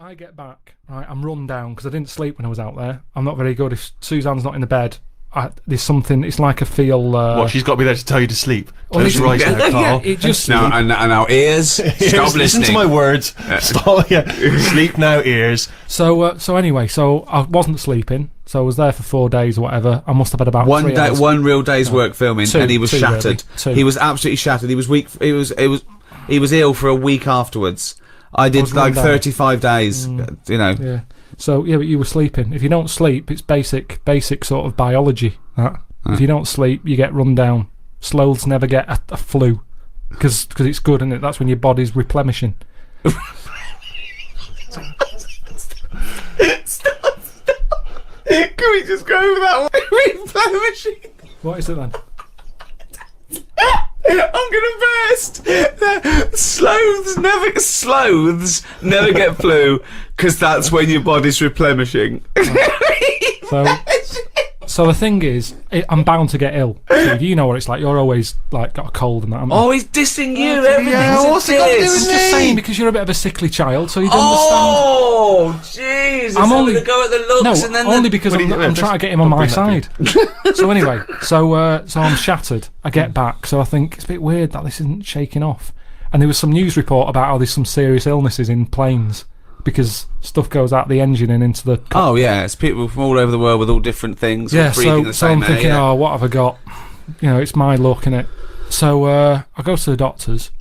I get back, right, I'm run down because I didn't sleep when I was out there. I'm not very good. If Suzanne's not in the bed, there's something, it's like I feel... What, she's got to be there to tell you to sleep? Well, Right now, Carl. It just... Now, and our ears, stop listening. Listen to my words. Stop, sleep now, ears. So anyway, I wasn't sleeping, so I was there for 4 days or whatever. I must have had about 3 hours. One real day's work filming, and he was shattered. Really. He was absolutely shattered. He was weak. He was ill for a week afterwards. I did like 35 days, you know. Yeah. So, yeah, but you were sleeping. If you don't sleep, it's basic sort of biology, that. If you don't sleep, you get run down. Sloths never get a flu, because it's good, isn't it? That's when your body's replenishing. Stop. Can we just go over that way? Replenishing. What is it then? I'm gonna burst. Sloths never get flu, because that's when your body's replenishing. So the thing is, I'm bound to get ill. Steve, you know what it's like. You're always like got a cold and that. Oh, he's dissing you. Everything's what's it got to do with I'm just saying, because you're a bit of a sickly child, so you don't Oh, jeez. I'm only going to go at the looks, and then only because I'm trying to get him on my side. So anyway, so I'm shattered. I get back, so I think it's a bit weird that this isn't shaking off. And there was some news report about how there's some serious illnesses in planes because stuff goes out the engine and into the... Oh, yeah, it's people from all over the world with all different things. Yeah, breathing the so same I'm thinking, air, what have I got? You know, it's my luck, innit? So I go to the doctors.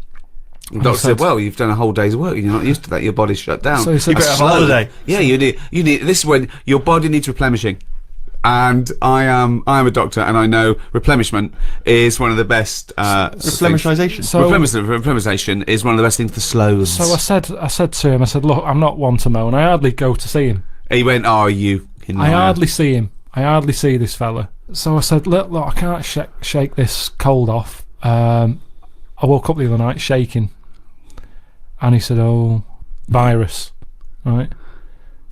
The doctor said, well, you've done a whole day's work. You're not used to that. Your body's shut down. So he said, you better have a holiday. Yeah, you need. This is when your body needs replenishing. And I am a doctor, and I know replenishment is one of the best. Replenishization. Replenishization is one of the best things for sloths. So I said to him, I said, look, I'm not one to moan. I hardly go to see him. He went, oh, you. I hardly see him. I hardly see this fella. So I said, look, I can't shake this cold off. I woke up the other night shaking, and he said, oh, virus, right?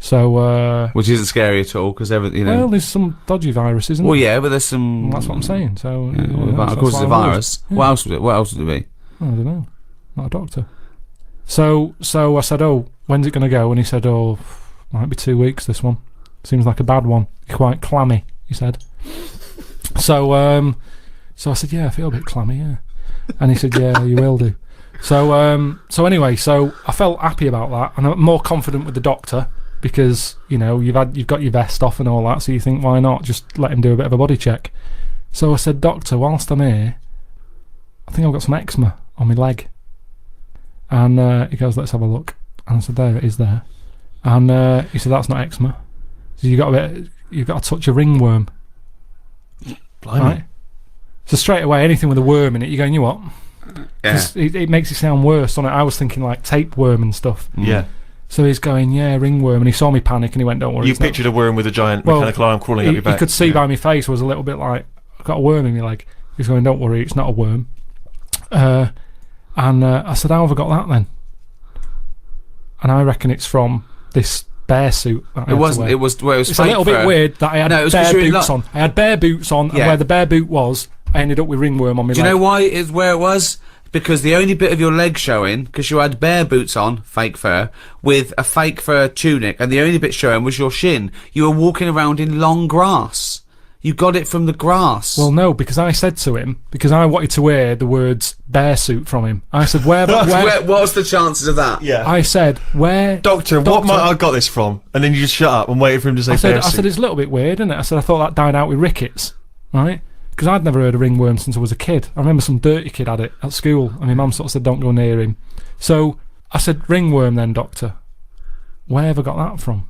So, which isn't scary at all, because everything, you know. Well, there's some dodgy virus, isn't there? Well, yeah, but there's some. That's what I'm saying. So, of course, it's a virus. Yeah. What else would it? What else would it be? I don't know. Not a doctor. So I said, oh, when's it going to go? And he said, oh, might be 2 weeks. This one seems like a bad one. Quite clammy, he said. So I said, yeah, I feel a bit clammy, yeah. And he said, yeah, you will do. So anyway, so I felt happy about that, and I'm more confident with the doctor. Because, you know, you've got your vest off and all that, so you think, why not just let him do a bit of a body check? So I said, doctor, whilst I'm here, I think I've got some eczema on my leg. And he goes, let's have a look. And I said, there it is there. And he said, that's not eczema. So you've got to touch a ringworm. Blimey. Right? So straight away, anything with a worm in it, you're going, you know what? Yeah. It makes it sound worse on it. I was thinking like tapeworm and stuff. Yeah. So he's going, yeah, ringworm, and he saw me panic, and he went, don't worry. You pictured a worm with a giant mechanical arm crawling up your back. You could see by my face was a little bit like, I've got a worm in my leg. He's going, don't worry, it's not a worm. And I said, how have I got that then? And I reckon it's from this bear suit. It wasn't. It was. Well, it was. It's a little bit weird that I had bare boots on. I had bare boots on, and where the bare boot was, I ended up with ringworm on my leg. Do you know why it's where it was? Because the only bit of your leg showing, because you had bare boots on, fake fur, with a fake fur tunic, and the only bit showing was your shin. You were walking around in long grass. You got it from the grass. Well, no, because I said to him, because I wanted to hear the words bear suit from him. I said, where what's the chances of that? Yeah. I said, where... Doctor, what might I got this from? And then you just shut up and waited for him to say bear suit. I said, it's a little bit weird, isn't it? I said, I thought that died out with rickets, right? Because I'd never heard of ringworm since I was a kid. I remember some dirty kid had it at school, and my mum sort of said, don't go near him. So I said, ringworm then, doctor. Where have I got that from?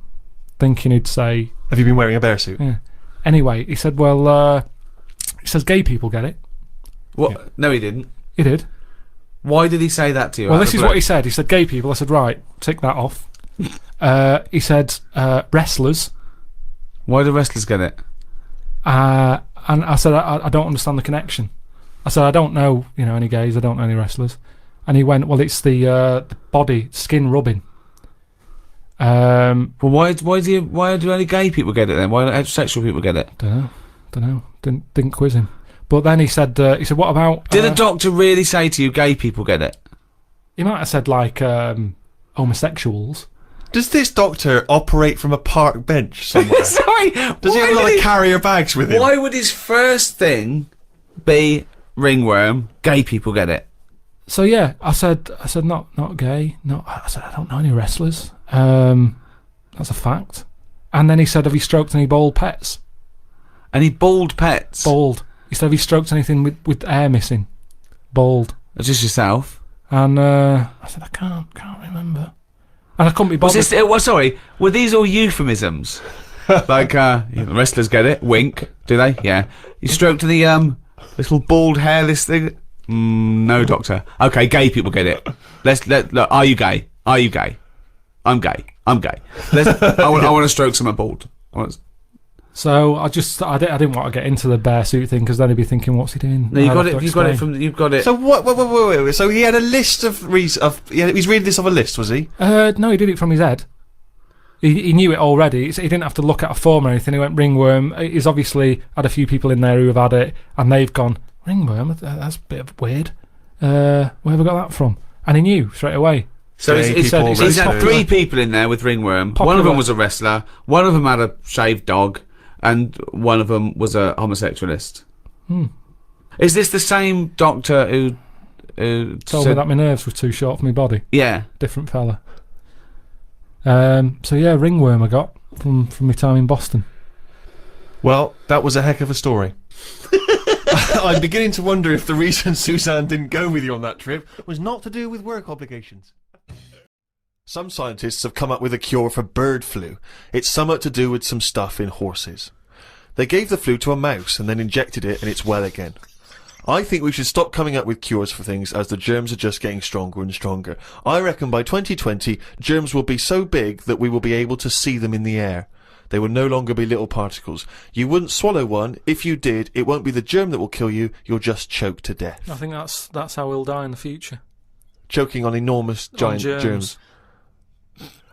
Thinking he'd say... Have you been wearing a bear suit? Yeah. Anyway, he said, well, he says gay people get it. What? Yeah. No, he didn't. He did. Why did he say that to you? Well, this is what he said. He said gay people. I said, right, tick that off. He said wrestlers. Why do wrestlers get it? And I said, I don't understand the connection. I said, I don't know, any gays. I don't know any wrestlers. And he went, well, it's the body, skin rubbing. Well, why do only gay people get it then? Why don't heterosexual people get it? Don't know. Didn't quiz him. But then he said, what about... Did a doctor really say to you, gay people get it? He might have said, like, homosexuals. Does this doctor operate from a park bench somewhere? Sorry, Does he have a lot of carrier bags with him? Why would his first thing be ringworm? Gay people get it. So yeah, I said not gay. No, I said I don't know any wrestlers. That's a fact. And then he said, have you stroked any bald pets? Any bald pets? Bald. He said, have you stroked anything with hair missing? Bald. Just yourself. And I said, I can't remember. And I couldn't be bothered. Sorry, were these all euphemisms? Like, wrestlers get it. Wink. Do they? Yeah. You stroked the little bald hairless thing. No, doctor. Okay, gay people get it. Look. Are you gay? Are you gay? I'm gay. I'm gay. I want to stroke someone bald. So I didn't want to get into the bear suit thing because then he'd be thinking, what's he doing? No, you've got it. So wait. So he had a list of he's reading this off a list, was he? No, he did it from his head. He knew it already. He didn't have to look at a form or anything. He went ringworm. He's obviously had a few people in there who have had it, and they've gone ringworm. That's a bit weird. Where have I got that from? And he knew straight away. So he's had 3 people in there with ringworm. Popular. One of them was a wrestler. One of them had a shaved dog, and one of them was a homosexualist. Is this the same doctor who told me that my nerves were too short for my body? Yeah, different fella. So yeah, ringworm I got from my time in Boston. Well, that was a heck of a story. I'm beginning to wonder if the reason Suzanne didn't go with you on that trip was not to do with work obligations. Some scientists have come up with a cure for bird flu. It's somewhat to do with some stuff in horses. They gave the flu to a mouse and then injected it and it's well again. I think we should stop coming up with cures for things as the germs are just getting stronger and stronger. I reckon by 2020 germs will be so big that we will be able to see them in the air. They will no longer be little particles. You wouldn't swallow one. If you did, it won't be the germ that will kill you. You'll just choke to death. I think that's how we'll die in the future. Choking on enormous giant germs.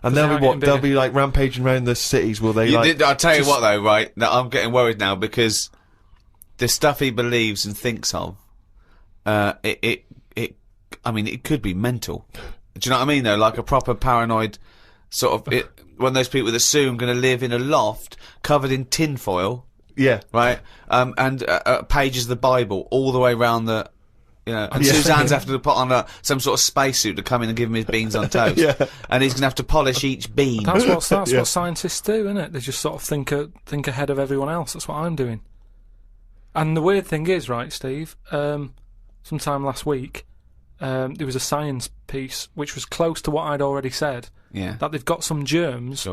And they'll be like rampaging around the cities, will they? I'll tell you what though, right? Now, I'm getting worried now because the stuff he believes and thinks of, I mean, it could be mental. Do you know what I mean though? Like a proper paranoid sort of, one of those people that assume going to live in a loft covered in tinfoil. Yeah. Right? And pages of the Bible all the way around the, and Suzanne's having to put on some sort of spacesuit to come in and give him his beans on toast. Yeah. And he's going to have to polish each bean. That's what scientists do, isn't it? They just sort of think ahead of everyone else. That's what I'm doing. And the weird thing is, right, Steve, sometime last week, there was a science piece which was close to what I'd already said. Yeah. That they've got some germs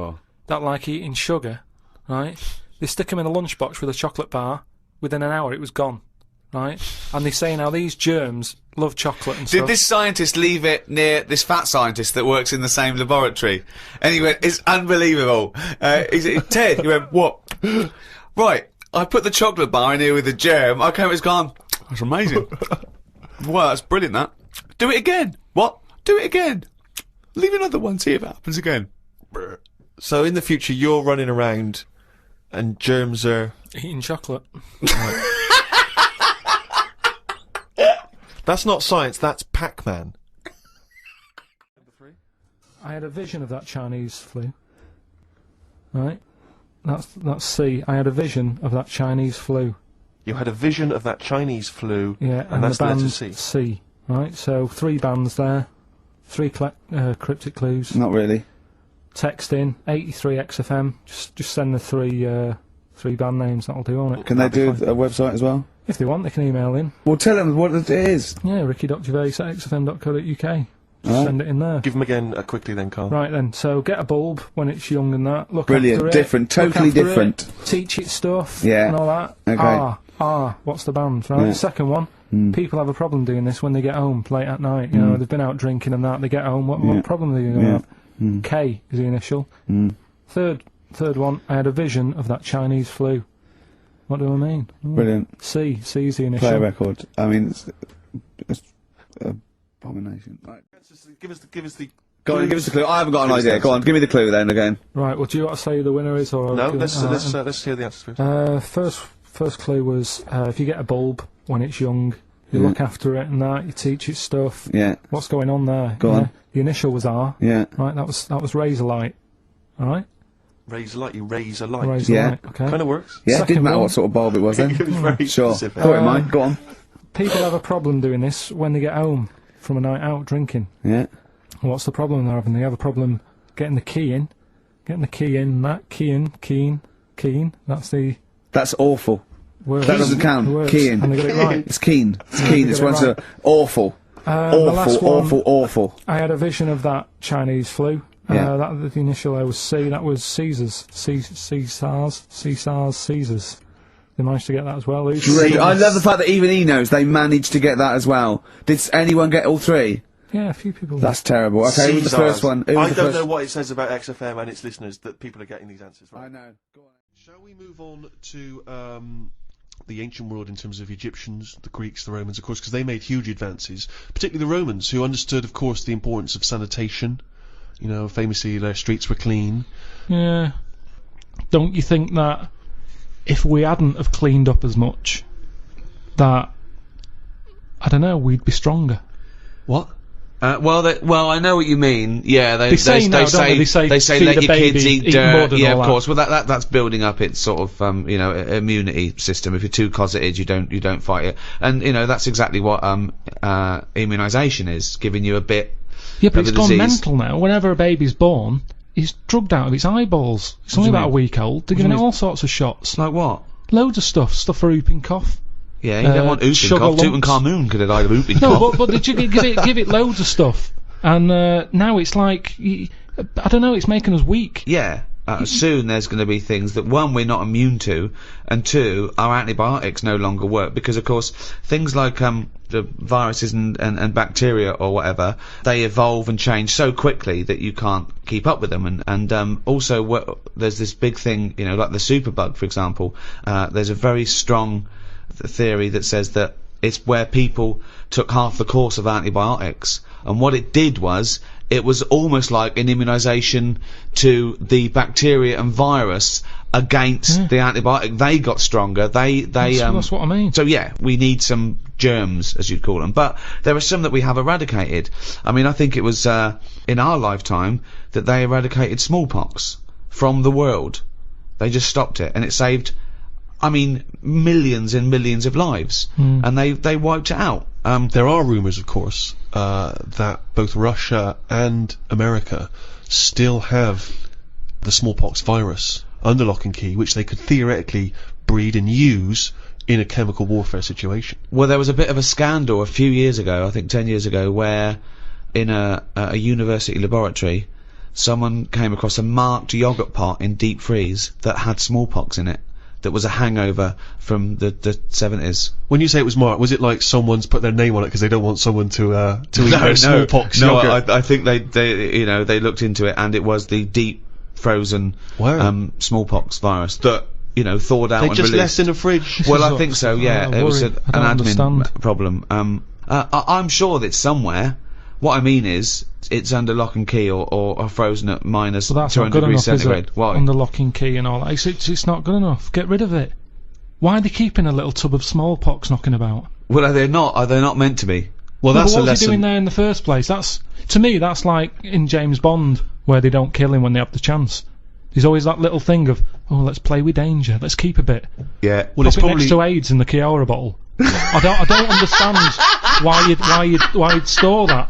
that like eating sugar, right? They stick them in a lunchbox with a chocolate bar. Within an hour, it was gone. Right, and they say now these germs love chocolate and stuff. Did this scientist leave it near this fat scientist that works in the same laboratory? And he went, it's unbelievable. He said, Ted, he went, what? Right, I put the chocolate bar in here with the germ. I came, it's gone. That's amazing. Wow, that's brilliant, that. Do it again. What? Do it again. Leave another one, see if it happens again. So in the future, you're running around and germs are... eating chocolate. Right. That's not science, that's Pac-Man. I had a vision of that Chinese flu. Right? That's C. I had a vision of that Chinese flu. You had a vision of that Chinese flu, yeah, and that's the letter band C. C. Right? So 3 bands there. 3 cryptic clues. Not really. Text in 83 XFM. Just send the 3 band names. That'll do, won't it? Can they do a website as well? If they want, they can email in. Well, tell them what it is. Yeah, ricky.gervais@xfm.co.uk. Send it in there. Give them again quickly then, Carl. Right then, so get a bulb when it's young and that. Look Brilliant, after it. different, totally different. It, teach it stuff yeah. and all that. Okay. What's the band, right? Yeah. The second one, people have a problem doing this when they get home late at night. You know, they've been out drinking and that, they get home, what problem are they going to have? K is the initial. Third one, I had a vision of that Chinese flu. What do I mean? Brilliant. C is the initial. Play a record. I mean, it's abomination. Right. Give us the... Go on, give us the clue. I haven't got an idea. Go on, give me the clue then again. Right, well, do you want to say who the winner is? Or no, let's hear the answers first. First clue was, if you get a bulb when it's young, you look after it and that, you teach it stuff. Yeah. What's going on there? Go on. The initial was R. Yeah. Right, that was razor light. All right? Razor light, you raise a light. Razor Yeah. light, okay. Kind of works. Yeah, it Second didn't matter one. what sort of bulb it was then. It was very Sure. specific. Thought it might. Go on. People have a problem doing this when they get home from a night out drinking. Yeah. What's the problem they're having? They have a problem getting the key in. Getting the key in, that keen. That's the That's awful. word. That doesn't count. The words, Keen. And they got it right. It's keen. It's keen. It's get it one's right. awful. The last one, Awful. I had a vision of that Chinese flu. Yeah. That the initial there was C. That was Caesars. Caesars. They managed to get that as well. Great. I love the fact that even he knows they managed to get that as well. Did anyone get all three? Yeah, a few people. That's terrible. Okay, who was the first one? Who was I the don't first- know what it says about XFM and its listeners that people are getting these answers right. I know. Go on. Shall we move on to the ancient world in terms of Egyptians, the Greeks, the Romans, of course, because they made huge advances, particularly the Romans, who understood, of course, the importance of sanitation. You know, famously their streets were clean. Yeah. Don't you think that if we hadn't have cleaned up as much, that I don't know, we'd be stronger? What? Well, I know what you mean. Yeah, They say now, don't they? They say let feed your a baby, kids eat eat dirt. mud and Yeah, all of that. course. Well, that's building up its sort of immunity system. If you're too closeted, you don't fight it. And that's exactly what immunisation is, giving you a bit. Yeah, but of it's the gone disease. mental now. Whenever a baby's born, he's drugged out of its eyeballs. It's only do you about a mean? week old. They're do you giving it mean? all sorts of shots. Like what? Loads of stuff for whooping cough. Yeah, you don't want whooping sugar cough. lumps. Tutankhamun could have died of whooping No, cough. but did you give it loads of stuff? And now it's like, I don't know, it's making us weak. Yeah. Soon there's going to be things that, one, we're not immune to, and two, our antibiotics no longer work, because of course things like the viruses and bacteria or whatever, they evolve and change so quickly that you can't keep up with them. And also there's this big thing, like the superbug, for example. There's a very strong theory that says that it's where people took half the course of antibiotics, and what it did was, it was almost like an immunisation to the bacteria and virus against the antibiotic. They got stronger. That's what I mean. So yeah, we need some germs, as you'd call them, but there are some that we have eradicated. I mean, I think it was in our lifetime that they eradicated smallpox from the world. They just stopped it, and it saved, millions and millions of lives, and they wiped it out. There are rumours, of course, that both Russia and America still have the smallpox virus under lock and key, which they could theoretically breed and use in a chemical warfare situation. Well, there was a bit of a scandal a few years ago, I think 10 years ago, where in a university laboratory, someone came across a marked yoghurt pot in deep freeze that had smallpox in it. That was a hangover from the 70s. When you say it was marked, was it like someone's put their name on it because they don't want someone to eat their smallpox No, yogurt? I think they looked into it, and it was the deep frozen smallpox virus that thawed out They and just released. left in the fridge. Well, I think so. Yeah, it was an I don't admin understand. problem. I'm sure that it's somewhere. What I mean is, it's under lock and key or frozen at minus Well, that's 200 not good degrees enough, is centigrade. it? Why? Under lock and key and all that. It's not good enough. Get rid of it. Why are they keeping a little tub of smallpox knocking about? Well, are they not meant to be? Well, No, that's but a what was he doing lesson. there in the first place? To me, that's like in James Bond, where they don't kill him when they have the chance. There's always that little thing of, let's play with danger, let's keep a bit. Yeah. Well, it's Pop it probably next to AIDS in the Kiora bottle. I don't understand why you'd store that.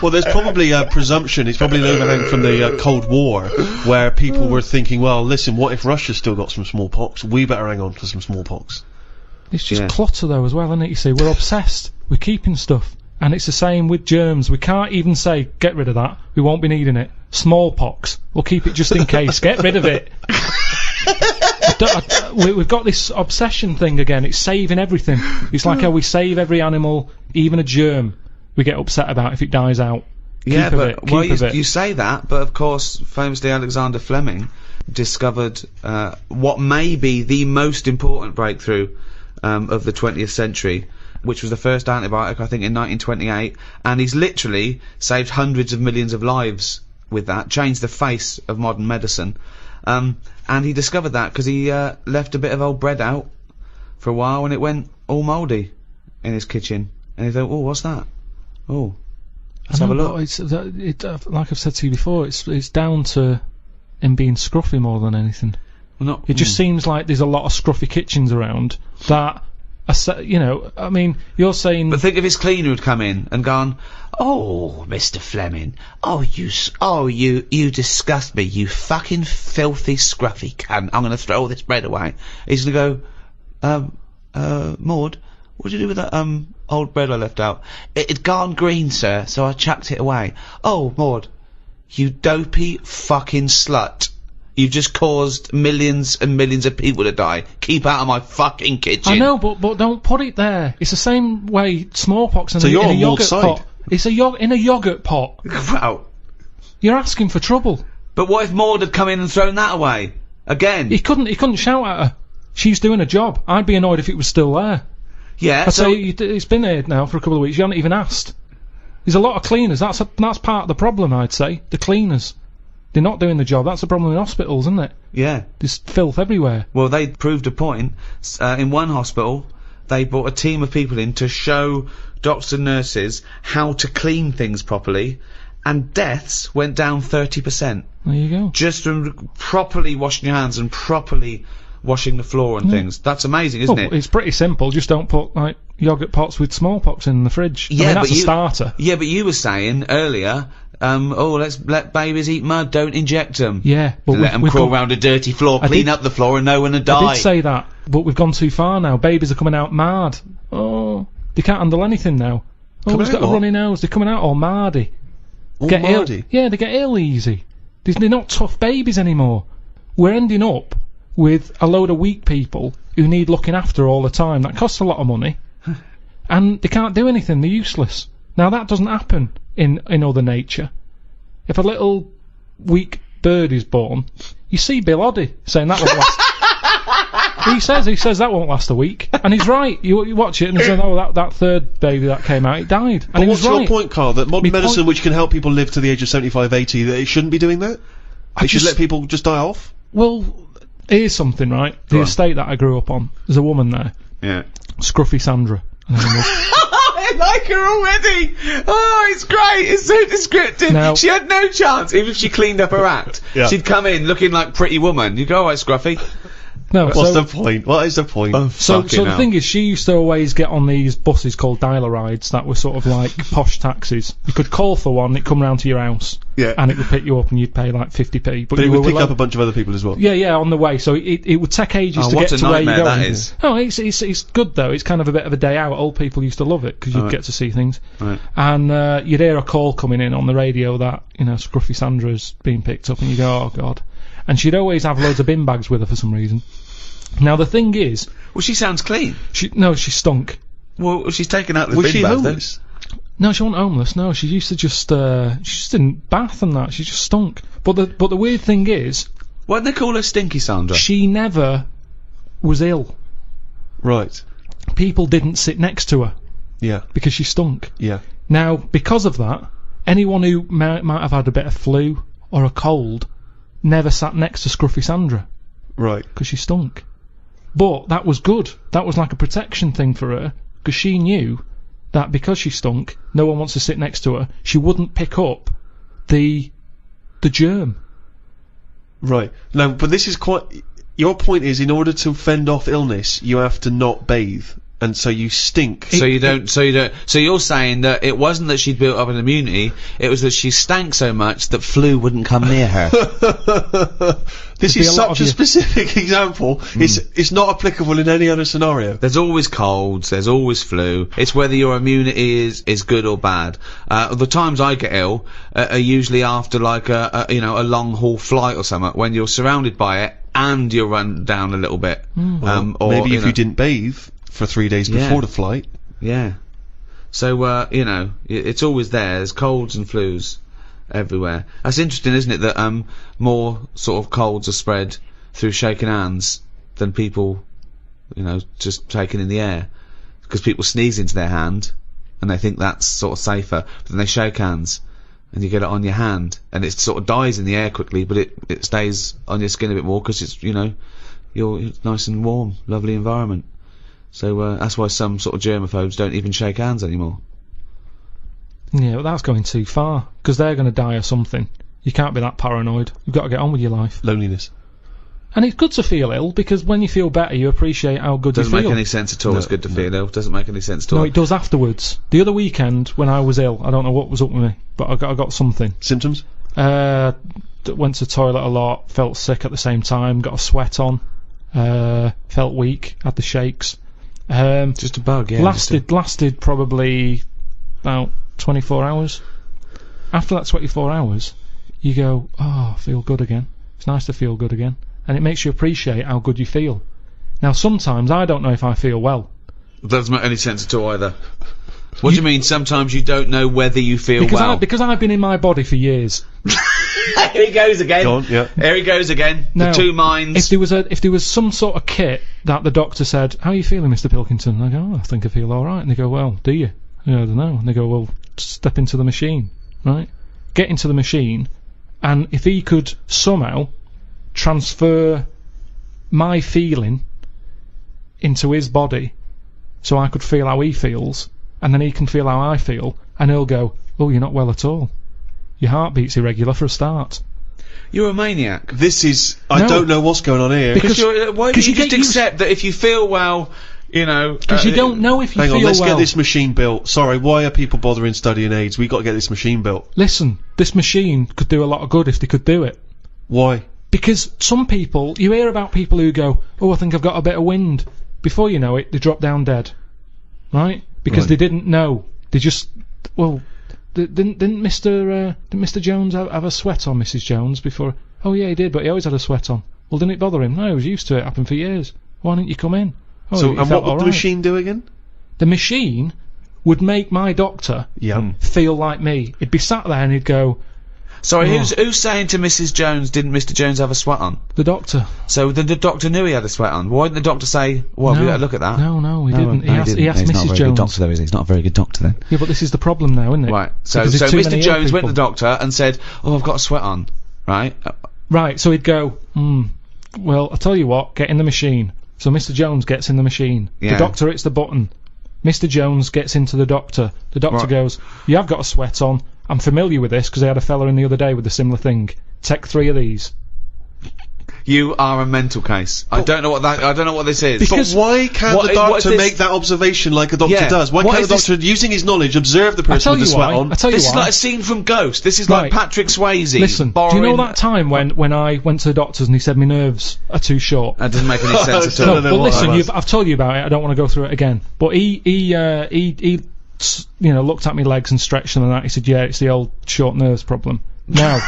Well, there's probably a presumption, it's probably an overhang from the Cold War, where people were thinking, well, listen, what if Russia's still got some smallpox? We better hang on to some smallpox. It's just clutter though as well, isn't it? You see, we're obsessed. We're keeping stuff. And it's the same with germs. We can't even say, get rid of that. We won't be needing it. Smallpox. We'll keep it just in case. Get rid of it. We've got this obsession thing again. It's saving everything. It's like how we save every animal, even a germ, we get upset about if it dies out. Yeah, Keep a but bit. you say that, but of course, famously Alexander Fleming discovered what may be the most important breakthrough of the 20th century, which was the first antibiotic, I think, in 1928, and he's literally saved hundreds of millions of lives with that, changed the face of modern medicine. And he discovered that because he left a bit of old bread out for a while, and it went all mouldy in his kitchen. And he thought, oh, what's that? Oh, Let's have a look. But like I've said to you before, it's down to him being scruffy more than anything. It just seems like there's a lot of scruffy kitchens around that. I mean, you're saying. But think if his cleaner had come in and gone, "Oh, Mr. Fleming, you disgust me, you fucking filthy scruffy cunt. I'm gonna throw all this bread away." He's gonna go, Maud, what did you do with that old bread I left out? It'd gone green, sir, so I chucked it away. Oh, Maud, you dopey fucking slut. You've just caused millions and millions of people to die. Keep out of my fucking kitchen. I know, but don't put it there. It's the same way smallpox in a yogurt pot. It's in a yogurt pot. Wow. You're asking for trouble. But what if Maud had come in and thrown that away? Again? He couldn't shout at her. She's doing a job. I'd be annoyed if it was still there. Yeah, I'd say it's been here now for a couple of weeks. You haven't even asked. There's a lot of cleaners. That's part of the problem, I'd say. The cleaners. They're not doing the job. That's the problem in hospitals, isn't it? Yeah. There's filth everywhere. Well, they proved a point. In one hospital, they brought a team of people in to show doctors and nurses how to clean things properly, and deaths went down 30%. There you go. Just from properly washing your hands and properly washing the floor and things. That's amazing, isn't it? It's pretty simple. Just don't put, like, yogurt pots with smallpox in the fridge. Yeah, I mean, that's a starter. Yeah, but you were saying earlier, let's let babies eat mud, don't inject them. Yeah, but let them crawl around a dirty floor, clean up the floor, and no one will die. I did say that, but we've gone too far now. Babies are coming out mad. Oh, they can't handle anything now. Oh, he's got a runny nose. They're coming out all mardy. Get ill. Yeah, they get ill easy. They're not tough babies anymore. We're ending up with a load of weak people who need looking after all the time. That costs a lot of money, and they can't do anything. They're useless. Now that doesn't happen in other nature. If a little weak bird is born, you see Bill Oddie saying that won't last. he says that won't last a week, and he's right. You watch it and he says, "Oh, that third baby that came out, it died." But and what's your point, Carl? That modern medicine, which can help people live to the age of 75, 80, that it shouldn't be doing that? It should let people just die off? Well, here's something, right? The estate that I grew up on, there's a woman there. Yeah. Scruffy Sandra. I like her already. Oh, it's great. It's so descriptive. Now, she had no chance, even if she cleaned up her act. Yeah. She'd come in looking like Pretty Woman. You go, "All right, Scruffy." No, What's the point? What is the point? So the thing is, she used to always get on these buses called dialer rides that were sort of like posh taxis. You could call for one, it'd come round to your house, and it would pick you up and you'd pay like 50p. But it would pick up a bunch of other people as well. Yeah, on the way. So it would take ages to get to where you're going. That is. Oh, it's good though. It's kind of a bit of a day out. Old people used to love it because you'd get to see things. Right. And you'd hear a call coming in on the radio that, Scruffy Sandra's being picked up, and you go, "Oh God." And she'd always have loads of bin bags with her for some reason. Now the thing is, Well, she sounds clean. she stunk. Well, she's taken out the Was bin she bag, homeless? No, she wasn't homeless. No, she used to she just didn't bath and that. She just stunk. But the weird thing is, Why did they call her Stinky Sandra? she never was ill. Right. People didn't sit next to her Yeah. because she stunk. Yeah. Now, because of that, anyone who might have had a bit of flu or a cold never sat next to Scruffy Sandra Right. because she stunk. But that was good. That was like a protection thing for her, because she knew that because she stunk, no one wants to sit next to her. She wouldn't pick up the germ. Right. Now, but this is quite... Your point is, in order to fend off illness, you have to not bathe, and so you stink. So you're saying that it wasn't that she'd built up an immunity, it was that she stank so much that flu wouldn't come near her. This is such a specific example. It's not applicable in any other scenario. There's always colds, there's always flu. It's whether your immunity is good or bad. The times I get ill are usually after like a long haul flight or something, when you're surrounded by it and you're run down a little bit. Or maybe if you didn't bathe for 3 days before the flight. Yeah. So, it's always there. There's colds and flus everywhere. That's interesting, isn't it, that more sort of colds are spread through shaking hands than people, just taking in the air. Because people sneeze into their hand, and they think that's sort of safer. But then they shake hands, and you get it on your hand, and it sort of dies in the air quickly, but it stays on your skin a bit more, because it's, you're nice and warm, lovely environment. So that's why some sort of germaphobes don't even shake hands anymore. Yeah, but that's going too far, because they're going to die or something. You can't be that paranoid. You've got to get on with your life. Loneliness. And it's good to feel ill, because when you feel better, you appreciate how good Doesn't you feel. make any sense at all. It's good to feel ill. Doesn't make any sense at all. No, it does afterwards. The other weekend, when I was ill, I don't know what was up with me, but I got something. Symptoms? Went to the toilet a lot, felt sick at the same time, got a sweat on, felt weak, had the shakes. Just a bug, yeah. Lasted probably about 24 hours. After that 24 hours, you go, oh, I feel good again. It's nice to feel good again. And it makes you appreciate how good you feel. Now, sometimes I don't know if I feel well. Doesn't make any sense at all either. What do you mean, sometimes you don't know whether you feel well? Because I've been in my body for years. Here he goes again. Go on, yeah. Here he goes again. Now, the two minds. If there was some sort of kit that the doctor said, how are you feeling, Mr. Pilkington? I go, oh, I think I feel alright. And they go, well, do you? I go, I don't know. And they go, well, step into the machine, right? Get into the machine, and if he could somehow transfer my feeling into his body so I could feel how he feels, and then he can feel how I feel, and he'll go, oh, you're not well at all. Your heartbeat's irregular for a start. You're a maniac. This is... I don't know what's going on here. Because why don't you just accept that if you feel well, you know... Because you don't know if you feel well. Hang on, let's get this machine built. Sorry, why are people bothering studying AIDS? We got to get this machine built. Listen, this machine could do a lot of good if they could do it. Why? Because some people... You hear about people who go, oh, I think I've got a bit of wind. Before you know it, they drop down dead. Right? Because they didn't know. They just... Well... Didn't Mr. Jones have a sweat on, Mrs. Jones, before? Oh yeah, he did, but he always had a sweat on. Well, didn't it bother him? No, he was used to it. Happened for years. Why didn't you come in? Oh, so, and what would the right. machine do again? The machine would make my doctor feel like me. He'd be sat there and he'd go... Sorry, who's saying to Mrs. Jones, didn't Mr. Jones have a sweat on? The doctor. So the doctor knew he had a sweat on. Why didn't the doctor say, well, we look at that? No, he didn't. He asked He's Mrs. not a very Jones. good doctor, though, is he? He's not a very good doctor, then. Yeah, but this is the problem now, isn't it? Right. So Because there's too Mr. many Jones went ill to the people. doctor and said, oh, I've got a sweat on. Right? Right, so he'd go, well, I'll tell you what, get in the machine. So Mr. Jones gets in the machine. Yeah. The doctor hits the button. Mr. Jones gets into the doctor. The doctor goes, you have got a sweat on. I'm familiar with this because I had a fella in the other day with a similar thing. Take 3 of these. You are a mental case. I don't know what this is. Because But why can't the doctor make that observation like a doctor does? Why can't the doctor, using his knowledge, observe the person with the sweat on? This is like a scene from Ghost. This is like Patrick Swayze. Listen, do you know that time when I went to the doctors and he said my nerves are too short? That doesn't make any sense at all. No, but listen, I've told you about it. I don't want to go through it again. But he you know, looked at my legs and stretched them and that. He said, yeah, it's the old short nerves problem. Now,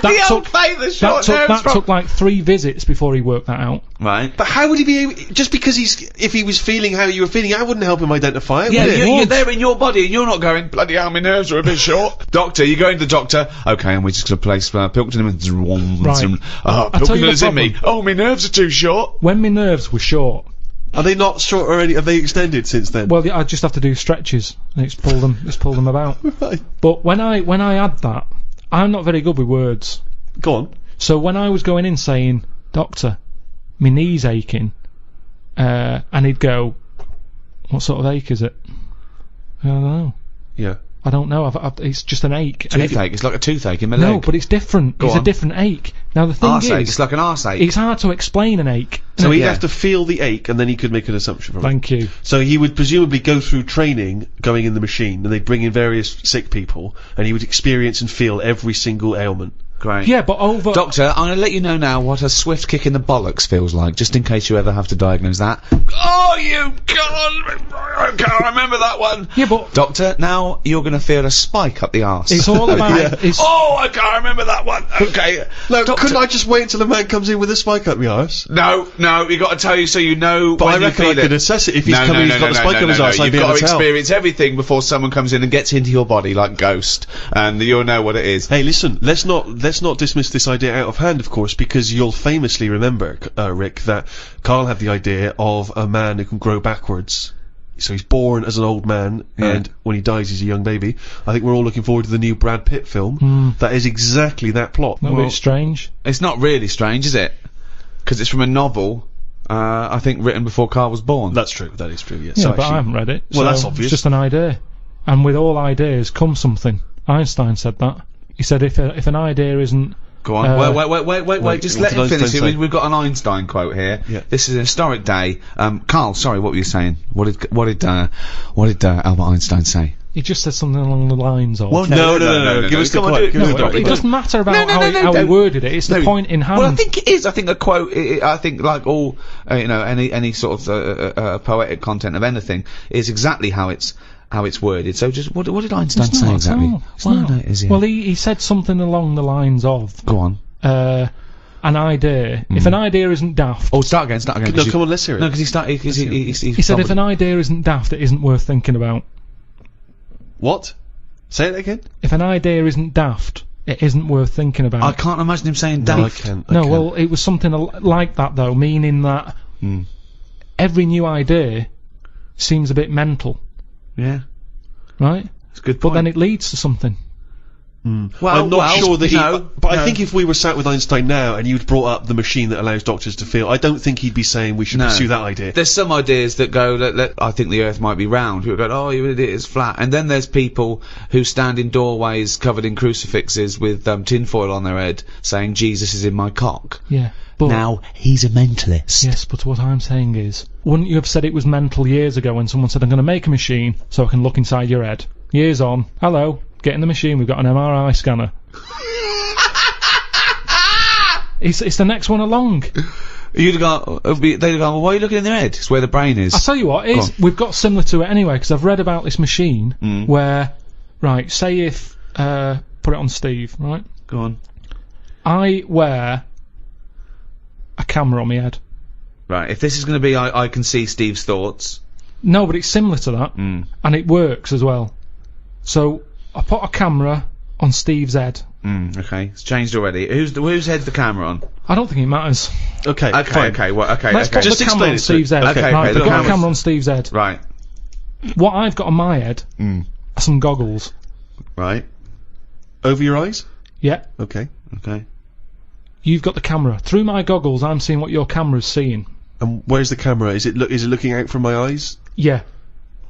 that took like 3 visits before he worked that out. Right. But how would he be able, just because if he was feeling how you were feeling, I wouldn't help him identify it, Yeah, would it? you're there in your body and you're not going, bloody hell, my nerves are a bit short. Doctor, you go into the doctor, okay, and we're just going to place Pilkington in. Right. Pilkington is in me. Oh, my nerves are too short. When my nerves were short... Are they not short already? Have they extended since then? Well, I just have to do stretches and it's pull them about. Right. But when I had that, I'm not very good with words. Go on. So when I was going in saying, Doctor, my knee's aching, and he'd go, what sort of ache is it? I don't know. Yeah. I don't know. It's just an ache. Toothache. It's like a toothache in my leg. No, but it's different. It's a different ache. Now the thing Arseache. is, It's like an arseache. it's hard to explain an ache. So he'd have to feel the ache and then he could make an assumption from it. Thank you. So he would presumably go through training going in the machine and they'd bring in various sick people and he would experience and feel every single ailment. Great. Yeah, but over... Doctor, I'm going to let you know now what a swift kick in the bollocks feels like, just in case you ever have to diagnose that. Oh, you can't... I can't remember that one. Yeah, but... Doctor, now you're going to feel a spike up the arse. It's all about... Oh, I can't remember that one. Okay. No, Doctor... couldn't I just wait until the man comes in with a spike up my arse? No, you got to tell you so you know but when I you reckon feel I could it. assess it if he's coming, he's got the spike up his arse, I'd be You've able got to to tell. experience everything before someone comes in and gets into your body like Ghost, and you'll know what it is. Hey, listen, let's not dismiss this idea out of hand, of course, because you'll famously remember, Rick, that Karl had the idea of a man who can grow backwards. So he's born as an old man, and when he dies he's a young baby. I think we're all looking forward to the new Brad Pitt film. That is exactly that plot. Not a bit strange. It's not really strange, is it? Because it's from a novel, I think written before Karl was born. That's true, that is true, yes. Yeah, So but actually, I haven't read it. Well, so that's obvious. It's just an idea. and with all ideas comes something. Einstein said that. He said if an idea isn't... Go on. Wait. Just let him what did finish. Einstein say? We've got an Einstein quote here. Yeah. This is an historic day. Carl, sorry, what were you saying? What did Albert Einstein say? He just said something along the lines of... No. Give us the quote. It doesn't matter about how he worded it. It's the point in hand. Well, I think it is. I think a quote. I think like all, any sort of poetic content of anything is exactly how it's worded. So just what did Einstein It's say not, exactly? no, it's not. No, it is, yeah. Well, he said something along the lines of... Go on. An idea. If an idea isn't daft... Oh, start again. No, come on, let's hear it. No, because he started. He said if an idea isn't daft, it isn't worth thinking about. What? Say it again? If an idea isn't daft, it isn't worth thinking about. I can't imagine him saying No, I daft. can't. No, well, it was something like that, though, meaning that every new idea seems a bit mental, Yeah, right? it's a good But point. then it leads to something. I'm not sure that but no. I think if we were sat with Einstein now and you'd brought up the machine that allows doctors to feel, I don't think he'd be saying we should pursue that idea. There's some ideas that go, I think the Earth might be round. People go, oh, you idiot, it's flat. And then there's people who stand in doorways covered in crucifixes with tinfoil on their head saying, Jesus is in my cock. Yeah. But Now, he's a mentalist. yes, but what I'm saying is, wouldn't you have said it was mental years ago when someone said, I'm going to make a machine so I can look inside your head? Years on, hello, get in the machine, we've got an MRI scanner. It's the next one along. You'd go, they'd go, well, why are you looking in their head? It's where the brain is. I'll tell you what, Go on. we've got similar to it anyway, because I've read about this machine where, right, say if, put it on Steve, right? Go on. I wear a camera on my head. Right, if this is going to be I can see Steve's thoughts. No, but it's similar to that, and it works as well. So, I put a camera on Steve's head. Okay, it's changed already. Whose head's the camera on? I don't think it matters. Okay, Okay, fine. okay, well, okay, Let's okay. put Just the camera explain on it to Steve's me. head. Okay, right, okay, we've the got a camera's- camera on Steve's head. Right, What I've got on my head are some goggles. right, Over your eyes? Yeah. Okay. okay. You've got the camera. Through my goggles, I'm seeing what your camera's seeing. And where's the camera? Is it looking out from my eyes? Yeah.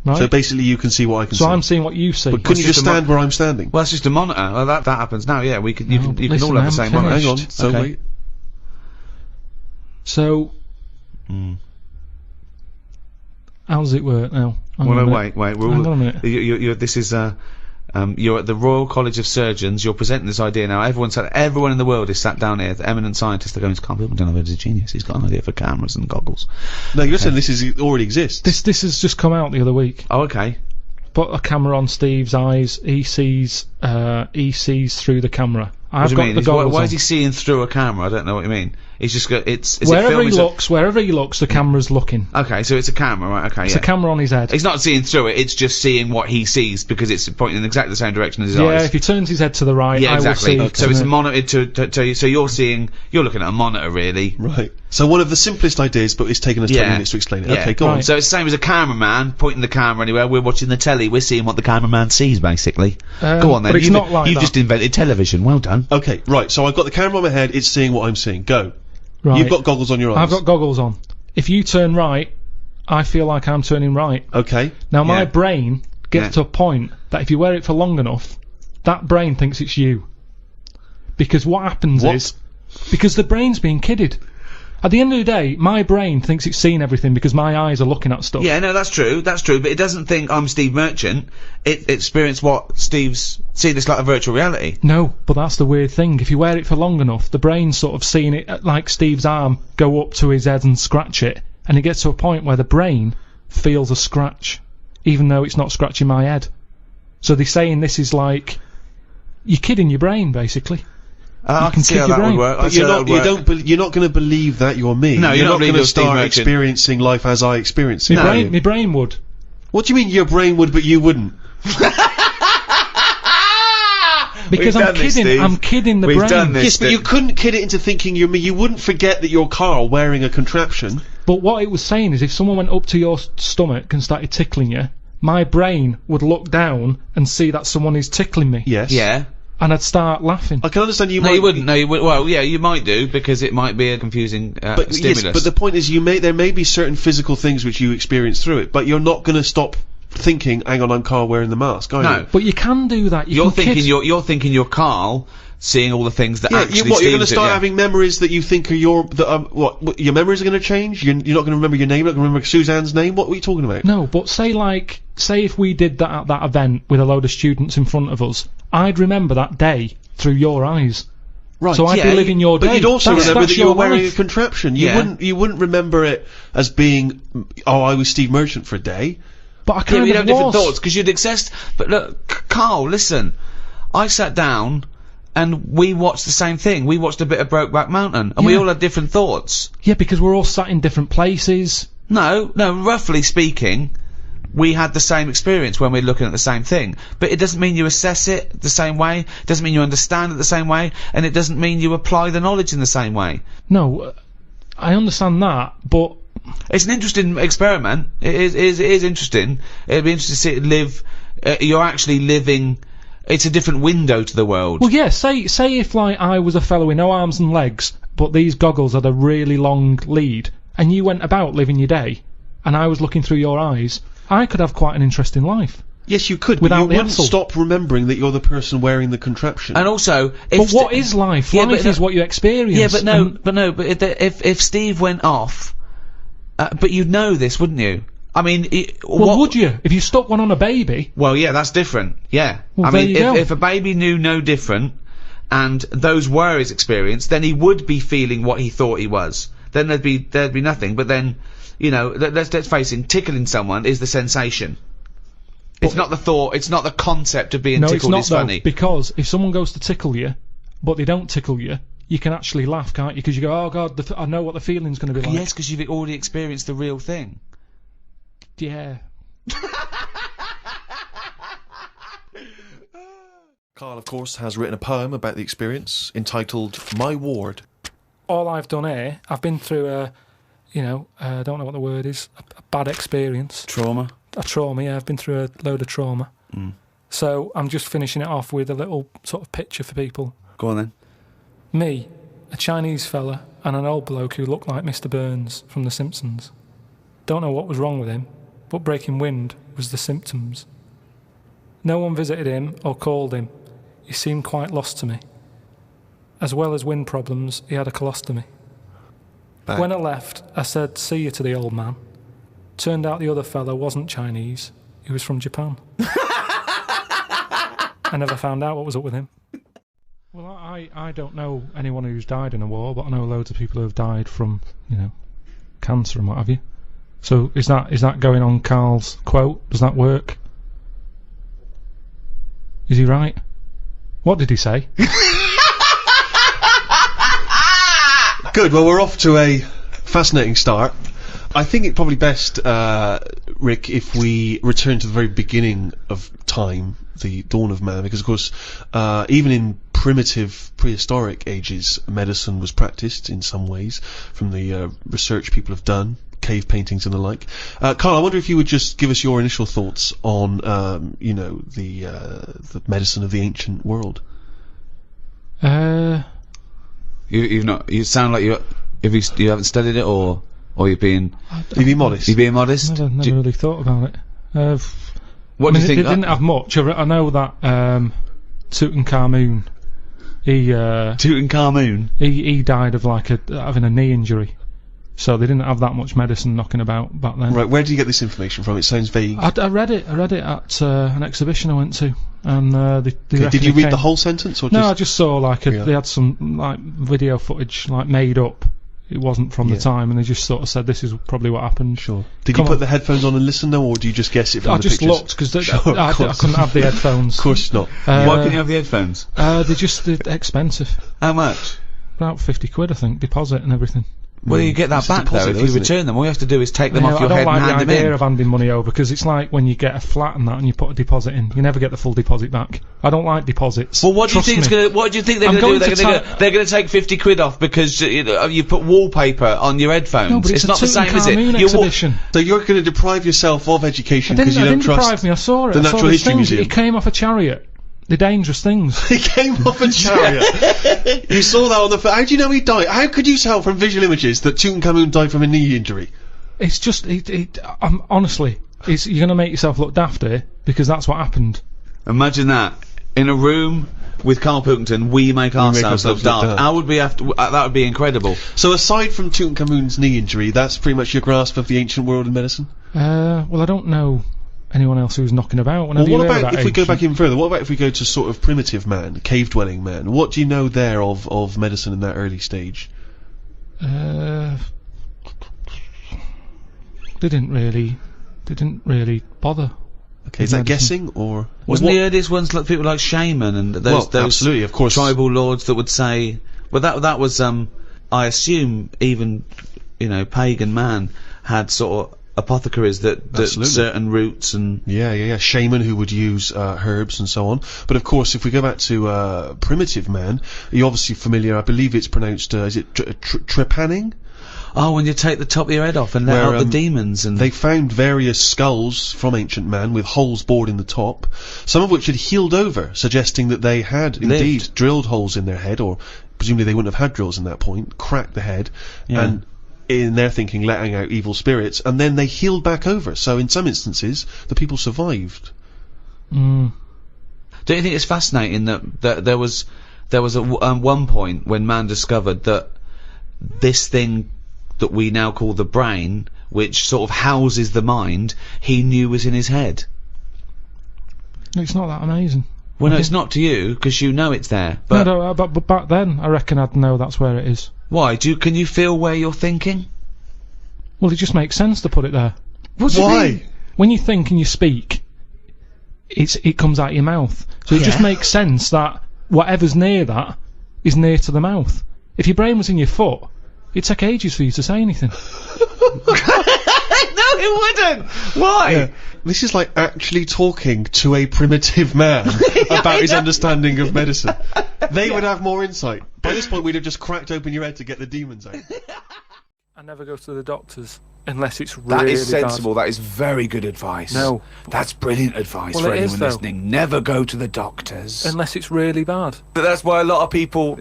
Right? So basically you can see what I can So see. I'm seeing what you see. But couldn't you just just a stand where I'm standing? Well, that's just a monitor. Well, that happens now. Yeah, you can all listen, have the I same haven't monitor. Hang on. finished. So Okay. wait. So, how does it work now? Hang Well, on a no, minute. wait. Hang on a minute. This is you're at the Royal College of Surgeons. You're presenting this idea now. Everyone in the world is sat down here. The eminent scientists are going to Carl Pilkington. He's a genius. He's got an idea for cameras and goggles. No, you're saying this already exists. This has just come out the other week. Oh, okay. Put a camera on Steve's eyes. He sees through the camera. What I've do you got mean? the goggles Why on. is he seeing through a camera? I don't know what you mean. He's just got is Wherever it he filming wherever he looks, the camera's looking. Okay, so it's a camera, right? Okay, It's yeah. a camera on his head. He's not seeing through it. It's just seeing what he sees because it's pointing in exactly the same direction as his Yeah, eyes. if he turns his head to the right, Yeah, I exactly. will see. So it's monitored to tell you. So you're looking at a monitor, really. Right. So one of the simplest ideas, but it's taken us 20 minutes to explain it. Yeah. Okay, go on. Right. So it's the same as a cameraman pointing the camera anywhere. We're watching the telly. We're seeing what the cameraman sees, basically. Go on then. but it's not like you've that. just invented television. Well done. Okay, right. So I've got the camera on my head. It's seeing what I'm seeing. Go. Right. You've got goggles on your eyes. I've got goggles on. If you turn right, I feel like I'm turning right. Okay. Now my Yeah. brain gets Yeah. to a point that if you wear it for long enough, that brain thinks it's you. Because what happens What? is, because the brain's being kidded. At the end of the day, my brain thinks it's seen everything because my eyes are looking at stuff. Yeah, no, that's true. That's true. But it doesn't think I'm Steve Merchant. It experienced what Steve's see this like a virtual reality. No, but that's the weird thing. If you wear it for long enough, the brain's sort of seeing it like Steve's arm go up to his head and scratch it, and it gets to a point where the brain feels a scratch, even though it's not scratching my head. So they're saying this is like you're kidding your brain, basically. I can see kick how your that would brain. work. But you're not. You're not going to believe that you're me. No, you're not not believing going to you're Steve start Merchant. experiencing life as I experience it. My No. my brain would. What do you mean your brain would, but you wouldn't? Because We've I'm done this, kidding. Steve. I'm kidding the We've brain. done this. Yes, but you couldn't kid it into thinking you're me. You wouldn't forget that you're Carl wearing a contraption. But what it was saying is if someone went up to your stomach and started tickling you, my brain would look down and see that someone is tickling me. Yes. Yeah. And I'd start laughing. I can understand you No, might. you wouldn't. No, you would. Well, yeah, you might do because it might be a confusing But stimulus. yes, but the point is, there may be certain physical things which you experience through it, but you're not going to stop thinking, hang on, I'm Carl wearing the mask, are No. you? But you can do that. You're thinking you're Carl, seeing all the things that actually. You're going to Steve's start having memories that you think are what your memories are going to change? You're not going to remember your name, you're not going to remember Suzanne's name? What are you talking about? No, but say if we did that at that event with a load of students in front of us, I'd remember that day through your eyes. Right. So I'd be living your day. But you'd also remember that you were wearing life. a contraption. You wouldn't remember it as being, oh, I was Steve Merchant for a day. But I kind you'd have of different was. thoughts because you'd access. But look, Carl, listen. I sat down and we watched the same thing. We watched a bit of Brokeback Mountain, and we all had different thoughts. Yeah, because we're all sat in different places. No, roughly speaking, we had the same experience when we're looking at the same thing. But it doesn't mean you assess it the same way, it doesn't mean you understand it the same way, and it doesn't mean you apply the knowledge in the same way. No, I understand that, but... It's an interesting experiment. It is interesting. It'd be interesting to see it live... you're actually living... It's a different window to the world. Well, yeah, say if, like, I was a fellow with no arms and legs, but these goggles had a really long lead, and you went about living your day, and I was looking through your eyes... I could have quite an interesting life. Yes, you could, Without but you the wouldn't hassle. stop remembering that you're the person wearing the contraption. And also, But what is life? Yeah, Life but is what you experience. Yeah, but if Steve went off, but you'd know this, wouldn't you? I mean, Well, would you? If you stuck one on a baby? Well, yeah, that's different. Yeah, Well, I there mean, you go. if a baby knew no different, and those were his experience, then he would be feeling what he thought he was. Then there'd be nothing. But then, you know, let's face it, tickling someone is the sensation. It's not the thought. It's not the concept of being tickled is funny. Because if someone goes to tickle you, but they don't tickle you, you can actually laugh, can't you? Because you go, oh God, I know what the feeling's going to be like. Yes, because you've already experienced the real thing. Yeah. Carl, of course, has written a poem about the experience entitled My Ward. All I've done here, I've been through I don't know what the word is, a bad experience. Trauma. A trauma, yeah, I've been through a load of trauma. So I'm just finishing it off with a little sort of picture for people. Go on then. Me, a Chinese fella, and an old bloke who looked like Mr. Burns from The Simpsons. Don't know what was wrong with him, but breaking wind was the symptoms. No one visited him or called him. He seemed quite lost to me. As well as wind problems, he had a colostomy. Back. When I left, I said, see you to the old man. Turned out the other fella wasn't Chinese, he was from Japan. I never found out what was up with him. Well, I don't know anyone who's died in a war, but I know loads of people who have died from, cancer and what have you. So is that going on Carl's quote? Does that work? Is he right? What did he say? Good, well, we're off to a fascinating start. I think it's probably best, Rick, if we return to the very beginning of time, the dawn of man, because, of course, even in primitive, prehistoric ages, medicine was practiced in some ways, from the research people have done, cave paintings and the like. Carl, I wonder if you would just give us your initial thoughts on, the medicine of the ancient world. You've not. You sound like you haven't studied it, or you're being. You're being modest. You're being modest. Never really thought about it. What do you think? They didn't have much. I know that Tutankhamun. Tutankhamun. He died of having a knee injury, so they didn't have that much medicine knocking about back then. Right, where do you get this information from? It sounds vague. I read it at an exhibition I went to, and Did you read the whole sentence, or No, just... I just saw they had some video footage made up. It wasn't from the time, and they just sort of said this is probably what happened. Sure. Did you put the headphones on and listen, though, or do you just guess it from I the just pictures? looked because I couldn't have the headphones. Of course not. Why couldn't you have the headphones? They're expensive. How much? About £50, I think, deposit and everything. Well, you get that It's a back deposit, though if though, you isn't it? return them. All you have to do is take them off your I head don't and like hand the them idea in. of handing money over because it's like when you get a flat and that and you put a deposit in, you never get the full deposit back. I don't like deposits. Well, what do you think they're going to do? They're going to take £50 off because you put wallpaper on your headphones. No, but it's not the same, is Tutankhamun it? exhibition. So you're going to deprive yourself of education because you didn't don't trust deprive me. I saw it. the I saw Natural these History things. Museum. It came off a chariot. The dangerous things. He came off a chariot. You saw that on the... How do you know he died? How could you tell from visual images that Tutankhamun died from a knee injury? It's just, honestly, you're going to make yourself look daft here, because that's what happened. Imagine that. In a room with Karl Pilkington, we make ourselves look daft. How would we have to... that would be incredible. So aside from Tutankhamun's knee injury, that's pretty much your grasp of the ancient world in medicine? Well, I don't know anyone else who's knocking about. Well, what about if we go back even further? What about if we go to sort of primitive man, cave-dwelling man? What do you know there of medicine in that early stage? They didn't really bother. Okay, is that guessing, or... Wasn't the earliest ones like people like shaman and those absolutely, of course. Tribal lords that would say... Well, that was, I assume, even, pagan man had sort of apothecaries that certain roots and... Yeah. Shaman who would use herbs and so on. But of course, if we go back to primitive man, you're obviously familiar, I believe it's pronounced, is it trepanning? Oh, when you take the top of your head off and let out the demons. And they found various skulls from ancient man with holes bored in the top, some of which had healed over, suggesting that they had indeed drilled holes in their head, or presumably they wouldn't have had drills in that point, cracked the head, and in their thinking letting out evil spirits, and then they healed back over. So in some instances, the people survived. Don't you think it's fascinating that there was one point when man discovered that this thing that we now call the brain, which sort of houses the mind, he knew was in his head? It's not that amazing. Well, no, it's not to you, because you know it's there. But but back then, I reckon I'd know that's where it is. Why? Can you feel where you're thinking? Well, it just makes sense to put it there. What do you mean? When you think and you speak, it comes out your mouth. So it just makes sense that whatever's near that is near to the mouth. If your brain was in your foot, it'd take ages for you to say anything. No, it wouldn't! Why? Yeah. This is like actually talking to a primitive man about his understanding of medicine. They would have more insight. By this point, we'd have just cracked open your head to get the demons out. I never go to the doctors unless it's really bad. That is sensible. bad. That is very good advice. No. That's brilliant advice Well, for it is, anyone though. listening. Never go to the doctors. Unless it's really bad. But that's why a lot of people,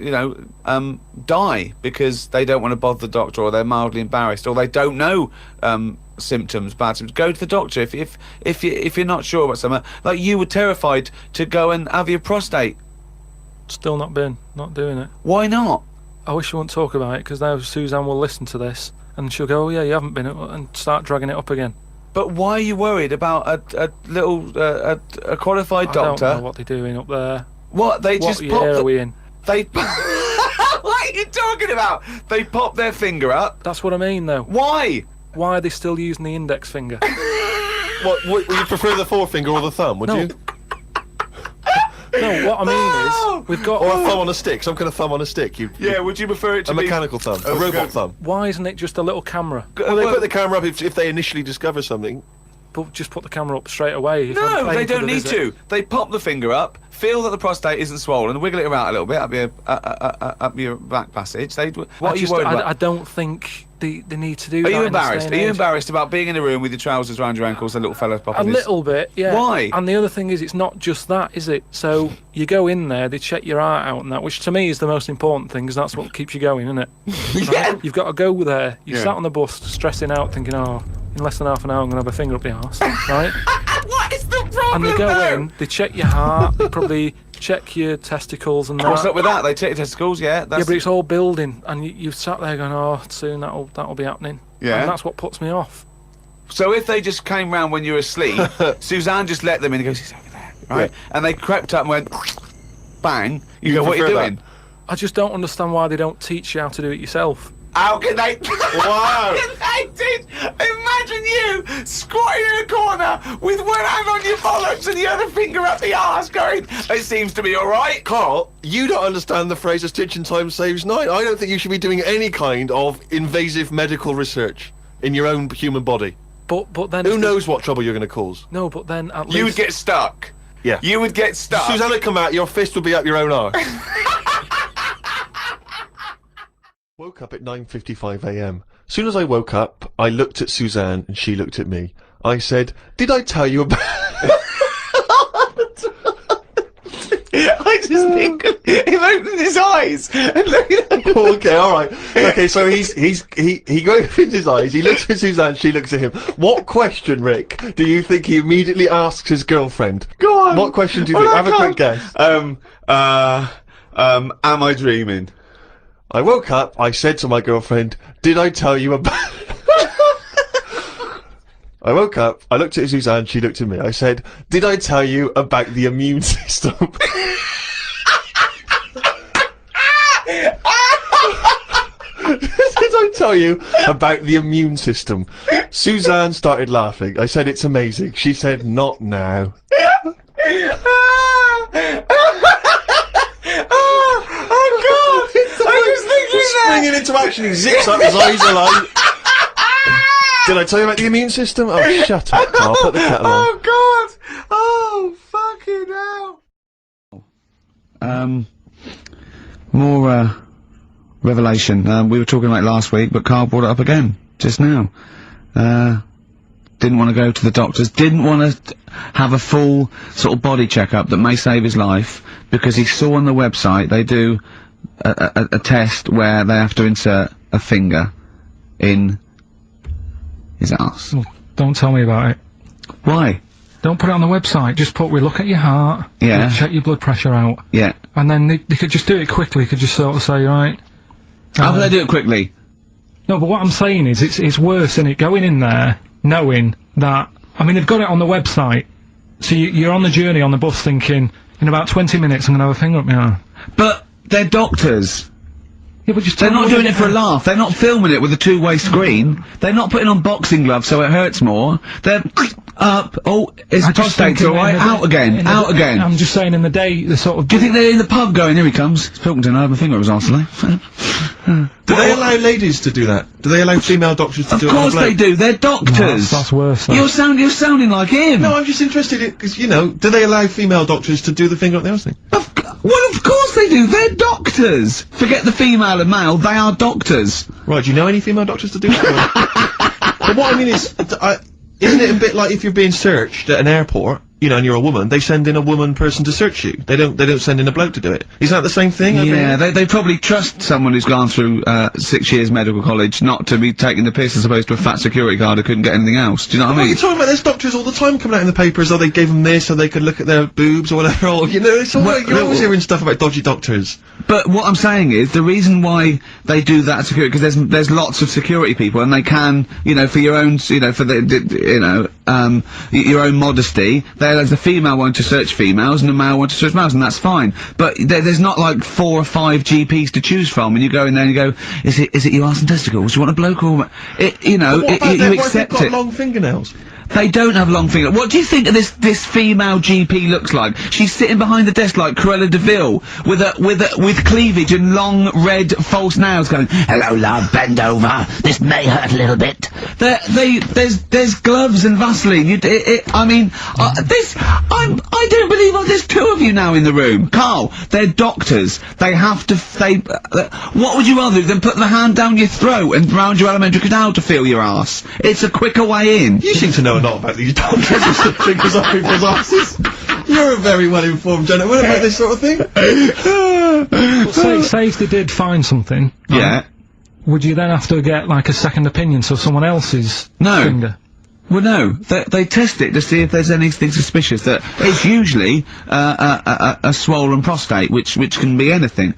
die, because they don't want to bother the doctor, or they're mildly embarrassed, or they don't know bad symptoms. Go to the doctor if you're not sure about something. Like you were terrified to go and have your prostate. Still not doing it. Why not? I wish you wouldn't talk about it, because now Suzanne will listen to this and she'll go, oh yeah, you haven't been, and start dragging it up again. But why are you worried about a qualified doctor? I don't know what they're doing up there. What? They just pop year are we in? They what are you talking about? They pop their finger up. That's what I mean, though. Why? Why are they still using the index finger? What, would you prefer the forefinger or the thumb, would you? No, what I mean is, we've got... Or a thumb on a stick, some kind of thumb on a stick. Yeah, would you prefer it to a be... mechanical thumb, a robot thumb? Why isn't it just a little camera? Well, they put the camera up if they initially discover something. But just put the camera up straight away. No, they don't need to. They pop the finger up, feel that the prostate isn't swollen, wiggle it around a little bit up your back passage. What are you worried about? I don't think they need to do that. Are you embarrassed? Are you embarrassed about being in a room with your trousers around your ankles and little fellas popping A little bit, yeah. Why? And the other thing is, it's not just that, is it? So you go in there, they check your heart out and that, which to me is the most important thing, because that's what keeps you going, isn't it? Yeah. Right? You've got to go there. You sat on the bus, stressing out, thinking, oh, in less than half an hour I'm going to have a finger up the arse, right? What is the problem? And they go in, they check your heart, they probably check your testicles and that. What's up with that? They check your testicles, yeah. Yeah, but it's all building, and you've sat there going, oh, soon that'll be happening. Yeah. And that's what puts me off. So if they just came round when you were asleep, Suzanne just let them in and goes, he's over there, right? Yeah. And they crept up and went, bang. You go, what are you doing? That? I just don't understand why they don't teach you how to do it yourself. How can they? Wow! How can they teach? Imagine you squatting in a corner with one hand on your bollocks and the other finger up the arse going, it seems to be alright. Carl, you don't understand the phrase a stitch in time saves nine. I don't think you should be doing any kind of invasive medical research in your own human body. But then... Who knows what trouble you're going to cause? No, but then at least... You would get stuck. Yeah. You would get stuck. Suzanne would come out, your fist would be up your own arse. Woke up at 9:55 a.m. As soon as I woke up, I looked at Suzanne and she looked at me. I said, did I tell you about... I just think of him opening his eyes and looking at Okay, alright. Okay, so he opens his eyes, he looks at Suzanne, she looks at him. What question, Rick, do you think he immediately asks his girlfriend? Go on. What question do you think? Have a quick guess. Am I dreaming? I woke up, I said to my girlfriend, did I tell you about... I woke up, I looked at Suzanne, she looked at me, I said, did I tell you about the immune system? Did I tell you about the immune system? Suzanne started laughing. I said, it's amazing. She said, not now. Oh God! I was thinking that! Springing into action, he zips up, his eyes are like... Did I tell you about the immune system? Oh, shut up, Carl. Put the kettle on. Oh God! Oh fucking hell! More, revelation. We were talking about it last week, but Carl brought it up again, just now. Didn't want to go to the doctors, didn't want to have a full sort of body checkup that may save his life, because he saw on the website they do a test where they have to insert a finger in his arse. Well, don't tell me about it. Why? Don't put it on the website. Just put, we look at your heart. Yeah. We'll check your blood pressure out. Yeah. And then they could just do it quickly. Could just sort of say, right. How can they do it quickly? No, but what I'm saying is, it's worse, isn't it? Going in there, knowing that, I mean, they've got it on the website. So you're on the journey on the bus thinking, in about 20 minutes I'm gonna have a finger up my arm. But they're doctors. Yeah, but just They're not doing it for a laugh. They're not filming it with a two-way screen. They're not putting on boxing gloves so it hurts more. They're up. Oh, his prostate's alright. Out again. Out again. I'm just saying, in the day, the sort of. Do you think they're in the pub going, here he comes? It's Pilkington, I have my finger up his arse today. Do they allow ladies to do that? Do they allow female doctors to do it? Of course they do. They're doctors. That's worse. Though. You're sounding like him. No, I'm just interested in, because, you know, do they allow female doctors to do the finger up the arse thing? Well, of course they do. They're doctors. Forget the female and male. They are doctors. Right, do you know any female doctors to do that? But what I mean is, isn't it a bit like if you're being searched at an airport, you know, and you're a woman, they send in a woman person to search you. They don't send in a bloke to do it. Is that the same thing? Yeah, they probably trust someone who's gone through 6 years medical college not to be taking the piss as opposed to a fat security guard who couldn't get anything else. Do you know what I mean? You're talking about there's doctors all the time coming out in the papers, or they gave them this so they could look at their boobs or whatever, or, you know, it's all you're always hearing stuff about dodgy doctors. But what I'm saying is, the reason why they do that security, because there's lots of security people, and they can, you know, for your own, you know, for your own modesty, there's a female one to search females and a male one to search males, and that's fine. But there's not like 4 or 5 GPs to choose from, and you go in there and you go, is it your arse and testicles? Do you want a bloke or you know, you accept it. Got long fingernails. They don't have long fingers. What do you think of this female GP looks like? She's sitting behind the desk like Cruella de Vil, with cleavage and long red false nails, going, "Hello, love, bend over. This may hurt a little bit." There's gloves and Vaseline. I mean, I don't believe there's 2 of you now in the room. Carl, they're doctors. They have to. What would you rather do than put the hand down your throat and round your alimentary canal to feel your ass? It's a quicker way in. You seem to know a lot about these doctors who stick fingers up people's asses. You're a very well informed gentleman about this sort of thing. Say if they did find something. Yeah. Would you then have to get like a second opinion, so someone else's finger? Well, no. They test it to see if there's anything suspicious. That it's usually a swollen prostate, which can be anything.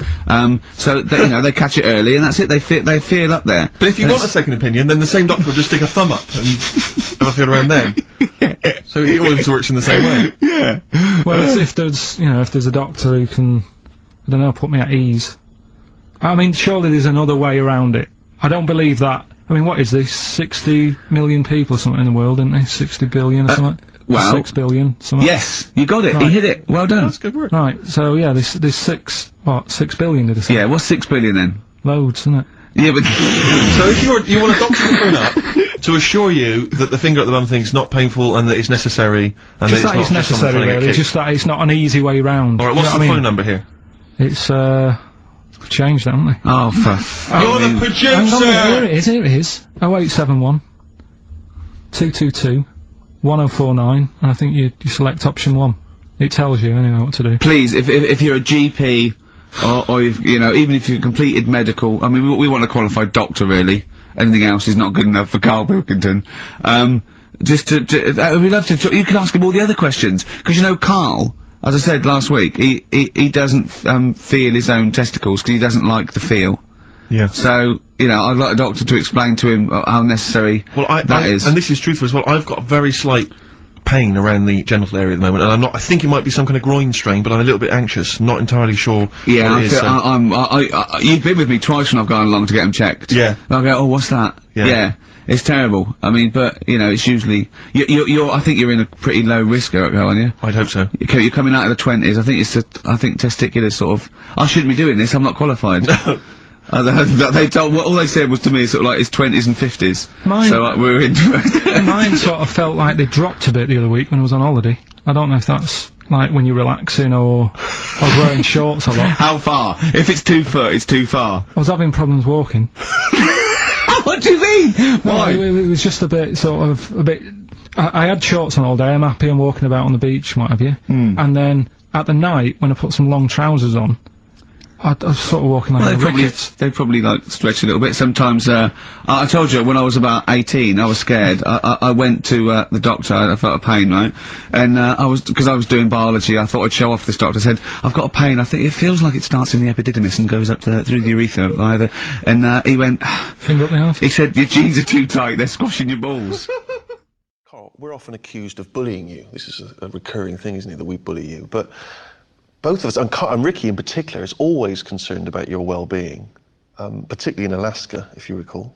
So they, you know, they catch it early, and that's it. They feel up there. But if you want a second opinion, then the same doctor will just stick a thumb up and have a feel around then. So it always works in the same way. Yeah. Well, if there's a doctor who can, I don't know, put me at ease. I mean, surely there's another way around it. I don't believe that. I mean, what is this? 60 million people or something in the world, isn't there? 60 billion or something? Well, 6 billion, something. Yes, you got it. Right. You hit it. Well done. That's good work. Right, so yeah, there's 6 billion, did I say? Yeah, what's 6 billion then? Loads, isn't it? Yeah, but So if you want a doctor to phone up to assure you that the finger at the bum thing's not painful and that it's necessary, and Just that that it's not just someone necessary, trying to get really. kicked. Just that it's not an easy way round. Alright, You what's know the what I phone mean? number here? It's, we've changed, haven't we? oh, for You're the Hang on, here producer! it is. 0871 222 1049, and I think you select option 1. It tells you anyway what to do. Please, if you're a GP, or if, you know, even if you've completed medical, I mean, we want a qualified doctor, really. Anything else is not good enough for Karl Pilkington. We'd love to, you can ask him all the other questions, because you know, Karl, as I said last week, he doesn't, feel his own testicles, because he doesn't like the feel. Yeah. So, you know, I'd like a doctor to explain to him how necessary that is. And this is truthful as well, I've got a very slight pain around the genital area at the moment, and I think it might be some kind of groin strain, but I'm a little bit anxious, not entirely sure Yeah, what it is. you've been with me twice when I've gone along to get them checked. Yeah. And I'll go, oh, what's that? Yeah. It's terrible. I mean, but, you know, it's usually, I think you're in a pretty low risk, aren't you? I'd hope so. You're coming out of the 20s, I think testicular sort of, I shouldn't be doing this, I'm not qualified. All they said was to me sort of like his 20s and 50s. We're into Mine sort of felt like they dropped a bit the other week when I was on holiday. I don't know if that's like when you're relaxing or I was wearing shorts a lot. How far? If it's 2 foot, it's too far. I was having problems walking. What do you mean? Why? No, it was just a bit, I had shorts on all day, I'm happy, I'm walking about on the beach, what have you. And then, at the night, when I put some long trousers on, I was sort of walking like they probably like stretch a little bit. Sometimes, I told you, when I was about 18, I was scared. I went to, the doctor, I felt a pain, right? And, because I was doing biology, I thought I'd show off this doctor. I said, I've got a pain, I think it feels like it starts in the epididymis and goes up through the urethra, either. And, he went, finger up the arse. He said, your jeans are too tight, they're squashing your balls. Karl, we're often accused of bullying you. This is a recurring thing, isn't it, that we bully you? But both of us, and Ricky in particular, is always concerned about your well-being, particularly in Alaska, if you recall.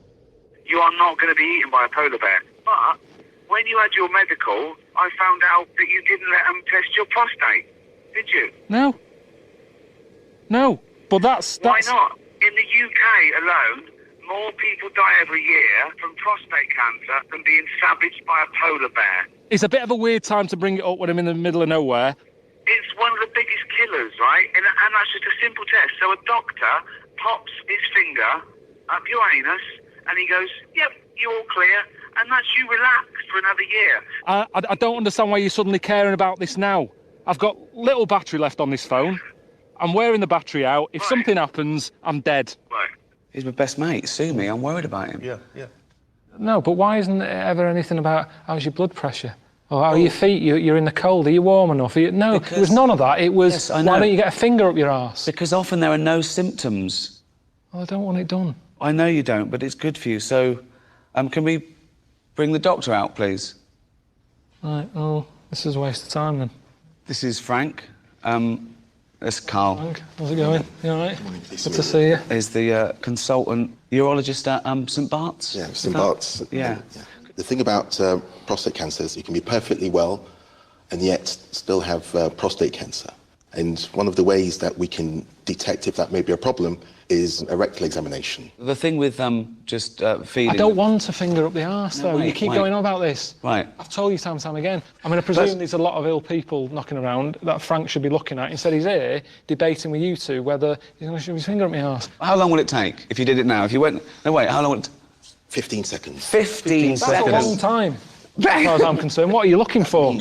You are not going to be eaten by a polar bear. But when you had your medical, I found out that you didn't let them test your prostate. Did you? No, but that's... Why not? In the UK alone, more people die every year from prostate cancer than being savaged by a polar bear. It's a bit of a weird time to bring it up when I'm in the middle of nowhere. It's one of the biggest killers, right? And that's just a simple test. So a doctor pops his finger up your anus and he goes, yep, you're all clear. And that's you relaxed for another year. I don't understand why you're suddenly caring about this now. I've got little battery left on this phone. I'm wearing the battery out. If something happens, I'm dead. Right. He's my best mate. Sue me. I'm worried about him. Yeah. No, but why isn't there ever anything about how's your blood pressure? Or how are your feet? You're in the cold. Are you warm enough? No, it was none of that. It was, yes, I know. why don't you get a finger up your arse? Because often there are no symptoms. Well, I don't want it done. I know you don't, but it's good for you. So, can we bring the doctor out, please? Right, well, this is a waste of time then. This is Frank. This is Karl. Frank, how's it going? You all right? Good to see you. Is the consultant urologist at St Bart's? Yeah, St Bart's. Yeah. The thing about prostate cancer is you can be perfectly well and yet still have prostate cancer. And one of the ways that we can detect if that may be a problem is a rectal examination. The thing with just feeding... I don't want to finger up the arse, though. wait, You keep wait. going on about this. Right. I've told you time and time again. I mean, I presume there's a lot of ill people knocking around that Frank should be looking at. Instead, he's here debating with you two whether he's going to shove his finger up my arse. How long will it take if you did it now? If you went... No, wait, how long will it... 15 seconds. 15 That's seconds. a long time, as far as I'm concerned. What are you looking for?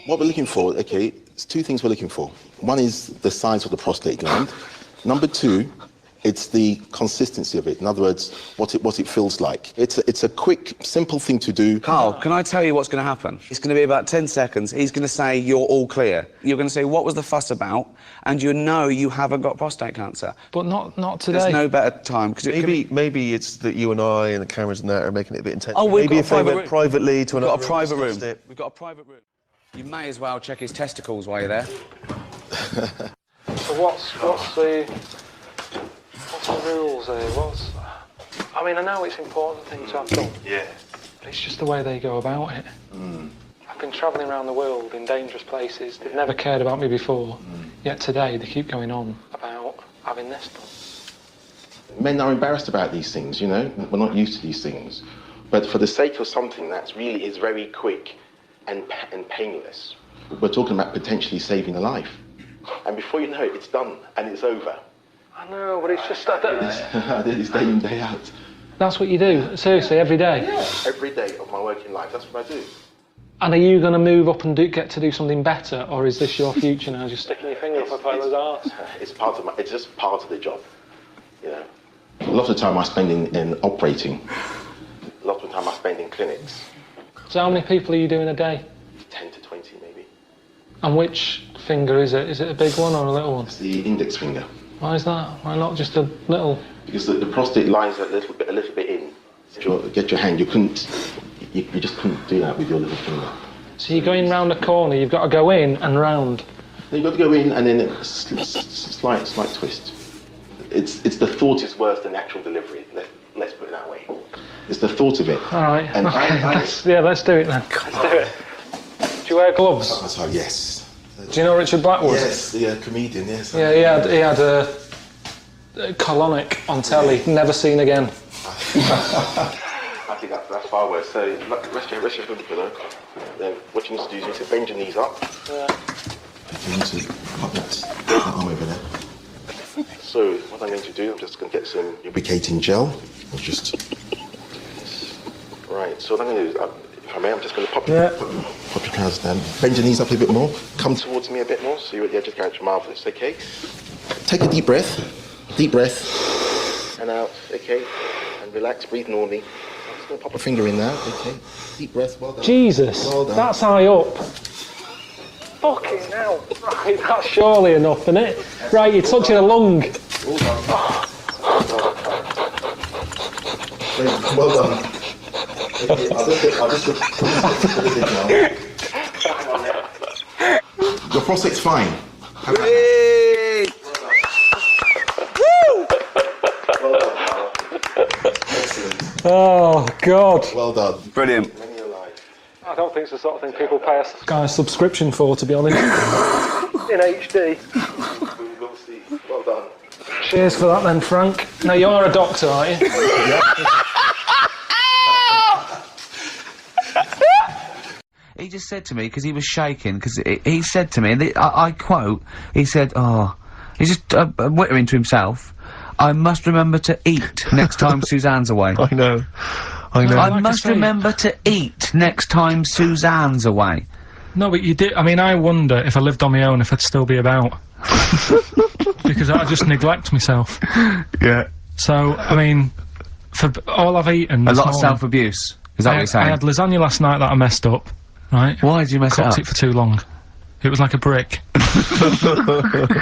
What we're looking for, okay, there's two things we're looking for. One is the size of the prostate gland. Number two, it's the consistency of it. In other words, what it feels like. It's a quick, simple thing to do. Karl, can I tell you what's going to happen? It's going to be about 10 seconds. He's going to say, you're all clear. You're going to say, what was the fuss about? And you know you haven't got prostate cancer. But not today. There's no better time. Maybe it's that you and I and the cameras and that are making it a bit intense. Oh, we've maybe got if a they private went room. privately to We've another got a private room. discussed it. We've got a private room. You may as well check his testicles while you're there. So what's the rules here? I mean, I know it's an important thing to have done. Yeah. But it's just the way they go about it. I've been travelling around the world in dangerous places. They've never cared about me before. Yet today they keep going on about having this done. Men are embarrassed about these things, you know? We're not used to these things. But for the sake of something that really is very quick and painless, we're talking about potentially saving a life. And before you know it, it's done and it's over. I know, but it's just that. I did this day in, day out. That's what you do, seriously, every day. Yeah. Every day of my working life, that's what I do. And are you going to move up and get to do something better, or is this your future now? Just sticking your finger up a fella's arse? It's just part of the job, you know. A lot of the time I spend in operating. A lot of the time I spend in clinics. So how many people are you doing a day? 10 to 20 maybe. And which finger is it? Is it a big one or a little one? It's the index finger. Why is that? Why not just a little? Because the prostate lies a little bit in. Get your hand. You just couldn't do that with your little finger. So you're going round a corner. You've got to go in and round. You've got to go in and then a slight twist. It's the thought is worse than the actual delivery. Let's put it that way. It's the thought of it. All right. And okay. Let's do it then. Let's do it. Do you wear gloves? Oh, yes. Do you know Richard Blackwood? Yes, the comedian. Yes. Yeah, he had a colonic on telly. Never seen again. I think that's far worse. So rest your pillow. Then what you need to do is you need to bend your knees up. Yeah. You need to pop that arm over there. So what I'm going to do, I'm just going to get some lubricating gel. Right. So what I'm going to do is, if I may, I'm just going to pop your trousers down. Bend your knees up a bit more. Come towards me a bit more. So you're at the edge of the couch. Marvelous. Okay. Take a deep breath. Deep breath. And out. Okay. And relax. Breathe normally. I'm just going to pop a finger in there. Okay. Deep breath. Well done. Jesus. Well done. That's high up. Fucking hell. Right, that's surely enough, isn't it? Right, you're touching a lung. Well done. Well done. Okay, I'll just Your prostate's fine. Hey! Well done. Excellent. Oh, God. Well done. Brilliant. Many alive. I don't think it's the sort of thing people pay a subscription for, to be honest. In HD. We'll see. Well done. Cheers for that then, Frank. Now, you're a doctor, aren't you? He just said to me, because he was shaking, because he said to me, and I quote, he said, he's just whittering to himself, I must remember to eat next time Suzanne's away. I know. I must remember to eat next time Suzanne's away. No, but you did. I mean, I wonder if I lived on my own if I'd still be about. Because I just neglect myself. Yeah. So, I mean, for all I've eaten. A lot of self-abuse. Is that what you're saying? I had lasagna last night that I messed up. Right? Why did you mess it up? Cooked it for too long. It was like a brick.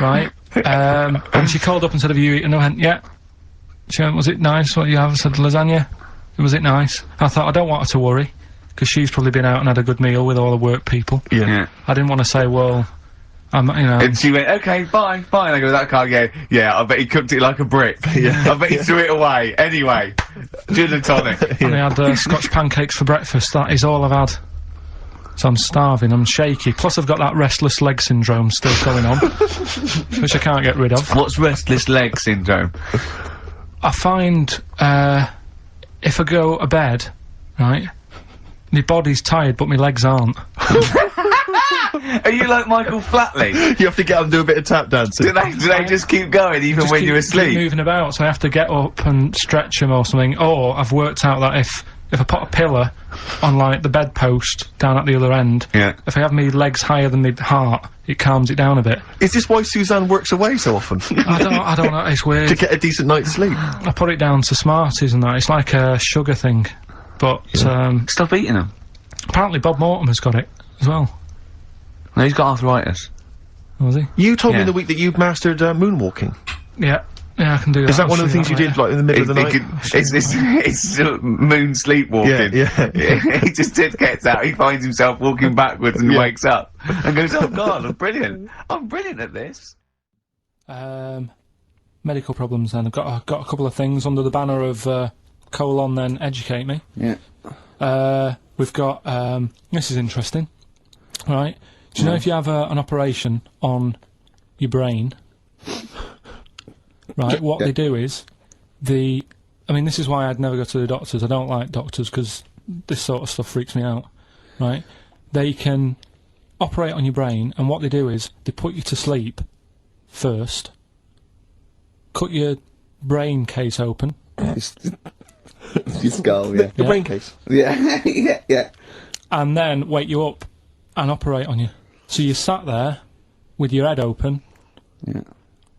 Right? And she called up and said, have you eaten? I went, yeah. She went, was it nice what you have? I said, lasagna. Was it nice? I thought, I don't want her to worry, because she's probably been out and had a good meal with all the work people. Yeah. I didn't want to say, well, you know. And she went, okay, bye. And I go, that can't go. Yeah, I bet he cooked it like a brick. Yeah. I bet he threw it away. Anyway, gin and tonic. And I had Scotch pancakes for breakfast. That is all I've had. So I'm starving, I'm shaky. Plus I've got that restless leg syndrome still going on, which I can't get rid of. What's restless leg syndrome? I find, if I go to bed, right, my body's tired but my legs aren't. Are you like Michael Flatley? You have to get up and do a bit of tap dancing. Do they just keep going even when you're asleep? Keep moving about, so I have to get up and stretch them or something. Or I've worked out that if I put a pillar on, like, the bedpost down at the other end, if I have my legs higher than my heart, it calms it down a bit. Is this why Suzanne works away so often? I don't know, it's weird. To get a decent night's sleep? I put it down to Smarties and that, it's like a sugar thing. But, stop eating them. Apparently Bob Mortimer's got it, as well. No, he's got arthritis. Oh, has he? You told me in the week that you've mastered moonwalking. Yeah. Yeah, I can do that. Is that one of the things you did, like, in the middle of the night? It's moon sleepwalking. Yeah. He just gets out, he finds himself walking backwards and wakes up and goes, oh God, I'm brilliant. I'm brilliant at this. Medical problems then. I've got a couple of things under the banner of colon then educate me. Yeah. We've got, this is interesting. Right. Do you know if you have an operation on your brain, right, what they do is, I mean, this is why I'd never go to the doctors. I don't like doctors because this sort of stuff freaks me out, right? They can operate on your brain, and what they do is, they put you to sleep first, cut your brain case open. Your skull, yeah. The brain case? Yeah, yeah. and then wake you up and operate on you. So you sat there with your head open,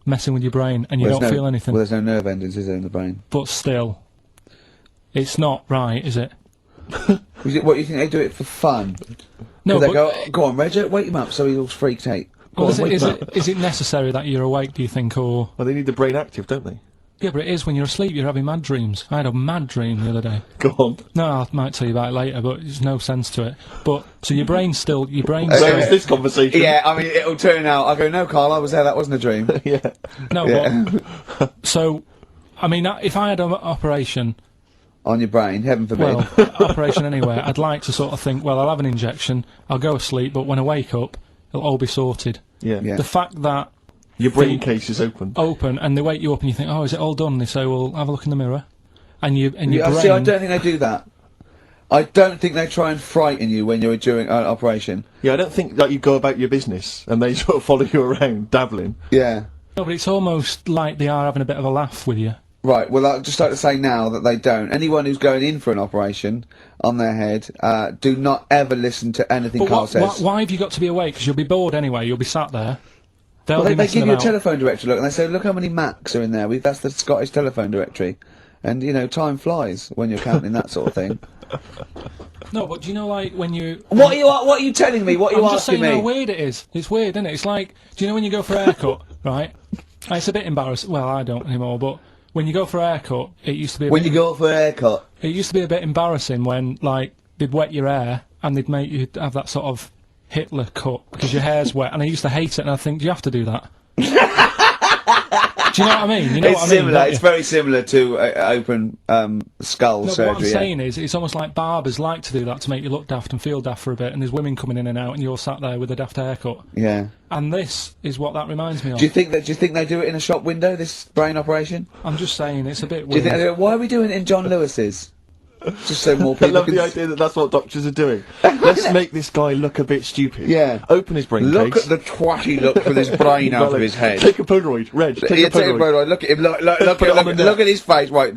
messing with your brain, and you don't feel anything. Well, there's no nerve endings, is there, in the brain? But still, it's not right, is it? Is it what you think they do it for fun? No, they but go on, Reg, wake him up so he all freaked out. Go well, on, is it necessary that you're awake, do you think, or... Well, they need the brain active, don't they? Yeah, but it is when you're asleep, you're having mad dreams. I had a mad dream the other day. Go on. No, I might tell you about it later, but there's no sense to it. But, so your brain's still... Where is this conversation? Yeah, I mean, it'll turn out, I go, no, Carl, I was there, that wasn't a dream. Yeah. No, but... So, I mean, if I had an operation... On your brain, heaven forbid. Well, operation anywhere, I'd like to sort of think, well, I'll have an injection, I'll go asleep, but when I wake up, it'll all be sorted. Yeah. The fact that... Your brain case is open. And they wake you up and you think, oh, is it all done? They say, well, have a look in the mirror. And your brain... See, I don't think they do that. I don't think they try and frighten you when you're doing an operation. Yeah, I don't think that you go about your business and they sort of follow you around, dabbling. Yeah. No, but it's almost like they are having a bit of a laugh with you. Right, well, I'd just like to say now that they don't. Anyone who's going in for an operation on their head, do not ever listen to anything Carl says. Why have you got to be awake? Because you'll be bored anyway, you'll be sat there. Well, they give you a telephone directory, look, and they say, look how many Macs are in there. That's the Scottish telephone directory. And, you know, time flies when you're counting that sort of thing. No, but do you know, like, when you... What are you telling me? What are you I'm just asking saying me? how weird it is. It's weird, isn't it? It's like, do you know when you go for a haircut, right? It's a bit embarrassing. Well, I don't anymore, but when you go for a haircut, it used to be you go for a haircut? It used to be a bit embarrassing when, like, they'd wet your hair and they'd make you have that sort of Hitler cut because your hair's wet, and I used to hate it, and I think, do you have to do that? Do you know what I mean? You know It's what I mean, similar. It's very similar to open skull surgery. What I'm saying is, it's almost like barbers like to do that to make you look daft and feel daft for a bit, and there's women coming in and out, and you're sat there with a daft haircut. Yeah. And this is what that reminds me of. Do you think they do it in a shop window? This brain operation? I'm just saying, it's a bit weird. Do you think they do it? Why are we doing it in John Lewis's? Just so more people I love can the idea that that's what doctors are doing. Let's make this guy look a bit stupid. Yeah. Open his brain Look case. at the twatty look with his brain out of his head. Take a Polaroid. Reg, take a Polaroid. Look at him. Look at his face. Right,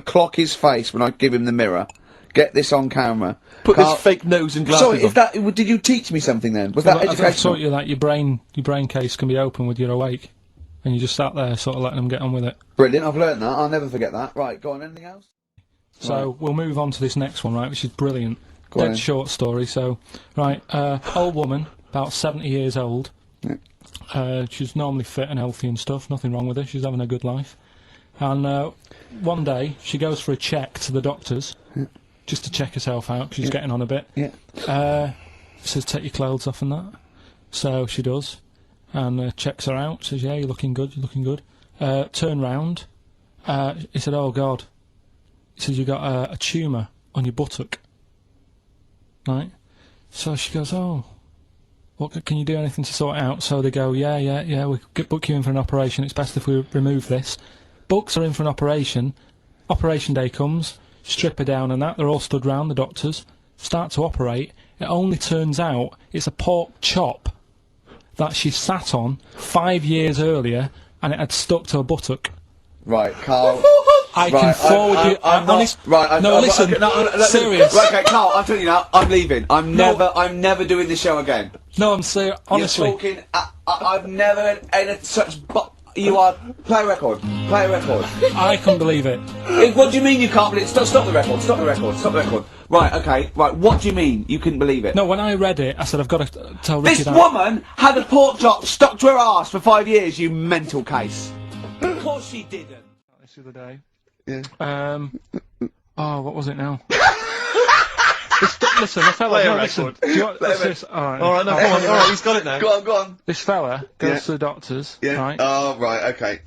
clock his face when I give him the mirror. Get this on camera. Put this fake nose and glasses Sorry, did you teach me something then? Was that educational? I taught you that your brain case can be open with your awake, and you just sat there sort of letting them get on with it. Brilliant, I've learnt that. I'll never forget that. Right, go on, anything else? So we'll move on to this next one, right, which is brilliant. Dead short story. So, right, old woman, about 70 years old. Yeah. She's normally fit and healthy and stuff. Nothing wrong with her. She's having a good life. And one day she goes for a check to the doctors, just to check herself out. 'Cause she's getting on a bit. Yeah. Says take your clothes off and that. So she does, and checks her out. Says yeah, you're looking good. You're looking good. Turn round. He said, oh God. He says, you got a tumour on your buttock. Right? So she goes, oh, what, can you do anything to sort it out? So they go, yeah, we'll book you in for an operation. It's best if we remove this. Books are in for an operation. Operation day comes, strip her down and that. They're all stood round, the doctors. Start to operate. It only turns out it's a pork chop that she sat on 5 years earlier, and it had stuck to her buttock. Right, Carl. I can forward you. I'm not. Right. No, listen. Serious. Right, okay, Carl. I'm telling you now. I'm leaving. I'm never doing this show again. No, I'm serious. Honestly. You're talking. I've never had such. You are. Play a record. Play a record. I couldn't believe it. What do you mean you can't believe it? Stop the record. Stop the record. Stop the record. Right. Okay. Right. What do you mean you couldn't believe it? No, when I read it, I said I've got to tell Ricky that. This woman had a pork chop stuck to her arse for 5 years. You mental case. Of course she didn't. This other day. Yeah. Oh, what was it now? Listen, I felt listen. Do you want this? Alright, no, come on, alright, he's got it now. Go on. This fella goes to the doctors, right? Oh, right, okay.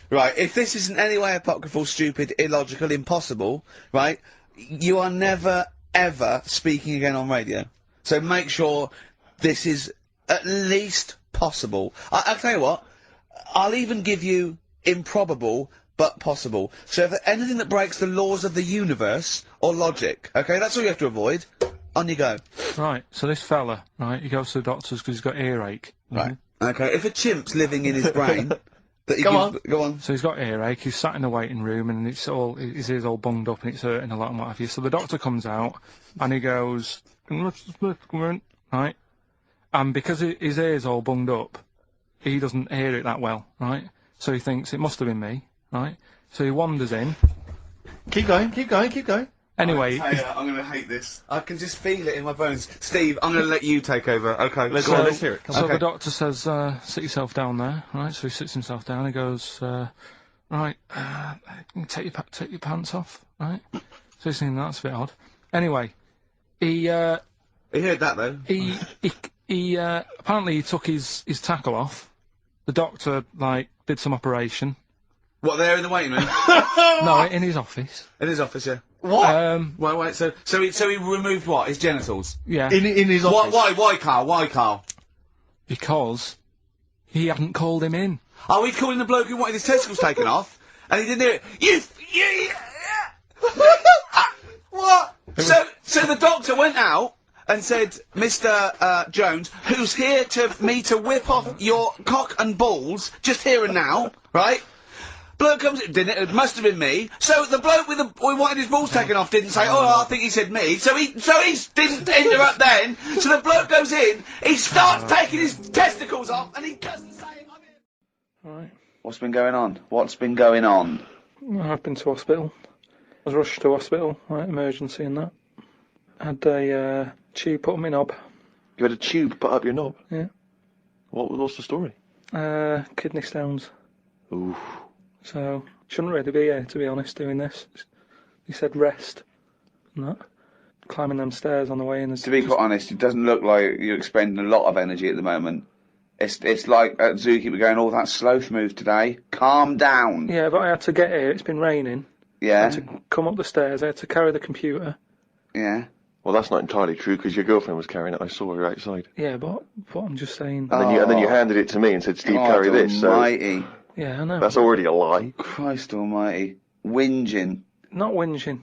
Right, if this isn't any way apocryphal, stupid, illogical, impossible, right, you are never, ever speaking again on radio. So make sure this is at least possible. I'll tell you what, I'll even give you improbable, but possible. So if anything that breaks the laws of the universe or logic, okay, that's all you have to avoid. On you go. Right, so this fella, right, he goes to the doctors because he's got earache. Right. Okay, if a chimp's living in his brain, Go on. Go on. So he's got earache, he's sat in the waiting room and his ear's all bunged up and it's hurting a lot and what have you. So the doctor comes out and he goes, right? And because his ear's all bunged up, he doesn't hear it that well, right? So he thinks it must have been me, right? So he wanders in. Keep going. Anyway, I'm going to hate this. I can just feel it in my bones. Steve, I'm going to let you take over. Okay, Let's hear it. Come so on. the doctor says, sit yourself down there, right? So he sits himself down. He goes, right, take your pants off, right? So he's thinking that's a bit odd. Anyway, he heard that though. he apparently he took his tackle off. The doctor did some operation. What, there in the waiting room? No, in his office. In his office, yeah. What? Wait, so he removed what? His genitals? Yeah. In his office? Why, Carl? Because he hadn't called him in. Oh, he'd called in the bloke who wanted his testicles taken off, and he didn't do it. You what? So the doctor went out and said, Mr. Jones, who's here to whip off your cock and balls, just here and now, right? Bloke comes in, didn't it? It must have been me. So the bloke who wanted his balls taken off didn't say, oh, I think he said me. So he didn't interrupt then. So the bloke goes in, he starts taking his testicles off, and he doesn't say it. Right. What's been going on? I've been to hospital. I was rushed to hospital, emergency and that. Had a tube put on my knob. You had a tube put up your knob? Yeah. What's the story? Kidney stones. Ooh. So, shouldn't really be here, to be honest, doing this. He said rest. And that. Climbing them stairs on the way in. To be quite honest, it doesn't look like you're expending a lot of energy at the moment. It's like at Zookeeper going, oh, that sloth move today. Calm down. Yeah, but I had to get here. It's been raining. Yeah. I had to come up the stairs. I had to carry the computer. Yeah. Well, that's not entirely true, because your girlfriend was carrying it. I saw her outside. Yeah, but I'm just saying. And then you handed it to me and said, Steve, carry this. Almighty. So Yeah, I know. that's already a lie. Christ almighty. Whinging. Not whinging.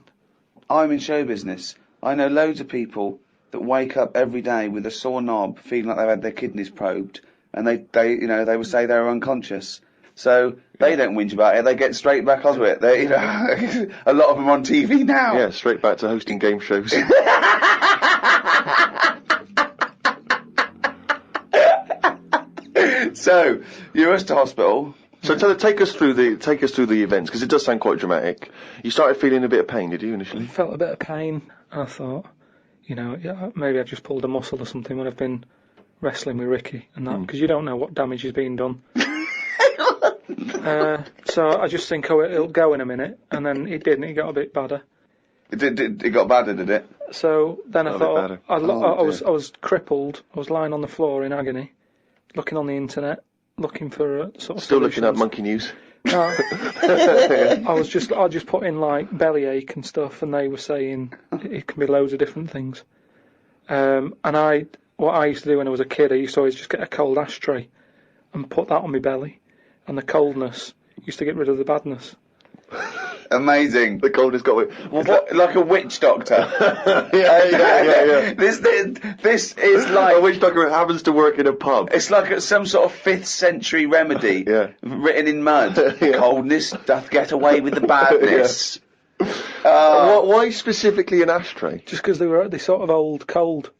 I'm in show business. I know loads of people that wake up every day with a sore knob, feeling like they've had their kidneys probed, and they would say they're unconscious. So they don't whinge about it. They get straight back onto it. They, a lot of them on TV now. Yeah, straight back to hosting game shows. So you rushed to hospital. So take us through the events, because it does sound quite dramatic. You started feeling a bit of pain, did you, initially? I felt a bit of pain, and I thought, maybe I just pulled a muscle or something when I've been wrestling with Ricky and that, because you don't know what damage has been done. So I just think, it'll go in a minute, and then it didn't. It got a bit badder. It got badder, did it? So then I thought, I was crippled. I was lying on the floor in agony, looking on the internet, looking for sort of Still looking at solutions. Monkey News. No, I just put in bellyache and stuff, and they were saying it can be loads of different things. And what I used to do when I was a kid, I used to always just get a cold ashtray and put that on my belly, and the coldness used to get rid of the badness. Amazing. The coldest got away. What, like a witch doctor? Yeah. This is like a witch doctor happens to work in a pub. It's like some sort of 5th century remedy, written in mud. Coldness doth get away with the badness. Why specifically an ashtray? Just because they sort of old cold.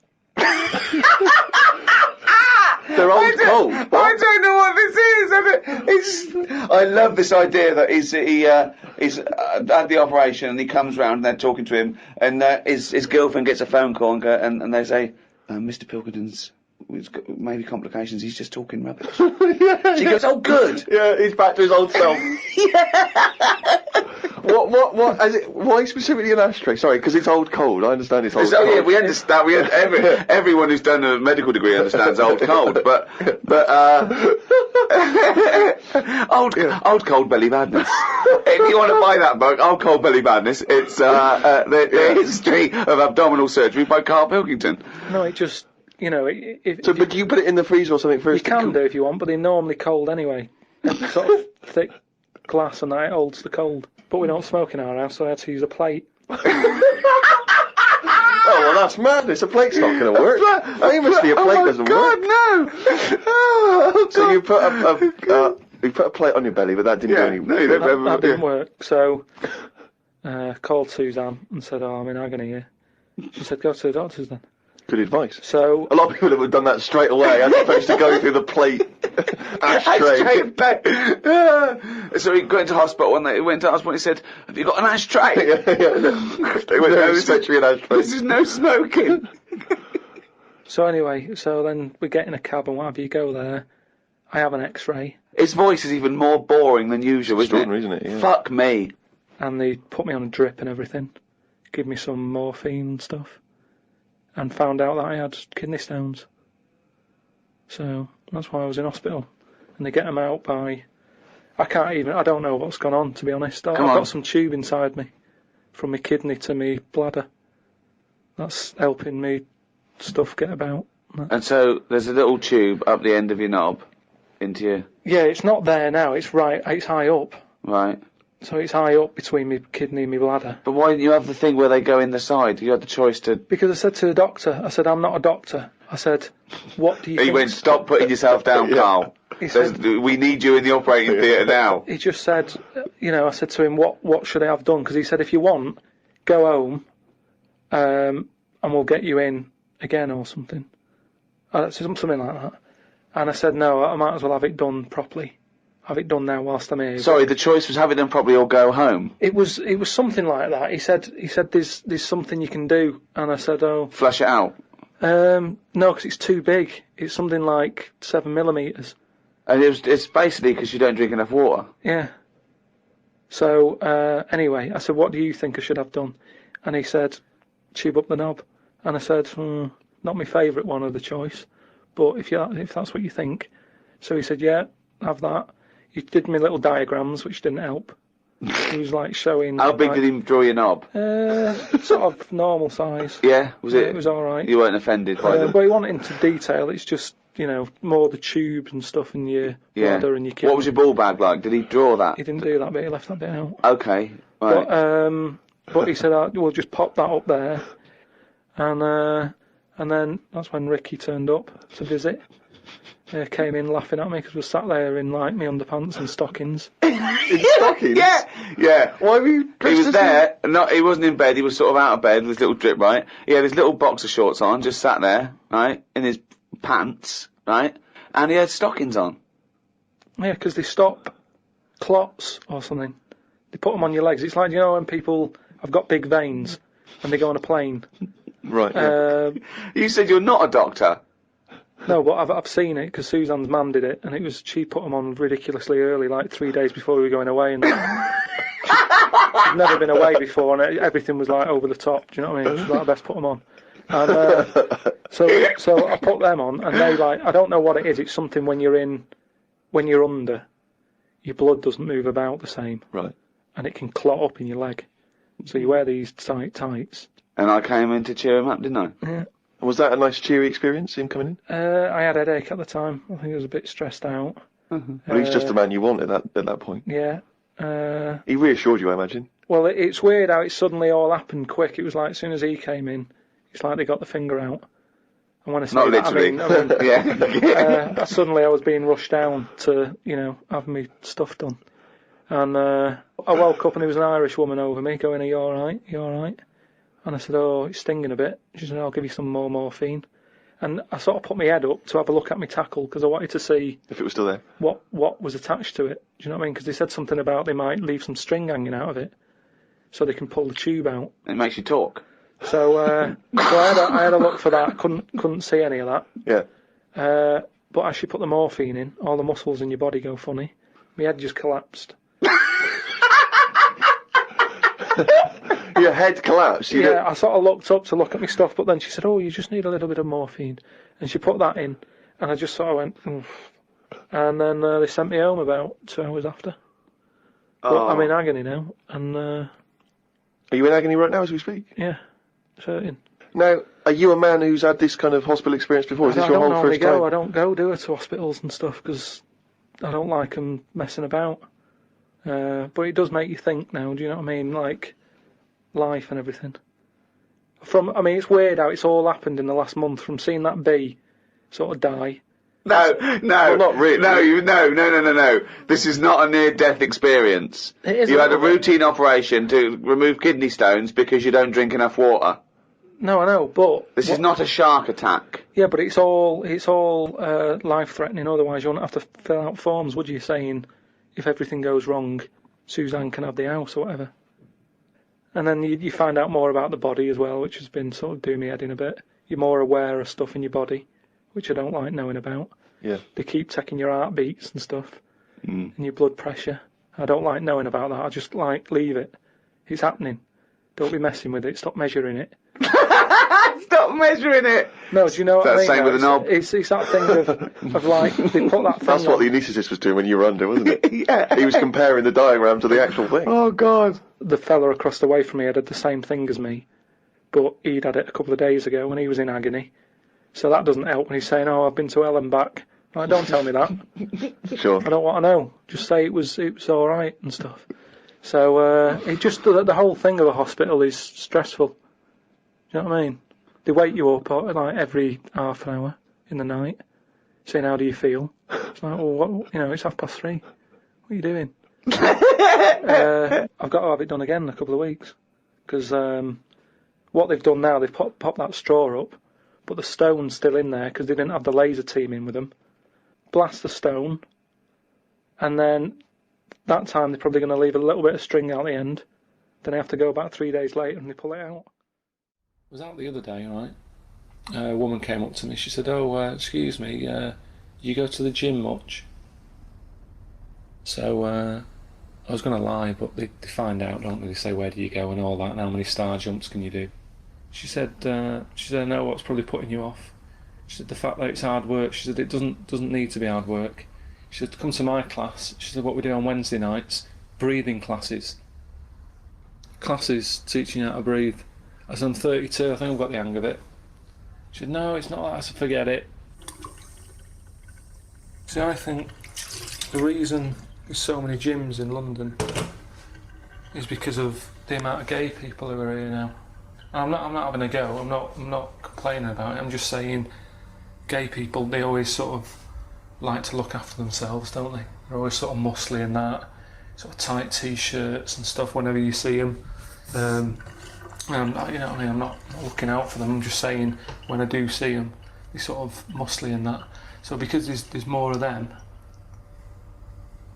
They're old cold. I don't know what this is. I love this idea that he had the operation and he comes round and they're talking to him, and his girlfriend gets a phone call and they say, Mr. Pilkington's maybe complications. He's just talking rubbish. She goes, oh, good. Yeah, he's back to his old self. What? Why specifically an ashtray? Sorry, because it's old cold. I understand it's old cold. Yeah, we understand. Everyone who's done a medical degree understands old cold, but old cold belly badness. If you want to buy that book, Old Cold Belly Badness, it's the history of abdominal surgery by Karl Pilkington. No, it just but do you put it in the freezer or something first? You can do if you want, but they're normally cold anyway. Sort of thick glass and that, it holds the cold. But we don't smoke in our house, so I had to use a plate. Oh, well, that's madness. A plate's not going to work. Famously, a plate doesn't work. No! Oh, God. So you put He put a plate on your belly, but that didn't do any. No, you don't remember. That didn't work. So, called Suzanne and said, "Oh, I'm in agony here." She said, "Go to the doctors then." Good advice. So A lot of people would have done that straight away, as opposed to going through the plate ashtray. Ashtray in bed. So he got into hospital and he went to hospital and he said, "Have you got an ashtray?" They went there essentially an ashtray. This is no smoking. So anyway, so then we get in a cab and what have you, go there. I have an X-ray His voice is even more boring than usual, Extraordinary, isn't isn't it? Yeah. Fuck me. and they put me on a drip and everything, give me some morphine and stuff, and found out that I had kidney stones. So that's why I was in hospital. And they get them out by, I don't know what's gone on, to be honest. I've got some tube inside me, from my kidney to my bladder. That's helping me stuff get about. And so there's a little tube up the end of your knob into your... Yeah, it's not there now, it's high up. Right. So it's high up between my kidney and my bladder. But why didn't you have the thing where they go in the side? You had the choice to... Because I said to the doctor, I'm not a doctor. I said, what do you He think? went, "Stop putting yourself down, Carl. He said, We need you in the operating theatre now." he just said, I said to him, what should I have done? Because he said, if you want, go home, and we'll get you in again or something. Something like that. And I said, no, I might as well have it done properly. Have it done now whilst I'm here. Sorry, the choice was have it done properly or go home. It was something like that. He said there's something you can do, and I said, oh, Flush it out. no, because it's too big. It's something like 7mm. And it's basically because you don't drink enough water. Yeah. So anyway, I said, what do you think I should have done? And he said, tube up the knob. And I said, not my favourite one of the choice, but if that's what you think. So he said, yeah, have that. He did me little diagrams, which didn't help. He was like showing. How big did he draw your knob? Sort of normal size. Yeah, was it? It was all right. You weren't offended by them? But he went into detail. It's just more the tubes and stuff in your bladder and your kidney. What was your ball bag like? Did he draw that? He didn't do that bit. He left that bit out. Okay, right. But he said, we'll just pop that up there, and then that's when Ricky turned up to visit. Came in laughing at me because we sat there in like my underpants and stockings. In stockings? Yeah. Why were you? He was there. He wasn't in bed. He was sort of out of bed with his little drip, right? He had his little boxer shorts on, just sat there, right, in his pants, right, and he had stockings on. Yeah, because they stop clots or something. They put them on your legs. It's like, when people have got big veins and they go on a plane. Right. Yeah. You said you're not a doctor. No, but I've seen it because Suzanne's mum did it, and she put them on ridiculously early, like 3 days before we were going away. And I've never been away before, and everything was like over the top. Do you know what I mean? She was like, I best put them on. And so I put them on, and they I don't know what it is. It's something when you're under, your blood doesn't move about the same, Right. and it can clot up in your leg. So you wear these tight tights. And I came in to cheer him up, didn't I? Yeah. Was that a nice cheery experience, him coming in? I had a headache at the time. I think I was a bit stressed out. Well, he's just the man you want at that point. Yeah. He reassured you, I imagine. Well, it's weird how it suddenly all happened quick. It was like as soon as he came in, it's like they got the finger out. And when I say Not that, literally. I mean, Yeah. suddenly I was being rushed down to, have my stuff done. And I woke up and there was an Irish woman over me going, "Are you all right? You all right?" And I said, "Oh, it's stinging a bit." She said, "I'll give you some more morphine." And I sort of put my head up to have a look at my tackle because I wanted to see If it was still there. what was attached to it. Do you know what I mean? Because they said something about they might leave some string hanging out of it so they can pull the tube out. It makes you talk. So, I had a look for that. Couldn't see any of that. Yeah. But as she put the morphine in, all the muscles in your body go funny. My head just collapsed. Your head collapsed. I sort of looked up to look at my stuff, but then she said, "Oh, you just need a little bit of morphine," and she put that in, and I just sort of went, oof. And then they sent me home about 2 hours after. But I'm in agony now, and Are you in agony right now as we speak? yeah, certain. Now, are you a man who's had this kind of hospital experience before? Is this your whole first time? I don't go to hospitals and stuff because I don't like them messing about. But it does make you think now. Do you know what I mean? Like life and everything. It's weird how it's all happened in the last month. From seeing that bee sort of die, No, Well, not really. No. This is not a near-death experience. It is You a had a little bit. routine operation to remove kidney stones because you don't drink enough water. No, I know, but This is not a shark attack. Yeah, but it's all life-threatening. Otherwise, you wouldn't have to fill out forms, would you? Saying if everything goes wrong, Suzanne can have the house or whatever. And then you find out more about the body as well, which has been sort of doing me head in a bit. You're more aware of stuff in your body, which I don't like knowing about. Yeah. They keep checking your heartbeats and stuff, and your blood pressure. I don't like knowing about that. I just leave it. It's happening. Don't be messing with it. Stop measuring it. Stop measuring it! No, do you know what I That's mean? same with a knob. It's that thing of like, they put that thing That's what on. the anaesthetist was doing when you were under, wasn't it? Yeah. He was comparing the diagram to the actual thing. Oh, God. The fella across the way from me had the same thing as me, but he'd had it a couple of days ago when he was in agony. So that doesn't help when he's saying, "Oh, I've been to hell and back." Like, don't tell me that. Sure. I don't want to know. Just say it was all right and stuff. So it just the whole thing of a hospital is stressful. Do you know what I mean? They wake you up like every half an hour in the night, saying, "How do you feel?" It's like, well, what, it's 3:30. What are you doing? I've got to have it done again in a couple of weeks, because what they've done now, they've popped that straw up, but the stone's still in there because they didn't have the laser team in with them. Blast the stone, and then that time they're probably going to leave a little bit of string out the end. Then I have to go back 3 days later and they pull it out. I was out the other day, right? A woman came up to me. She said, "Oh, excuse me, you go to the gym much?" So I was going to lie, but they find out, don't they? They say, "Where do you go?" and all that, and how many star jumps can you do? She said, "I know what's probably putting you off." She said, "The fact that it's hard work." She said, "It doesn't need to be hard work." She said, "Come to my class." She said, "What we do on Wednesday nights, breathing classes. Classes teaching you how to breathe." I said, "I'm 32, I think I've got the hang of it." She said, "No, it's not that." I said, "Forget it." See, I think the reason there's so many gyms in London is because of the amount of gay people who are here now. I'm not having a go. I'm not complaining about it. I'm just saying, gay people, they always sort of like to look after themselves, don't they? They're always sort of muscly and that, sort of tight t-shirts and stuff whenever you see them. I'm not looking out for them. I'm just saying, when I do see them, they're sort of muscly and that. So because there's more of them,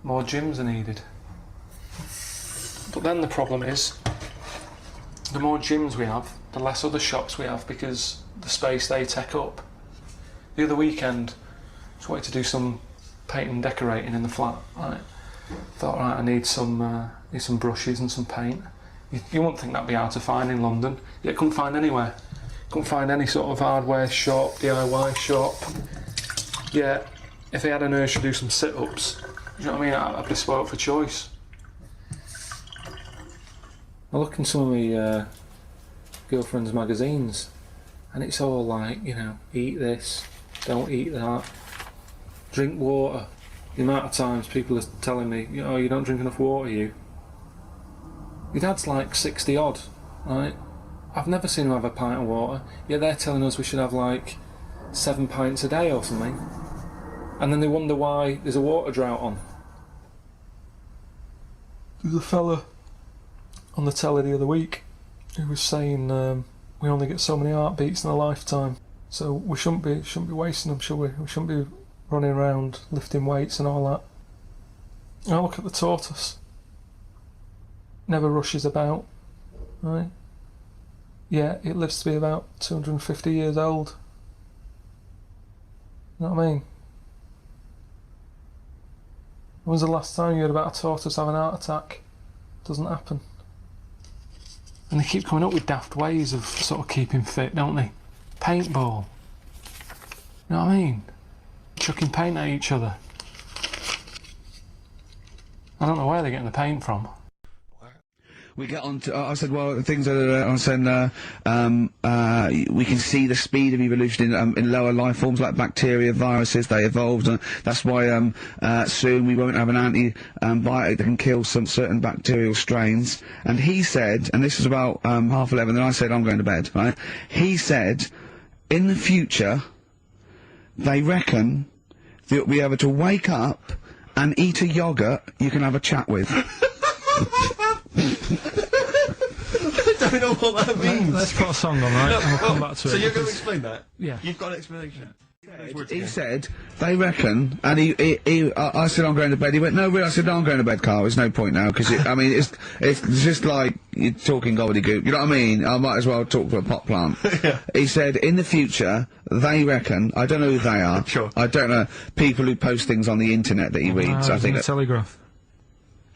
more gyms are needed. But then the problem is, the more gyms we have, the less other shops we have, because the space they take up. The other weekend, I just wanted to do some painting and decorating in the flat. Right? Thought, right, I need some brushes and some paint. You wouldn't think that'd be hard to find in London. Yet couldn't find anywhere. Couldn't find any sort of hardware shop, DIY shop. Yeah, if they had an urge to do some sit-ups, you know what I mean, I'd be spoilt for choice. I look in some of my girlfriend's magazines, and it's all like, eat this, don't eat that, drink water. The amount of times people are telling me, "Oh, you don't drink enough water, you." Your dad's like 60 odd, right? I've never seen him have a pint of water, yet they're telling us we should have like 7 pints a day or something. And then they wonder why there's a water drought on. There's a fella on the telly the other week who was saying we only get so many heartbeats in a lifetime, so we shouldn't be wasting them, should we? We shouldn't be running around lifting weights and all that. Now look at the tortoise. Never rushes about, right? Yeah, it lives to be about 250 years old. You know what I mean? When was the last time you heard about a tortoise having a heart attack? Doesn't happen. And they keep coming up with daft ways of sort of keeping fit, don't they? Paintball. You know what I mean? Chucking paint at each other. I don't know where they're getting the paint from. We get on to, I said, well, things are, I said, we can see the speed of evolution in lower life forms like bacteria, viruses, they evolved, and that's why, soon we won't have an antibiotic that can kill some certain bacterial strains. And he said, and this was about, 11:30, and I said, I'm going to bed, right? He said, in the future, they reckon that you'll be able to wake up and eat a yogurt you can have a chat with. I don't know what that means. Let's put a song on, right? And we'll come back to it. So you're going to explain that? Yeah. You've got an explanation. He said, they reckon, and I said, I'm going to bed. He went, no, really? I said, no, I'm going to bed, Carl. There's no point now, because I mean, it's just like you're talking gobbledygook. You know what I mean? I might as well talk to a pot plant. Yeah. He said, in the future, they reckon, I don't know who they are. Sure. I don't know, people who post things on the internet that he reads. I think the Telegraph.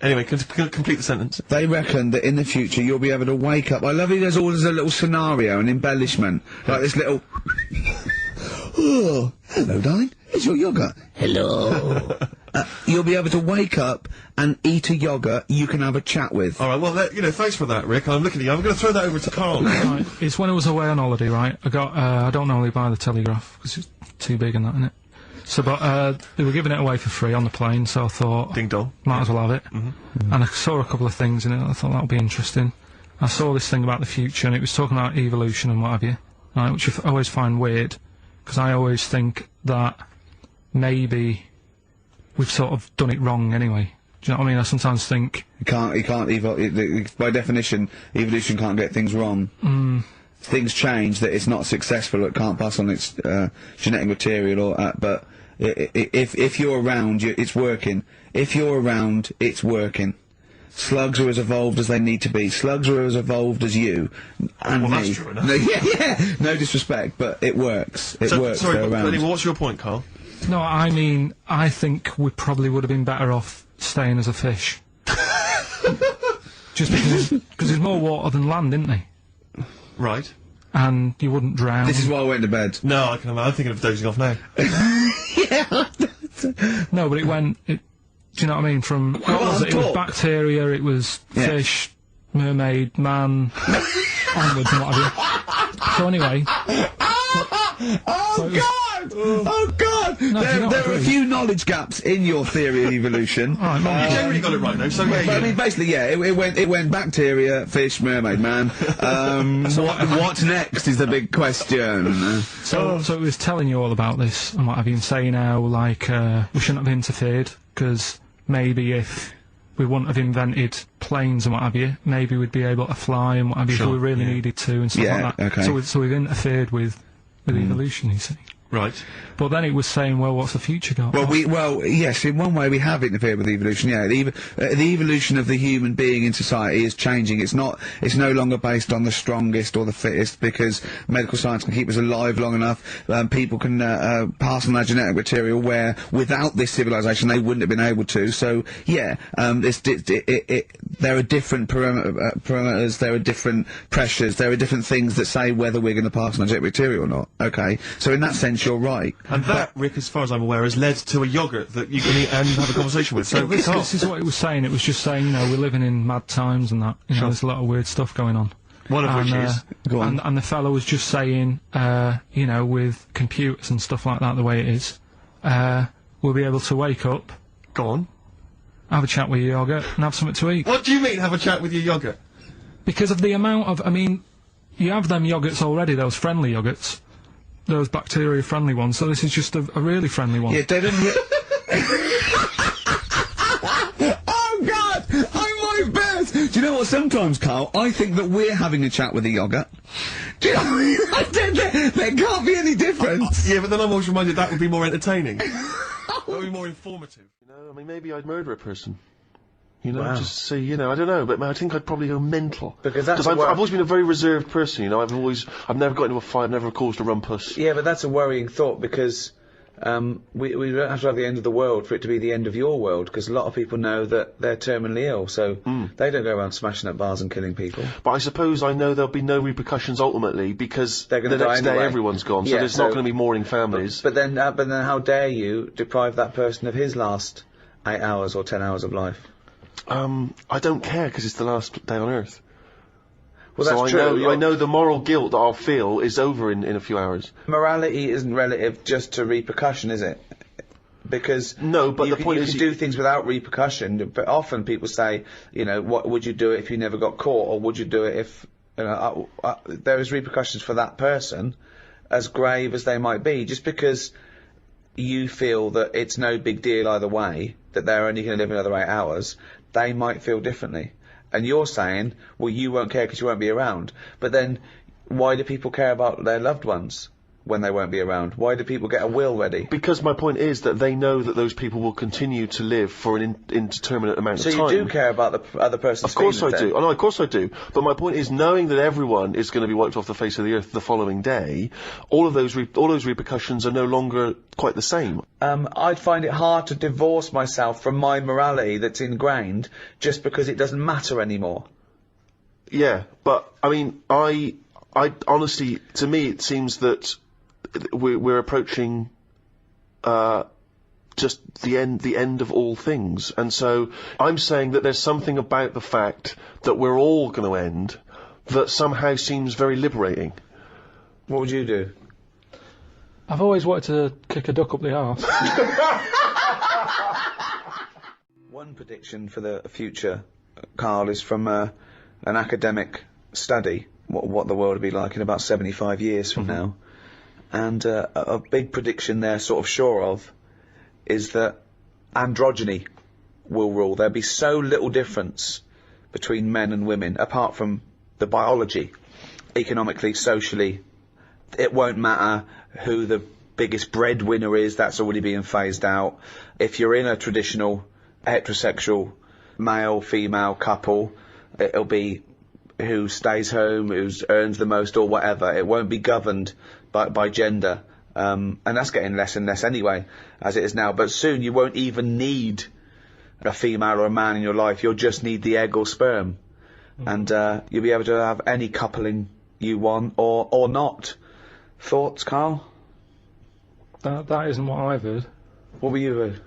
Anyway, complete the sentence. they reckon that in the future you'll be able to wake up. I love it. There's always a little scenario, an embellishment, like this little. Oh, hello, darling. It's your yogurt. Hello. You'll be able to wake up and eat a yogurt you can have a chat with. All right. Well, thanks for that, Rick. I'm looking at you. I'm going to throw that over to Carl. Right, it's when I was away on holiday, right? I got, I don't normally buy the Telegraph, because it's too big and that, innit? So, but, they were giving it away for free on the plane, so I thought... Ding dong. Might as well have it. And I saw a couple of things in it, I thought that would be interesting. I saw this thing about the future, and it was talking about evolution and what have you, right, which I always find weird, because I always think that maybe we've sort of done it wrong anyway. Do you know what I mean? I sometimes think... by definition, evolution can't get things wrong. Things change, that it's not successful, it can't pass on its genetic material, or but if you're around, it's working. If you're around, it's working. Slugs are as evolved as they need to be. Slugs are as evolved as you and well, me. that's true enough. No, yeah. No disrespect, but it works. It works. Sorry, they're but around. anyway, what's your point, Carl? No, I mean, I think we probably would have been better off staying as a fish. Just because there's more water than land, isn't there? Right. And you wouldn't drown. This is why I went to bed. No, I'm thinking of dozing off now. No, but it went... do you know what I mean? From... What was it? It was bacteria, it was fish, mermaid, man, onwards and what have you. So anyway... Oh God! No, there are a few knowledge gaps in your theory of evolution. You generally got it right though. So but I mean, basically, yeah, it went bacteria, fish, mermaid, man. What next is the big question. So it was telling you all about this and what have you, and saying how like we shouldn't have interfered because maybe if we wouldn't have invented planes and what have you, maybe we'd be able to fly and what have you if we really needed to and stuff like that. Okay. So we've interfered with evolution, you see. Right. But then it was saying, well, what's the future got? Well, yes, in one way we have interfered with evolution. Yeah, the evolution of the human being in society is changing. It's no longer based on the strongest or the fittest, because medical science can keep us alive long enough. People can pass on their genetic material where without this civilization they wouldn't have been able to. So yeah, there are different parameters, there are different pressures, there are different things that say whether we're going to pass on our genetic material or not. Okay, so in that sense you're right. And that, Rick, as far as I'm aware, has led to a yogurt that you can eat and have a conversation with. So this is what it was saying. It was just saying, you know, we're living in mad times and that. You know, there's a lot of weird stuff going on. One of which is... Go on. And the fellow was just saying, you know, with computers and stuff like that, the way it is, we'll be able to wake up... Go on. Have a chat with your yogurt and have something to eat. What do you mean, have a chat with your yogurt? Because of the amount of... I mean, you have them yogurts already, those friendly yogurts. Those bacteria-friendly ones, so this is just a really friendly one. Yeah, they don't... Oh, God! I'm my best! Do you know what, sometimes, Carl, I think that we're having a chat with a yogurt. Do you know what I mean? There can't be any difference. Yeah, but then I'm always reminded that would be more entertaining. That would be more informative. You know, I mean, maybe I'd murder a person. You know, just see, you know, I don't know, but I think I'd probably go mental. Because I've always been a very reserved person, you know, I've never got into a fight, I've never caused a rumpus. Yeah, but that's a worrying thought, because we don't have to have the end of the world for it to be the end of your world, because a lot of people know that they're terminally ill, so they don't go around smashing up bars and killing people. But I suppose I know there'll be no repercussions ultimately, because they're the next day everyone's gone, so there's not going to be mourning families. But then how dare you deprive that person of his last 8 hours or 10 hours of life? I don't care, because it's the last day on Earth. Well, that's so true. I know the moral guilt that I'll feel is over in a few hours. Morality isn't relative just to repercussion, is it? Because no, but the point is you can do things without repercussion. But often people say, you know, what would you do if you never got caught, or would you do it if, you know, there is repercussions for that person, as grave as they might be, just because you feel that it's no big deal either way, that they're only going to live another 8 hours, they might feel differently. And you're saying, well, you won't care because you won't be around. But then, why do people care about their loved ones when they won't be around? Why do people get a will ready? Because my point is that they know that those people will continue to live for an indeterminate amount of time. So you do care about the other person's Of course I feelings, do. Oh, no, of course I do. But my point is, knowing that everyone is going to be wiped off the face of the earth the following day, all of those repercussions are no longer quite the same. I'd find it hard to divorce myself from my morality that's ingrained just because it doesn't matter anymore. Yeah, but I mean, I honestly, to me, it seems that we're approaching just the end of all things, and so I'm saying that there's something about the fact that we're all going to end that somehow seems very liberating. What would you do? I've always wanted to kick a duck up the arse. One prediction for the future, Karl, is from an academic study, what the world will be like in about 75 years from now. And a big prediction they're sort of sure of is that androgyny will rule. There'll be so little difference between men and women, apart from the biology, economically, socially. It won't matter who the biggest breadwinner is, that's already being phased out. If you're in a traditional heterosexual male-female couple, it'll be who stays home, who earns the most or whatever. It won't be governed by gender. And that's getting less and less anyway, as it is now. But soon you won't even need a female or a man in your life. You'll just need the egg or sperm. And you'll be able to have any coupling you want or not. Thoughts, Karl? That isn't what I've heard. What were you heard?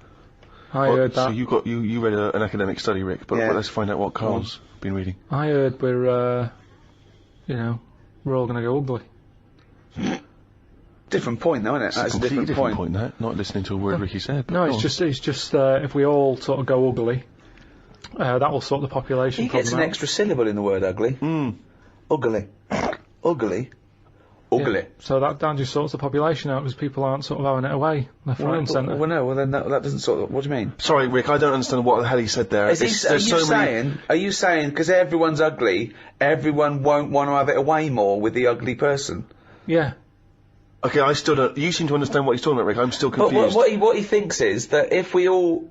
I heard that. So you read an academic study, Rick, but let's find out what Karl's been reading. I heard we're all going to go ugly. Different point, though, isn't it? That's a completely different point. That not listening to a word Ricky said. No, it's just if we all sort of go ugly, that will sort the population He problem gets an out. extra syllable in the word ugly. Ugly. Ugly. Ugly. Yeah, so that just sorts the population out because people aren't sort of having it away left, right and centre. Well, no, then that doesn't sort. What do you mean? Sorry, Rick, I don't understand what the hell he said there. Are you saying because everyone's ugly, everyone won't want to have it away more with the ugly person? Yeah. Okay, I still don't. You seem to understand what he's talking about, Rick. I'm still confused. But what he thinks is that if we're all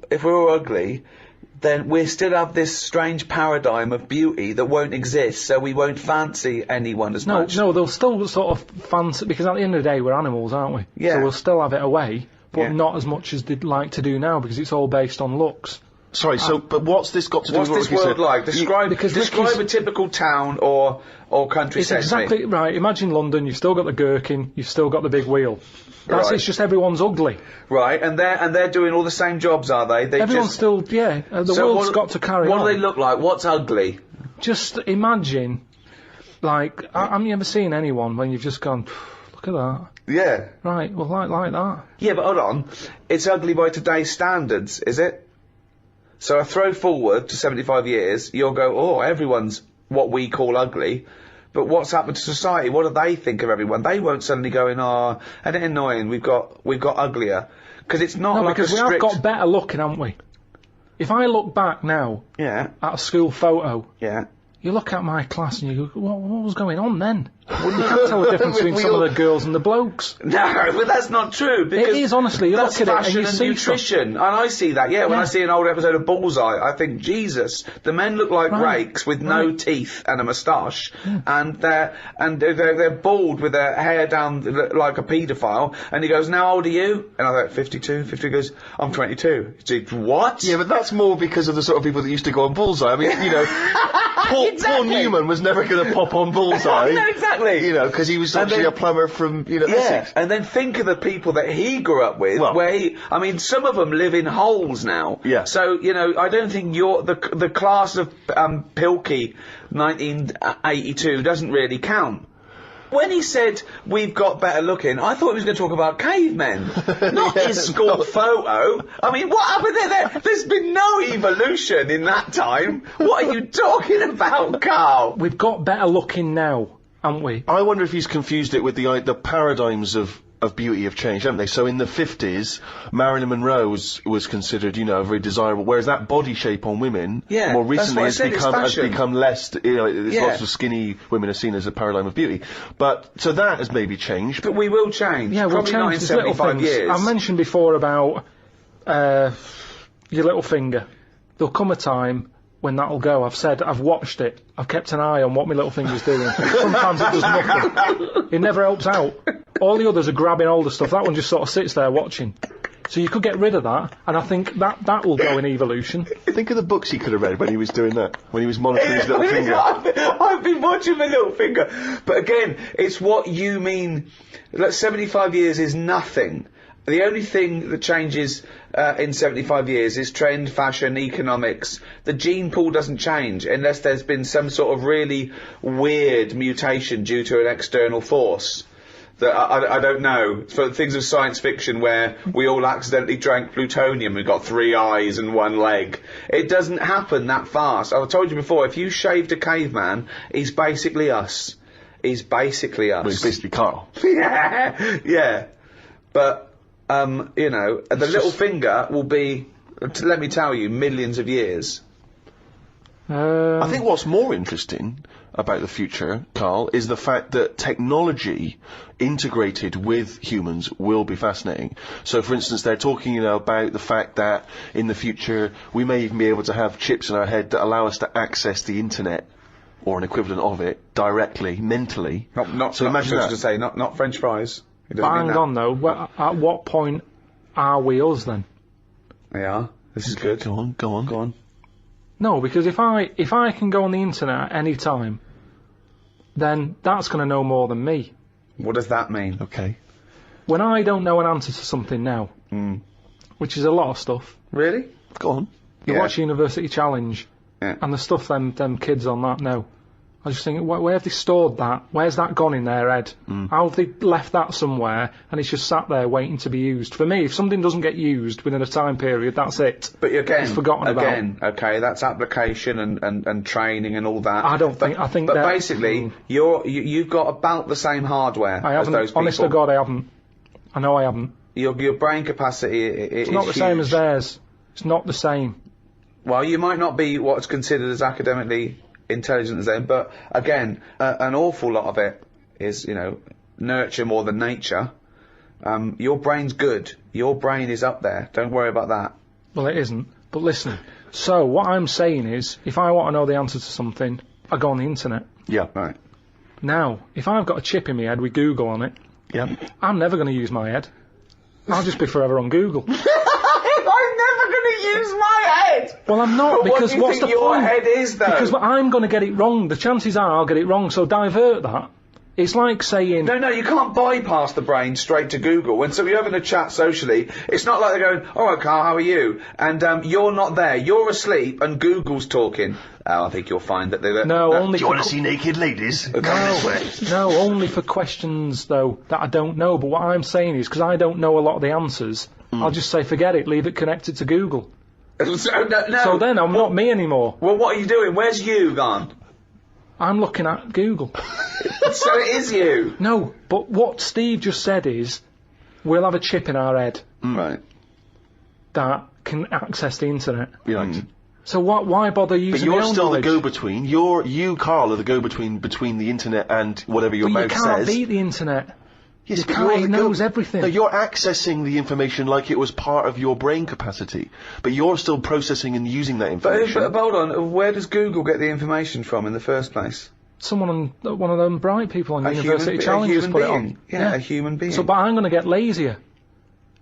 ugly, then we still have this strange paradigm of beauty that won't exist, so we won't fancy anyone as much. No, they'll still sort of fancy, because at the end of the day we're animals, aren't we? Yeah. So we'll still have it away, but not as much as they'd like to do now, because it's all based on looks. Sorry, but what's this got to do with what What's this world like? Describe a typical town or country It's exactly right. Imagine London, you've still got the gherkin, you've still got the big wheel. It's just everyone's ugly. Right, and they're doing all the same jobs, are they? Everyone's still, the world's got to carry on. What do they look like? What's ugly? Just imagine, like, haven't you ever seen anyone when you've just gone, look at that? Yeah. Right, well, like that. Yeah, but hold on. It's ugly by today's standards, is it? So I throw forward to 75 years, you'll go, oh, everyone's what we call ugly. But what's happened to society? What do they think of everyone? They won't suddenly go in, isn't it annoying? We've got uglier. Because it's not like because we have got better looking, haven't we? If I look back now at a school photo, you look at my class and you go, what was going on then? You can't tell the difference between some of the girls and the blokes. No, but that's not true. Because it is, honestly. You that's look at fashion it and you see nutrition. And I see that, when I see an old episode of Bullseye, I think, Jesus, the men look like rakes with no teeth and a moustache, and they're bald with their hair down like a paedophile, and he goes, now how old are you? And I go, 52. 50 goes, I'm 22. He's what? Yeah, but that's more because of the sort of people that used to go on Bullseye. I mean, Paul Newman was never going to pop on Bullseye. No, exactly. Because he was actually a plumber from, Essex. And then think of the people that he grew up with, some of them live in holes now. Yeah. So, I don't think the class of Pilkey 1982 doesn't really count. When he said, we've got better looking, I thought he was going to talk about cavemen, not his school photo. I mean, what happened there? There's been no evolution in that time. What are you talking about, Karl? We've got better looking now, haven't we? I wonder if he's confused it with the paradigms of of beauty have changed, haven't they? So in the 50s, Marilyn Monroe was considered, you know, very desirable, whereas that body shape on women, Yeah, more that's recently what I said, it's has fashion. become less, you know, there's Yeah. lots of skinny women are seen as a paradigm of beauty. But, so that has maybe changed. But we will change. Yeah, we'll Probably not in change these little 75 things. years. I mentioned before about your little finger. There'll come a time when that'll go. I've watched it. I've kept an eye on what my little finger's doing. Sometimes it does nothing. It never helps out. All the others are grabbing hold of stuff. That one just sort of sits there watching. So you could get rid of that, and I think that will go in evolution. Think of the books he could have read when he was doing that, when he was monitoring his little finger. I've been watching my little finger. But again, it's what you mean. Like 75 years is nothing. The only thing that changes in 75 years is trend, fashion, economics. The gene pool doesn't change unless there's been some sort of really weird mutation due to an external force. That I don't know. For things of science fiction where we all accidentally drank plutonium and got 3 eyes and 1 leg. It doesn't happen that fast. I've told you before, if you shaved a caveman, he's basically us. He's basically us. Well, he's basically Carl. Yeah. But, you know, the little finger will be, let me tell you, millions of years. I think what's more interesting about the future, Carl, is the fact that technology integrated with humans will be fascinating. So, for instance, they're talking, you know, about the fact that in the future we may even be able to have chips in our head that allow us to access the internet, or an equivalent of it, directly, mentally. So imagine that. To say, not French fries. It doesn't But mean hang that. on though, at what point are we us then? Yeah, this is good. Go on. No, because if I can go on the internet at any time, then that's going to know more than me. What does that mean? Okay. When I don't know an answer to something now, which is a lot of stuff, Really? Go on. you Yeah. watch University Challenge, Yeah. and the stuff them kids on that know. I was just thinking, where have they stored that? Where's that gone in their head? How have they left that somewhere, and it's just sat there waiting to be used? For me, if something doesn't get used within a time period, that's it. But again, It's forgotten about. okay, that's application and training and all that. I don't think. I think But that, basically, you've got about the same hardware I as haven't. those people. Honest to God, I haven't. I know I haven't. Your brain capacity is It's not the same as huge. theirs. It's not the same. Well, you might not be what's considered as academically intelligent as them, but again, an awful lot of it is, you know, nurture more than nature. Your brain's good. Your brain is up there. Don't worry about that. Well, it isn't. But listen. So what I'm saying is, if I want to know the answer to something, I go on the internet. Yeah. Right. Now, if I've got a chip in my head with Google on it, Yeah. I'm never going to use my head. I'll just be forever on Google. I'm never going to use my head. Well, I'm not, But what because do you what's think the your point? head is, though? Because I'm going to get it wrong. The chances are I'll get it wrong, so divert that. It's like saying... No, you can't bypass the brain straight to Google. When you're having a chat socially, it's not like they're going, all right, Carl, how are you? And you're not there. You're asleep and Google's talking. Oh, I think you'll find that they're... No, only Do you for want to see naked ladies? Come No, this way. no, only for questions, though, that I don't know. But what I'm saying is, because I don't know a lot of the answers, I'll just say, forget it, leave it connected to Google. no. So then I'm not me anymore. Well, what are you doing? Where's you gone? I'm looking at Google. So it is you. No, but what Steve just said is, we'll have a chip in our head Right. that can access the internet. Right. So why bother using But you're my own still knowledge? the go-between. You, Carl, are the go-between between the internet and whatever your But you mouth can't says. beat the internet. Yes, You but can't, you're it the knows everything. No, you're accessing the information like it was part of your brain capacity, but you're still processing and using that information. But hold on, where does Google get the information from in the first place? Someone on one of them bright people on University human, Challenge a has human put it being. on. Yeah, a human being. So, but I'm going to get lazier.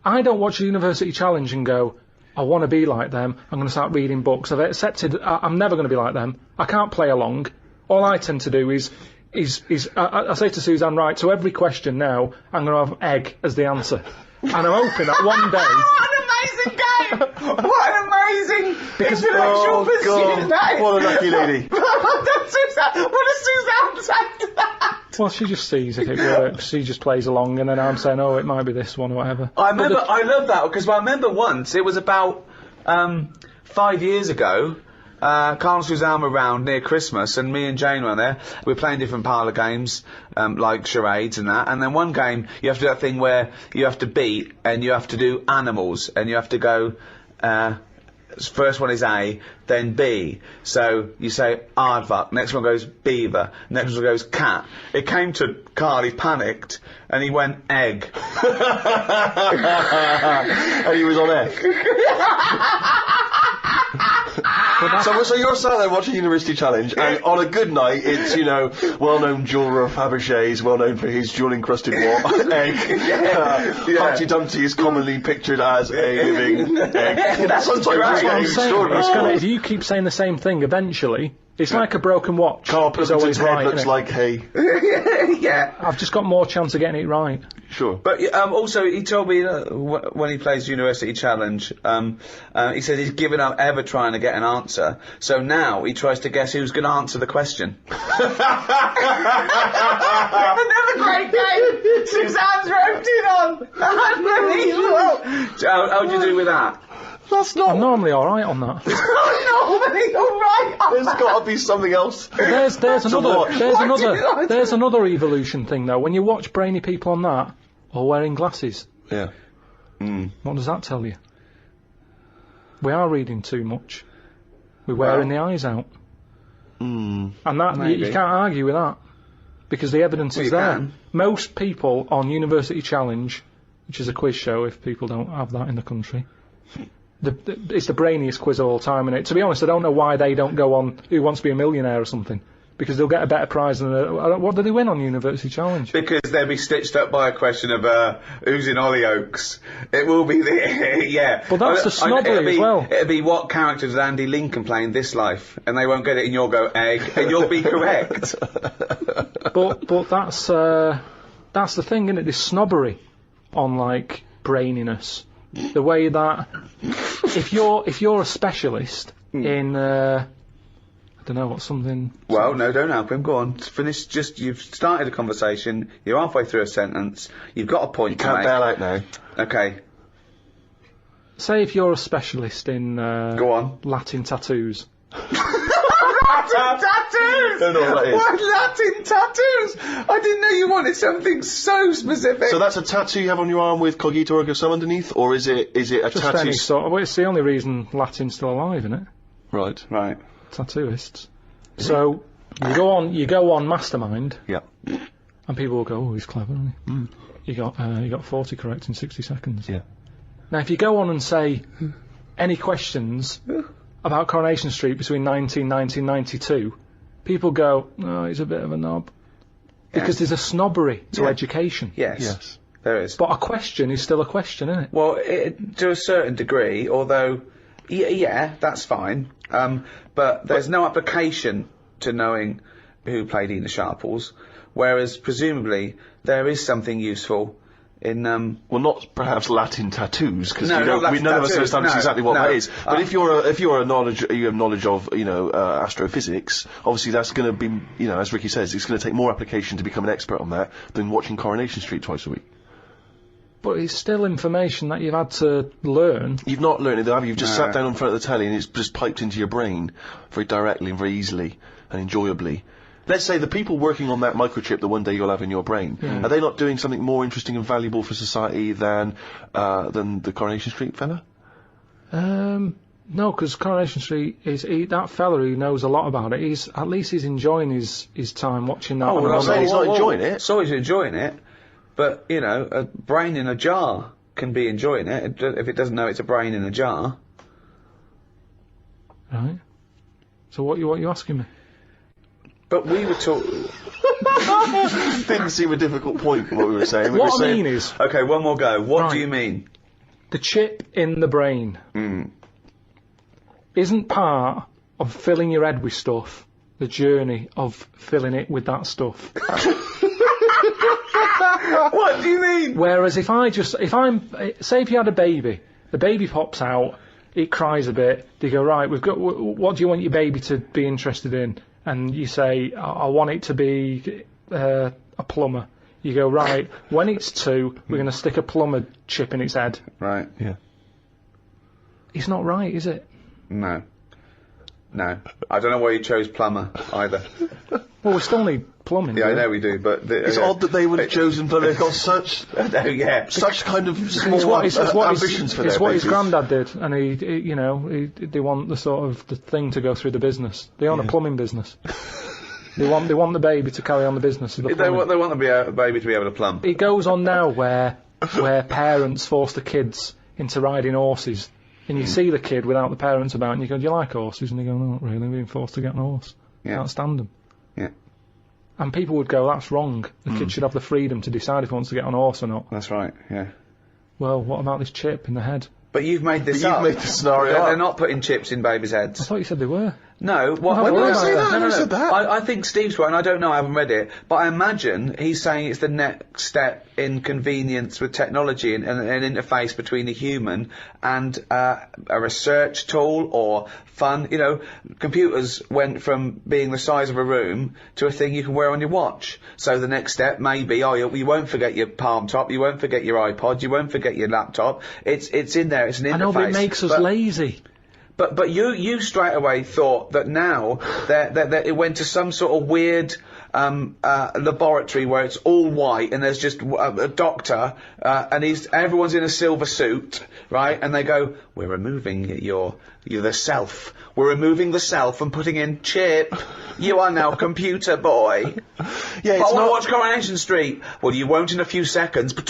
I don't watch the University Challenge and go, I want to be like them. I'm going to start reading books. I've accepted I'm never going to be like them. I can't play along. All I tend to do is I say to Suzanne, right, so every question now, I'm going to have egg as the answer. And I'm hoping that one day... What an amazing game! What an amazing intellectual pursuit that is! What a lucky lady. What does Suzanne say to that? Well, she just sees if it works. She just plays along, and then I'm saying, oh, it might be this one or whatever. I love that, because I remember once, it was about 5 years ago, Carl and Suzanne were round near Christmas, and me and Jane were there. We were playing different parlour games, like charades and that. And then one game, you have to do that thing where you have to beat, and you have to do animals, and you have to go. First one is A, then B. So you say aardvark. Next one goes beaver. Next one goes cat. It came to Carl. He panicked, and he went egg. And he was on F. So you're sat there watching University Challenge, and on a good night, it's, you know, well-known jeweller of Fabergé's, well-known for his jewel-encrusted egg. Humpty Dumpty is commonly pictured as a living egg. Sometimes it's extraordinary. If you keep saying the same thing, eventually, it's like a broken watch. Carl It's always Pilkington's head right, looks innit? like hay. Yeah. I've just got more chance of getting it right. Sure. But also, he told me when he plays University Challenge, he said he's given up ever trying to get an answer. So now he tries to guess who's going to answer the question. Another great game. Suzanne's roped in on. Unbelievable. How do you do with that? That's not. I'm normally all right on that. Normally, all right. There's got to be something else. There's watch. another evolution thing though. When you watch brainy people on that, or wearing glasses, Yeah. what does that tell you? We are reading too much. We're wearing the eyes out. And that you can't argue with that because the evidence is there. can. Most people on University Challenge, which is a quiz show if people don't have that in the country. It's the brainiest quiz of all time, and to be honest, I don't know why they don't go on Who Wants to Be a Millionaire or something, because they'll get a better prize than what do they win on University Challenge? Because they'll be stitched up by a question of who's in Hollyoaks. It will be the yeah. But that's the snobbery as well. It'll be what character does Andy Lincoln play in this life, and they won't get it, and you'll go egg, and you'll be correct. But that's the thing, isn't it? This snobbery on like braininess. The way that if you're a specialist in I don't know what something. Well, no, don't help him. Go on, finish. You've started a conversation. You're halfway through a sentence. You've got a point. You can't bail out now. Okay. Say if you're a specialist in Go on. Latin tattoos. Latin tattoos! Don't know what that is. What Latin tattoos? I didn't know you wanted something so specific. So that's a tattoo you have on your arm with Cogito ergo sum underneath, or is it a Just tattoo? any sort of. Well, it's the only reason Latin's still alive, isn't it? Right. Right. Tattooists. So you go on Mastermind, Yeah. and people will go, "Oh, he's clever, isn't he?" You got 40 correct in 60 seconds. Yeah. Now, if you go on and say any questions about Coronation Street between 1990 and 92, people go, "Oh, he's a bit of a knob," because there's a snobbery to education. Yes. Yes. There is. But a question is still a question, isn't it? Well, to a certain degree, although, yeah, that's fine. But there's no application to knowing who played Ena Sharples, whereas presumably there is something useful in. Well, not perhaps Latin tattoos, because No, not Latin none of us tattoos, understand no, exactly what no. that is. But if you have knowledge of astrophysics, obviously that's going to be, as Ricky says, it's going to take more application to become an expert on that than watching Coronation Street twice a week. But it's still information that you've had to learn. You've not learned it, have you? You've just sat down in front of the telly and it's just piped into your brain very directly and very easily and enjoyably. Let's say the people working on that microchip that one day you'll have in your brain, are they not doing something more interesting and valuable for society than the Coronation Street fella? No, because Coronation Street that fella who knows a lot about it. He's enjoying his time watching that. Oh, well, I'm saying he's not enjoying it. So he's enjoying it, but a brain in a jar can be enjoying it if it doesn't know it's a brain in a jar. Right. So what you asking me? But we were talking. Didn't seem a difficult point what we were saying. What I mean is, Okay, one more go. What do Right. you mean? the chip in the brain isn't part of filling your head with stuff. The journey of filling it with that stuff. What do you mean? Whereas if you had a baby, the baby pops out, it cries a bit. They go, right, what do you want your baby to be interested in? And you say, I want it to be a plumber. You go, right, when it's 2, we're going to stick a plumber chip in its head. Right. Yeah. It's not right, is it? No. No. I don't know why you chose plumber, either. Well, we still need plumbing. Yeah, I do we? know we do, but... It's odd that they would have chosen, but they've got such such kind of small ambitions for their It's what his babies. granddad did, and they want the sort of the thing to go through the business. They own a plumbing business. They want the baby to carry on the business of the plumbing. They want the baby to be able to plumb. It goes on now where parents force the kids into riding horses, and you see the kid without the parents about, and you go, "Do you like horses?" And they go, "No, not really. We've been forced to get on a horse. Can't stand them." Yeah. And people would go, "That's wrong. The kid should have the freedom to decide if he wants to get on a horse or not." That's right, yeah. Well, what about this chip in the head? But you've made this You've up. made the scenario They're up. not putting chips in babies' I heads. thought you said they were. No, what? Well, no, I say that, I never said that. I think Steve's right, and I don't know, I haven't read it, but I imagine he's saying it's the next step in convenience with technology and an interface between a human and a research tool or fun. You know, computers went from being the size of a room to a thing you can wear on your watch. So the next step may be, you won't forget your palm top, you won't forget your iPod, you won't forget your laptop. It's in there, it's an interface. I know, but it makes us lazy. But you straight away thought that now that it went to some sort of weird laboratory where it's all white and there's just a doctor and everyone's in a silver suit, right? And they go, "We're removing the self. We're removing the self and putting in chip. You are now computer boy." Yeah, But I it's want to not. watch Coronation Street. Well, you won't in a few seconds. But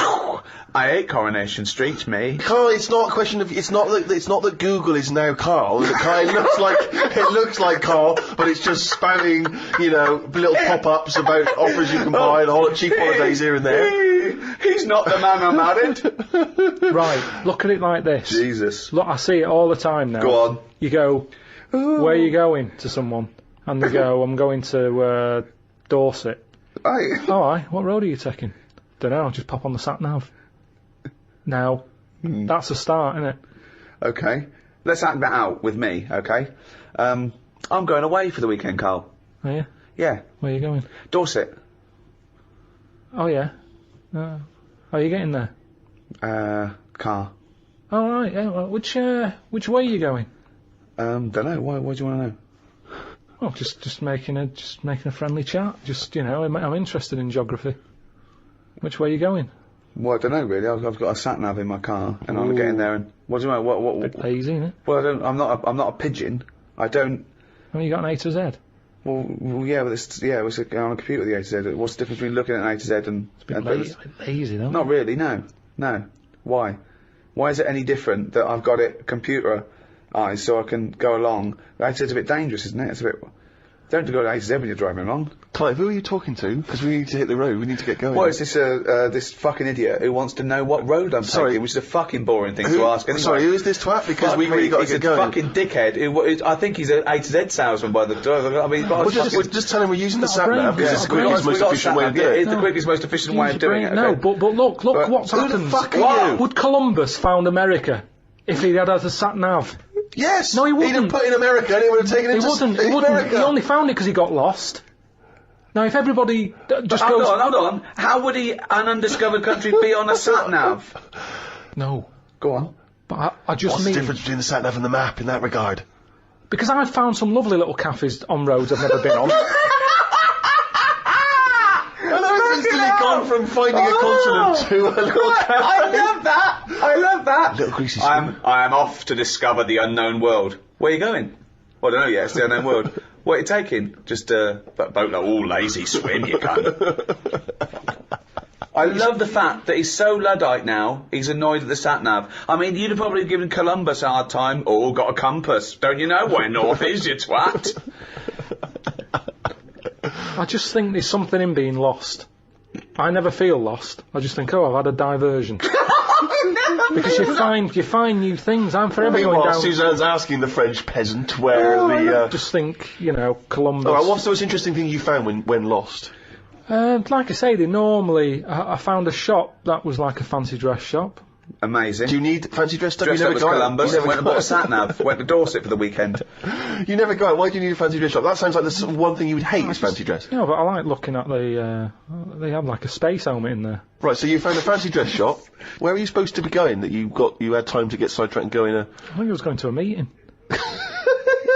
I hate Coronation Street, me. Carl, it's not a question of. It's not that Google is now Carl. It looks like Carl, but it's just spamming, little pop-ups about offers you can buy and cheap holidays here and there. He's not the man I married. Right, look at it like this. Jesus. Look, I see it all the time now. Go on. You go, "Where are you going?" to someone, and they go, "I'm going to Dorset." Right. All right, what road are you taking? Don't know, just pop on the sat-nav. Now, that's a start, isn't it? Okay. Let's act that out with me, okay? I'm going away for the weekend, Carl. Are you? Yeah. Where are you going? Dorset. Oh, yeah. How are you getting there? Car. All right, yeah. Well, which way are you going? Don't know. Why do you want to know? Well, just making a friendly chat. I'm interested in geography. Which way are you going? Well, I don't know really. I've got a sat nav in my car, and I want to get in there. And what do you know? What? Bit lazy, isn't it? Well, I'm not a pigeon. I don't. Have you got an A to Z? Well, yeah, but it's on a computer the A to Z. What's the difference between looking at an A to Z and? Lazy, though. Not really. No. Why? Why is it any different that I've got it computerized so I can go along? The A to Z's a bit dangerous, isn't it? It's a bit. Don't have to go to A to Z when you're driving along. Clive, who are you talking to? Because we need to hit the road. We need to get going. Well, it's this fucking idiot who wants to know what road I'm taking, which is a fucking boring thing to ask anyway. Sorry, who is this twat? Because we really got to get going. He's a fucking dickhead. I think he's an A to Z salesman by the I mean, We'll just tell him we're using the sat nav because it's the quickest, most efficient way to do it. It's the quickest, most efficient way of doing it. No, but look what's happened. Who the fuck are you? Would Columbus found America if he had a sat nav? Yes! No, he wouldn't. He didn't put in America and he would have taken him to He wouldn't. America. He only found it because he got lost. Now, if everybody just goes... Hold on. How would an undiscovered country be on a sat-nav? No. Go on. But I just What's mean... the difference between the sat nav and the map in that regard? Because I've found some lovely little cafes on roads I've never been on. Well, I've instantly gone from finding a continent to a little cafe. I love that! Little greasy I am off to discover the unknown world. Where are you going? Well, I don't know yet, it's the unknown world. What are you taking? Just a boat, all lazy swim, you cunt. I love the fact that he's so Luddite now, he's annoyed at the sat-nav. I mean, you'd have probably given Columbus a hard time. Oh, got a compass. Don't you know where north is, you twat? I just think there's something in being lost. I never feel lost. I just think, I've had a diversion. Because you find new things. I'm forever going down... Suzanne's asking the French peasant where I just think, Columbus... Alright, what's the most interesting thing you found when lost? Like I say, I found a shop that was like a fancy dress shop. Amazing. Do you need fancy dress stuff? Dressed You up never as got Columbus it. and went and bought a sat-nav. Went to Dorset for the weekend. You never go out. Why do you need a fancy dress shop? That sounds like the one thing you would hate is fancy dress. Yeah, but I like looking at they have like a space helmet in there. Right, so you found a fancy dress shop. Where were you supposed to be going that you had time to get sidetracked and go in a... I think I was going to a meeting.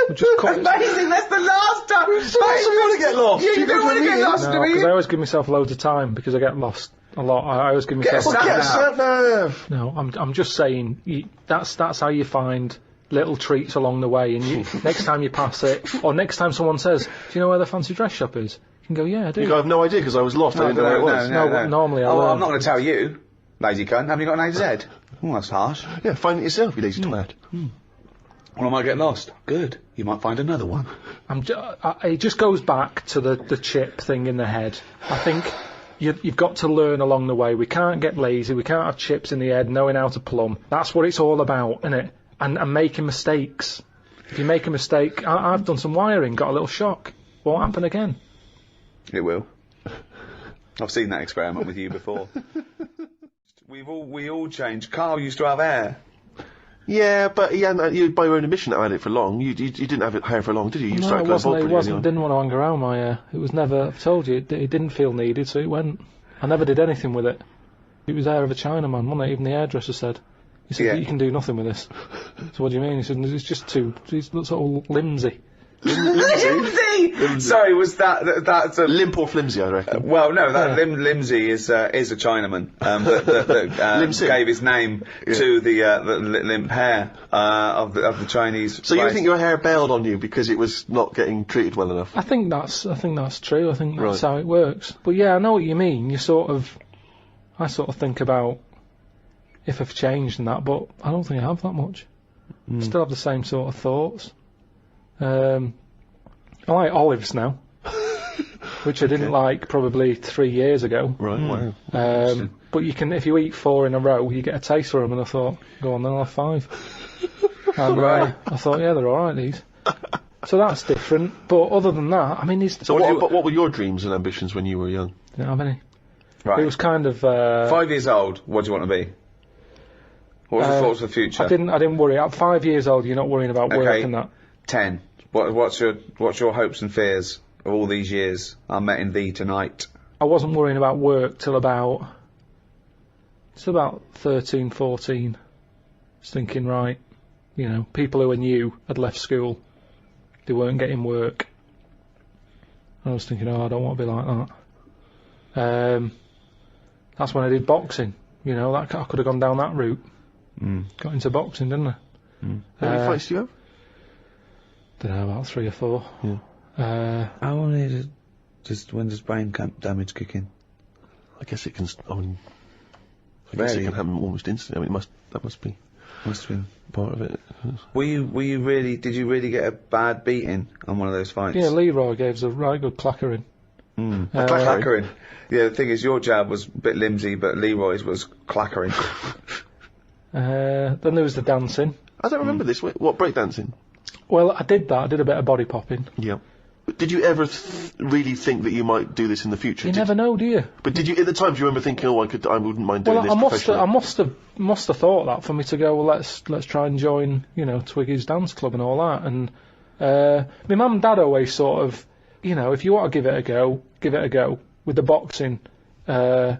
We'll just cut it. Amazing, that's the last time. I don't want to get lost. Yeah, you don't want to get lost, do No, because I you? always give myself loads of time because I get lost a lot. I always give myself. Get a sat nav. No, I'm just saying that's how you find little treats along the way. And next time you pass it, or next time someone says, "Do you know where the fancy dress shop is?" You can go, "Yeah, I do." I have no idea because I was lost. I didn't know where it was. No, normally I Oh, learn. I'm not going to tell you, lazy cunt. Haven't you got an AZ? Oh, that's harsh. Yeah, find it yourself, you lazy twat. Well, I might get lost. Good. You might find another one. It just goes back to the chip thing in the head. I think you've got to learn along the way. We can't get lazy. We can't have chips in the head, knowing how to plumb. That's what it's all about, isn't it? And making mistakes. If you make a mistake, I've done some wiring, got a little shock. Won't happen again. It will. I've seen that experiment with you before. We all changed. Carl used to have hair. Yeah, but you by your own admission had it for long. You didn't have it hair for long, did you? You No, started it wasn't. going It wasn't. Didn't want to hang around my hair. It was never. I've told you, it didn't feel needed, so it went. I never did anything with it. It was hair of a Chinaman, wasn't it? Even the hairdresser said. He said, "You can do nothing with this." So what do you mean? He said, "It's just too. It looks all limsy." Limsy! Sorry, was that's a limp or flimsy? I reckon. Well, no, that Limsy is a Chinaman that gave his name to the limp hair of the Chinese. So you think your hair bailed on you because it was not getting treated well enough? I think that's true. I think that's how it works. But yeah, I know what you mean. I sort of think about if I've changed and that, but I don't think I have that much. Still have the same sort of thoughts. I like olives now, which I didn't like probably 3 years ago. Right, wow. But you can, if you eat 4 in a row, you get a taste for them. And I thought, go on, then I'll have 5. And I thought, yeah, they're all right, these. So that's different. But other than that, I mean, So what were your dreams and ambitions when you were young? Didn't have any. Right. It was kind of 5 years old. What do you want to be? What was your thoughts for the future? I didn't worry. At 5 years old, you're not worrying about work and that. 10. What's your hopes and fears of all these years? I met in thee tonight. I wasn't worrying about work till about 13, 14. Just thinking, right, people who are new had left school. They weren't getting work. I was thinking, I don't want to be like that. That's when I did boxing. I could have gone down that route. Got into boxing, didn't I? How many fights do you have? Don't know, about 3 or 4. How long is it? When does brain damage kick in? I guess it can. I guess it can happen almost instantly. I mean, that must be part of it. Were you really? Did you really get a bad beating on one of those fights? Yeah, Leroy gave us a right good clackering. Clackering. Yeah, the thing is, your jab was a bit limsy, but Leroy's was clackering. Then there was the dancing. I don't remember this. What, breakdancing? Well, I did that. I did a bit of body popping. Yeah. But did you ever really think that you might do this in the future? You never know, do you? But did you, at the time, do you remember thinking, I wouldn't mind doing this professionally? I must have thought that for me to go, well, let's try and join, Twiggy's dance club and all that. And my mum and dad always sort of, if you want to give it a go. With the boxing, my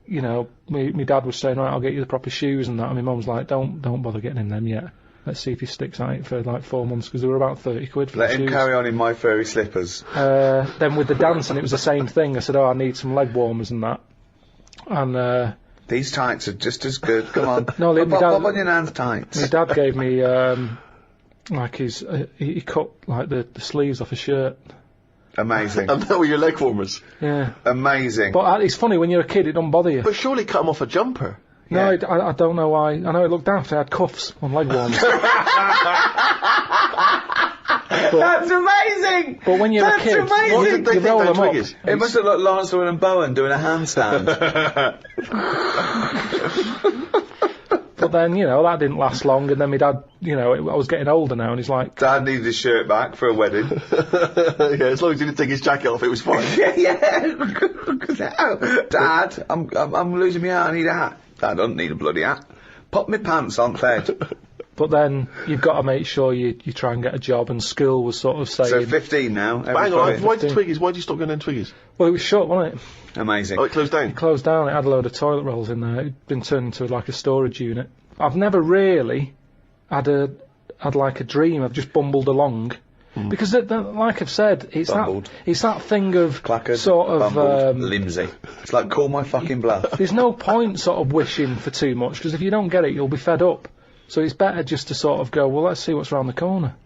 dad was saying, right, I'll get you the proper shoes and that. And my mum's like, don't bother getting him them yet. Let's see if he sticks at it for like 4 months, because they were about 30 quid for the shoes. Let him carry on in my furry slippers. Then with the dancing, it was the same thing. I said, I need some leg warmers and that. And these tights are just as good. Come on. No, Pop on your nan's tights. My dad gave me he cut like the sleeves off a shirt. Amazing. And that were your leg warmers. Yeah. Amazing. But it's funny, when you're a kid, it don't bother you. But surely cut them off a jumper. No, I don't know why. I know it looked daft. I had cuffs on leg warmers. That's amazing! But when you're a kid, you roll them up. It must have looked Lancelot and Bowen doing a handstand. But then, that didn't last long, and then my dad, I was getting older now, and he's like... Dad needed his shirt back for a wedding. Yeah, as long as he didn't take his jacket off, it was fine. Yeah. Oh, Dad, I'm losing my hat, I need a hat. Dad, I don't need a bloody hat. Pop my pants on, Fed. But then you've got to make sure you try and get a job, and school was sort of saying... So 15 now. Hang on, why did you stop going down Twiggy's? Well, it was shut, wasn't it? Amazing. Oh, it closed down? It closed down. It had a load of toilet rolls in there. It'd been turned into like a storage unit. I've never really had a had like a dream. I've just bumbled along. Because, like I've said, it's that thing of Clackered, sort of Limsey. It's like, call my fucking bluff. there's no point sort of wishing for too much, because if you don't get it, you'll be fed up. So it's better just to sort of go, well, let's see what's around the corner.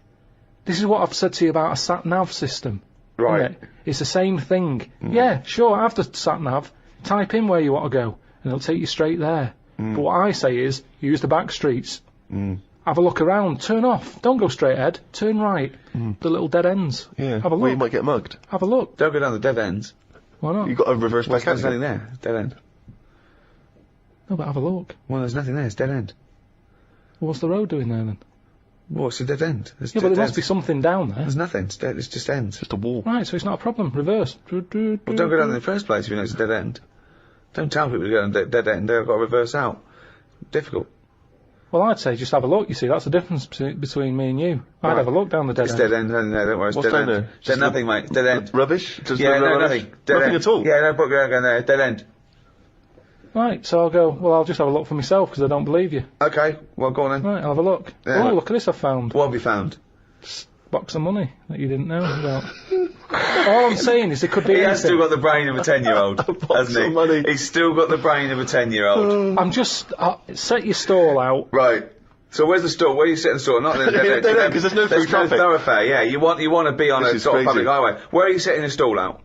This is what I've said to you about a sat-nav system. Right. Isn't it? It's the same thing. Yeah, sure, have the sat-nav, type in where you want to go, and it'll take you straight there. But what I say is, use the back streets. Have a look around, turn off, don't go straight ahead, turn right. The little dead ends. Yeah. Have a Well, you look. might get mugged. Have a look. Don't go down the dead ends. Why not? You've got to reverse back There's out. nothing there. Dead end. No, but have a look. Well, there's nothing there. It's dead end. Well, what's the road doing there then? Well, it's a dead end. There's Yeah, but there dead must be ends. something down there. There's nothing. It's dead. It's just ends. Just a wall. Right, so it's not a problem. Reverse. Well, don't go down in the first place if you know it's a dead end. Don't tell people to go down a dead end. They've got to reverse out. Difficult. Well, I'd say just have a look. You see, that's the difference between me and you. I'd Right. have a look down the dead It's end. dead end. No, don't worry. It's What's dead down end. there? There's nothing, mate. Dead end. Rubbish? Just Yeah, no, rubbish? nothing. Dead Nothing end. at all? Yeah, no point going there. Dead end. Right, so I'll go, well, I'll just have a look for myself because I don't believe you. Okay, well, go on then. Right, I'll have a look. Yeah. Oh, look at this I've found. What have you found? Box of money that you didn't know about. All I'm saying is it could be He has anything. still got the brain of a 10-year-old, hasn't he? of money. He's still got the brain of a 10-year-old. I'm just... set your stall out. Right. So where's the store? Where are you setting the store? Not in the dead end. 'cause there's no through traffic. thoroughfare. Yeah, you want to be on This a is sort of crazy. public highway. Where are you setting the stall out?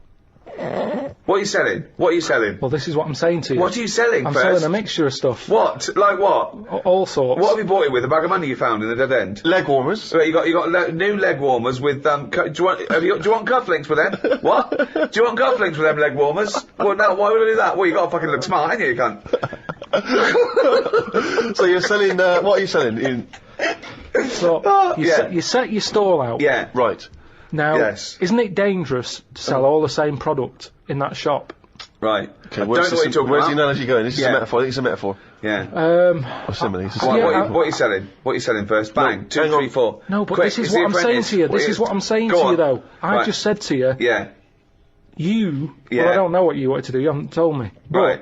What are you selling? What are you selling? Well, this is what I'm saying to you. What are you selling I'm first? selling a mixture of stuff. What? Like what? All sorts. What have you bought it with? A bag of money you found in the dead end? Leg warmers. Right, you got new leg warmers with do you want cufflinks with them? What? Do you want cufflinks with them leg warmers? Well, no. Why would I do that? Well, you got to fucking look smart, ain't you, you cunt? So you're selling, what are you selling? So, Yeah. you set your stall out. Yeah. Right. Now, Yes. isn't it dangerous to sell all the same product in that shop? Right. Okay, I don't know what you're talking where's the about. analogy going? This is Yeah. a metaphor. I think it's a metaphor. Yeah. Or simile. It's a What, simile. what are you selling? What are you selling first? Bang. Two, hang on. 3, 4. No, but Quick, this is it's what The I'm saying Apprentice. to you. This is what I'm saying Go to you, on. though. I Right. just said to you, Yeah. you... Yeah. Well, I don't know what you wanted to do. You haven't told me. But Right.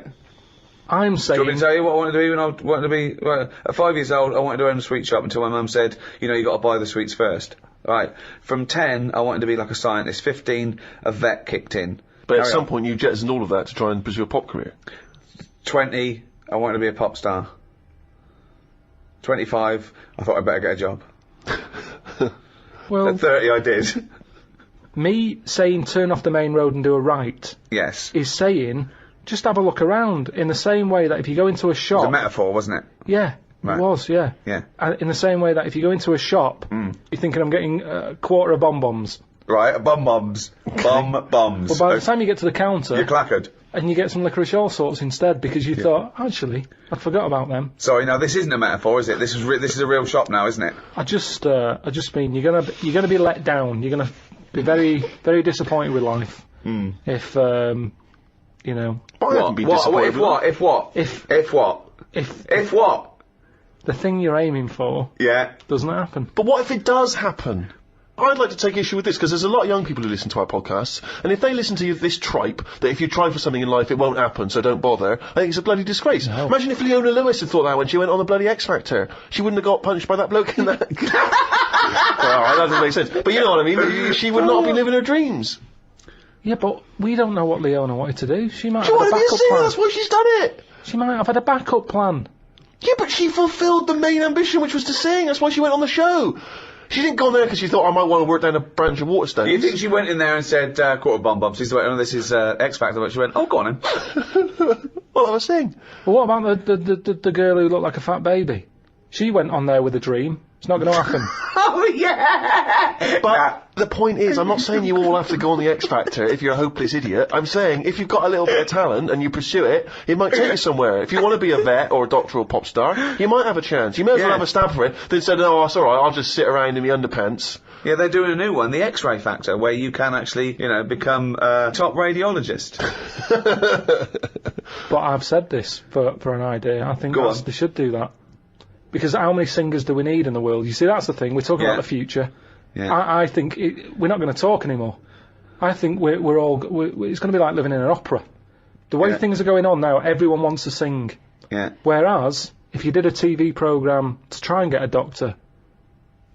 I'm Do you want me saying... to tell you what I wanted to do when I wanted to be... Well, at 5 years old, I wanted to own a sweet shop until my mum said, you know, you got to buy the sweets first. Right. From 10, I wanted to be like a scientist. 15, a vet kicked in. But at Carry some on. point you jettisoned all of that to try and pursue a pop career. 20, I wanted to be a pop star. 25, I thought I'd better get a job. Well, At 30, I did. me saying turn off the main road and do a right Yes. is saying just have a look around in the same way that if you go into a It was shop... a metaphor, wasn't it? Yeah, Right. it was, yeah. Yeah. In the same way that if you go into a shop, you're thinking I'm getting a quarter of bonbons. Right, bum-bums. Bum-bums. But by the time you get to the counter, You're clackered. and you get some licorice all sorts instead because you thought, actually, I forgot about them. Sorry, now this isn't a metaphor, is it? This is a real shop now, isn't it? I just mean you're gonna be let down. You're gonna be very, very disappointed with life if you know But I haven't been disappointed with that. If what? If what? the thing you're aiming for Yeah. doesn't happen. But what if it does happen? I'd like to take issue with this because there's a lot of young people who listen to our podcasts, and if they listen to this tripe that if you try for something in life it won't happen, so don't bother, I think it's a bloody disgrace. Imagine if Leona Lewis had thought that when she went on the bloody X Factor, she wouldn't have got punched by that bloke in that. Alright, that doesn't make sense. But you know what I mean. She would not be living her dreams. Yeah, but we don't know what Leona wanted to do. She might She have wanted had to a be a backup singer. plan. That's why she's done it. She might have had a backup plan. Yeah, but she fulfilled the main ambition, which was to sing. That's why she went on the show. She didn't go on there because she thought I might want to work down a branch of Waterstones. You think she went in there and said, quarter bum-bums, this is X Factor, but she went, oh, go on then. Well, I was saying. Well, what about the girl who looked like a fat baby? She went on there with a dream. It's not going to happen. Oh, yeah! But the point is, I'm not saying you all have to go on the X Factor if you're a hopeless idiot. I'm saying if you've got a little bit of talent and you pursue it, it might take you somewhere. If you want to be a vet or a doctor or pop star, you might have a chance. You may as well Yeah. have a stab for it than say, no, it's alright, I'll just sit around in my underpants. Yeah, they're doing a new one, the X-ray Factor, where you can actually, become a top radiologist. But I've said this for an idea. I think Go on. they should do that. Because how many singers do we need in the world? You see, that's the thing. We're talking Yeah. about the future. Yeah. I think we're not going to talk anymore. I think it's going to be like living in an opera. The way Yeah. things are going on now, everyone wants to sing. Yeah. Whereas, if you did a TV programme to try and get a doctor,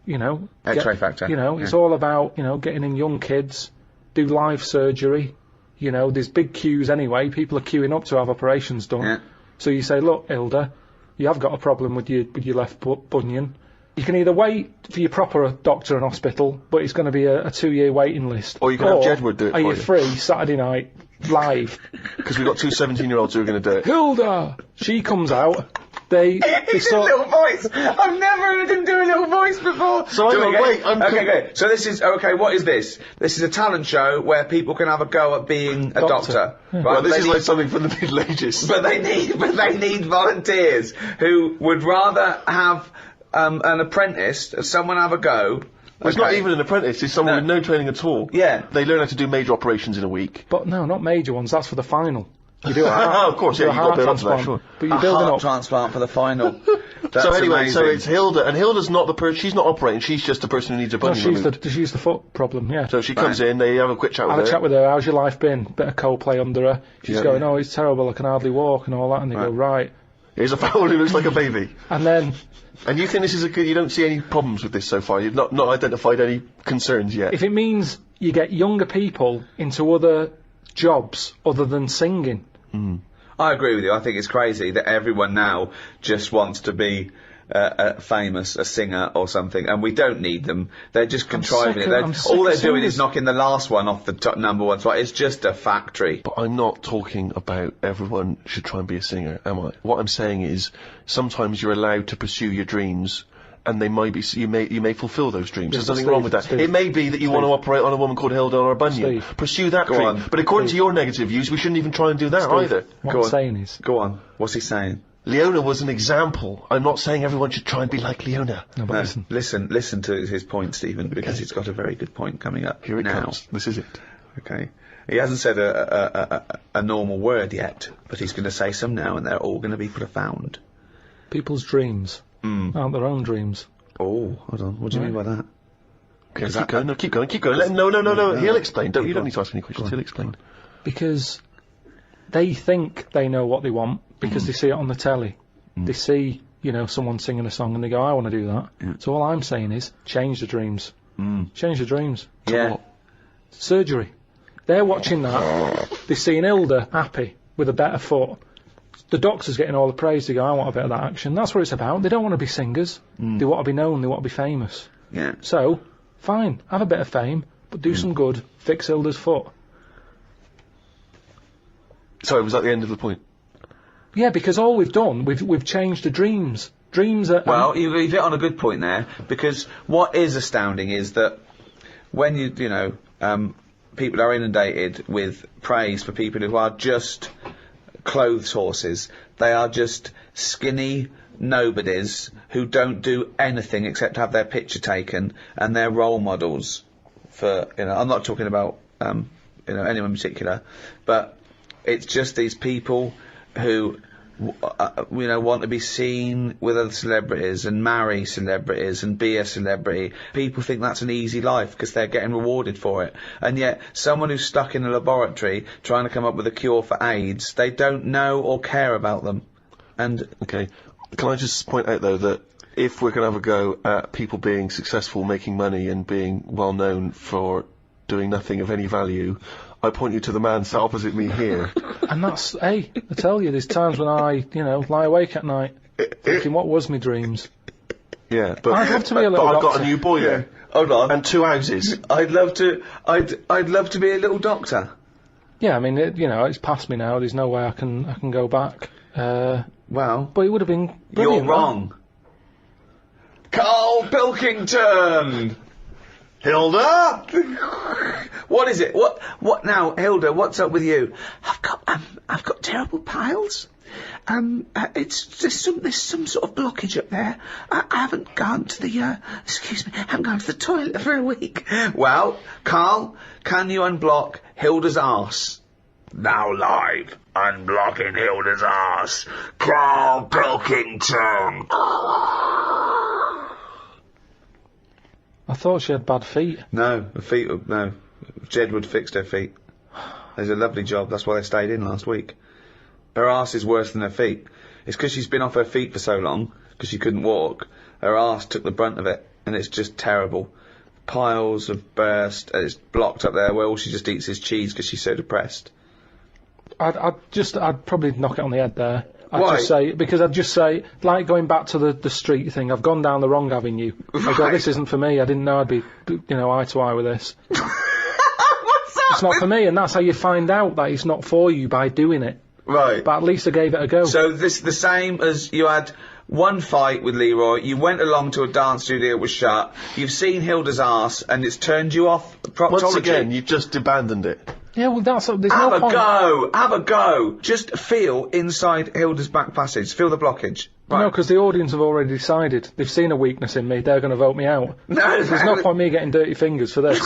you know, X-ray factor. You know, it's all about, you know, getting in young kids, do live surgery. You know, there's big queues anyway. People are queuing up to have operations done. Yeah. So you say, look, Hilda, you have got a problem with your left bunion. You can either wait for your proper doctor and hospital, but it's going to be a 2-year waiting list. Or you can have Jedward do it for you. Are you free Saturday night, live? Because we've got 2 17-year-olds who are going to do it. Hilda! She comes out. They sort little voice. I've never heard him do a little voice before. So Okay. So this is what is this? This is a talent show where people can have a go at being a doctor. Right? Well, this is like something from the Middle Ages. But they need volunteers who would rather have an apprentice, someone have a go. It's not even an apprentice, it's someone with no training at all. Yeah. They learn how to do major operations in a week. But no, not major ones, that's for the final. You do a heart, oh, of course, yeah, you've got to build up to that, sure. But you're building heart up. transplant for the final. So anyway, amazing. so it's Hilda, and Hilda's not the person, she's not operating, she's just the person who needs a No, bunion removed. she's the foot problem, yeah. So she comes in, they have a quick chat with her. Have a chat with her, how's your life been? Bit of Coldplay under her. She's going, oh, it's terrible, I can hardly walk and all that, and they go, right. Here's a fowl who looks like a baby. And then... And you think this is you don't see any problems with this so far? You've not identified any concerns yet? If it means you get younger people into other jobs other than singing... I agree with you. I think it's crazy that everyone now just wants to be famous, a singer or something, and we don't need them. They're just contriving it. All they're doing is knocking the last one off the top number one spot. It's just a factory. But I'm not talking about everyone should try and be a singer, am I? What I'm saying is sometimes you're allowed to pursue your dreams. And they might be, you may fulfil those dreams. There's nothing wrong with that. It may be that you want to operate on a woman called Hilda or a bunion. Pursue that dream. But according to your negative views, we shouldn't even try and do that either. What I'm saying is... Go on. What's he saying? Leona was an example. I'm not saying everyone should try and be like Leona. No, but listen to his point, Stephen, because he's got a very good point coming up. Here it comes. This is it. Okay. He hasn't said a normal word yet, but he's going to say some now, and they're all going to be profound. People's dreams aren't their own dreams. Oh, hold on. What do you mean by that? Okay, keep going. No. He'll explain. You don't need to ask any questions. He'll explain. Because they think they know what they want because they see it on the telly. They see, you know, someone singing a song and they go, I want to do that. Yeah. So all I'm saying is, change the dreams. Change the dreams. Yeah. Surgery. They're watching that. They're seeing Hilda happy with a better foot. The doctor's getting all the praise. They go, I want a bit of that action. That's what it's about. They don't want to be singers. They want to be known. They want to be famous. Yeah. So, fine, have a bit of fame, but do some good. Fix Hilda's foot. Sorry, was that the end of the point? Yeah, because all we've done, we've changed the dreams. Dreams are... Well, you've hit on a good point there, because what is astounding is that when people are inundated with praise for people who are just clothes horses. They are just skinny nobodies who don't do anything except have their picture taken, and they're role models for, I'm not talking about, anyone in particular, but it's just these people who, want to be seen with other celebrities and marry celebrities and be a celebrity. People think that's an easy life because they're getting rewarded for it. And yet, someone who's stuck in a laboratory trying to come up with a cure for AIDS, they don't know or care about them. And okay, can I just point out though that if we're going to have a go at people being successful, making money, and being well known for doing nothing of any value, I point you to the man sat opposite me here. And that's, I tell you, there's times when I, lie awake at night, thinking, what was my dreams? Yeah, but I'd love to be a little I've doctor. got a new boiler. Hold on. And 2 houses. I'd love to be a little doctor. Yeah, I mean, it's past me now. There's no way I can go back. Well, but it would have been brilliant. You're wrong. Karl Pilkington! Hilda! What is it? What now, Hilda? What's up with you? I've got terrible piles. There's some sort of blockage up there. I haven't gone to the, I haven't gone to the toilet for a week. Well, Karl, can you unblock Hilda's arse? Now live, unblocking Hilda's arse, Karl Pilkington. I thought she had bad feet. No, no. Jedward fixed her feet. There's a lovely job, that's why they stayed in last week. Her arse is worse than her feet. It's because she's been off her feet for so long, because she couldn't walk. Her arse took the brunt of it. and it's just terrible. Piles of burst, and it's blocked up there where all she just eats is cheese because she's so depressed. I'd probably knock it on the head there. Why? I'd just say, like going back to the street thing, I've gone down the wrong avenue. I go, this isn't for me, I didn't know I'd be, eye to eye with this. What's that? It's not for me, and that's how you find out that it's not for you, by doing it. Right. But at least I gave it a go. So this the same as you had one fight with Leroy, you went along to a dance studio, it was shut, you've seen Hilda's arse, and it's turned you off proctology. Once again, you've just abandoned it. Yeah, well, there's Have no a point. go! Have a go! Just feel inside Hilda's back passage. Feel the blockage. Right. No, because the audience have already decided. They've seen a weakness in me. They're going to vote me out. No, There's no point me getting dirty fingers for this.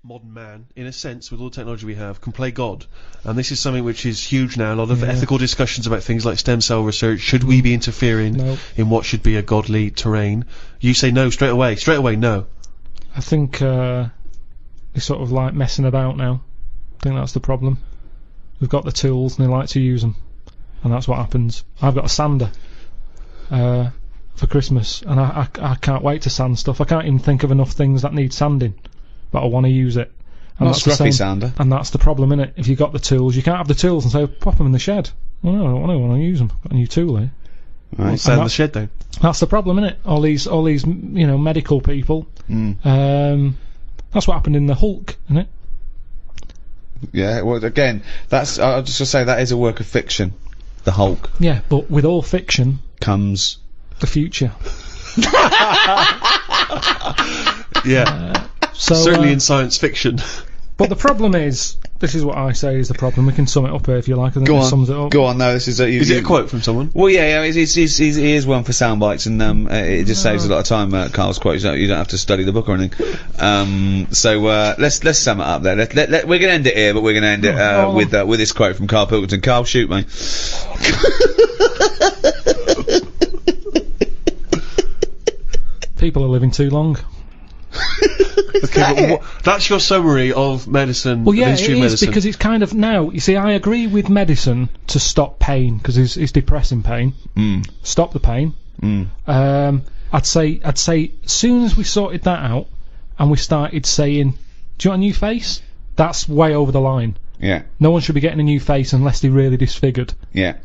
Modern man, in a sense, with all the technology we have, can play God. And this is something which is huge now. A lot of ethical discussions about things like stem cell research. Should we be interfering in what should be a godly terrain? You say no straight away. Straight away, no. I think they're sort of like messing about now. I think that's the problem. We've got the tools and they like to use them. And that's what happens. I've got a sander for Christmas, and I can't wait to sand stuff. I can't even think of enough things that need sanding, but I want to use it. And Not that's the scruffy same, sander. And that's the problem, innit? If you've got the tools, you can't have the tools and say, pop them in the shed. Well, no, I don't want to use them. Got a new tool here. Right. Sand the shed down. That's the problem, innit? All these medical people. That's what happened in the Hulk, isn't it? Yeah, well, again, that's, I'll just say that is a work of fiction. The Hulk. Yeah, but with all fiction comes the future. Yeah. So, certainly in science fiction. But the problem is, this is what I say is the problem. We can sum it up here if you like. I think Go it on. sums it up. Go on, no, this is a... Is it a quote from someone? Well, yeah, he is one for sound bites, and it just saves a lot of time, Carl's quote. You don't have to study the book or anything. So let's sum it up there. We're going to end it here, but we're going to end it with this quote from Karl Pilkington. Carl, shoot me. People are living too long. Okay, but that's your summary of medicine. Well, yeah, the it history of is, medicine. because it's kind of now. You see, I agree with medicine to stop pain because it's depressing pain. Stop the pain. I'd say, as soon as we sorted that out and we started saying, "Do you want a new face?" That's way over the line. Yeah. No one should be getting a new face unless they're really disfigured. Yeah.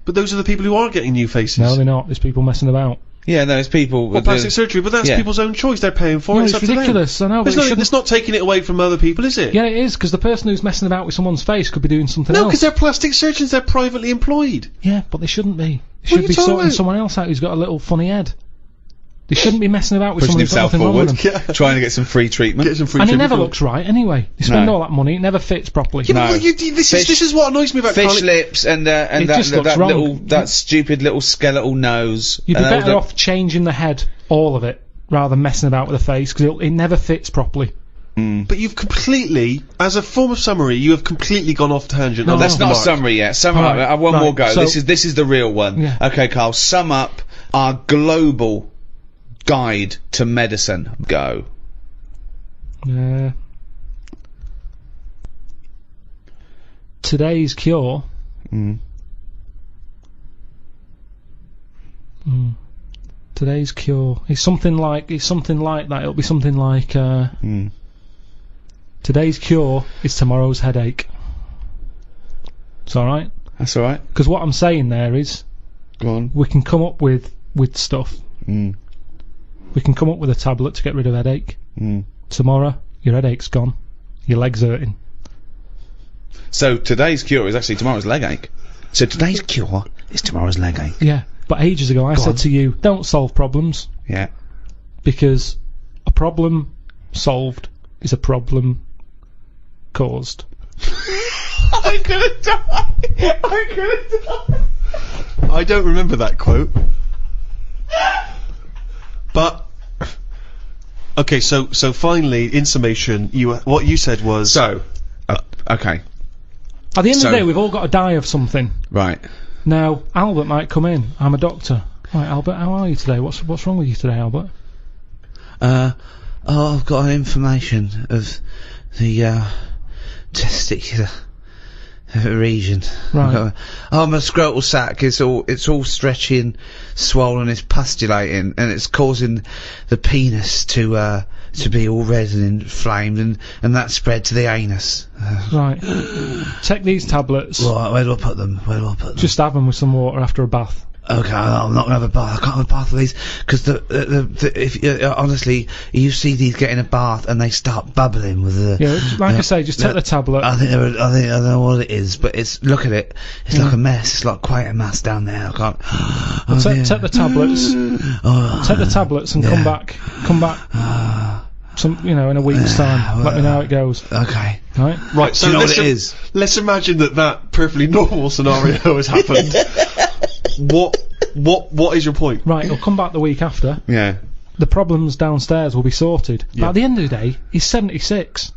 But those are the people who are getting new faces. No, they're not. There's people messing about. Yeah, no, it's people... Well, plastic surgery, but that's people's own choice. They're paying for it. No, It's it's up to them. ridiculous. I know, but It's not taking it away from other people, is it? Yeah, it is, because the person who's messing about with someone's face could be doing something No, else. because they're plastic surgeons. They're privately employed. Yeah, but they shouldn't be. They What are should you be talking sorting about? someone else out who's got a little funny head. They shouldn't be messing about with pushing someone who's got himself nothing wrong with forward, them. trying to get some free treatment. Get some free And it treatment never for- looks right anyway. You spend all that money, it never fits properly. Yeah, but this is what annoys me about fish Carl. lips and It just looks wrong. that stupid little skeletal nose. You'd be and better off changing the head, all of it, rather than messing about with the face, because it never fits properly. But you've completely, as a form of summary, you have completely gone off tangent. No, on That's the not a mark. summary yet. Sum Right, up. One more go. so- This is the real one. Yeah. Okay, Carl. Sum up our global guide to medicine. Go. Today's cure. Today's cure. It's something like that. It'll be something like today's cure is tomorrow's headache. It's all right. That's all right. Because what I'm saying there is, Go on. we can come up with stuff. We can come up with a tablet to get rid of headache. Tomorrow, your headache's gone. Your leg's hurting. So today's cure is actually tomorrow's leg ache. So today's cure is tomorrow's leg ache. Yeah, but ages ago I said to you, don't solve problems, Yeah. because a problem solved is a problem caused. I'm gonna die. I'm gonna die. I don't remember that quote. But okay, so finally, in summation, what you said was So, okay. At the end of So- the day, we've all got to die of something. Right. Now, Albert might come in. I'm a doctor. Right, Albert, how are you today? What's wrong with you today, Albert? I've got an inflammation of the testicular region. Right. Oh, my scrotal sac it's all stretchy and swollen. It's pustulating, and it's causing the penis to be all red and inflamed, and that spread to the anus. Right. Take these tablets. Right, where do I put them? Just have them with some water after a bath. Okay, I'm not gonna have a bath. I can't have a bath of these because honestly, you see these get in a bath and they start bubbling with the. Yeah, like I say, just take the tablet. I don't know what it is, but look at it. It's like a mess. It's like quite a mess down there. I can't. Take the tablets. Take the tablets and come back. In a week's time. Let me know how it goes. Okay. Right. So do you know what it is? Let's imagine that perfectly normal scenario has happened. What is your point? Right, he'll come back the week after. Yeah. The problems downstairs will be sorted. Yeah. But at the end of the day, he's 76.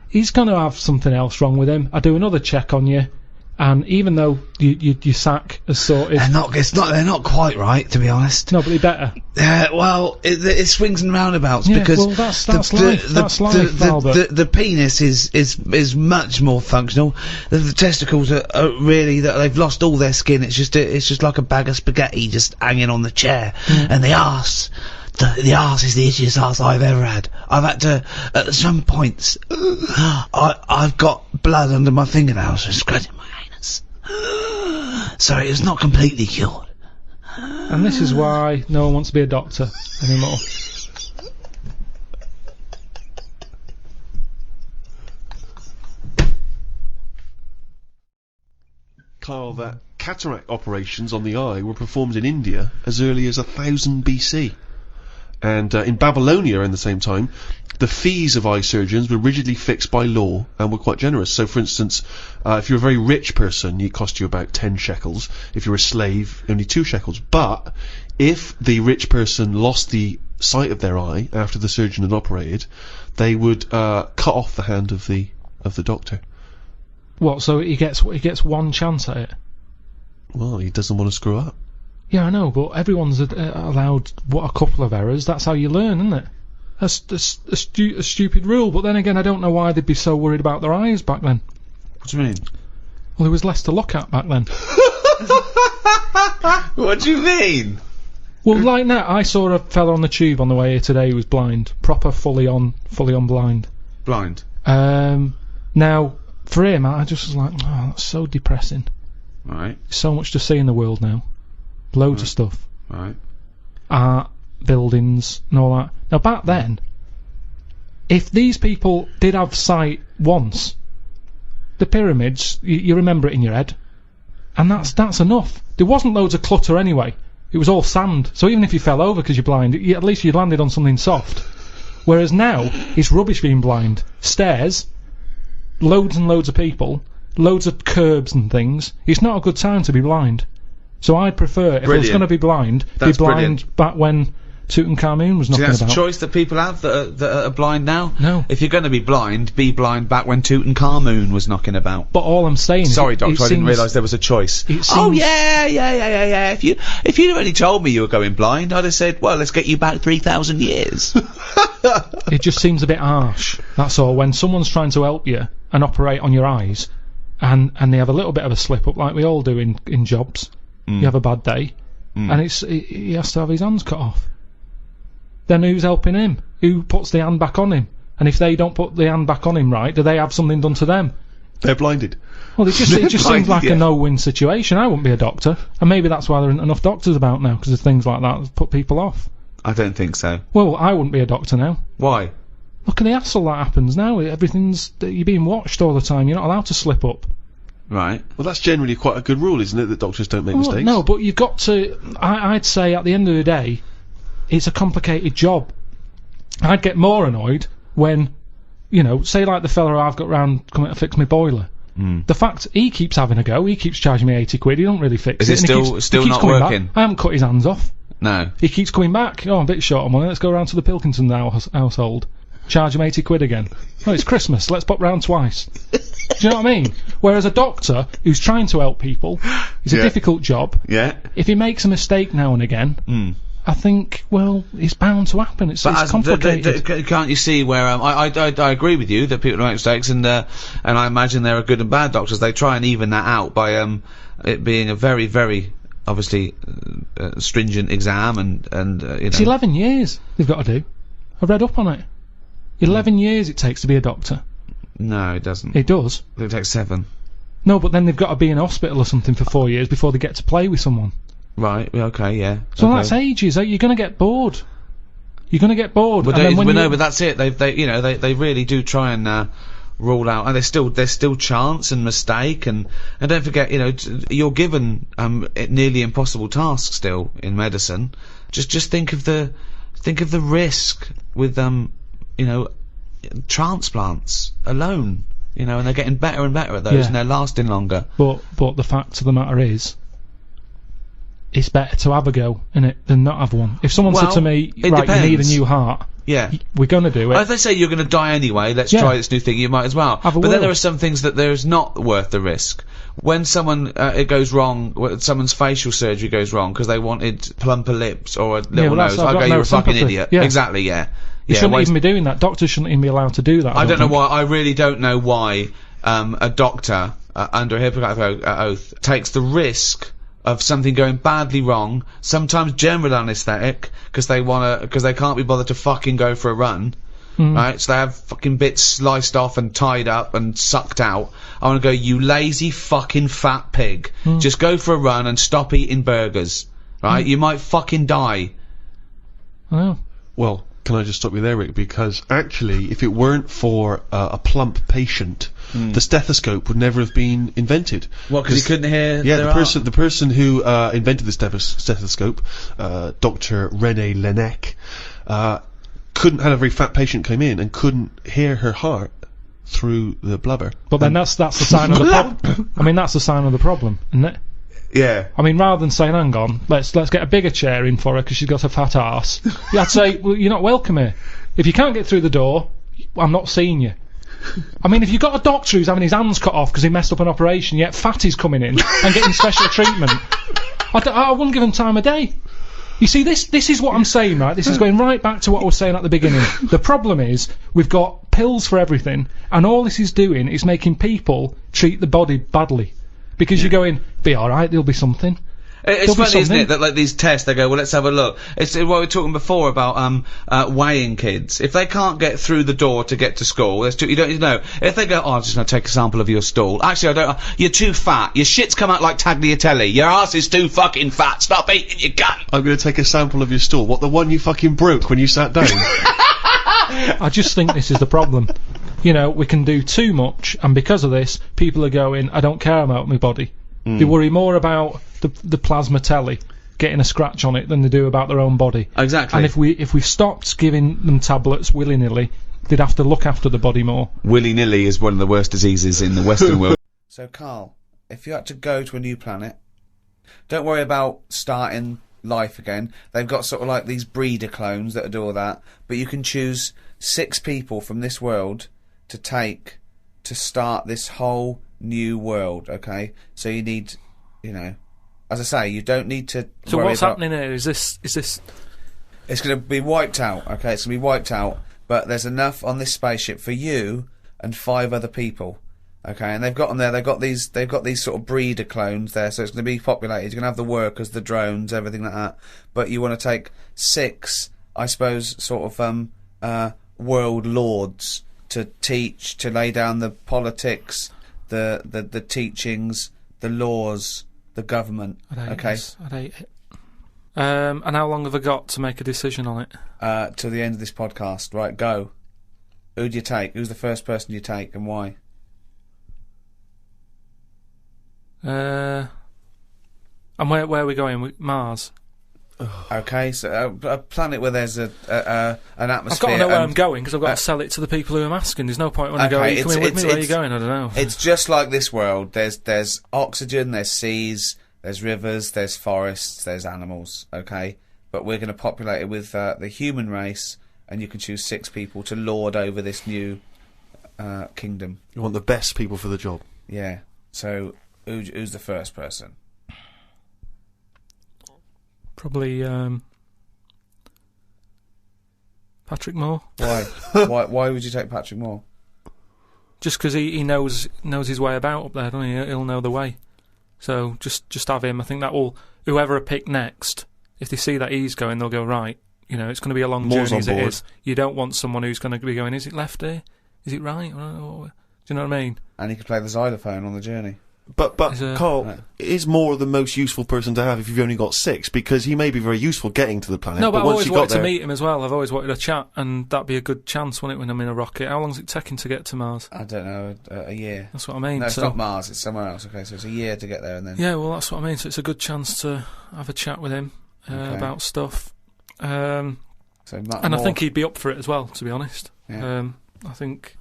He's going to have something else wrong with him. I do another check on you, and even though your sack is sorted, they're not quite right, to be honest. no, but they better. Well, it swings and roundabouts Yeah, because well, that's life. That's life, Albert. the penis is much more functional. The testicles are really they've lost all their skin. It's just like a bag of spaghetti just hanging on the chair, and the arse. The arse is the itchiest arse I've ever had. I've had to, at some points, I've got blood under my fingernails and scratching my anus. So it's not completely cured. And this is why no one wants to be a doctor anymore. Karl, that cataract operations on the eye were performed in India as early as 1000 BC. And in Babylonia, in the same time, the fees of eye surgeons were rigidly fixed by law and were quite generous. So, for instance, if you're a very rich person, it cost you about 10 shekels. If you're a slave, only 2 shekels. But if the rich person lost the sight of their eye after the surgeon had operated, they would cut off the hand of the doctor. What? So he gets one chance at it? Well, he doesn't want to screw up. Yeah, I know, but everyone's allowed a couple of errors. That's how you learn, isn't it? That's a stupid rule. But then again, I don't know why they'd be so worried about their eyes back then. What do you mean? Well, there was less to look at back then. What do you mean? Well, like now, I saw a fella on the tube on the way here today who was blind, proper fully on blind. Blind. Now for him, I just was like, oh, that's so depressing. Right. So much to see in the world now. Loads of stuff. Right. Art, buildings, and all that. Now back then, if these people did have sight once, the pyramids, you remember it in your head, and that's enough. There wasn't loads of clutter anyway. It was all sand, so even if you fell over because you're blind, at least you landed on something soft. Whereas now, it's rubbish being blind. Stairs, loads and loads of people, loads of curbs and things. It's not a good time to be blind. So I'd prefer, if I was going to be blind, That's be blind brilliant. back when Tutankhamun was knocking That's about. a choice that people have that are blind now? No. If you're going to be blind back when Tutankhamun was knocking about. But all I'm saying is... Sorry, Doctor, I didn't seems- realise there was a choice. it Oh, seems- yeah. If you'd only told me you were going blind, I'd have said, well, let's get you back 3,000 years. It just seems a bit harsh, that's all. When someone's trying to help you and operate on your eyes, and they have a little bit of a slip-up, like we all do in jobs. You have a bad day, and he has to have his hands cut off. Then who's helping him? Who puts the hand back on him? And if they don't put the hand back on him right, do they have something done to them? They're blinded. Well, it just seems like yeah. a no-win situation. I wouldn't be a doctor, and maybe that's why there aren't enough doctors about now, because of things like that that put people off. I don't think so. Well, I wouldn't be a doctor now. Why? Look at the hassle that happens now. You're being watched all the time. You're not allowed to slip up. Right. Well, that's generally quite a good rule, isn't it, that doctors don't make mistakes? No, but you've got to... I'd say at the end of the day, it's a complicated job. I'd get more annoyed when, say like the fella I've got round coming to fix my boiler. The fact he keeps having a go, he keeps charging me 80 quid, he don't really fix it. Is it and he still keeps not coming working? Back. I haven't cut his hands off. No. He keeps coming back. Oh, I'm a bit short on money, let's go round to the Pilkington household. Charge him 80 quid again. Oh, it's Christmas, let's pop round twice. Do you know what I mean? Whereas a doctor who's trying to help people, it's a difficult job. Yeah. If he makes a mistake now and again, I think, well, it's bound to happen. It's complicated. Can't you see where I agree with you that people make mistakes, and I imagine there are good and bad doctors. They try and even that out by it being a very, very obviously stringent exam, and you know. It's 11 years they've got to do. I read up on it. 11 years it takes to be a doctor. No, it doesn't. It does. It takes 7. No, but then they've got to be in a hospital or something for 4 years before they get to play with someone. Right. Okay. Yeah. So okay. that's ages. You're going to get bored. You're going to get bored. But but that's it. They really do try and rule out, and there's still chance and mistake, and don't forget, you know, you're given nearly impossible tasks still in medicine. Just think of the risk with you know, transplants alone. You know, and they're getting better and better at those, and they're lasting longer. But the fact of the matter is, it's better to have a go, innit, than not have one. If someone said to me, right, depends. you need a new heart, we're gonna do it. If they say you're gonna die anyway, let's try this new thing, you might as well. But then there are some things that there's not worth the risk. When someone, it goes wrong, someone's facial surgery goes wrong because they wanted plumper lips or a little nose, I'll go, you're a fucking idiot. Yeah. Exactly, yeah. You shouldn't even be doing that. Doctors shouldn't even be allowed to do that. I don't know why. I really don't know why a doctor under a Hippocratic oath takes the risk of something going badly wrong. Sometimes general anaesthetic because they can't be bothered to fucking go for a run. Right? So they have fucking bits sliced off and tied up and sucked out. I want to go, you lazy fucking fat pig. Just go for a run and stop eating burgers. Right? You might fucking die. Oh. Well, can I just stop you there, Rick? Because actually, if it weren't for a plump patient, the stethoscope would never have been invented. Well, because he couldn't hear. Yeah, the person who invented the stethoscope, Dr. René Laennec, had a very fat patient come in and couldn't hear her heart through the blubber. But then that's the sign of the problem. I mean, that's the sign of the problem, isn't it? Yeah. I mean, rather than saying, hang on, let's get a bigger chair in for her because she's got a fat arse, I'd say, well, you're not welcome here. If you can't get through the door, I'm not seeing you. I mean, if you've got a doctor who's having his hands cut off because he messed up an operation, yet fatty's coming in and getting special treatment, I wouldn't give him time of day. You see, this is what I'm saying, right? This is going right back to what I was saying at the beginning. The problem is, we've got pills for everything, and all this is doing is making people treat the body badly. Because you're going, be alright, there'll be something. It's funny, isn't it, that like these tests, they go, well, let's have a look. It's what we were talking before about weighing kids. If they can't get through the door to get to school, you don't know. If they go, oh, I'm just going to take a sample of your stool. Actually, I don't. You're too fat. Your shit's come out like tagliatelle. Your ass is too fucking fat. Stop eating your gun. I'm going to take a sample of your stool. What, the one you fucking broke when you sat down? I just think this is the problem. You know, we can do too much, and because of this, people are going, I don't care about my body. They worry more about the plasma telly getting a scratch on it than they do about their own body. Exactly. And if we stopped giving them tablets willy-nilly, they'd have to look after the body more. Willy-nilly is one of the worst diseases in the Western world. So, Karl, if you had to go to a new planet, don't worry about starting life again. They've got sort of like these breeder clones that do all that, but you can choose 6 people from this world to take to start this whole new world, okay? So you need, you know, as I say, you don't need to. So what's happening here? Is this? It's going to be wiped out, okay? It's going to be wiped out, but there's enough on this spaceship for you and 5 other people, okay? And they've got them there. They've got these sort of breeder clones there, so it's going to be populated. You're going to have the workers, the drones, everything like that. But you want to take 6, I suppose, sort of world lords to teach, to lay down the politics, the teachings, the laws, the government. I'd hate it. And how long have I got to make a decision on it? Till the end of this podcast. Right, go. Who do you take? Who's the first person you take, and why? And where are we going? Mars. Okay, so a planet where there's an atmosphere. I've got to know where I'm going because I've got to sell it to the people who I'm asking. There's no point when I go, are you coming with me? Where are you going? I don't know. It's just like this world. There's oxygen, there's seas, there's rivers, there's forests, there's animals, okay? But we're going to populate it with the human race, and you can choose 6 people to lord over this new kingdom. You want the best people for the job. Yeah. So, who's the first person? Probably Patrick Moore. Why? Why would you take Patrick Moore? Just because he knows his way about up there, doesn't he? He'll know the way. So just have him. I think that will, whoever I pick next, if they see that he's going, they'll go, right, you know, it's going to be a long Moore's journey on as it board. is. You don't want someone who's going to be going, is it left here? Is it right? Do you know what I mean? And he could play the xylophone on the journey. But Carl, Right. is Moore the most useful person to have if you've only got 6? Because he may be very useful getting to the planet. No, but I've once always you got wanted to there, meet him as well. I've always wanted a chat, and that'd be a good chance, wouldn't it, when I'm in a rocket? How long's it taking to get to Mars? I don't know, a year. That's what I mean. No, it's so, not Mars, it's somewhere else. Okay, so it's a year to get there and then... yeah, well, that's what I mean. So it's a good chance to have a chat with him Okay. about stuff. So And I think he'd be up for it as well, to be honest. Yeah. I think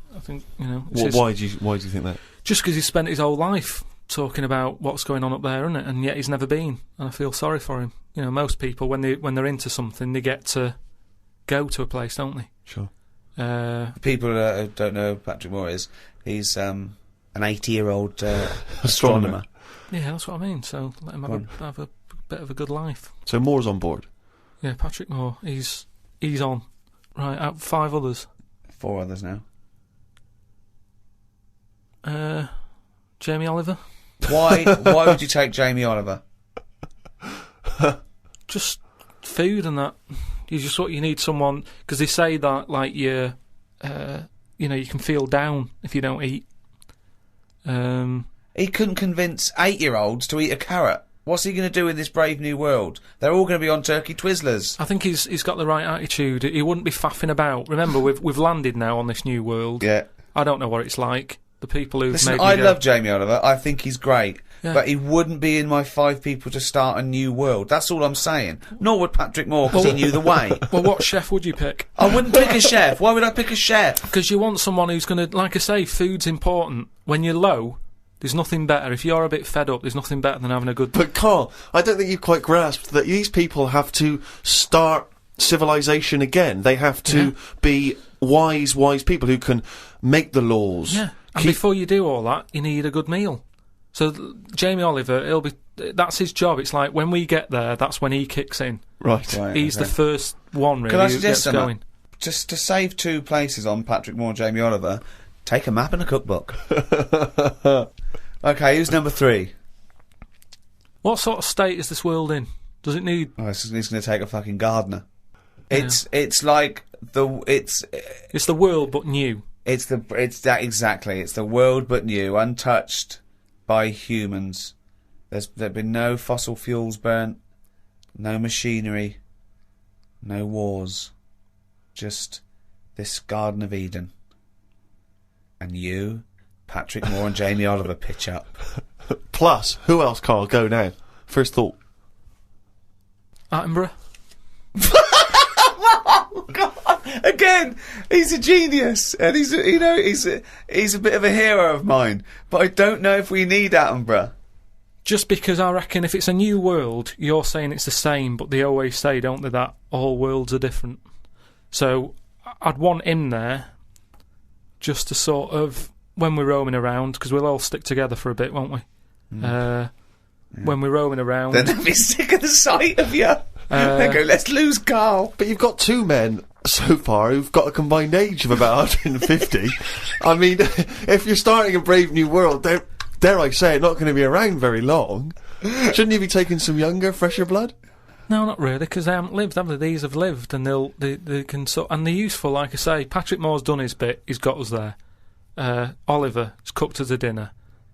you know. it's why his- do you think that? Just because he's spent his whole life talking about what's going on up there, isn't it? And yet he's never been, and I feel sorry for him. You know, most people when they're into something, they get to go to a place, don't they? Sure. People who don't know who Patrick Moore is, he's an 80-year-old astronomer. Yeah, that's what I mean. So let him have a bit of a good life. So Moore's on board. Yeah, Patrick Moore, he's on. Right, out 5 others. 4 others now. Jamie Oliver. Why would you take Jamie Oliver? Just food and that. You need someone, because they say that like you know, you can feel down if you don't eat. He couldn't convince 8-year-olds to eat a carrot. What's he going to do in this brave new world? They're all going to be on turkey Twizzlers. I think he's got the right attitude. He wouldn't be faffing about. Remember, we've landed now on this new world. Yeah. I don't know what it's like. The people who've Listen, made me I go, love Jamie Oliver. I think he's great. Yeah. But he wouldn't be in my 5 people to start a new world. That's all I'm saying. Nor would Patrick Moore, because he knew the way. Well, what chef would you pick? I wouldn't pick a chef. Why would I pick a chef? Because you want someone who's going to, like I say, food's important. When you're low, there's nothing better. If you're a bit fed up, there's nothing better than having a good... But Carl, I don't think you've quite grasped that these people have to start civilization again. They have to be wise people who can make the laws. Yeah, and before you do all that, you need a good meal. So Jamie Oliver, that's his job. It's like when we get there, that's when he kicks in. Right. He's the first one, really, Can I who suggest gets something? going. Just to save 2 places on Patrick Moore and Jamie Oliver, take a map and a cookbook. Okay, who's number 3? What sort of state is this world in? Does it need... Oh, he's going to take a fucking gardener. It's like it's the world, but new. It's that exactly. It's the world, but new, untouched by humans. There's been no fossil fuels burnt, no machinery, no wars, just this Garden of Eden. And you, Patrick Moore and Jamie Oliver pitch up. Plus, who else, Carl? Go now. First thought. Attenborough. Oh God! Again, he's a genius, and he's a bit of a hero of mine. But I don't know if we need Attenborough. Just because I reckon if it's a new world, you're saying it's the same, but they always say, don't they, that all worlds are different. So I'd want him there, just to sort of, when we're roaming around, because we'll all stick together for a bit, won't we? When we're roaming around. Then they'll be sick of the sight of you. They go, let's lose Carl. But you've got 2 men so far who've got a combined age of about 150. I mean, if you're starting a brave new world, dare I say it, not going to be around very long. Shouldn't you be taking some younger, fresher blood? No, not really, because they haven't lived, have they? These have lived, and they can and they're useful, like I say. Patrick Moore's done his bit, he's got us there. Oliver has cooked us a dinner.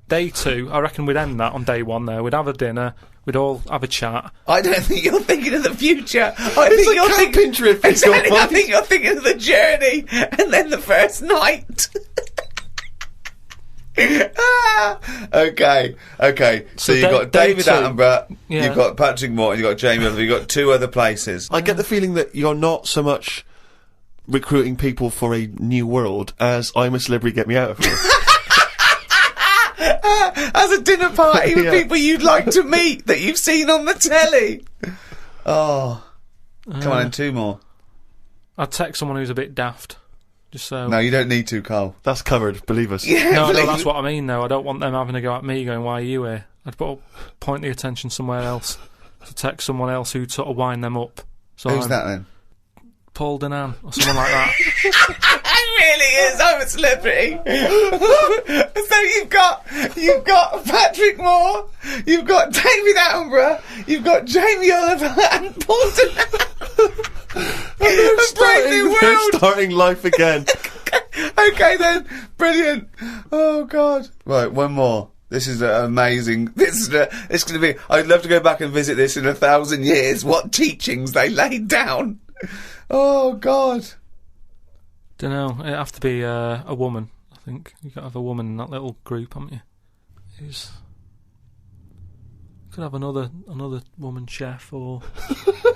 Day 2, I reckon we'd end that on day 1 there. We'd have a dinner, we'd all have a chat. I don't think you're thinking of the future. It's a camping trip. Exactly, I think you're thinking of the journey, and then the first night. Okay. So you've got day David 2. Attenborough, Yeah. you've got Patrick Moore, you've got Jamie Oliver, you've got 2 other places. I get the feeling that you're not so much recruiting people for a new world as I'm a celebrity, get me out of here. As a dinner party with Yeah. people you'd like to meet that you've seen on the telly. Oh. Come on, 2 more. I'd text someone who's a bit daft, just so... No, you don't need to, Carl. That's covered, believe us. Yeah, No, please. that's what I mean, though. I don't want them having a go at me going, why are you here? I'd point the attention somewhere else, to text someone else who'd sort of wind them up. So Who's that then? Paul Denan or someone like that. It really is. I'm a celebrity. So you've got Patrick Moore, you've got David Attenborough, you've got Jamie Oliver and Paul Denan. They're starting life again. Okay then, brilliant. Oh God. Right, one more. This is amazing. It's going to be. I'd love to go back and visit this in 1,000 years. What teachings they laid down. Oh God. Don't know. It'd have to be a woman. I think you got to have a woman in that little group, haven't you? Could have another woman chef or.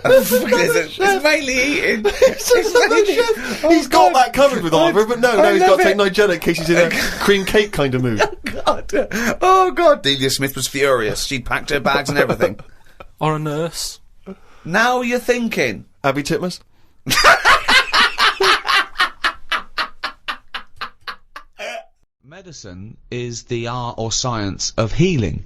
It's mainly eating. He's got that covered with Oliver, but no, he's got to take Nigella in case he's in a cream cake kind of mood. Oh God. Delia Smith was furious. She'd packed her bags and everything. Or a nurse. Now you're thinking. Abby Titmus? Medicine is the art or science of healing.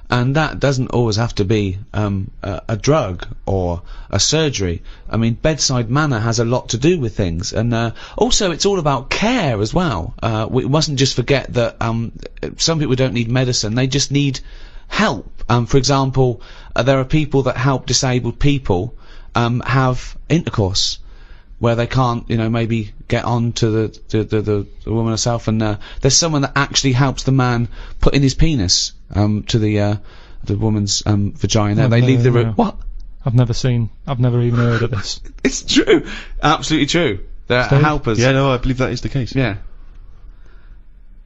And that doesn't always have to be a drug or a surgery. I mean, bedside manner has a lot to do with things. And also, it's all about care as well. We mustn't just forget that some people don't need medicine. They just need help. For example, there are people that help disabled people have intercourse where they can't, maybe get on to the woman herself, and there's someone that actually helps the man put in his penis to the woman's vagina. They leave the room. What? I've never even heard of this. It's true, absolutely true. They're helpers. Yeah, no, I believe that is the case. Yeah.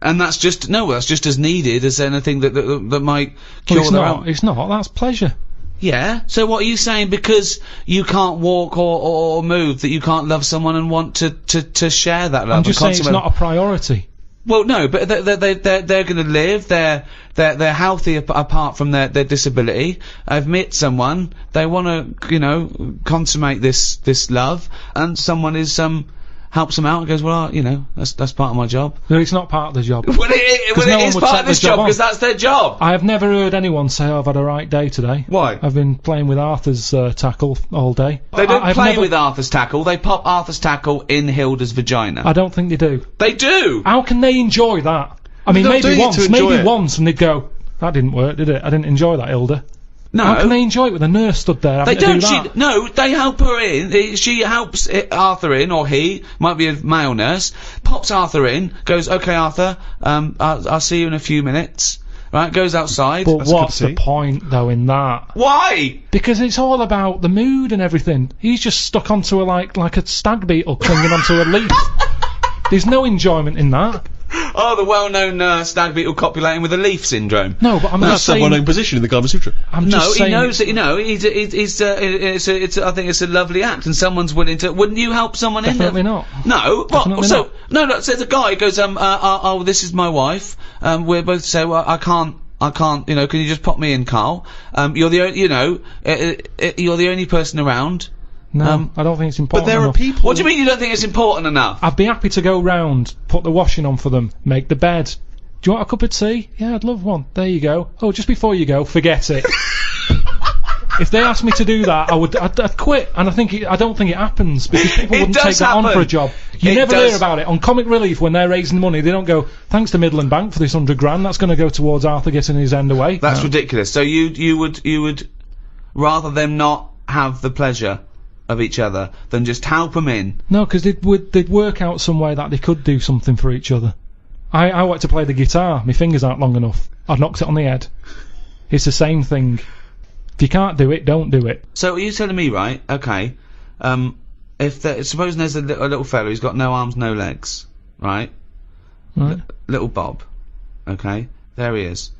And that's just as needed as anything that might cure them. It's not. That's pleasure. Yeah. So what are you saying? Because you can't walk or move, that you can't love someone and want to share that love? I'm just saying it's not a priority. Well, no, but they're going to live. They're healthy apart from their disability. I've met someone. They want to consummate this love, and someone helps them out and goes, well, that's part of my job. No, it's not part of the job. Well, it is part of this job because that's their job. I have never heard anyone say, I've had a right day today. Why? I've been playing with Arthur's tackle all day. They don't play with Arthur's tackle. They pop Arthur's tackle in Hilda's vagina. I don't think they do. They do. How can they enjoy that? I mean, maybe once, and they'd go, that didn't work, did it? I didn't enjoy that, Hilda. No. How can they enjoy it with a nurse stood there? They don't. Do they help her in. She helps Arthur in, or he might be a male nurse. Pops Arthur in. Goes, okay, Arthur. I'll see you in a few minutes. Right. Goes outside. But what's the point, though, in that? Why? Because it's all about the mood and everything. He's just stuck onto a like a stag beetle clinging onto a leaf. There's no enjoyment in that. Oh, the well-known stag beetle copulating with a leaf syndrome. No, but I'm just saying... That's a well-known position in the Kama Sutra. I'm just saying... he knows that, I think it's a lovely act, and someone's willing to... Wouldn't you help someone Definitely not. No? Definitely not. No, so the guy goes, this is my wife, we're both say, well, I can't, can you just pop me in, Carl? You're the only person around. No, I don't think it's important But there enough. are people... What do you mean you don't think it's important enough? I'd be happy to go round, put the washing on for them, make the bed. Do you want a cup of tea? Yeah, I'd love one. There you go. Oh, just before you go, forget it. If they asked me to do that, I'd quit. And I don't think it happens, because people wouldn't take that on for a job. You never hear about it. On Comic Relief, when they're raising money, they don't go, thanks to Midland Bank for this £100,000, that's going to go towards Arthur getting his end away. That's ridiculous. So you would rather them not have the pleasure of each other than just help them in? No, because they'd work out some way that they could do something for each other. I like to play the guitar. My fingers aren't long enough. I'd knocked it on the head. It's the same thing. If you can't do it, don't do it. So are you telling me, right? Okay. Supposing there's a little fella who's got no arms, no legs, right? Right. Little Bob. Okay. There he is.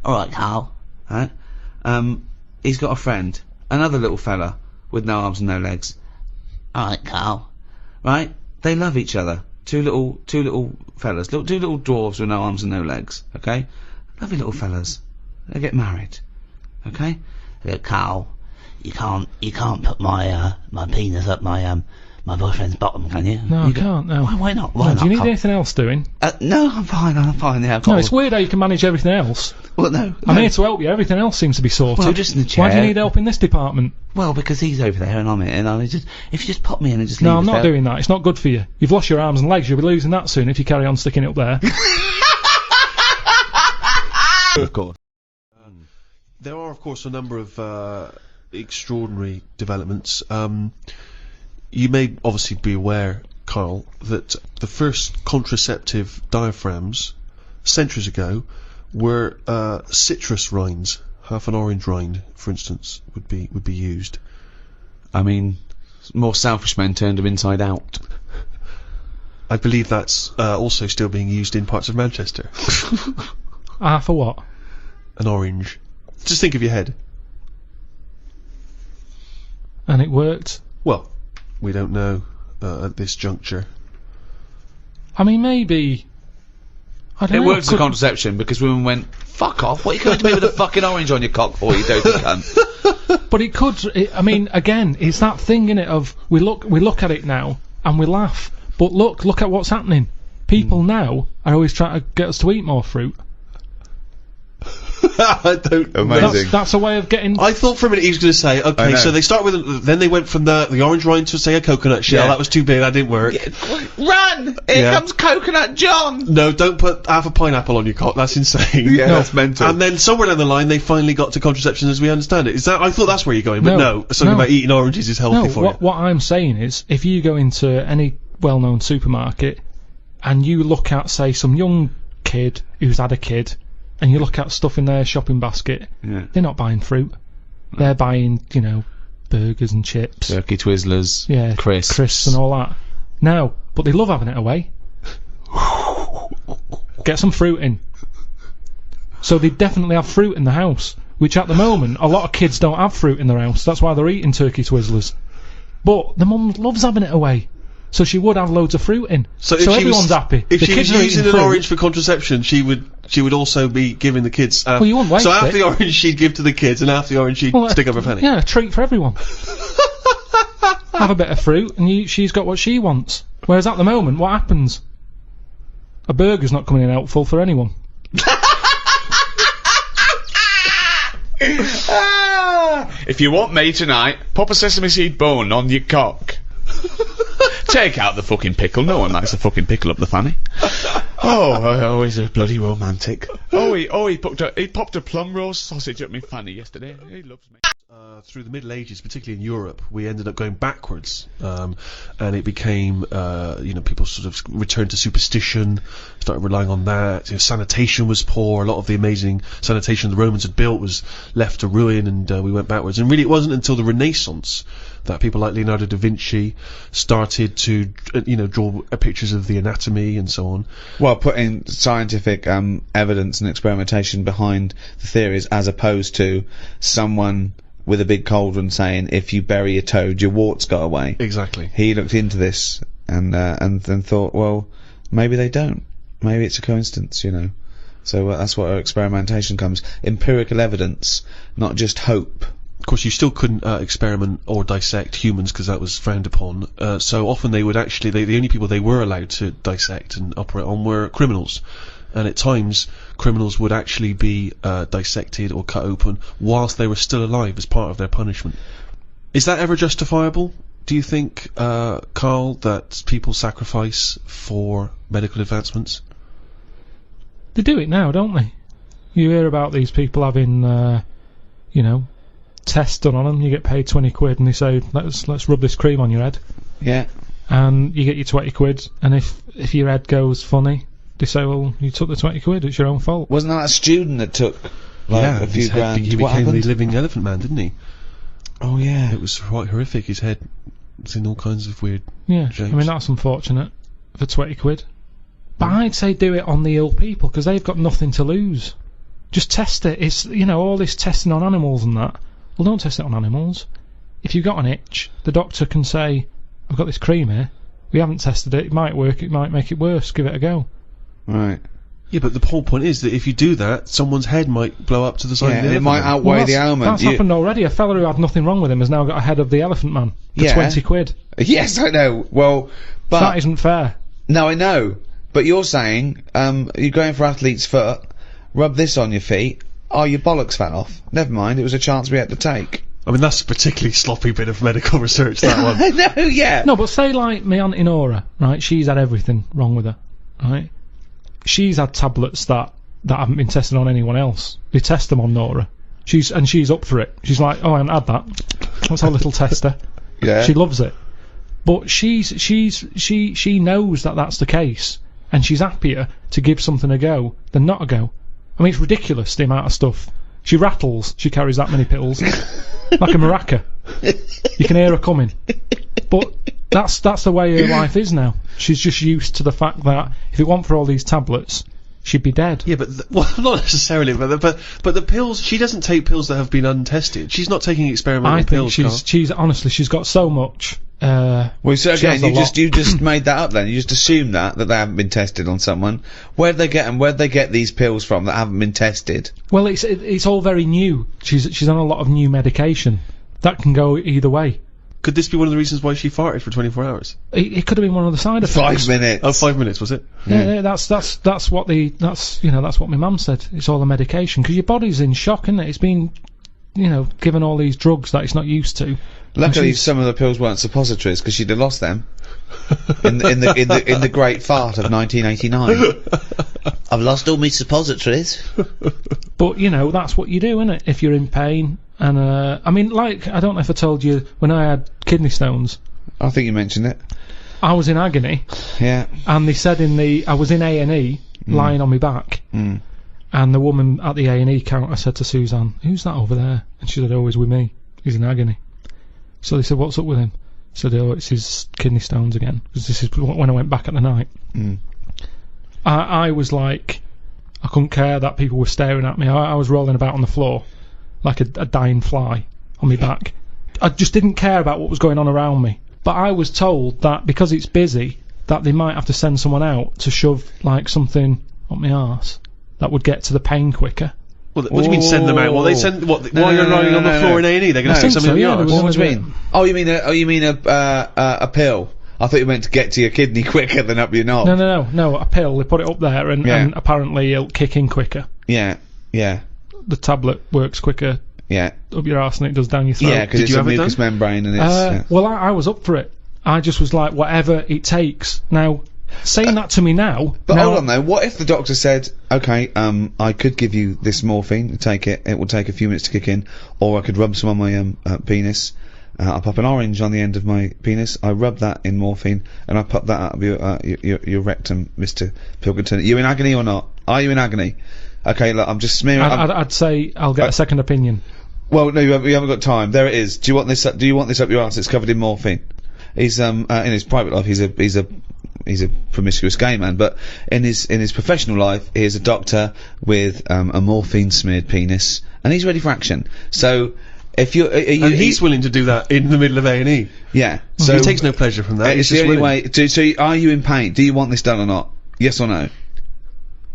All right, Carl. Right. He's got a friend, another little fella with no arms and no legs. Alright, Carl. Right? They love each other. Two little fellas. Two little dwarves with no arms and no legs. Okay? Lovely little fellas. They get married. Okay? Carl, you can't put my penis up my my boyfriend's bottom, can you? No, I can't, no. Why not? No, do you need anything else doing? No, I'm fine, yeah. No, it's weird how you can manage everything else. Well, no. I'm here to help you, everything else seems to be sorted. Well, just in the chair. Why do you need help in this department? Well, because he's over there and I'm here, and if you just pop me in and just leave No, I'm us not there. doing that, it's not good for you. You've lost your arms and legs, you'll be losing that soon if you carry on sticking it up there. Of course. There are, of course, a number of extraordinary developments. You may obviously be aware, Karl, that the first contraceptive diaphragms, centuries ago, were citrus rinds. Half an orange rind, for instance, would be used. I mean, more selfish men turned them inside out. I believe that's also still being used in parts of Manchester. For what? An orange. Just think of your head. And it worked. Well, we don't know at this juncture. I mean, maybe... I don't It know. worked as a contraception because women went, fuck off, what are you going to me with a fucking orange on your cock for, you dirty cunt? But it could... I mean, again, it's that thing, innit, of we look at it now and we laugh. But look at what's happening. People now are always trying to get us to eat more fruit. I don't. Amazing. That's a way of getting... I thought for a minute he was going to say, okay, so they start with, then they went from the orange rind to, say, a coconut shell. Yeah. That was too big, that didn't work. Run! Here comes Coconut John! No, don't put half a pineapple on your cock, that's insane. Yeah, that's mental. And then somewhere down the line, they finally got to contraception as we understand it. Is that, I thought that's where you're going, but no, something about eating oranges is healthy for you. What I'm saying is, if you go into any well-known supermarket, and you look at, say, some young kid who's had a kid, and you look at stuff in their shopping basket, they're not buying fruit. They're buying, you know, burgers and chips. Turkey Twizzlers, crisps and all that. No, but they love having it away. Get some fruit in. So they definitely have fruit in the house, which at the moment, a lot of kids don't have fruit in their house. That's why they're eating Turkey Twizzlers. But the mum loves having it away. So she would have loads of fruit in. So everyone's happy. If the she kids was are using eating an fruit. orange for contraception, she would also be giving the kids. Well, you wouldn't waste so half it. the orange she'd give to the kids, and half the orange she'd stick up her penny. Yeah, a treat for everyone. Have a bit of fruit, and she's got what she wants. Whereas at the moment, what happens? A burger's not coming in helpful for anyone. If you want me tonight, pop a sesame seed bone on your cock. Take out the fucking pickle. No one likes a fucking pickle up the fanny. Oh, he's a bloody romantic. He popped a plum roast sausage up my fanny yesterday. He loves me. Through the Middle Ages, particularly in Europe, we ended up going backwards, and it became, people sort of returned to superstition, started relying on that. Sanitation was poor. A lot of the amazing sanitation the Romans had built was left to ruin, and we went backwards. And really, it wasn't until the Renaissance that people like Leonardo da Vinci started to, draw pictures of the anatomy and so on. Well, putting scientific evidence and experimentation behind the theories, as opposed to someone with a big cauldron saying, if you bury a toad, your warts go away. Exactly. He looked into this and then thought, well, maybe they don't. Maybe it's a coincidence, So that's where experimentation comes. Empirical evidence, not just hope. Of course, you still couldn't experiment or dissect humans because that was frowned upon. So often they would actually, the only people they were allowed to dissect and operate on were criminals. And at times, criminals would actually be dissected or cut open whilst they were still alive as part of their punishment. Is that ever justifiable? Do you think, Karl, that people sacrifice for medical advancements? They do it now, don't they? You hear about these people having, tests done on them. You get paid 20 quid and they say, let's rub this cream on your head. Yeah. And you get your 20 quid, and if your head goes funny, they say, well, you took the 20 quid, it's your own fault. Wasn't that a student that took a few grand? He became the living elephant man, didn't he? Oh yeah. It was quite horrific. His head was in all kinds of weird shapes. I mean, that's unfortunate for 20 quid. But I'd say do it on the ill people, because they've got nothing to lose. Just test it. It's, all this testing on animals and that. Well, don't test it on animals. If you've got an itch, the doctor can say, I've got this cream here. We haven't tested it. It might work. It might make it worse. Give it a go. Right. Yeah, but the whole point is that if you do that, someone's head might blow up to the side of the and it elephant might man. outweigh the ailment. That's happened already. A fella who had nothing wrong with him has now got a head of the elephant man for Yeah. 20 quid. Yes, I know. Well, but That isn't fair. no, I know. But you're saying you're going for athlete's foot. Rub this on your feet. Oh, your bollocks fell off. Never mind. It was a chance we had to take. I mean, that's a particularly sloppy bit of medical research, that one. I know. Yeah. No, but say like my Auntie Nora, right? She's had everything wrong with her, right? She's had tablets that haven't been tested on anyone else. They test them on Nora. She's up for it. She's like, oh, I haven't had that. That's our little tester. Yeah. She loves it. But she knows that that's the case, and she's happier to give something a go than not a go. I mean, it's ridiculous the amount of stuff. She rattles. She carries that many pills, like a maraca. You can hear her coming. But that's the way her life is now. She's just used to the fact that if it weren't for all these tablets, she'd be dead. Yeah, but well, not necessarily. But the pills. She doesn't take pills that have been untested. She's not taking experimental I think pills. she's honestly, she's got so much. Well, so she has again, a lot. you just made that up. Then you just assume that they haven't been tested on someone. Where'd they get them? Where'd they get these pills from that haven't been tested? Well, it's all very new. She's on a lot of new medication that can go either way. Could this be one of the reasons why she farted for 24 hours? It could have been one of the side effects. 5 minutes. Oh, 5 minutes, was it? Yeah, that's what my mum said. It's all the medication because your body's in shock, isn't it? It's been, given all these drugs that it's not used to. Luckily, some of the pills weren't suppositories because she'd have lost them in the great fart of 1989. I've lost all my suppositories. But that's what you do, innit? If you're in pain, and I mean, like, I don't know if I told you when I had kidney stones. I think you mentioned it. I was in agony. Yeah. And they said I was in A&E, lying on my back. Mm. And the woman at the A&E counter said to Suzanne, "Who's that over there?" And she said, "Oh, he's with me. He's in agony." So they said, "What's up with him?" I said, "Oh, it's his kidney stones again." Because this is when I went back at the night. Mm. I was like, I couldn't care that people were staring at me. I was rolling about on the floor like a dying fly on my back. I just didn't care about what was going on around me. But I was told that because it's busy, that they might have to send someone out to shove like something up my arse that would get to the pain quicker. Well, what do you mean send them out? Well, they send while you're lying on the floor in A&E, they're going to stick something in your arse. What do you mean? Oh, you mean a pill? I thought you meant to get to your kidney quicker than up your knob. No, a pill. They put it up there, and apparently it'll kick in quicker. Yeah. The tablet works quicker. Yeah. Up your arse than it does down your throat. Yeah, because it's a mucous membrane and it's... Well, I was up for it. I just was like, whatever it takes. Now, saying that to me now... But hold on though, what if the doctor said, okay, I could give you this morphine, take it will take a few minutes to kick in, or I could rub some on my penis, I pop an orange on the end of my penis, I rub that in morphine, and I pop that out of your rectum, Mr. Pilkington. Are you in agony or not? Are you in agony? Okay, look, I'm just smearing... I'd say I'll get a second opinion. Well, no, you haven't got time. There it is. Do you want this up your arse? It's covered in morphine. He's in his private life he's a promiscuous gay man, but in his professional life he is a doctor with a morphine smeared penis, and he's ready for action. So if and he's willing to do that in the middle of A&E. Yeah. So he takes no pleasure from that. It's the only way. So are you in pain? Do you want this done or not? Yes or no?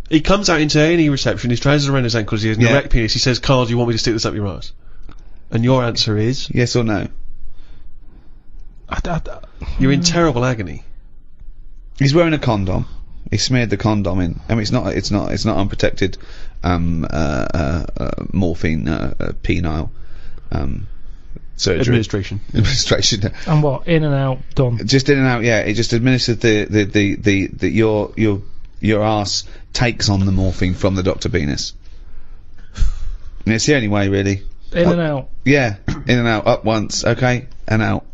He comes out into A&E reception, his trousers around his ankles, he has an erect penis, he says, "Carl, do you want me to stick this up your arse?" And your answer is? Yes or no? You're in terrible agony. He's wearing a condom. He smeared the condom in. I mean, it's not unprotected morphine penile surgery. Administration. And what? In and out, done. Just in and out. Yeah, it just administered your arse takes on the morphine from the Dr. Penis. And it's the only way, really. In and out. Yeah, in and out. Up once, okay, and out.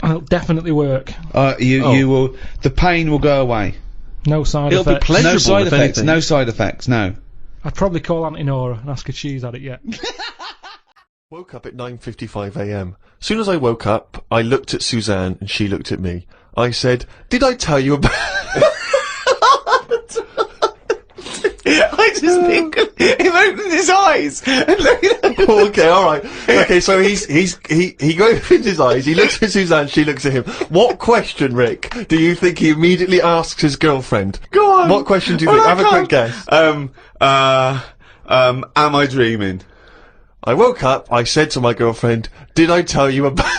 It'll definitely work. You will. The pain will go away. No side effects. It'll be pleasurable. No side if effects. anything. No side effects. No. I'd probably call Auntie Nora and ask if she's had it yet. Woke up at 9:55 a.m. Soon as I woke up, I looked at Suzanne and she looked at me. I said, "Did I tell you about?" I just think if opening his eyes and looking at Okay, alright. Okay, so he opens his eyes, he looks at Suzanne, she looks at him. What question, Rick, do you think he immediately asks his girlfriend? Go on. What question do you think? Have a quick guess. Am I dreaming? I woke up, I said to my girlfriend, did I tell you about...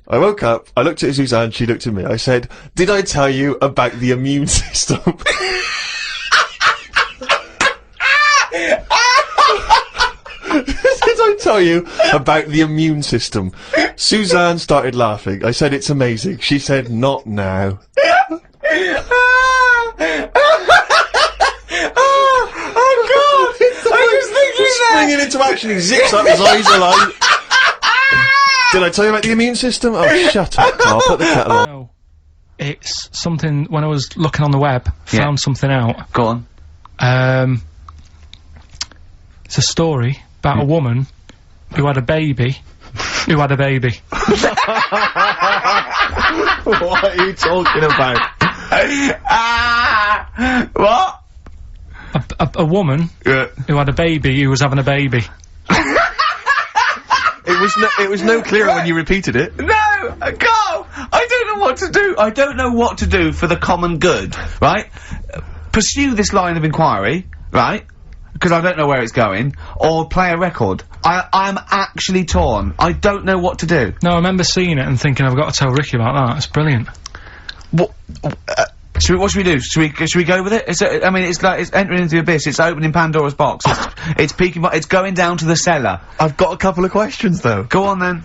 I woke up, I looked at Suzanne, she looked at me, I said, did I tell you about the immune system? Did I tell you about the immune system? Suzanne started laughing. I said, it's amazing. She said, not now. Oh God! I was thinking that! Springing into action, he zips up, his eyes are like... Did I tell you about the immune system? Oh, shut up, Carl. Put the kettle on. No, it's something, when I was looking on the web, found something out. Go on. It's a story about a woman who had a baby. What are you talking about? What? A woman who had a baby who was having a baby. It was no clearer when you repeated it. No! Carl! I don't know what to do. I don't know what to do for the common good, right? Pursue this line of inquiry, right? Because I don't know where it's going, or play a record. I'm actually torn. I don't know what to do. No, I remember seeing it and thinking, I've got to tell Ricky about that. It's brilliant. What should we do? Should we go with it? I mean, it's like, it's entering into the abyss, it's opening Pandora's box, it's peeking, it's going down to the cellar. I've got a couple of questions, though. Go on, then.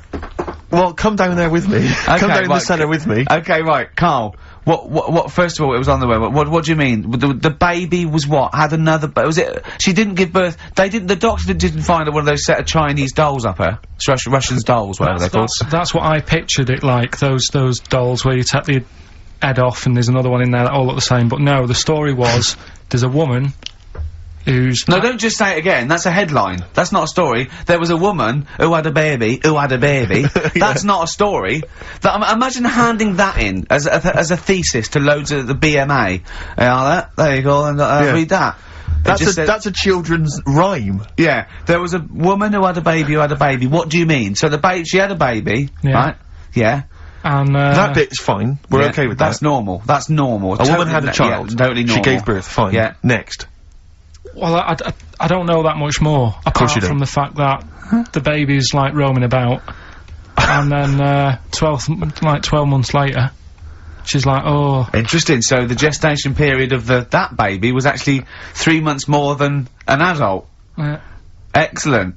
Well, come down there with me. Okay, come down in the cellar with me. Okay, right, Carl. What, first of all, it was on the way. What do you mean? The baby was what? Had another, was it, she didn't give birth, the doctor didn't find one of those set of Chinese dolls up her? Russian dolls, whatever they're called. That's what I pictured it like, those dolls where you take the head off and there's another one in there that all look the same, but no, the story was, there's a woman who's... No, don't just say it again, that's a headline. That's not a story. There was a woman who had a baby, That's not a story. Imagine handing that in as a thesis to loads of the BMA. There you go, and read that. That's a children's rhyme. Yeah, there was a woman who had a baby What do you mean? So she had a baby, right? Yeah. And, that bit's fine. We're okay with that. That's normal. That's normal. A woman had a child. Yeah, totally normal. She gave birth. Fine. Yeah. Next. Well, I don't know that much more, apart from the fact that the baby's, like, roaming about, and then, 12 months later, she's like, oh... Interesting, so the gestation period of that baby was actually 3 months more than an adult. Yeah. Excellent.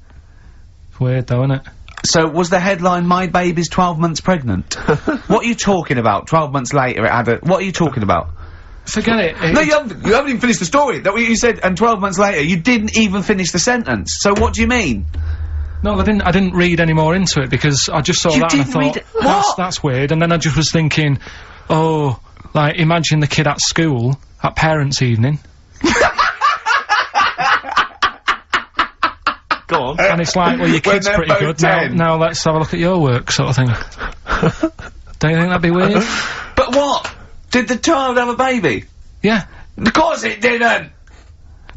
It's weird, though, isn't it? So, was the headline, my baby's 12 months pregnant? What are you talking about? 12 months later it had a... What are you talking about? Forget it. No, you haven't even finished the story. That's what you said, and 12 months later, you didn't even finish the sentence. So what do you mean? No, I didn't read any more into it, because I just saw that and I thought, that's weird, and then I just was thinking, oh, like, imagine the kid at school, at parents' evening. Go on. And it's like, well, your kid's pretty good, now let's have a look at your work, sort of thing. Don't you think that'd be weird? But what? Did the child have a baby? Yeah. Of course it didn't!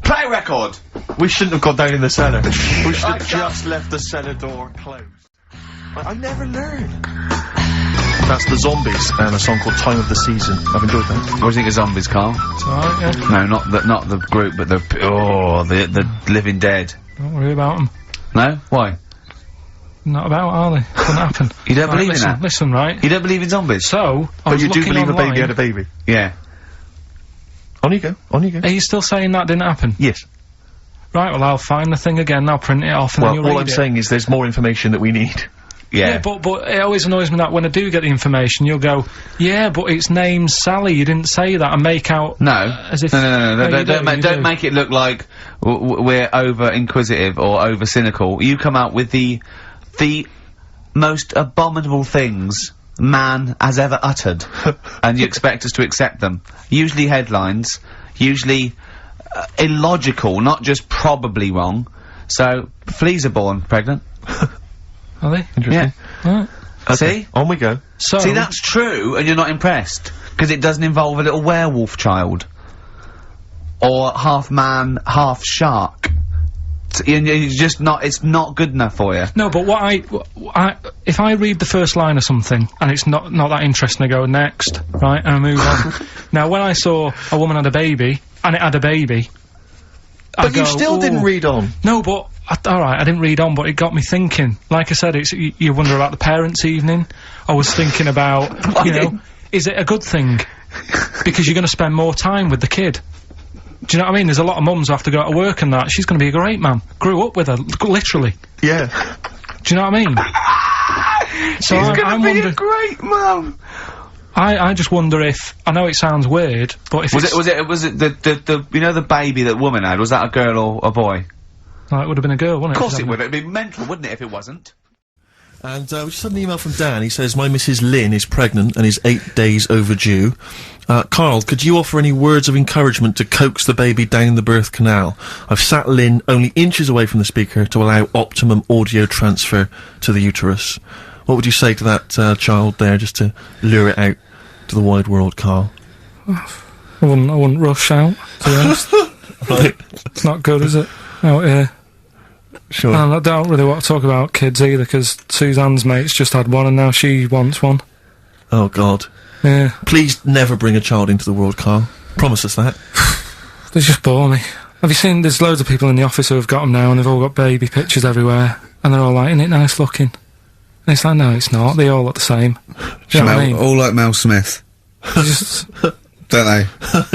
Play a record! We shouldn't have gone down in the cellar. We should have just left the cellar door closed. I never learn. That's the Zombies and a song called Time of the Season. I've enjoyed that. What do you think of Zombies, Carl? It's alright, yeah. No, not the group, but the Living Dead. Don't worry about them. No? Why? Not about, are they? Couldn't happen. You don't believe in that? Listen, right? You don't believe in zombies? So, but you do believe a baby had a baby? Yeah. On you go, on you go. Are you still saying that didn't happen? Yes. Right, well, I'll find the thing again, I'll print it off, and then you'll read it. All I'm saying is there's more information that we need. Yeah, but it always annoys me that when I do get the information, you'll go, yeah, but it's named Sally, you didn't say that, and make out... No. As if... No, don't make it look like we're over-inquisitive or over-cynical. You come out with the most abominable things man has ever uttered, and you expect us to accept them. Usually headlines, usually illogical, not just probably wrong. So, fleas are born pregnant. Are they? Interesting. Yeah. Right. Okay. See? On we go. So... See, that's true, and you're not impressed, because it doesn't involve a little werewolf child. or half man, half shark. You're just not, it's not good enough for you. No, but if I read the first line of something and it's not that interesting, I go next, right, and I move on. Now, when I saw a woman had a baby, and it had a baby, But you still didn't read on. No, but, alright, I didn't read on, but it got me thinking. Like I said, you wonder about the parents' evening. I was thinking about, you know, is it a good thing? Because you're gonna spend more time with the kid. Do you know what I mean? There's a lot of mums who have to go to work and that. She's going to be a great mum. Grew up with her, literally. Yeah. Do you know what I mean? So she's going to be a great mum. I just wonder if, I know it sounds weird, but if was it the you know the baby that woman had, was that a girl or a boy? No, it would have been a girl, wouldn't it? Of course it would. It'd be mental, wouldn't it, if it wasn't? And we just had an email from Dan. He says, my Mrs. Lynn is pregnant and is 8 days overdue. Karl, could you offer any words of encouragement to coax the baby down the birth canal? I've sat Lynn only inches away from the speaker to allow optimum audio transfer to the uterus. What would you say to that child there, just to lure it out to the wide world, Karl? I wouldn't rush out, to be honest. Right. It's not good, is it? Out here. Sure. And I don't really want to talk about kids either, because Suzanne's mate's just had one and now she wants one. Oh, God. Yeah. Please never bring a child into the world, Karl. Promise us that. They just bore me. Have you seen, there's loads of people in the office who have got them now and they've all got baby pictures everywhere. And they're all like, isn't it nice looking? And it's like, no, it's not. They all look the same. Do you know what I mean? All like Mel Smith. Just... Don't they? But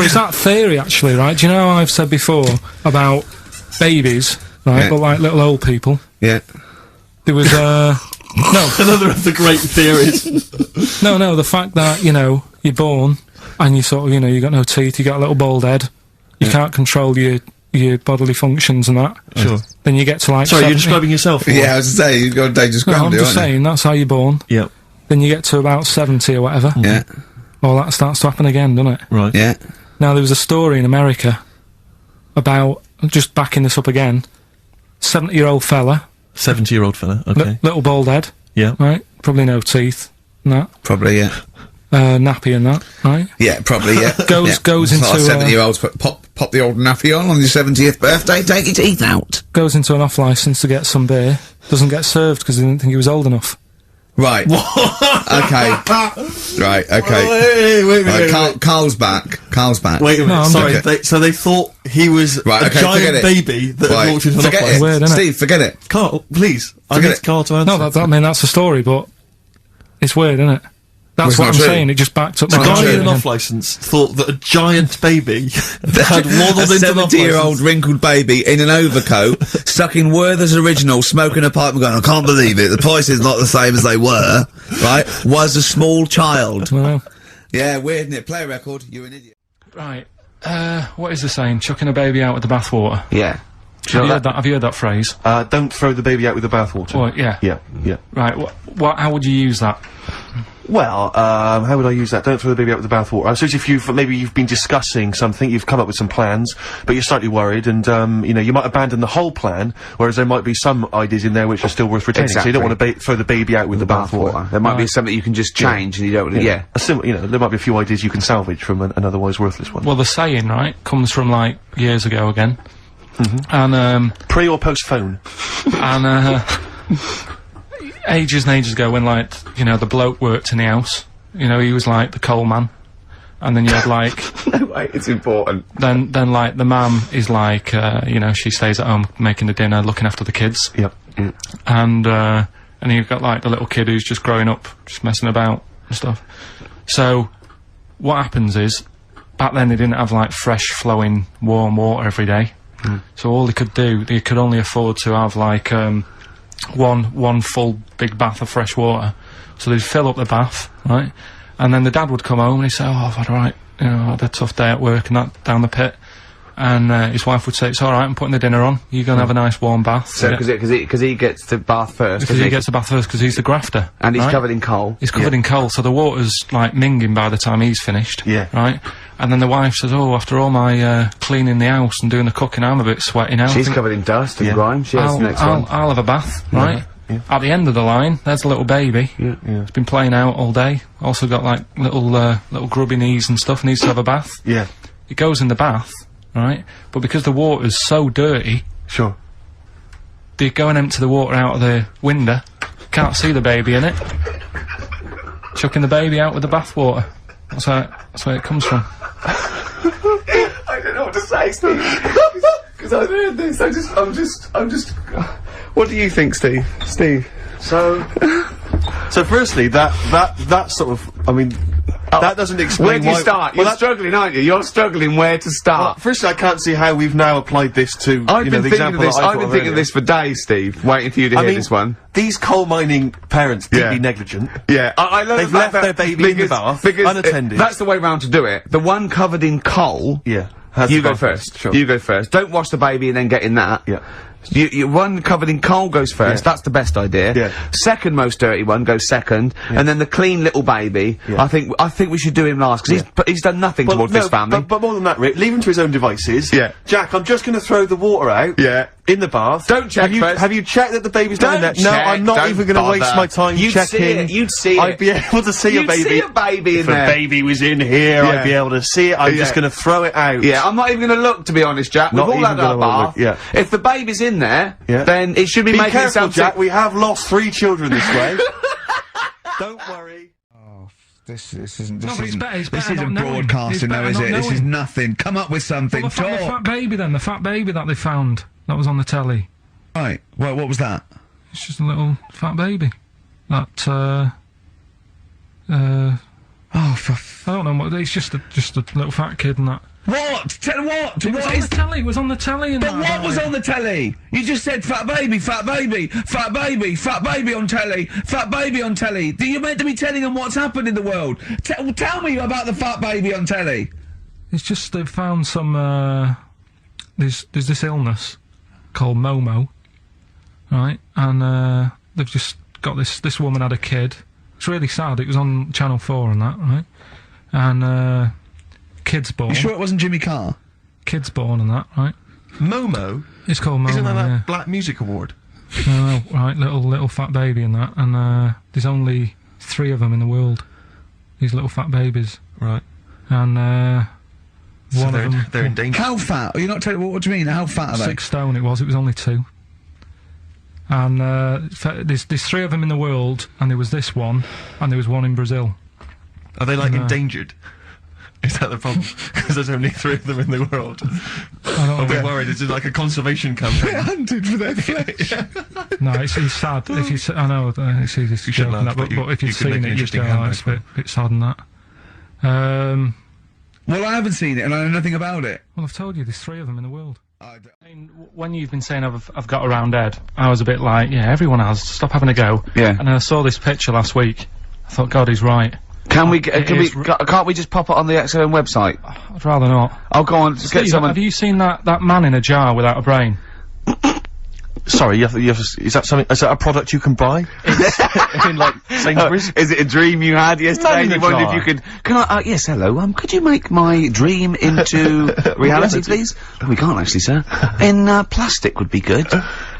it's that theory, actually, right? Do you know how I've said before about babies, right, yeah. but like little old people? Yeah. There was, no. Another of the great theories. No, the fact that, you know, you're born, and you sort of, you know, you got no teeth, you got a little bald head, you can't control your bodily functions and that. Sure. Then you get to like Sorry, 70. you're describing yourself? Yeah, I was to say, you've got a dangerous ground, I'm just saying, that's how you're born. Yep. Then you get to about 70 or whatever. Yeah. All that starts to happen again, doesn't it? Right. Yeah. Now, there was a story in America about, just backing this up again, 70-year-old fella. 70-year-old fella, okay. Little bald head. Yeah. Right? Probably no teeth and that. Probably, yeah. Nappy and that, right? Yeah, probably, yeah. Goes into... Like 70-year-olds pop the old nappy on your 70th birthday, take your teeth out. Goes into an off-licence to get some beer. Doesn't get served because he didn't think he was old enough. Right. Okay. Right, okay. Wait. Karl's back. Wait a minute, No, sorry. okay. So they thought he was a giant baby that had walked into an Forget off-licence. it. Weird, innit? Steve, forget it. Karl, please. I Forget need it. Karl to answer. No, I mean, that's the story, but it's weird, isn't it? That's it's what not I'm true. saying, it just backed up The my guy argument in an again. off-licence thought that a giant baby had waddled A into an 70-year-old off-licence. wrinkled baby in an overcoat, stuck in Werther's Original, smoking a pipe and going, I can't believe it, the price is not the same as they were, right, was a small child. Well, Yeah, weird, isn't it? Play a record, you're an idiot. right, what is the saying? Chucking a baby out with the bathwater. Yeah. Have you heard that phrase? Don't throw the baby out with the bathwater. Well, yeah. Yeah. Right, how would you use that? Well, how would I use that? Don't throw the baby out with the bathwater. I suppose if maybe you've been discussing something, you've come up with some plans, but you're slightly worried, and, you know, you might abandon the whole plan, whereas there might be some ideas in there which are still worth retaining. So you don't want to throw the baby out with the bathwater. There might be something you can just change and you don't, You know, there might be a few ideas you can salvage from an otherwise worthless one. Well, the saying, right, comes from, like, years ago again. And, pre or post phone? And, ages and ages ago when, like, you know, the bloke worked in the house, you know, he was like the coal man, and then you had like No, wait, it's important. then like the mum is like, you know, she stays at home making the dinner, looking after the kids. Yep. And you've got like the little kid who's just growing up, just messing about and stuff. So what happens is, back then they didn't have like fresh flowing warm water every day. So all they could only afford to have like one full big bath of fresh water. So they'd fill up the bath, right? And then the dad would come home and he'd say, oh, I've had I had a tough day at work and that, down the pit. And his wife would say, it's alright, I'm putting the dinner on, you're gonna have a nice warm bath. So, because he gets the bath first. Because he gets the bath first, because he's the grafter. And he's right? covered in coal. He's covered in coal, so the water's like minging by the time he's finished. Yeah. Right? And then the wife says, oh, after all my cleaning the house and doing the cooking, I'm a bit sweaty now. She's covered in dust and grime. She has the next one. I'll have a bath, right? Yeah. At the end of the line, there's a little baby. Yeah. It's been playing out all day. Also got like little grubby knees and stuff. Needs to have a bath. Yeah. it goes in the bath, right? But because the water's so dirty, Sure. they go and empty the water out of the window. Can't see the baby in it. Chucking the baby out with the bath water. That's where it comes from. I don't know what to say, Steve. Because I've heard this. I'm just. What do you think, Steve? Steve. So firstly, that sort of, I mean, that doesn't explain Where do you why- start? well, You're struggling, aren't you? You're struggling where to Well, start. firstly, I can't see how we've now applied this to, I've you been know, the thinking of example this. that I I've thought been of thinking of earlier. this for days, Steve. Waiting for you to hear this one. These coal mining parents can Yeah. be negligent. Yeah, I love They've the fact left their that- baby in the bath, unattended. That's the way round to do it. The one covered in coal. Yeah. has You the go bath first. Sure. You go first. Don't wash the baby and then get in that. Yeah. You one covered in coal goes first. Yeah. That's the best idea. Yeah. Second most dirty one goes second, and then the clean little baby. Yeah. I think we should do him last because he's done nothing towards this family. But more than that, Rick, leave him to his own devices. Yeah. Jack, I'm just going to throw the water out. Yeah. In the bath. Don't check have you, first. Have you checked that the baby's Don't down there? check, No, I'm not don't even going to waste bother. my time You'd checking. see it, you'd see I'd it. be able to see You'd a baby. see a baby in if there. a baby was in here, Yeah. I'd be able to see it. I'm just Yeah. going to throw it out. Yeah, I'm not even going to look, to be honest, Jack. Not We've all even had our gonna bath. look, yeah. If the baby's in there, Yeah. then it should be, Be making careful, itself Jack. We have lost 3 children this way. Don't worry. This isn't No, but it's better this not isn't knowing. It's broadcasting though, better is not it? This is knowing. nothing. Come up with something. Well, the fat Talk. baby then, the fat baby that they found, that was on the telly. Right. Well, what was that? It's just a little fat baby. That, Oh, for I don't know what, it's just a little fat kid and that. what? Tell what? It was What on is? the telly, it was on the telly and But that, what about was it. on the telly? You just said fat baby, fat baby, fat baby, fat baby on telly, fat baby on telly. You're meant to be telling them what's happened in the world. Tell me about the fat baby on telly. It's just they've found some, there's this illness called Momo, right? And, they've just got this woman had a kid. It's really sad, it was on Channel 4 and that, right? And, kid's born. You sure it wasn't Jimmy Carr? Kid's born and that, right? Momo? It's called Momo, Isn't that yeah. that Black Music Award? No, right, little fat baby and that, and there's only 3 of them in the world. These little fat babies, Right. and So one of them, they're in danger. How fat? Are you not telling what do you mean? How fat are they? 6 stone. It was only 2. And there's 3 of them in the world, and there was this one, and there was one in Brazil. Are they like No. endangered? Is that the problem? Because there's only 3 of them in the world. I don't I'm know. worried. Is it like a conservation campaign? Hunted for their flesh. No, it's sad. If you, I know, it's easy to You shouldn't joke and laugh, that, but but if you you'd could make seen an it, you'd interesting go, handbag it's a bit sad and that. Well, I haven't seen it, and I know nothing about it. Well, I've told you, there's 3 of them in the world. I mean, when you've been saying I've got a round head, I was a bit like, yeah, everyone has. Stop having a go. Yeah. And then I saw this picture last week. I thought, God, he's right. Can't we is can't we just pop it on the XOM website? I'd rather not. I'll go on, just get Steve, someone. have you seen that man in a jar without a brain? Sorry, is that something? Is that a product you can buy? in like Sainsbury's? Is it a dream you had yesterday? Not in And a you wondered if jar. you could. Can I? Yes, hello. Could you make my dream into reality, please? Oh, we can't actually, sir. In plastic would be good.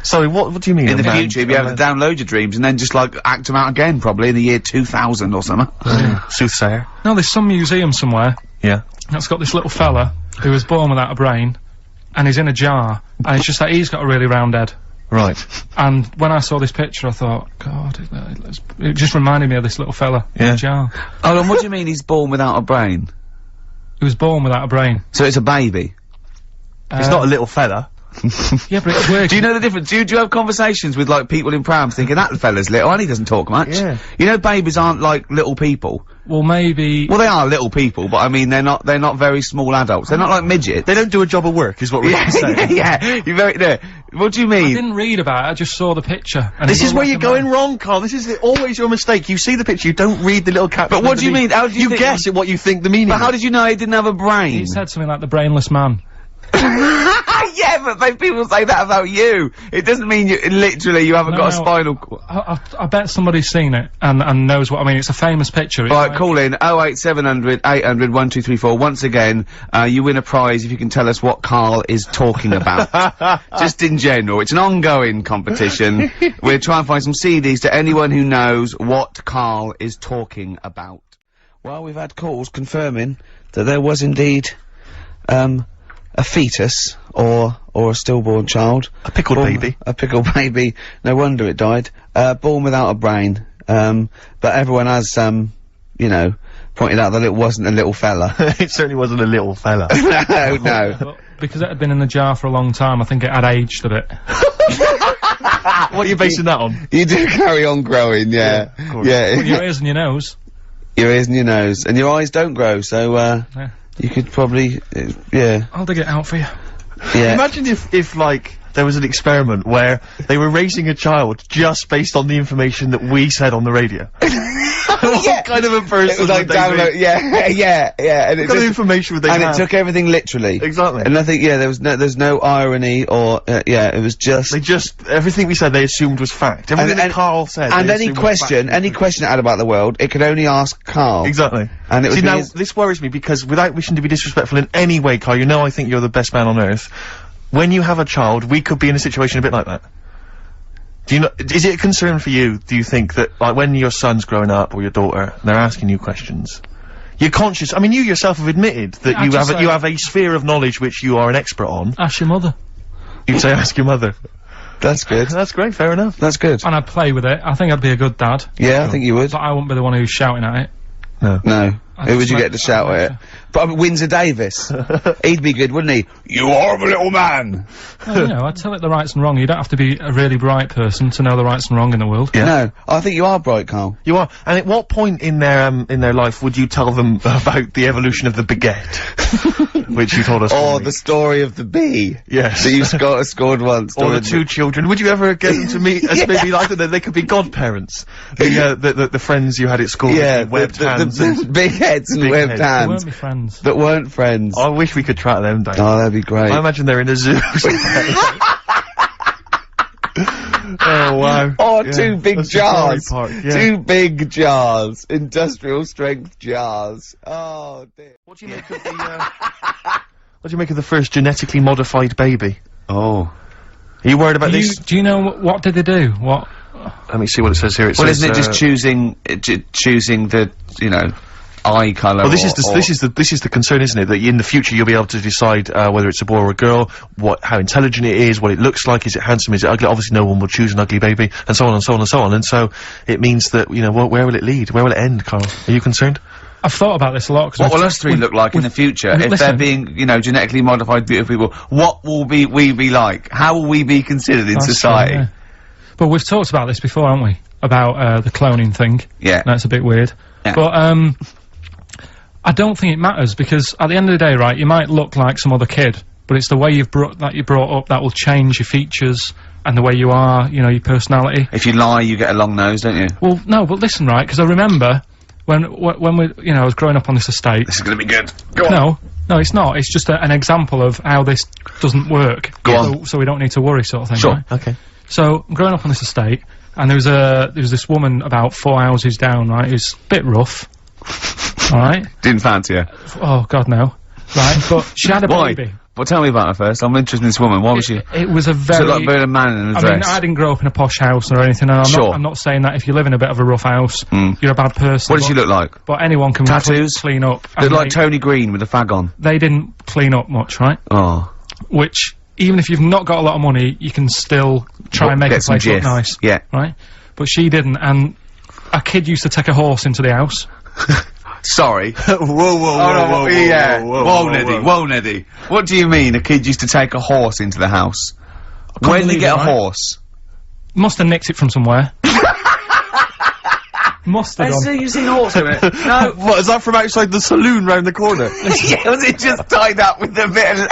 Sorry, what do you mean? In the a man- future, you'll be able to download your dreams and then just like act them out again, probably in the year 2000 or something. Soothsayer. No, there's some museum somewhere Yeah. that's got this little fella who was born without a brain, and he's in a jar, and it's just that he's got a really round head. Right. And when I saw this picture, I thought, God, it just reminded me of this little fella in Yeah. a jar. Oh, and what do you mean he's born without a brain? He was born without a brain. So it's a baby. He's not a little fella. Yeah, but it's weird. Do you know the difference? Do you have conversations with like people in prams thinking that fella's little and he doesn't talk much? Yeah. You know, babies aren't like little people. Well, maybe. Well, they are little people, but I mean they're not very small adults. They're not like midgets. They don't do a job of work, is what we're Yeah, saying. yeah. You're very there. What do you I mean? didn't read about it. I just saw the picture. And This it is looked where like you're a going man. wrong, Carl. This is always your mistake. You see the picture, you don't read the little caption. But what do you underneath. mean? How do you think- guess at what you think the meaning But how is. did you know he didn't have a brain? He said something like the brainless man. Yeah, but people say that about you. It doesn't mean you literally you haven't No, got a no. spinal cord. I bet somebody's seen it and knows what I mean. It's a famous picture. It's Right, like- call in 08700 800 1234. Once again, you win a prize if you can tell us what Carl is talking about. Just in general. It's an ongoing competition. We're trying to find some CDs to anyone who knows what Carl is talking about. Well, we've had calls confirming that there was indeed a fetus or a stillborn child. A pickled baby. A pickled baby. No wonder it died. Born without a brain. But everyone has, you know, pointed out that it wasn't a little fella. It certainly wasn't a little fella. No, no. But because it had been in the jar for a long time, I think it had aged a bit. What are you basing that on? You do carry on growing, yeah. Yeah. Well, your ears and your nose. Your ears and your nose. And your eyes don't grow, so, Yeah. you could probably, yeah. I'll dig it out for you. Yeah. Imagine if, like, there was an experiment where they were raising a child just based on the information that we said on the radio. What kind of a person It was like would they download, be? yeah. And What kind of information would they and have? it took everything literally. Exactly. And I think, yeah, there's no irony or, yeah, it was just. They just, everything we said they assumed was fact. Everything that Carl said. And they any assumed was question, fact. any question it had about the world, it could only ask Carl. Exactly. And it was See, now, his- this worries me because without wishing to be disrespectful in any way, Carl, you know I think you're the best man on earth. When you have a child, we could be in a situation a bit like that. Do you know, is it a concern for you, do you think, that, like, when your son's growing up, or your daughter, and they're asking you questions, you're conscious, I mean, you yourself have admitted that Yeah, you have a sphere of knowledge which you are an expert on. Ask your mother. You'd say ask your mother. That's good. That's great, fair enough. That's good. And I'd play with it. I think I'd be a good dad. Yeah, I think you would. But I wouldn't be the one who's shouting at it. No. I'd Who would just you let- get to shout I'd at it? But Windsor Davis. He'd be good, wouldn't he? You horrible little man! Well, you know, I'd tell it the rights and wrong. You don't have to be a really bright person to know the rights and wrong in the world. Yeah. No, I think you are bright, Carl. You are. And at what point in their life would you tell them about the evolution of the baguette? Which you told us. Or the story of the bee. Yes. That you scored once. Or the two children. Would you ever get them to meet as maybe like that? They could be godparents. The friends you had at school. Yeah, with webbed hands. the big heads and Big webbed heads. They hands. weren't my friends. That weren't friends. I wish we could track them down. Oh, that'd be great. I imagine they're in a zoo. Oh wow. Oh, Yeah. two big A safari jars. park, yeah. Two big jars. Industrial strength jars. Oh, dear. What do you make of the what do you make of the first genetically modified baby? Oh. Are you worried about this? Do you know what did they do? What? Let me see what it says here. It Well, says, isn't it just choosing the, you know, eye colour? well, this is the concern, isn't it? That in the future you'll be able to decide whether it's a boy or a girl, how intelligent it is, what it looks like, is it handsome, is it ugly? Obviously, no one will choose an ugly baby, and so on and so on and so on. And so it means that, you know, where will it lead? Where will it end, Carl? Are you concerned? I've thought about this a lot. What will us three look like in the future if they're listen. being, you know, genetically modified beautiful people? What will we be like? How will we be considered in That's society? true, yeah. But we've talked about this before, haven't we? About the cloning thing. Yeah. That's a bit weird. Yeah. But I don't think it matters because at the end of the day, right, you might look like some other kid, but it's the way you're brought up that will change your features and the way you are, you know, your personality. If you lie, you get a long nose, don't you? Well, no, but listen, right, because I remember when we, you know, I was growing up on this estate. This is gonna be good. Go on. No, it's not. It's just an example of how this doesn't work. Go on. So we don't need to worry, sort of thing. Sure. Right? Okay. So I'm growing up on this estate, and there was this woman about 4 houses down, right? Who's a bit rough. All right. Didn't fancy her. Oh God, no. Right, but she had a Why? baby. Well, tell me about her first. I'm interested in this woman. Why was she? It was a very. So like a man in a I dress. mean, I didn't grow up in a posh house or anything, and Sure. I'm not saying that if you live in a bit of a rough house, you're a bad person. What did she look like? But anyone can Tattoos? clean up. Looked and like Tony Green with a fag on. they didn't clean up much, right? Oh. Which, even if you've not got a lot of money, you can still try and make Get a some place look jiff. nice. Yeah. Right? But she didn't, and a kid used to take a horse into the house. Sorry. Whoa, whoa, Yeah. Whoa, Neddy. What do you mean a kid used to take a horse into the house? Where did he believe get it, a right? horse? Must have nicked it from somewhere. Must have done. you seen a horse in it? No. What, is that from outside the saloon round the corner? Yeah, was it just tied up with a bit of...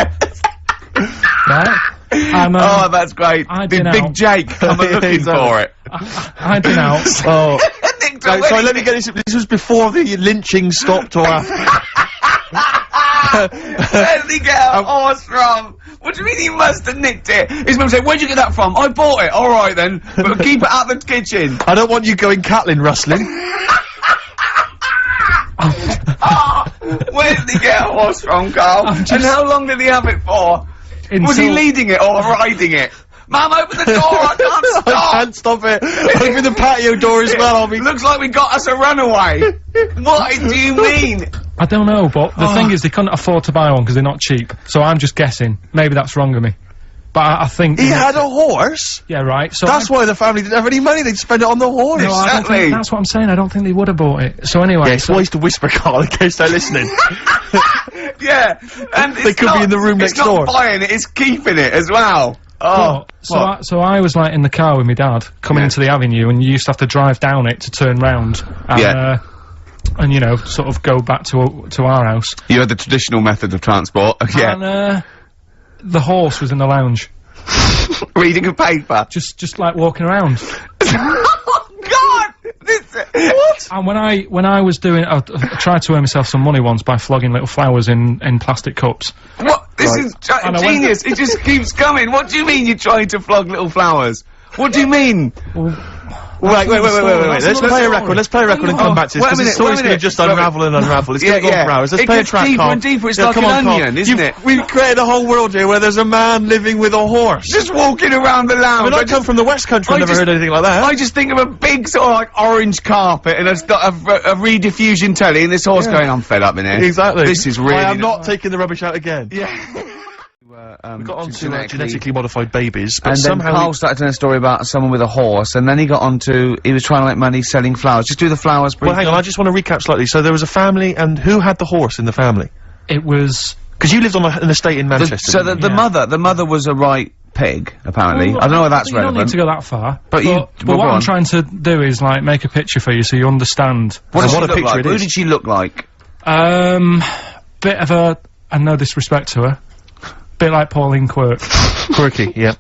Right? And, Oh, that's great. I'd Did been Big out. Jake come looking for it? I'd been out. Oh. Nicked Right, away. sorry, let me get this. This was before the lynching stopped or after? Where did he get a horse from? What do you mean he must have nicked it? His mum said, where'd you get that from? I bought it. Alright then. But keep it out the kitchen. I don't want you going Catlin rustling. Where did he get a horse from, Carl? And how long did he have it for? Was he Until- leading it or riding it? Mum, open the door, I can't stop! I can't stop it. Open the patio door as well, I'll be... Looks like we got us a runaway. What do you mean? I don't know, but the thing is they couldn't afford to buy one because they're not cheap. So I'm just guessing. Maybe that's wrong of me. But I think... He had a horse? Yeah, right. So that's why the family didn't have any money, they'd spend it on the horse. No, I don't think, that's what I'm saying, I don't think they would have bought it. So anyway... Yeah, it's wise to whisper, Carl, in case they're listening. Yeah, and they could be in the room next door. It's not buying it, it's keeping it as well. Oh, so I was like in the car with my dad, coming into the avenue, and you used to have to drive down it to turn round. And, and you know, sort of go back to our house. You had the traditional method of transport, And, the horse was in the lounge. Reading a paper. Just like walking around. Oh God! What? And when I was doing, I tried to earn myself some money once by flogging little flowers in plastic cups. What? This is genius. It just keeps coming. What do you mean you're trying to flog little flowers? What do you mean? Wait. Let's play a record. Let's play a record and come back to this, because the story's going to just unravel and unravel. It's going to go on for hours. Let's play a track, deeper Carl. and deeper. It's like an onion, isn't it? We've created a whole world here where there's a man living with a horse. Just walking around the lounge. I mean, I come from the West Country, I've never heard anything like that. I just think of a big sort of like orange carpet and it's got a rediffusion telly and this horse going, I'm fed up in here. Exactly. This is really... I am not taking the rubbish out again. Yeah. We got on to genetically modified babies, but and somehow then Carl started telling a story about someone with a horse, and then he got on to, he was trying to make money selling flowers. Just do the flowers, briefly. Well, hang on, I just want to recap slightly. So there was a family, and who had the horse in the family? It was... Because you lived on an estate in Manchester. So the mother was a right pig, apparently. Well, I don't know whether that's relevant. You don't need to go that far. But what I'm trying to do is, like, make a picture for you so you understand. What a picture it is. Who did she look like? Bit of a... and no disrespect to her. Bit like Pauline Quirk. Quirky, yeah.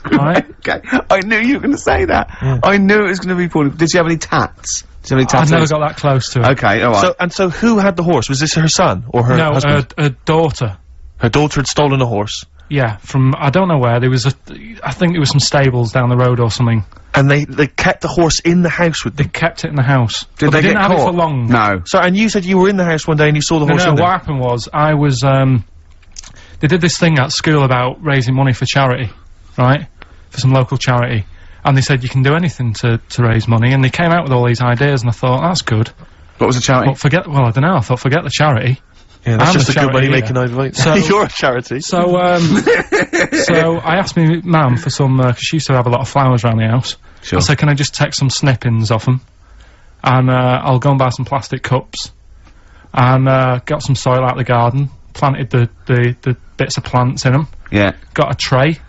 Right? Okay. I knew you were going to say that. Yeah. I knew it was going to be Pauline. Did she have any tats? Did she have any tattoos? I've never got that close to her. Okay, alright. So who had the horse? Was this her son or her husband? No, her daughter. Her daughter had stolen a horse? Yeah, from, I don't know where, there was I think there was some stables down the road or something. And they kept the horse in the house with them? They kept it in the house. Did they didn't have it for long. No. So, and you said you were in the house one day and you saw the horse in there? What happened was, I was, they did this thing at school about raising money for charity, right? For some local charity. And they said you can do anything to raise money, and they came out with all these ideas, and I thought, that's good. What was the charity? But I don't know, I thought, forget the charity. Yeah, that's just a good money-making idea. So, you're a charity. So, so I asked me mum for some, because she used to have a lot of flowers around the house. Sure. I said, can I just take some snippings off them? And, I'll go and buy some plastic cups. And, got some soil out of the garden, planted the bits of plants in them. Yeah. Got a tray.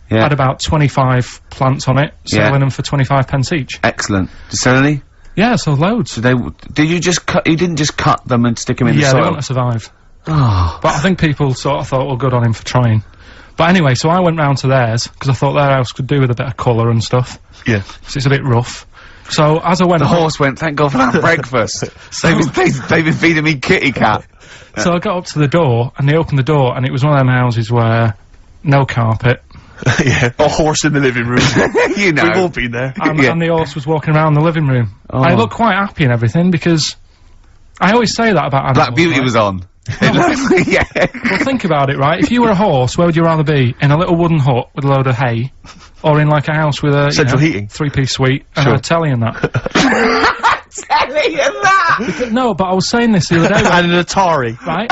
Yeah. Had about 25 plants on it, selling them for 25 pence each. Excellent. Did you sell any? Yeah, so loads. So did you just cut, you didn't just cut them and stick them in the soil? Yeah, they want to survive. Oh. But I think people sort of thought, well, good on him for trying. But anyway, so I went round to theirs, because I thought their house could do with a bit of colour and stuff. Yeah. Because it's a bit rough. So, as I went... The horse went, thank God for that breakfast. They've been feeding me kitty cat. So I got up to the door, and they opened the door, and it was one of them houses where no carpet. Yeah, a horse in the living room. You know. We've all been there. And the horse was walking around the living room. Oh. I looked quite happy and everything, because I always say that about animals. Black Beauty was on. Yeah. Well, think about it, right? If you were a horse, where would you rather be? In a little wooden hut with a load of hay, or in like a house with a central heating, 3-piece suite, and a telly and that? Telly and that. No, but I was saying this the other day. And an Atari, right?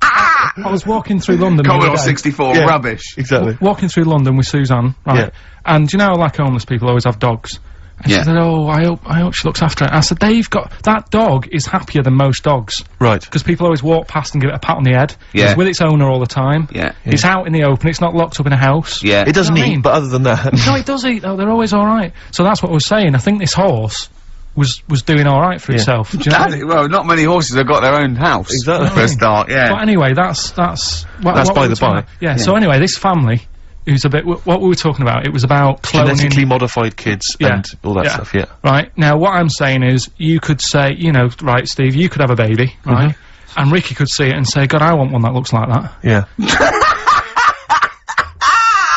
I was walking through London. Commodore 64, rubbish. Exactly. Walking through London with Suzanne, right? Yeah. And you know, like homeless people always have dogs. And she said, oh, I hope she looks after it. I said, that dog is happier than most dogs. Right. Because people always walk past and give it a pat on the head. Yeah. It's with its owner all the time. Yeah. It's out in the open, it's not locked up in a house. Yeah. It doesn't eat, but other than that. No, it does eat though, they're always alright. So that's what I was saying, I think this horse was doing alright for itself. Do you know? Well, not many horses have got their own house. Exactly. For a start, yeah. But anyway, that's by the by. Yeah, so anyway, this family, who's a bit, what we were talking about, it was about cloning. Genetically modified kids and all that stuff, yeah. Right, now what I'm saying is, you could say, you know, right, Steve, you could have a baby, right? And Ricky could see it and say, God, I want one that looks like that. Yeah.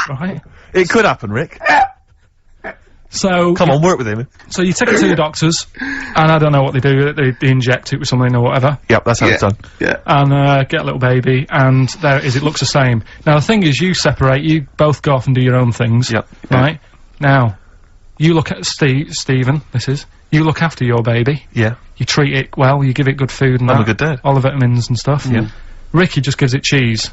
Right? It could happen, Rick. So... Come on, work with him. So you take it to the doctors, and I don't know what they do, they inject it with something or whatever. Yep, that's how it's done. Yeah. And, get a little baby, and there it is, it looks the same. Now, the thing is, you separate, you both go off and do your own things. Yep. Right? Now, you look at Stephen, you look after your baby. Yeah. you treat it well, you give it good food and I'm a that, good dad. all the vitamins and stuff. Yeah. Ricky just gives it cheese,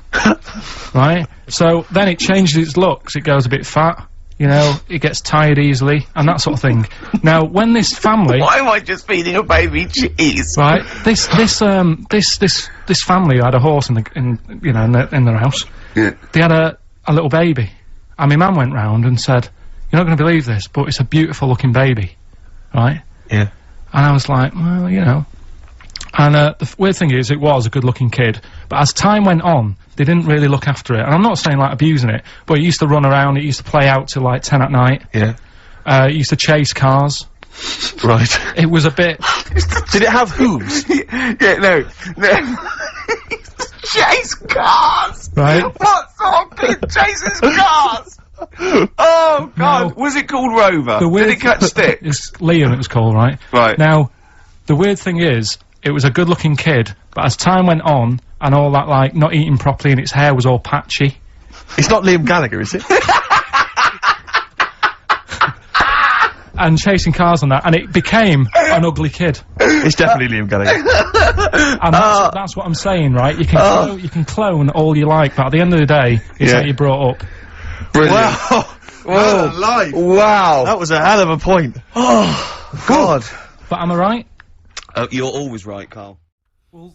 right? So then it changes its looks. It goes a bit fat, you know. It gets tired easily and that sort of thing. Now, when this family, Why am I just feeding a baby cheese? right? This family had a horse in their house. Yeah. They had a little baby, and my mum went round and said, "You're not going to believe this, but it's a beautiful looking baby," right? Yeah. And I was like, well, you know. And the weird thing is, it was a good-looking kid, but as time went on, they didn't really look after it. And I'm not saying, like, abusing it, but it used to run around, it used to play out till, like, 10 at night. Yeah. It used to chase cars. Right. It was a bit... Did it have hooves? Yeah, no. Chase cars! Right. What sort of kid chases cars? Oh, God. No. Was it called Rover? The weird Did it catch sticks? It's Liam, it was called, right? Right. Now, the weird thing is, it was a good-looking kid, but as time went on, and all that, like, not eating properly and its hair was all patchy... It's not Liam Gallagher, is it? and chasing cars and that, and it became an ugly kid. It's definitely Liam Gallagher. And that's what I'm saying, right? You can clone all you like, but at the end of the day, it's how you brought up. Brilliant. Wow. What a life. Wow. That was a hell of a point. Oh, God. But am I right? You're always right, Carl. Well,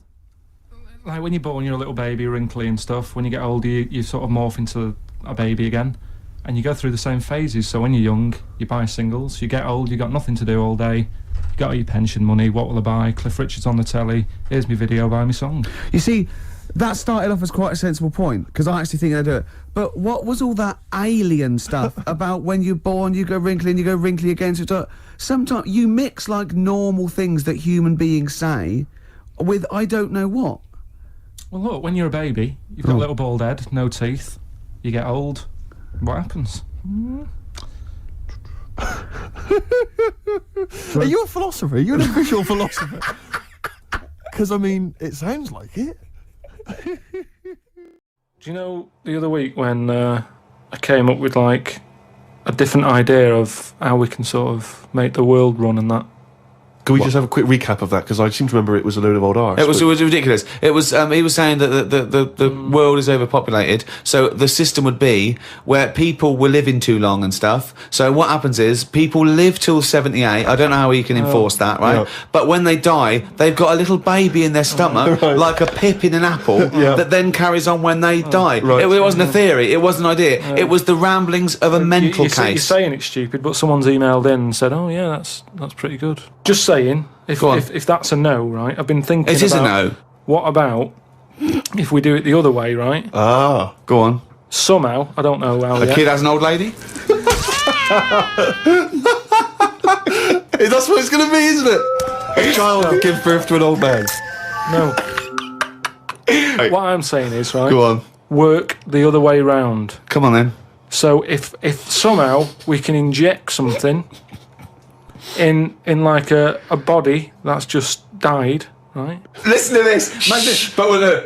like when you're born, you're a little baby, wrinkly and stuff. When you get older, you sort of morph into a baby again. And you go through the same phases. So when you're young, you buy singles. You get old, you got nothing to do all day. You got all your pension money. What will I buy? Cliff Richard's on the telly. Here's my video, buy me song. You see, that started off as quite a sensible point, because I actually think they do it. But what was all that alien stuff about when you're born, you go wrinkly and you go wrinkly again? So sometimes you mix, like, normal things that human beings say with I don't know what. Well, look, when you're a baby, you've got a little bald head, no teeth. You get old. What happens? Are you a philosopher? Are you an official philosopher? Because, I mean, it sounds like it. Do you know, the other week when I came up with, like, a different idea of how we can sort of make the world run and that? Can we just have a quick recap of that? Because I seem to remember it was a load of old arse. It was ridiculous. It was, he was saying that the world is overpopulated, so the system would be where people were living too long and stuff. So what happens is, people live till 78, I don't know how you can enforce that, right? Yeah. But when they die, they've got a little baby in their stomach, Right. like a pip in an apple, that then carries on when they die. Right. It wasn't a theory, it wasn't an idea, it was the ramblings of a mental case. You're saying it's stupid, but someone's emailed in and said, oh yeah, that's pretty good. Just saying, if that's a no, right? I've been thinking It is a about, no. what about if we do it the other way, right? Ah. Go on. Somehow, I don't know how A yet. kid has an old lady? That's what it's going to be, isn't it? A child will give birth to an old man. No. What I'm saying is, right, Go on. work the other way round. Come on then. So if somehow we can inject something in like a body that's just died, right? Listen to this.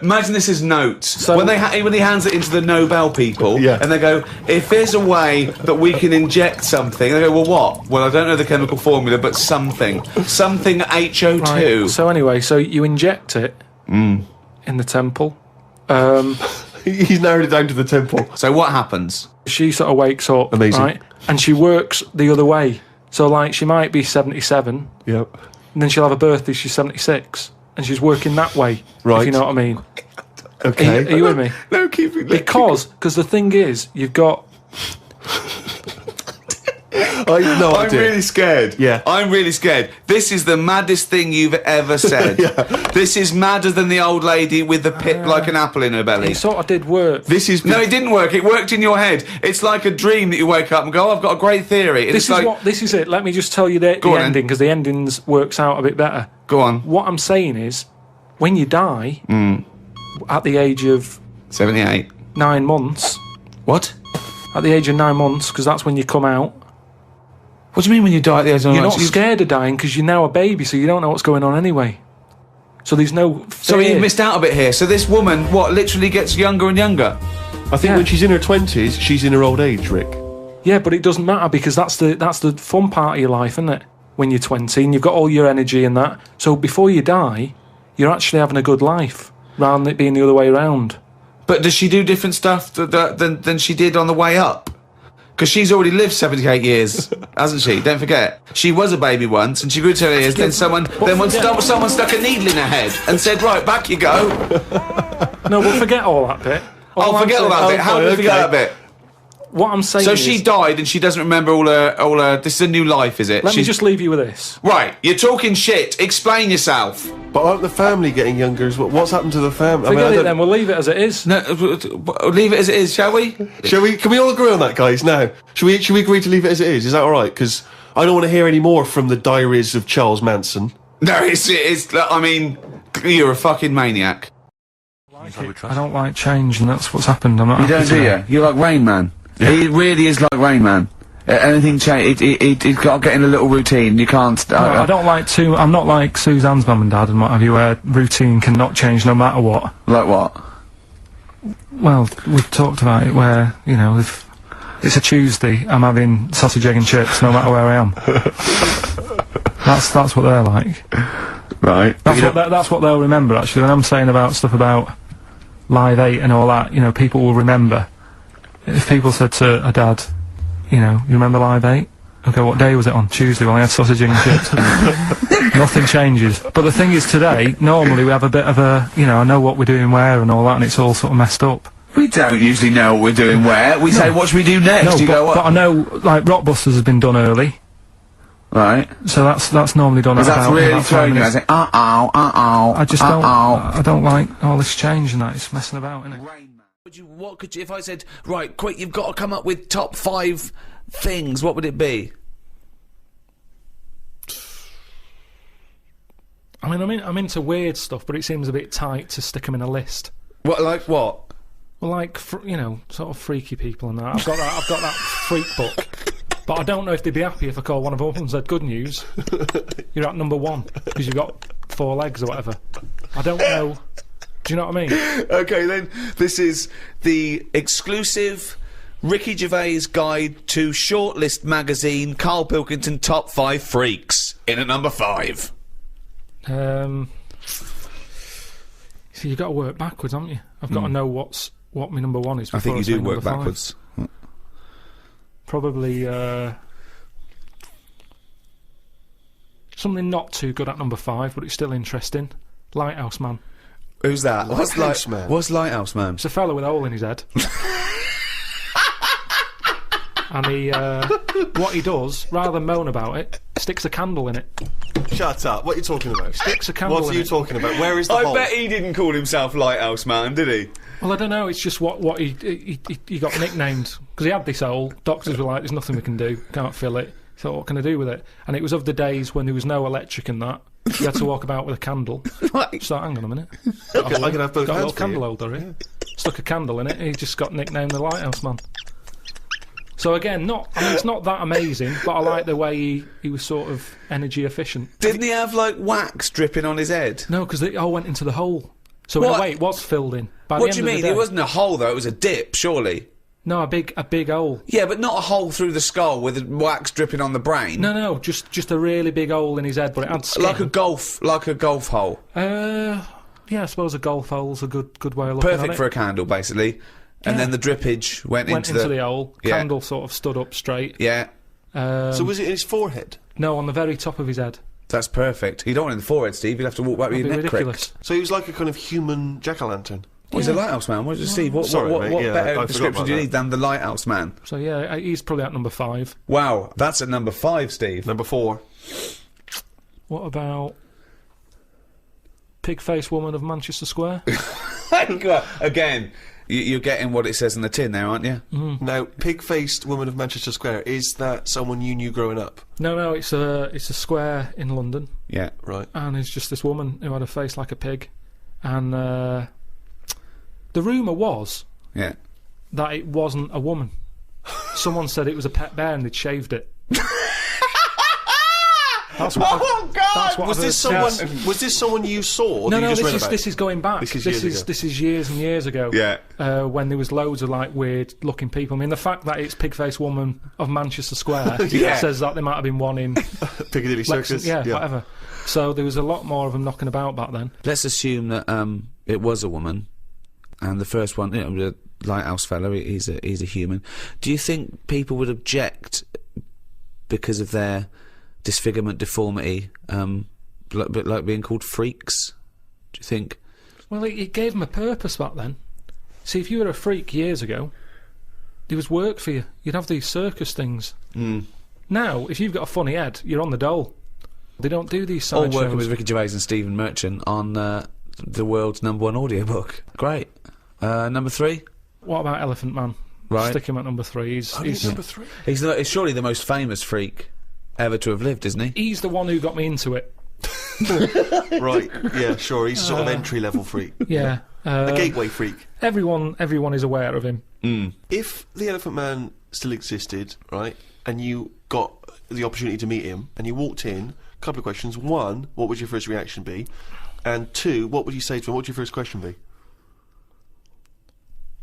Imagine this as notes. So- when he hands it into the Nobel people, Yeah. and they go, if there's a way that we can inject something, they go, well, what? Well, I don't know the chemical formula, but something HO2. Right. So anyway, so you inject it in the temple. He's narrowed it down to the temple. So what happens? She sort of wakes up, Amazing. right? And she works the other way. So like she might be 77, Yep. and then she'll have a birthday. She's 76, and she's working that way. Right. If you know what I mean. Okay. Are you with me? No, keep it. Because the thing is, you've got. I'm really scared. Yeah. I'm really scared. This is the maddest thing you've ever said. This is madder than the old lady with the pip like an apple in her belly. It sort of did work. This is. No, it didn't work. It worked in your head. It's like a dream that you wake up and go, oh, I've got a great theory. And This is it. Let me just tell you the on, ending, because the endings works out a bit better. Go on. What I'm saying is, when you die, at the age of 78. 9 months, What? at the age of 9 months, because that's when you come out, What do you mean when you die at the age of you're 9 not scared of dying because you're now a baby, so you don't know what's going on anyway. So there's no fear. So you missed out a bit here. So this woman, what, literally gets younger and younger? I think when she's in her 20s, she's in her old age, Rick. Yeah, but it doesn't matter because that's the fun part of your life, isn't it? when you're 20 and you've got all your energy and that. So before you die, you're actually having a good life rather than it being the other way around. But does she do different stuff than she did on the way up? Because she's already lived 78 years, hasn't she? Don't forget. She was a baby once, and she grew to her years, then someone stuck a needle in her head and said, right, back you go. No, we'll forget all that bit. Forget all that bit. How do we forget that bit? What I'm saying So is... she died and she doesn't remember all her... This is a new life, is it? Let me just leave you with this. Right, you're talking shit. Explain yourself. But aren't the family getting younger as well? What's happened to the family? Forget it then, we'll leave it as it is. No, leave it as it is, shall we? Shall we? Can we all agree on that, guys? Now, should we agree to leave it as it is? Is that all right? Because I don't want to hear any more from the diaries of Charles Manson. No, it's. I mean, you're a fucking maniac. I don't like change, and that's what's happened. I'm not. You don't, do you? You're like Rain Man. Yeah. He really is like Rain Man. Anything change? He's got to get in a little routine. You can't. I don't like to. I'm not like Suzanne's mum and dad and what have you, where routine cannot change no matter what. Like what? Well, we've talked about it where, you know, if it's a Tuesday, I'm having sausage, egg and chips no matter where I am. That's what they're like. Right. That's what they'll remember, actually. When I'm saying about stuff about Live 8 and all that, you know, people will remember. If people said to a dad, you know, you remember Live 8? Okay, what day was it on? Tuesday, well, I had sausage, egg and chips. Nothing changes. But the thing is, today, normally we have a bit of a, you know, I know what we're doing where and all that, and it's all sort of messed up. We don't usually know what we're doing where. We say, what should we do next? No, but I know, like, Rockbusters has been done early. Right. So that's normally done at about... That's really throwing you. I say, I just don't... I don't like all this change and that. It's messing about, isn't it? What could you... If I said, right, quick, you've got to come up with top 5 things, what would it be? I mean, I'm into weird stuff, but it seems a bit tight to stick them in a list. What, like what? Well, like, you know, sort of freaky people and that. I've got that freak book. But I don't know if they'd be happy if I called one of them and said, good news, you're at number 1, because you've got 4 legs or whatever. I don't know. Do you know what I mean? Okay, then, this is the exclusive Ricky Gervais guide to Shortlist magazine, Karl Pilkington Top 5 Freaks, in at number 5. So you've got to work backwards, haven't you? I've got to know what my number 1 is. I think you do work five. backwards. Probably something not too good at number 5, but it's still interesting. Lighthouse Man. Who's that? Lighthouse Man? What's Lighthouse Man? It's a fellow with a hole in his head. And he, what he does, rather than moan about it, sticks a candle in it. Shut up. What are you talking about? Sticks a candle in it. What are you talking about? Where is the hole? I bet he didn't call himself Lighthouse Man, did he? Well, I don't know, it's just what he got nicknamed. Because he had this hole, doctors were like, there's nothing we can do, can't fill it. He thought, what can I do with it? And it was of the days when there was no electric and that. You had to walk about with a candle. So, hang on a minute. I can have both got a hands little for candle you. holder here. Stuck a candle in it, he just got nicknamed the Lighthouse Man. So again, it's not that amazing, but I like the way he was sort of energy efficient. Didn't he have, like, wax dripping on his head? No, because it all went into the hole. So in a way, it was filled in. What do you mean? It wasn't a hole, though, it was a dip, surely? No, a big hole. Yeah, but not a hole through the skull with wax dripping on the brain. No, just a really big hole in his head, but it had skin. Like a golf hole. Yeah, I suppose a golf hole's a good way of looking at it. Perfect for a candle, basically. And then the drippage went into the hole. Yeah. Candle sort of stood up straight. Yeah. So was it in his forehead? No, on the very top of his head. That's perfect. You don't want it in the forehead, Steve. You'll have to walk back with your neck ridiculous. cracked. So he was like a kind of human jack-o'-lantern. He's a Lighthouse Man. What is Steve? What mate, better I description do you need than the Lighthouse Man? So yeah, he's probably at number 5. Wow, that's at number 5, Steve. Number 4. What about Pig-faced Woman of Manchester Square? Again, you're getting what it says in the tin there, aren't you? Now, Pig-faced Woman of Manchester Square, is that someone you knew growing up? No, it's a square in London. Yeah. Right. And it's just this woman who had a face like a pig. And the rumour was that it wasn't a woman. Someone said it was a pet bear and they'd shaved it. That's what Oh God! that's what Was I've this heard. someone? Yeah. Was this someone you saw? Or No, that you no, just read this is about? this is going back. This is years ago. This is years and years ago. Yeah. When there was loads of like weird looking people. I mean, the fact that it's Pig-Faced Woman of Manchester Square Yeah. says that there might have been one in Piccadilly Circus. yeah, whatever. So there was a lot more of them knocking about back then. Let's assume that it was a woman, and the first one, you know, the lighthouse fella, he's a human. Do you think people would object because of their disfigurement, deformity, like being called freaks? Do you think? Well, it gave them a purpose back then. See, if you were a freak years ago, there was work for you. You'd have these circus things. Now, if you've got a funny head, you're on the dole. They don't do these Or side working shows. with Ricky Gervais and Stephen Merchant on the world's #1 audiobook. Great. Number 3? What about Elephant Man? Right. Stick him at number 3. He's Number 3. He's surely the most famous freak ever to have lived, isn't he? he's the one who got me into it. Right. Yeah. Sure. He's a sort of entry-level freak. Yeah. A gateway freak. Everyone is aware of him. If the Elephant Man still existed, right, and you got the opportunity to meet him, and you walked in, a couple of questions. 1, what would your first reaction be? And 2, what would you say to him? What would your first question be?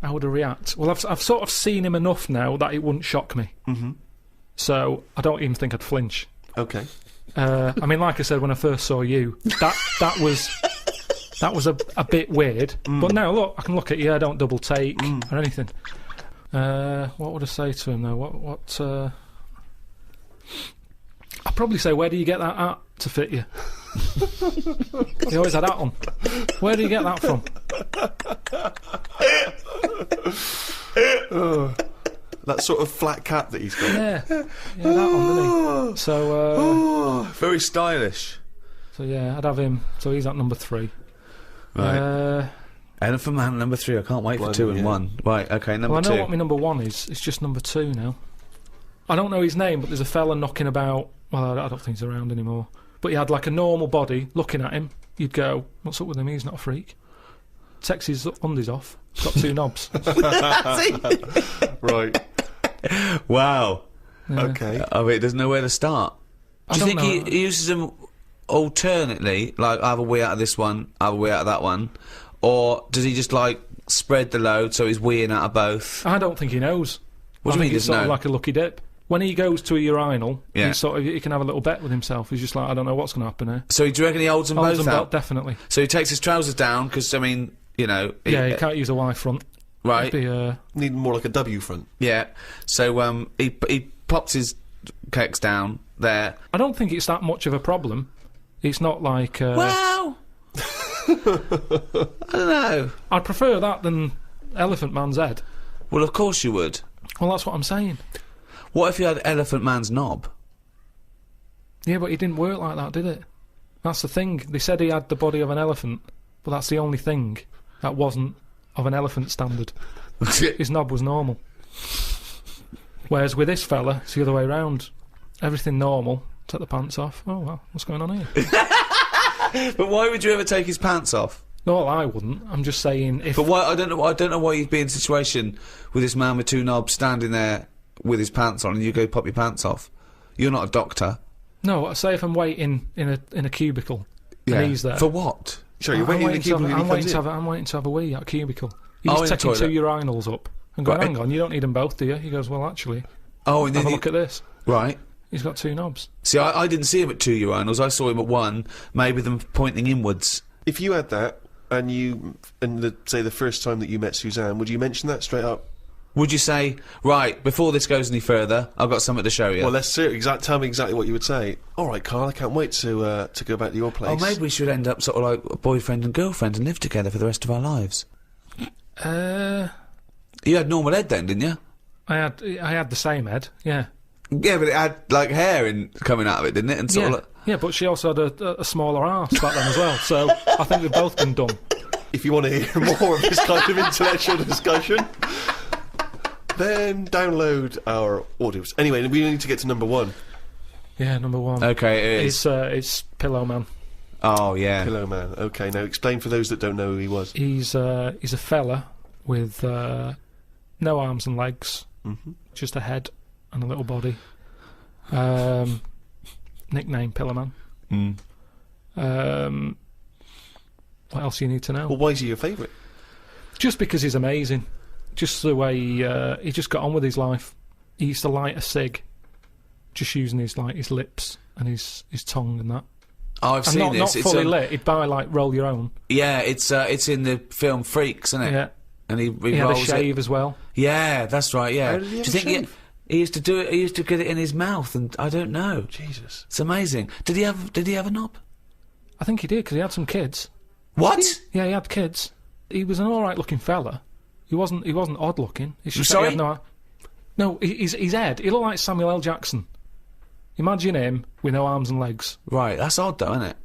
How would I react? Well, I've sort of seen him enough now that it wouldn't shock me. So I don't even think I'd flinch. Okay. I mean, like I said when I first saw you, that was a bit weird. But now look, I can look at you. I don't double take or anything. What would I say to him though? What? I'd probably say, where do you get that hat to fit you? He always had that on. Where do you get that from? That sort of flat cap that he's got. Yeah, that one, didn't he? So, Very stylish. so yeah, I'd have him. So he's at number 3. Right. Elephant Man number 3. I can't wait for Blimey, 2 and yeah. 1. Right. Okay. Number Well, I 2. know what my number 1 is. It's just number 2 now. I don't know his name, but there's a fella knocking about. Well, I don't think he's around anymore. But he had like a normal body. Looking at him, you'd go, "What's up with him? He's not a freak." Takes his undies off. He's got 2 knobs. Right. Wow. Yeah. Okay. I mean, there's nowhere to start. Do you don't think know. he uses them alternately, like I have a wee out of this one, I have a wee out of that one, or does he just like spread the load so he's weeing out of both? I don't think he knows. What do you I mean think he it's doesn't sort of know? like a lucky dip. When he goes to a urinal, Yeah. he can have a little bet with himself. He's just like, I don't know what's going to happen here. So do you reckon he holds them Holds both them out? definitely. So he takes his trousers down because I mean, you know, Yeah, you can't use a Y front. right? It'd be, Need more like a W front. Yeah. So he pops his kecks down there. I don't think it's that much of a problem. It's not like. Well, I don't know. I'd prefer that than Elephant Man's head. Well, of course you would. Well, that's what I'm saying. What if you had Elephant Man's knob? Yeah, but it didn't work like that, did it? That's the thing. They said he had the body of an elephant, but that's the only thing that wasn't of an elephant standard. His knob was normal. Whereas with this fella, it's the other way round. Everything normal. Take the pants off. Oh, well, what's going on here? But why would you ever take his pants off? No, well, I wouldn't. I'm just saying if... But why? I don't know why you'd be in a situation with this man with 2 knobs standing there with his pants on, and you go pop your pants off. You're not a doctor. No, say if I'm waiting in a cubicle and he's there. For what? Sure, you're waiting in the cubicle and he comes in. I'm waiting to have a wee at a cubicle. He's Oh, in the taking 2 toilet. urinals up and going, Right. hang on, you don't need them both, do you? He goes, well, actually, Oh, and then have a look at this. right. He's got 2 knobs. See, I didn't see him at 2 urinals. I saw him at 1, maybe them pointing inwards. If you had that, and say the first time that you met Suzanne, would you mention that straight up? Would you say, right, before this goes any further, I've got something to show you? Well, let's see. Tell me exactly what you would say. All right, Carl, I can't wait to go back to your place. Oh, maybe we should end up sort of like boyfriend and girlfriend and live together for the rest of our lives. You had normal head then, didn't you? I had the same head, yeah. Yeah, but it had like hair coming out of it, didn't it? And sort Yeah. of like, Yeah, but she also had a smaller arse back then as well, so I think we've both been dumb. If you want to hear more of this kind of intellectual discussion, then download our audios. Anyway, we need to get to number 1. Yeah, number 1. okay, it is. It's Pillow Man. Oh yeah. Pillow Man. Okay, now explain for those that don't know who he was. He's a fella with no arms and legs, just a head and a little body. nickname Pillowman. What else do you need to know? Well, why is he your favourite? Just because he's amazing. Just the way he just got on with his life. He used to light a cig, just using his lips and his tongue and that. Oh, I've And seen not this. fully lit. He'd buy roll your own. Yeah, it's in the film Freaks, isn't it? Yeah. And he He had a rolls shave it. as well. Yeah, that's right. Yeah. How did he have Do a you think shave? he used to do it? He used to get it in his mouth, and I don't know. Jesus. It's amazing. Did he have a knob? I think he did because he had some kids. What? Yeah, he had kids. He was an all right looking fella. He wasn't odd looking. It's just sorry? that he had no, his head. He looked like Samuel L. Jackson. Imagine him with no arms and legs. Right. That's odd, though, isn't it?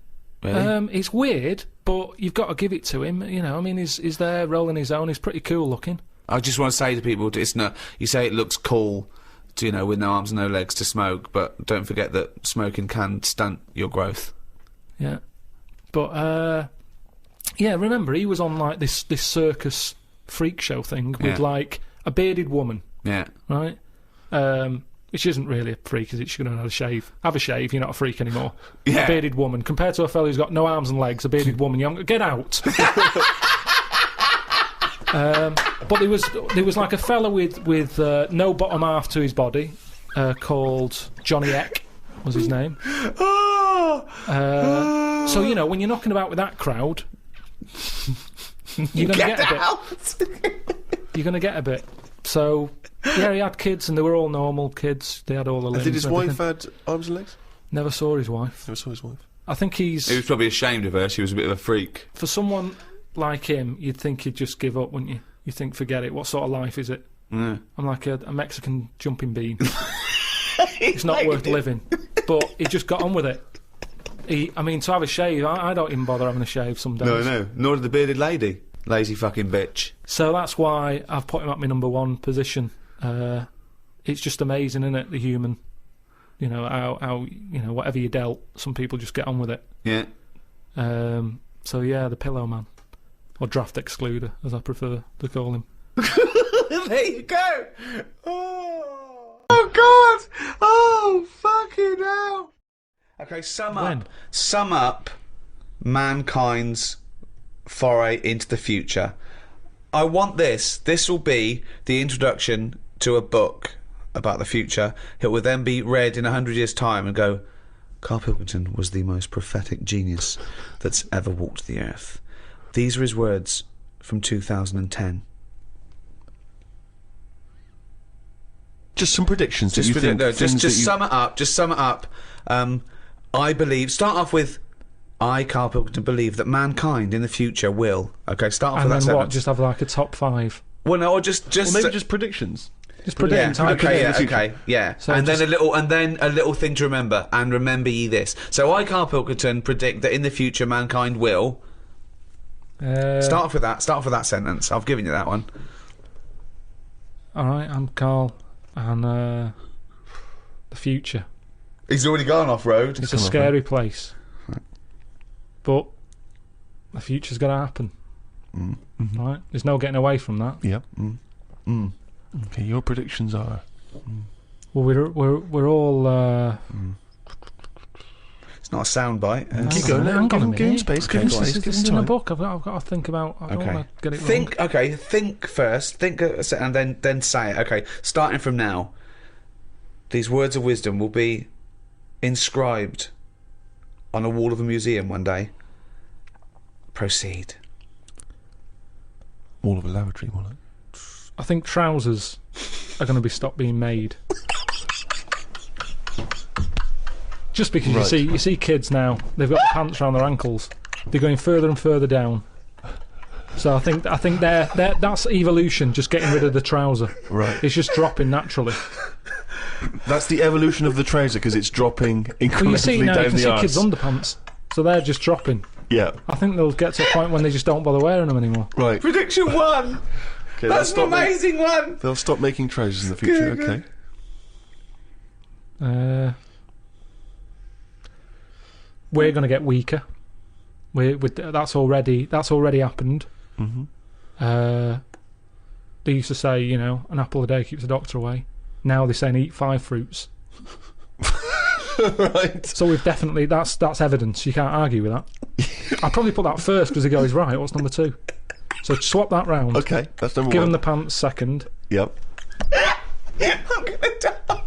Really? It's weird, but you've got to give it to him. You know, I mean, he's there rolling his own. He's pretty cool looking. I just want to say to people, it's not. You say it looks cool, to, with no arms and no legs to smoke, but don't forget that smoking can stunt your growth. Yeah, but yeah. Remember, he was on this circus freak show thing with a bearded woman. Yeah. Right. Which isn't really a freak, is it? She should have a shave. Have a shave, you're not a freak anymore. Yeah. A bearded woman. Compared to a fella who's got no arms and legs, a bearded woman, get out! But there was like a fella with no bottom half to his body, called Johnny Eck, was his name. So, when you're knocking about with that crowd, you're going to get a bit. You're going to get a bit. So... Yeah, he had kids, and they were all normal kids. They had all the limbs. Did his and wife everything. had arms and legs? Never saw his wife. Never saw his wife. I think He was probably ashamed of her. She was a bit of a freak. for someone like him, you'd think he'd just give up, wouldn't you? You think, forget it. What sort of life is it? Yeah. I'm like a Mexican jumping bean. It's not worth living. But he just got on with it. To have a shave, I don't even bother having a shave some days. No. Nor did the bearded lady. Lazy fucking bitch. So that's why I've put him at my number one position. It's just amazing, isn't it? The human, how whatever you dealt, some people just get on with it. Yeah. So yeah, the Pillow Man, or Draft Excluder, as I prefer to call him. There you go. Oh God. Oh fucking hell. Okay, sum up mankind's foray into the future. I want this. This will be the introduction to a book about the future. It will then be read in 100 years' time and go, Karl Pilkington was the most prophetic genius that's ever walked the earth. These are his words from 2010. Just some predictions. Just sum it up. Just sum it up. I believe. Start off with, I, Karl Pilkington, believe that mankind in the future will. Okay, start off And with that then what? sentence. Just have like a top 5. Well, no, or just Or maybe just predictions. Just predict. Yeah. So and just- then a little thing to remember. And remember ye this. So I, Karl Pilkington, predict that in the future mankind will. Start off with that. Start off with that sentence. I've given you that one. All right, I'm Karl, and the future. He's already gone off road. It's a scary place, but the future's got to happen. Right? There's no getting away from that. Yep. Okay, your predictions are. Well, we're all. It's not a soundbite. Keep going. Hang on a minute. Give him space. Give him This space. is Give him in a time. book. I've got to think about. I don't want to get it wrong. Think first. Think and then say it. Okay, starting from now. These words of wisdom will be inscribed on a wall of a museum one day. Proceed. Wall of a lavatory, won't it? I think trousers are going to be stopped being made. Just because Right. you see kids now, they've got pants around their ankles. They're going further and further down. So I think that's evolution, just getting rid of the trouser. Right. It's just dropping naturally. That's the evolution of the trouser because it's dropping incrementally Well, you see now, you down can the see arse. kids' underpants, so they're just dropping. Yeah. I think they'll get to a point when they just don't bother wearing them anymore. Right. Prediction 1. Okay, That's an amazing one. They'll stop making trousers in the future. Good, Okay. We're going to get weaker. That's already happened. They used to say, an apple a day keeps the doctor away. Now they're saying eat 5 fruits. Right. So we've definitely that's evidence. You can't argue with that. I'd probably put that first because the guy's right. What's number 2? So swap that round. Okay, that's number Give 1. him the pants second. Yep. I'm gonna die.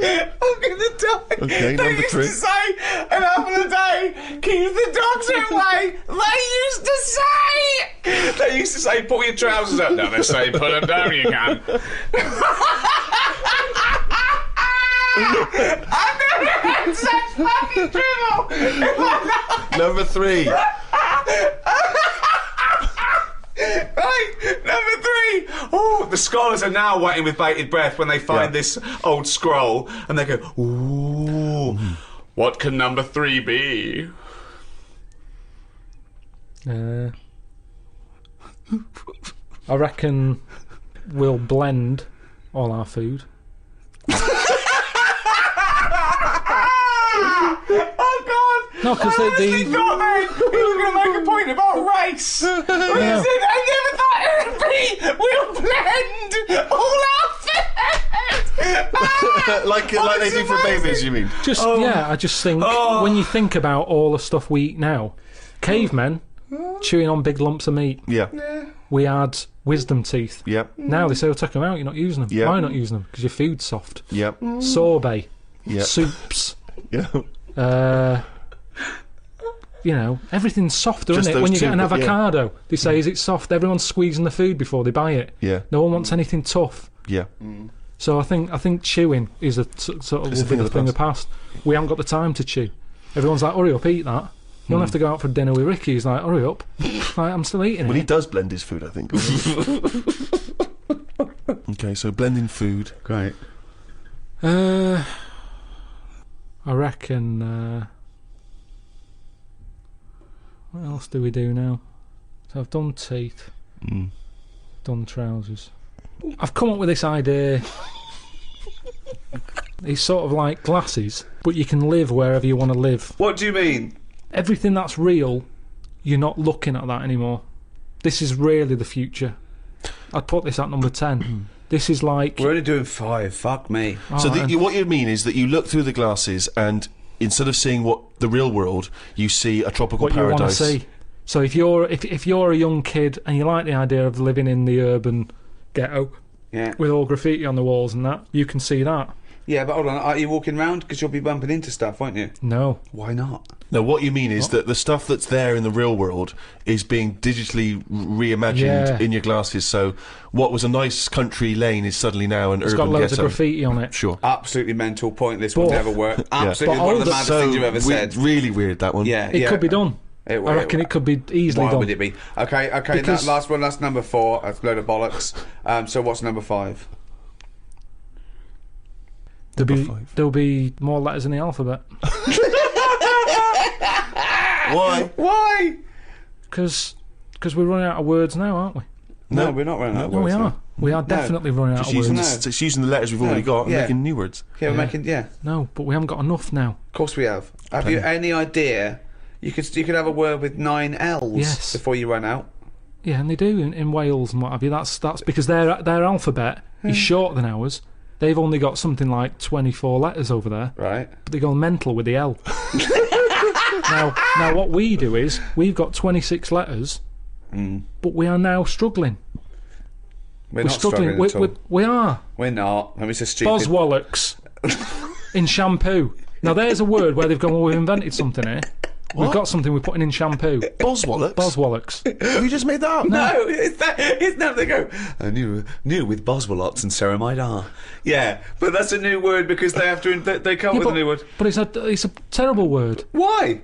I'm gonna die. Okay, They number used 3. to say an apple a day keeps the doctor away. They used to say pull your trousers up. Now they say put them down. You can. I've never had such fucking dribble. Number 3. Right, number 3. Oh, the scholars are now waiting with bated breath when they find this old scroll, and they go, "Ooh, what can number 3 be?" I reckon we'll blend all our food. Oh God! No, because I honestly thought then he was going to make a point about race. But he said, I never thought it would be. We'll blend all our food. like they do for babies, you mean? Just I just think when you think about all the stuff we eat now, cavemen chewing on big lumps of meat. Yeah. We had wisdom teeth. Yep. Now they say, "Oh, take them out. You're not using them." Yeah. Why not using them? Because your food's soft. Yep. Sorbet. Yep. Soups. Yeah. You know, everything's softer, Just isn't it? those When you two, get an but yeah. avocado, they say, "Is it soft?" Everyone's squeezing the food before they buy it. Yeah. No one wants anything tough. Yeah. So I think chewing is a sort of It's a thing of the past. We haven't got the time to chew. Everyone's like, "Hurry up, eat that." You don't have to go out for dinner with Ricky. He's like, "Hurry up." Like, I'm still eating Well, it. he does blend his food, I think. Okay, so blending food. Great. I reckon. What else do we do now? So I've done teeth. Done trousers. I've come up with this idea. It's sort of like glasses, but you can live wherever you want to live. What do you mean? Everything that's real, you're not looking at that anymore. This is really the future. I'd put this at number 10. This is like... We're only doing 5. Fuck me. So what you mean is that you look through the glasses and instead of seeing what the real world, you see a tropical what paradise. You want to see. So if you're a young kid and you like the idea of living in the urban ghetto with all graffiti on the walls and that, you can see that. Yeah, but hold on. Are you walking around? Because you'll be bumping into stuff, won't you? No. Why not? No, what you mean is that the stuff that's there in the real world is being digitally reimagined in your glasses. So what was a nice country lane is suddenly now an It's urban got loads ghetto. of graffiti on it. Sure. Absolutely mental, pointless, would never work. Absolutely But one of the older- maddest things you've ever said. Really weird, that one. Yeah, It could be done. I reckon it could be easily Why done. would it be? Okay, Because- last one, that's number 4. That's a load of bollocks. So what's number 5? There'll be more letters in the alphabet. Why? Why? Because we're running out of words now, aren't we? No, we're not running out of No, words. we are. We are definitely running out Just of using, words. just using the letters we've already got and yeah. making new words. Yeah, we're making, No, but we haven't got enough now. Of course we have. Have you any idea? You could have a word with 9 L's Yes. before you run out. Yeah, and they do in Wales and what have you. That's because their alphabet is shorter than ours. They've only got something like 24 letters over there. Right. But they go mental with the L. Now what we do is we've got 26 letters, but we are now struggling. We're not struggling at all. We are. We're not. I mean, it's a stupid... Boswallocks in shampoo. Now there's a word where they've gone, well, we've invented something here. We've got something we're putting in shampoo. Boswallocks? Boswallocks. Have you just made that up? No, it's now they go, I knew with Boswallots and ceramide R. Yeah, but that's a new word because they have to, they come up with a new word. But it's a terrible word. Why?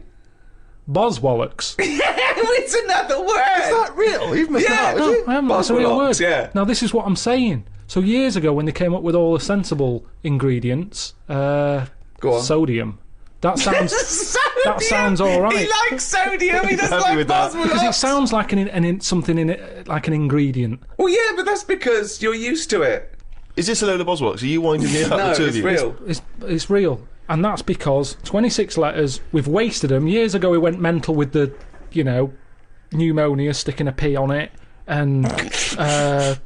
Boswallocks. It's another word. Is that real? You've made that up, No, I haven't. It's a real word. Boswallocks, yeah. Now this is what I'm saying. So years ago when they came up with all the sensible ingredients, Go on. sodium. That sounds that sounds all right. He likes sodium. He doesn't happy like with that. Boswallots. Because it sounds like something in it, like an ingredient. Well, yeah, but that's because you're used to it. Is this a load of Boswallocks? Are you winding me up, No, the two of it's you? real. It's real, and that's because 26 letters. We've wasted them. Years ago, we went mental with the, pneumonia, sticking a P on it, and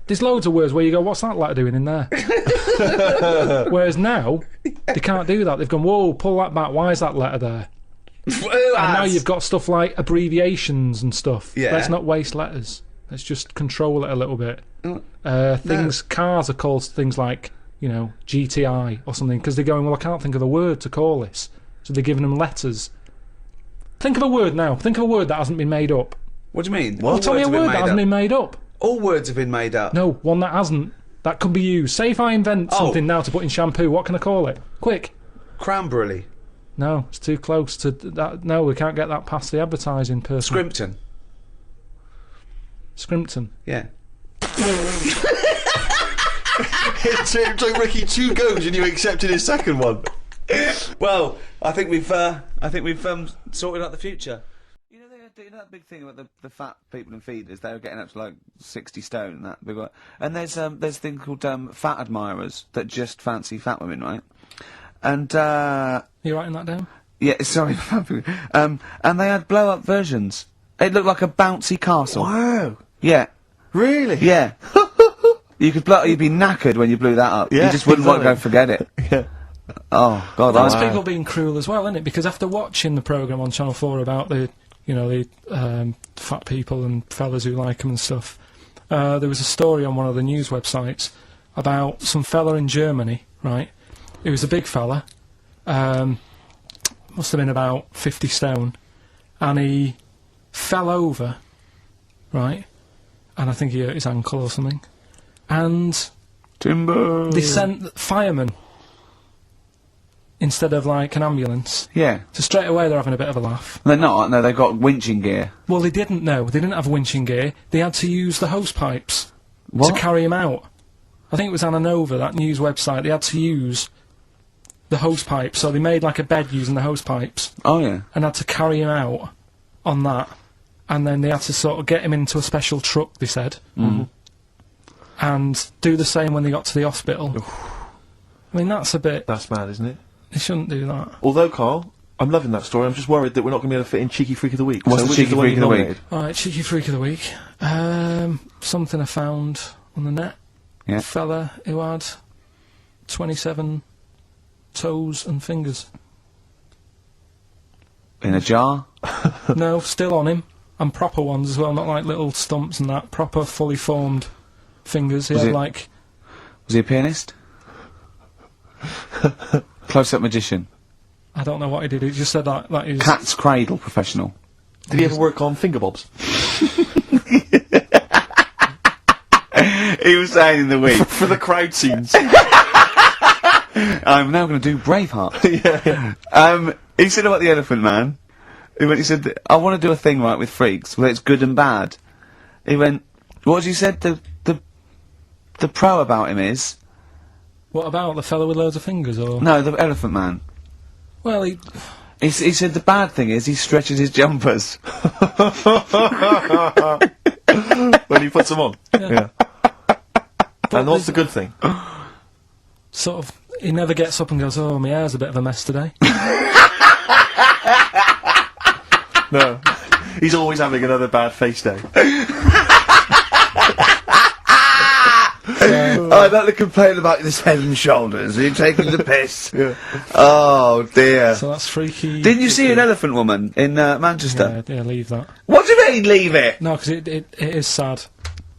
there's loads of words where you go, "What's that letter doing in there?" Whereas now, they can't do that. They've gone, whoa, pull that back. Why is that letter there? And now you've got stuff like abbreviations and stuff. Yeah. Let's not waste letters. Let's just control it a little bit. Cars are called things like, GTI or something, because they're going, well, I can't think of a word to call this. So they're giving them letters. Think of a word now. Think of a word that hasn't been made up. What do you mean? Well, tell me a word that hasn't been made up. All words have been made up. No, one that hasn't. That could be used. Say if I invent something now to put in shampoo, what can I call it? Quick. Cranberry. No, it's too close to that. No, we can't get that past the advertising person. Scrimpton. Scrimpton. Yeah. It took Ricky 2 goes and you accepted his second one. Well, I think we've sorted out the future. You know, that big thing about the fat people in feeders. They were getting up to like 60 stone and that big one. And there's a thing called fat admirers that just fancy fat women, right? And you writing that down? Yeah, sorry. And they had blow up versions. It looked like a bouncy castle. Wow. Yeah. Really? Yeah. You'd be knackered when you blew that up. Yeah, you just wouldn't want to go forget it. Yeah. Oh God, That's people being cruel as well, isn't it? Because after watching the programme on Channel 4 about the fat people and fellas who like them and stuff, there was a story on one of the news websites about some fella in Germany, right? He was a big fella, must have been about 50 stone, and he fell over, right? And I think he hurt his ankle or something. And Timber. they sent firemen instead of like an ambulance. Yeah. So straight away they're having a bit of a laugh. They're not. No, they've got winching gear. Well, they didn't know. They didn't have winching gear. They had to use the hose pipes What? to carry him out. I think it was Anna Nova, that news website. They had to use the hose pipes, so they made like a bed using the hose pipes. Oh yeah. And had to carry him out on that. And then they had to sort of get him into a special truck, they said. Mm-hmm. And do the same when they got to the hospital. I mean, that's a bit... That's mad, isn't it? They shouldn't do that. Although, Carl, I'm loving that story. I'm just worried that we're not going to be able to fit in Cheeky Freak of the Week. What's the which Cheeky is one Freak you of the week? nominated? Alright, Cheeky Freak of the Week. Something I found on the net. Yeah. Fella who had 27 toes and fingers. In a jar. No, still on him. And proper ones as well, not like little stumps and that. Proper, fully formed fingers. He Was had it- like... Was he a pianist? Close-up magician. I don't know what he did. He just said that he was... Cat's cradle professional. Did he ever work on finger bobs? He was saying in the week. For the crowd scenes. I'm now going to do Braveheart. He said about the Elephant Man. He said, I want to do a thing right with freaks, where it's good and bad. He went, what did you said? The pro about him is... What about the fellow with loads of fingers, or...? No, the Elephant Man. Well, he... He said the bad thing is he stretches his jumpers. When he puts them on. Yeah. And what's the good thing? Sort of... He never gets up and goes, oh, my hair's a bit of a mess today. No. He's always having another bad face day. I'd like to complain about this head and shoulders. Are you taking the piss? Yeah. Oh, dear. So that's freaky... Didn't you see an elephant woman in Manchester? Yeah, leave that. What do you mean, leave it? No, because it is sad.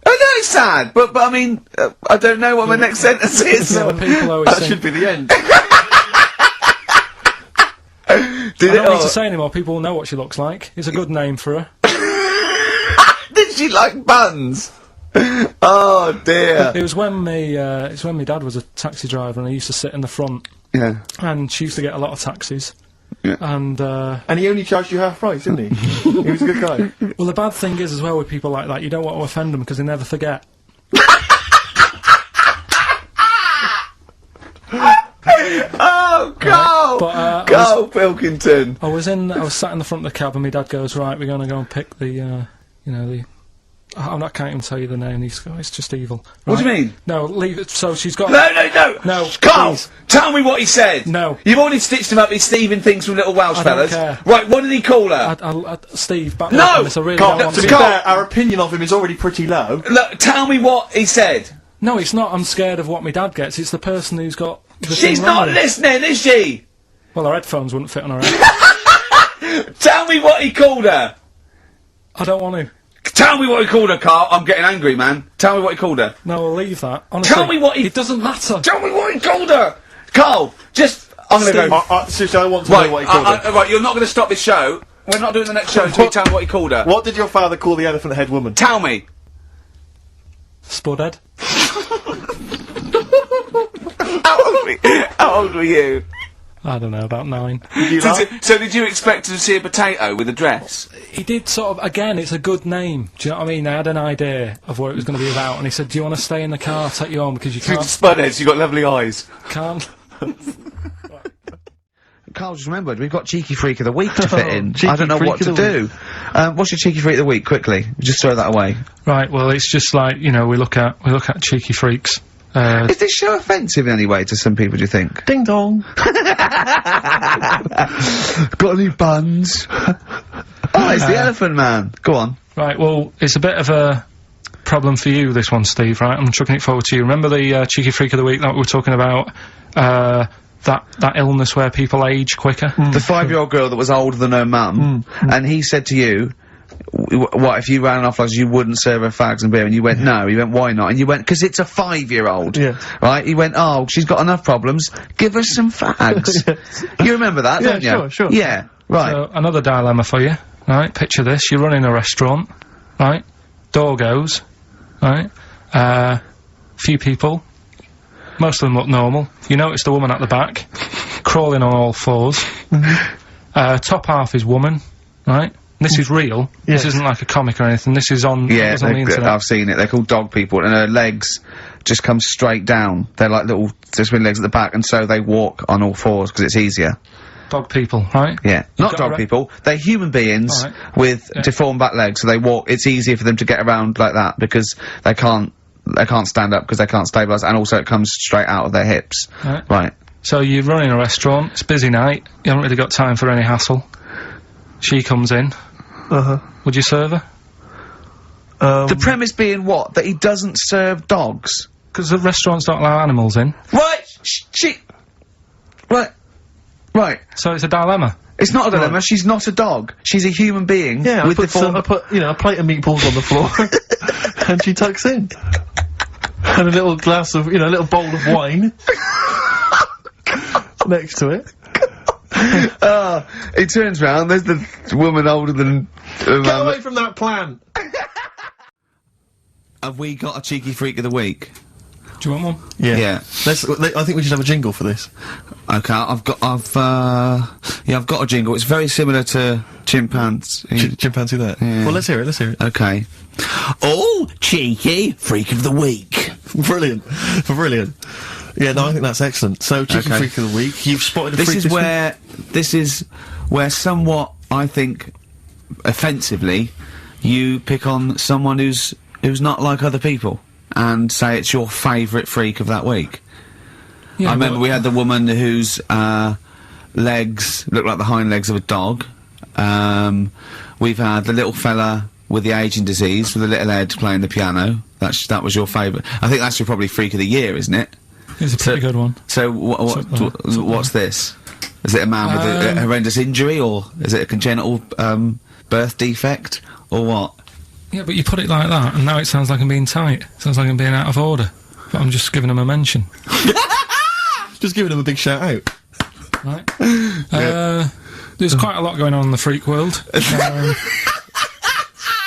I know it's sad, but I mean, I don't know what my next sentence is. No, people always That think... should be the end. I don't need to say anymore, people will know what she looks like. It's a good name for her. Did she like buns? Oh dear. It was when my dad was a taxi driver and I used to sit in the front. Yeah. And she used to get a lot of taxis. Yeah. And he only charged you half price, didn't he? He was a good guy. well, the bad thing is as well with people like that, you don't want to offend them because they never forget. Oh, go! But, go, Pilkington! I was sat in the front of the cab and my dad goes, right, we're going to go and pick the I can't even tell you the name. It's just evil. Right? What do you mean? No, leave it. So she's got... No, Carl! Please. Tell me what he said! No. You've already stitched him up with Stephen things from Little Welsh I don't fellas. care. Right, what did he call her? Steve, back No! this. I really Carl, don't want to be to. fair, our opinion of him is already pretty low. Look, tell me what he said. No, it's not. I'm scared of what my dad gets. It's the person who's got. The She's thing wrong not with it. listening, is she? Well, her headphones wouldn't fit on her head. Tell me what he called her. I don't want to. Tell me what he called her, Carl. I'm getting angry, man. Tell me what he called her. No, we'll leave that. Honestly, Tell me what he. It doesn't matter. Tell me what he called her. Carl, just. I'm gonna go. Seriously, I want to know what he called her. Right, you're not gonna stop this show. We're not doing the next show until you tell me what he called her. What did your father call the elephant head woman? Tell me. Spudhead. How old were you? I don't know, about 9. So did you expect to see a potato with a dress? He did sort of, again, it's a good name. Do you know what I mean? They had an idea of what it was going to be about, and he said, do you want to stay in the car, I'll take you home, because you can't... Spudheads, you got lovely eyes. Can't. Carl just remembered, we've got Cheeky Freak of the Week to fit in. I don't know Freak what of to the do. What's your Cheeky Freak of the Week, quickly? Just throw that away. Right, well, it's just like, you know, we look at cheeky freaks. Is this show offensive in any way to some people, do you think? Ding dong. Got any buns? Oh, it's the Elephant Man. Go on. Right, well, it's a bit of a problem for you, this one, Steve, right? I'm chucking it forward to you. Remember the cheeky freak of the week that we were talking about? That illness where people age quicker? The 5-year-old girl that was older than her mum, and he said to you, what, if you ran off like you wouldn't serve her fags and beer? And you went, no. He went, why not? And you went, because it's a 5-year-old. Yeah. Right? He went, oh, she's got enough problems. Give her some fags. You remember that, don't you? Sure. Yeah, right. So, another dilemma for you, right? Picture this, you're running a restaurant, right? Door goes, right? Few people. Most of them look normal. You notice the woman at the back, crawling on all fours. Top half is woman, right? This is real. Yes. This isn't like a comic or anything. This is on, Yeah, on the internet. I've seen it. They're called dog people, and her legs just come straight down. They're like little, just with legs at the back, and so they walk on all fours because it's easier. Dog people, right? Yeah, not dog people. They're human beings with deformed back legs, so they walk. It's easier for them to get around like that because they can't stand up because they can't stabilise, and also it comes straight out of their hips. Right. So you're running a restaurant. It's a busy night. You haven't really got time for any hassle. She comes in. Would you serve her? The premise being what? That he doesn't serve dogs? Because the restaurants don't allow animals in. Right! Right. So it's a dilemma. It's not a dilemma, she's not a dog. She's a human being. Yeah, with I put, you know, a plate of meatballs on the floor, and she tucks in. And a little glass of, you know, a little bowl of wine next to it. He turns round, there's the woman older than... Get away from that plant! Have we got a cheeky freak of the week? Do you want one? Yeah. I think we should have a jingle for this. Okay, I've got a jingle. It's very similar to chimpanzee. Chimpanzee that. Yeah. Well, let's hear it. Okay. Oh, cheeky freak of the week. Brilliant. Yeah, no, I think that's excellent. So, cheeky freak of the week. You've spotted a freak this week? This is where somewhat, I think, offensively, you pick on someone who's not like other people and say it's your favourite freak of that week. Yeah, I remember we had the woman whose legs look like the hind legs of a dog. We've had the little fella with the aging disease with the little head playing the piano. That was your favourite. I think that's your probably freak of the year, isn't it? It's a pretty good one. So what's this? Is it a man with a horrendous injury, or is it a congenital birth defect, or what? Yeah, but you put it like that, and now it sounds like I'm being tight. Sounds like I'm being out of order. But I'm just giving him a mention. Just giving him a big shout out. Right. There's quite a lot going on in the freak world.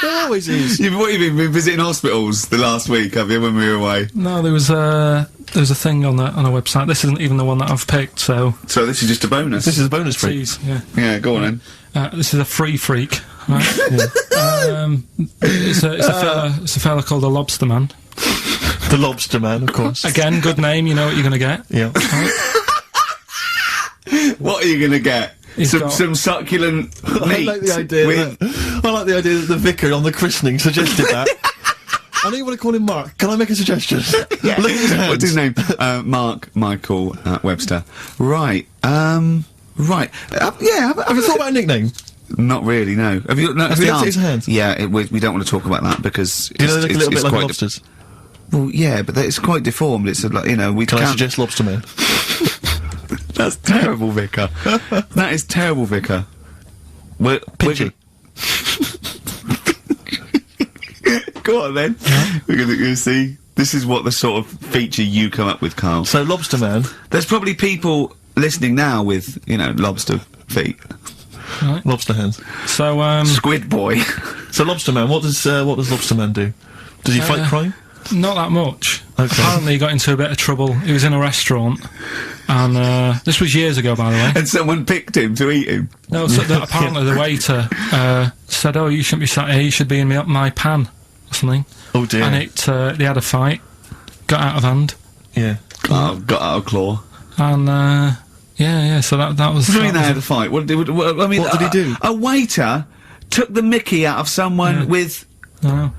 There always is. You've been visiting hospitals the last week, have you, when we were away? No, there was a thing on a website. This isn't even the one that I've picked, so this is just a bonus. This is a bonus freak. Tease, yeah. Yeah, go on then. This is a free freak, right? It's a fella called the Lobster Man. The Lobster Man, of course. Again, good name, you know what you're gonna get. Yeah. What are you gonna get? Some succulent meat. I like the idea that the vicar on the christening suggested that. I know you want to call him Mark. Can I make a suggestion? Yeah. Look at his hands. What's his name? Mark Michael Webster. Right. Right. Yeah. Have you thought about a nickname? Not really. No. Have you looked at his hands? Yeah. We don't want to talk about that because Do you know they look a little bit like lobsters? Well, yeah, but it's quite deformed. It's like, you know, we Can I can't... suggest Lobster Man? That's terrible, Vicar. That is terrible, Vicar. We're Pidgey. Go on then. We're gonna see. This is what the sort of feature you come up with, Carl. So Lobster Man. There's probably people listening now with, you know, lobster feet. Right. Lobster hands. So, Squid boy. So Lobster Man, what does Lobster Man do? Does he fight crime? not that much. Okay. Apparently he got into a bit of trouble. He was in a restaurant, and this was years ago, by the way. And someone picked him to eat him. No, so apparently the waiter said, "Oh, you shouldn't be sat here. You should be in my pan or something." Oh dear. And they had a fight, got out of hand. Yeah. Got out of claw. And yeah. So that was. What do you mean they had a fight? What did he do? A waiter took the mickey out of someone with. No,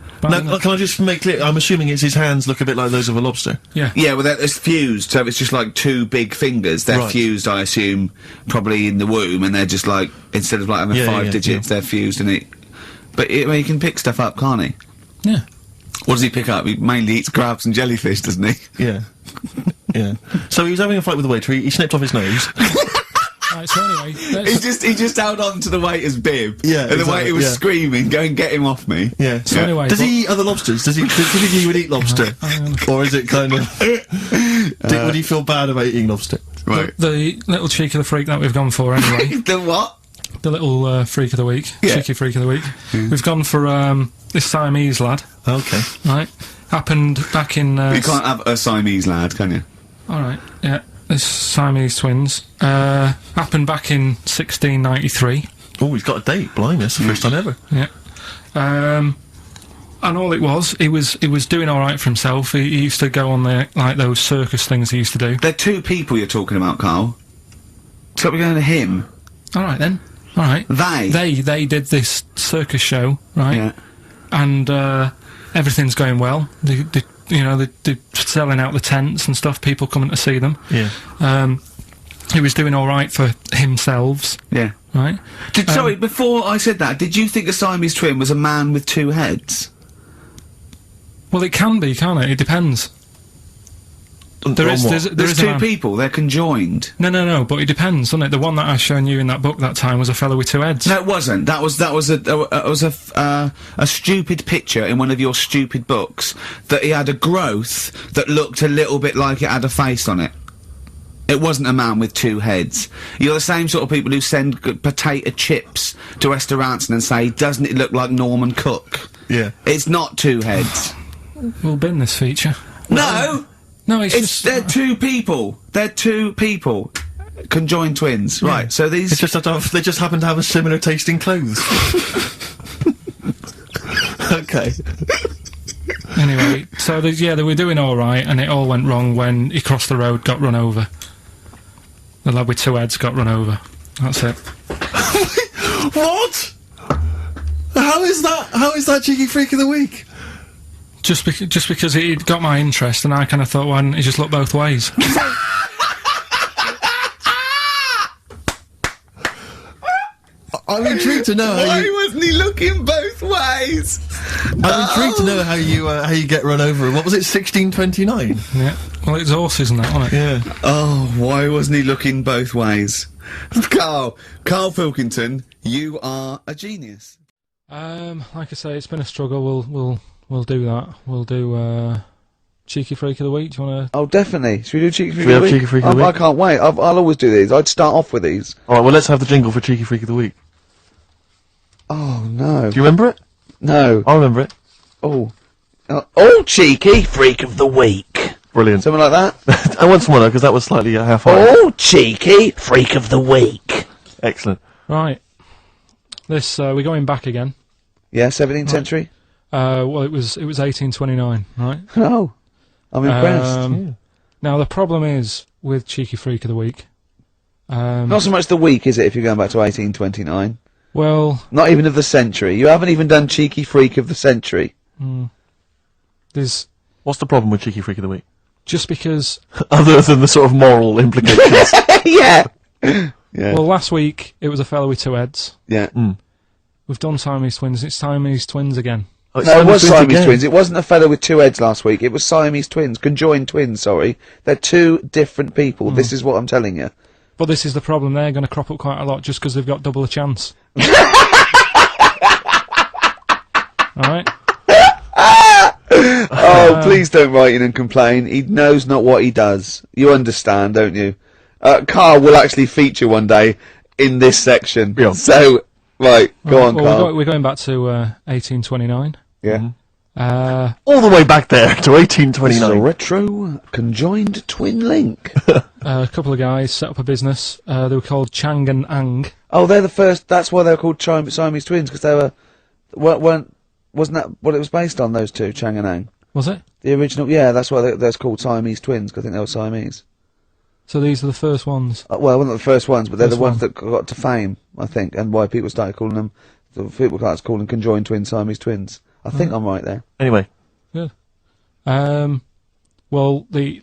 can I just make clear? I'm assuming it's his hands look a bit like those of a lobster. Yeah. Yeah, well, it's fused, so it's just like two big fingers. They're fused, I assume, probably in the womb, and they're just like, instead of like having five digits, they're fused, and it. But he can pick stuff up, can't he? Yeah. What does he pick up? He mainly eats crabs and jellyfish, doesn't he? Yeah. Yeah. So he was having a fight with the waiter. He snipped off his nose. Right, so anyway, he just held on to the waiter's bib. Yeah, and the waiter was screaming, "Go and get him off me." Yeah. So anyway, does he eat other lobsters? Does he think he would eat lobster, or is it kind of? Would he feel bad about eating lobster? Right. The little cheek of the freak that we've gone for anyway. The what? The little freak of the week. Yeah. Cheeky freak of the week. We've gone for this Siamese lad. Okay. Right. Happened back in. You can't have a Siamese lad, can you? All right. Yeah. This Siamese twins. Happened back in 1693. Oh, he's got a date. Blimey, that's the first time ever. Yeah. And all it was, he was doing all right for himself. He used to go on like those circus things he used to do. They're two people you're talking about, Carl. So we're going to him. All right then. All right. They did this circus show, right? Yeah. And everything's going well. They're selling out the tents and stuff. People coming to see them. Yeah. He was doing all right for himself. Yeah. Right. Sorry, before I said that, did you think a Siamese twin was a man with two heads? Well, it can be, can't it? It depends. There's two people. They're conjoined. No. But it depends, doesn't it? The one that I shown you in that book that time was a fellow with two heads. No, it wasn't. That was a stupid picture in one of your stupid books that he had a growth that looked a little bit like it had a face on it. It wasn't a man with two heads. You're the same sort of people who send potato chips to restaurants and say, "Doesn't it look like Norman Cook?" Yeah. It's not two heads. We'll bin this feature. No. No, they're two people. They're two people. Conjoined twins. Yeah. Right, so these... they just happen to have a similar taste in clothes. Okay. Anyway, so they were doing all right, and it all went wrong when he crossed the road, got run over. The lad with two heads got run over. That's it. What? How is that cheeky freak of the week? Just because it got my interest, and I kind of thought, why didn't he just look both ways? I'm intrigued to know Why wasn't he looking both ways? I'm intrigued to know how you get run over. What was it, 1629? Yeah. Well, it's horses and that, wasn't it? Yeah. Oh, why wasn't he looking both ways? Karl Pilkington, you are a genius. Like I say, it's been a struggle. We'll do that. We'll do cheeky freak of the week. Do you want to? Oh, definitely. Should we do cheeky freak we of the have week? cheeky freak of the week? I can't wait. I'll always do these. I'd start off with these. All right. Well, let's have the jingle for cheeky freak of the week. Oh no. Do you remember it? No. I remember it. Oh. Cheeky freak of the week. Brilliant. Something like that. I want some more because that was slightly half-hearted. Oh, cheeky freak of the week. Excellent. Right. This we're going back again. Yeah, 17th century. Well, it was 1829, right? Oh, I'm impressed. Yeah. Now the problem is with cheeky freak of the week. Not so much the week, is it? If you're going back to 1829. Well, not even of the century. You haven't even done cheeky freak of the century. There's. What's the problem with cheeky freak of the week? Just because. Other than the sort of moral implications. Yeah. Yeah. Well, last week it was a fellow with two heads. Yeah. We've done Siamese twins. It's Siamese twins again. Oh, No, it was Siamese again. twins. It wasn't a fellow with two heads last week. It was Siamese twins. Conjoined twins, sorry. They're two different people. This is what I'm telling you. But this is the problem. They're going to crop up quite a lot just because they've got double a chance. Alright? Oh, please don't write in and complain. He knows not what he does. You understand, don't you? Karl will actually feature one day in this section. Yeah. So, right, go on, well, Karl. we're going back to 1829. Yeah. All the way back there to This is a 1829. retro conjoined twin link. A couple of guys set up a business. They were called Chang and Ang. Oh, they're the first. That's why they're called Siamese twins, because they wasn't that what it was based on? Those two, Chang and Ang. Was it? The original, yeah. That's why they're called Siamese twins, because I think they were Siamese. So these are the first ones. Well, they're not the first ones, but they're the First ones one. that got to fame, I think, and why people started calling them. People started calling them conjoined twins, Siamese twins. I think I'm right there. Anyway, Good. Well, the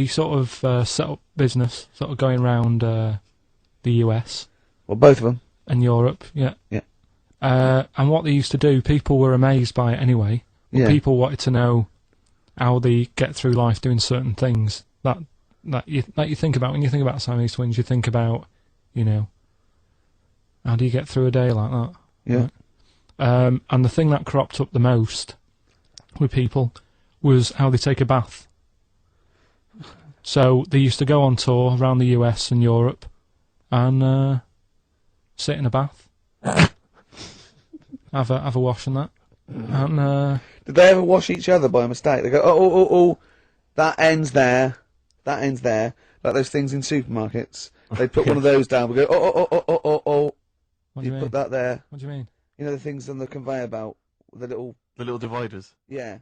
sort of set up business, sort of going around the US Well, both of them. and Europe, yeah. Yeah. And what they used to do, people were amazed by it anyway. But Yeah. people wanted to know how they get through life doing certain things that you think about when you think about Siamese twins. You think about, how do you get through a day like that? Yeah. Right? And the thing that cropped up the most with people was how they take a bath. So they used to go on tour around the US and Europe and sit in a bath, have a wash and that. And Did they ever wash each other by mistake? They go, oh, that ends there. That ends there. Like those things in supermarkets. They put one of those down. We go, oh. what do you Put mean? that there. What do you mean? You know the things on the conveyor belt? The little, dividers. yeah.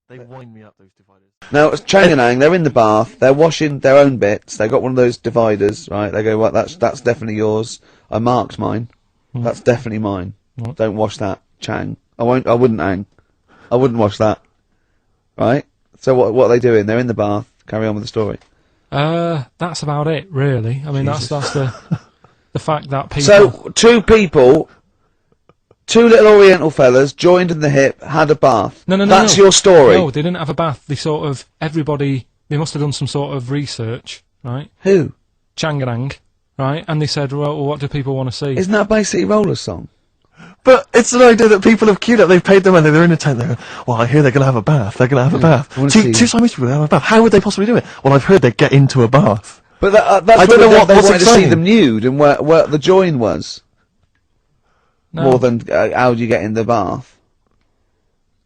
They wind me up, those dividers. Now, it's Chang and Ang, they're in the bath, they're washing their own bits, they got one of those dividers, right? They go, well, that's definitely yours. I marked mine. That's definitely mine. What? Don't wash that, Chang. I wouldn't, Ang. I wouldn't wash that. Right? So what are they doing? They're in the bath. Carry on with the story. That's about it, really. I mean, that's the fact that people. So, two little Oriental fellas joined in the hip, had a bath. No. That's your story. No, they didn't have a bath. They sort of they must have done some sort of research, right? Who? Changarang, right? And they said, well, what do people want to see? Isn't that Bay City Rollers song? But it's an idea that people have queued up. They've paid their money. They're in a tent. They're going, well, I hear they're going to have a bath. They're going to have a bath. I wanna Two see- Siamese people have a bath. How would they possibly do it? Well, I've heard they get into a bath. But that's I don't know they what's wanted to see exciting. them nude and where the join was. No, More than how do you get in the bath?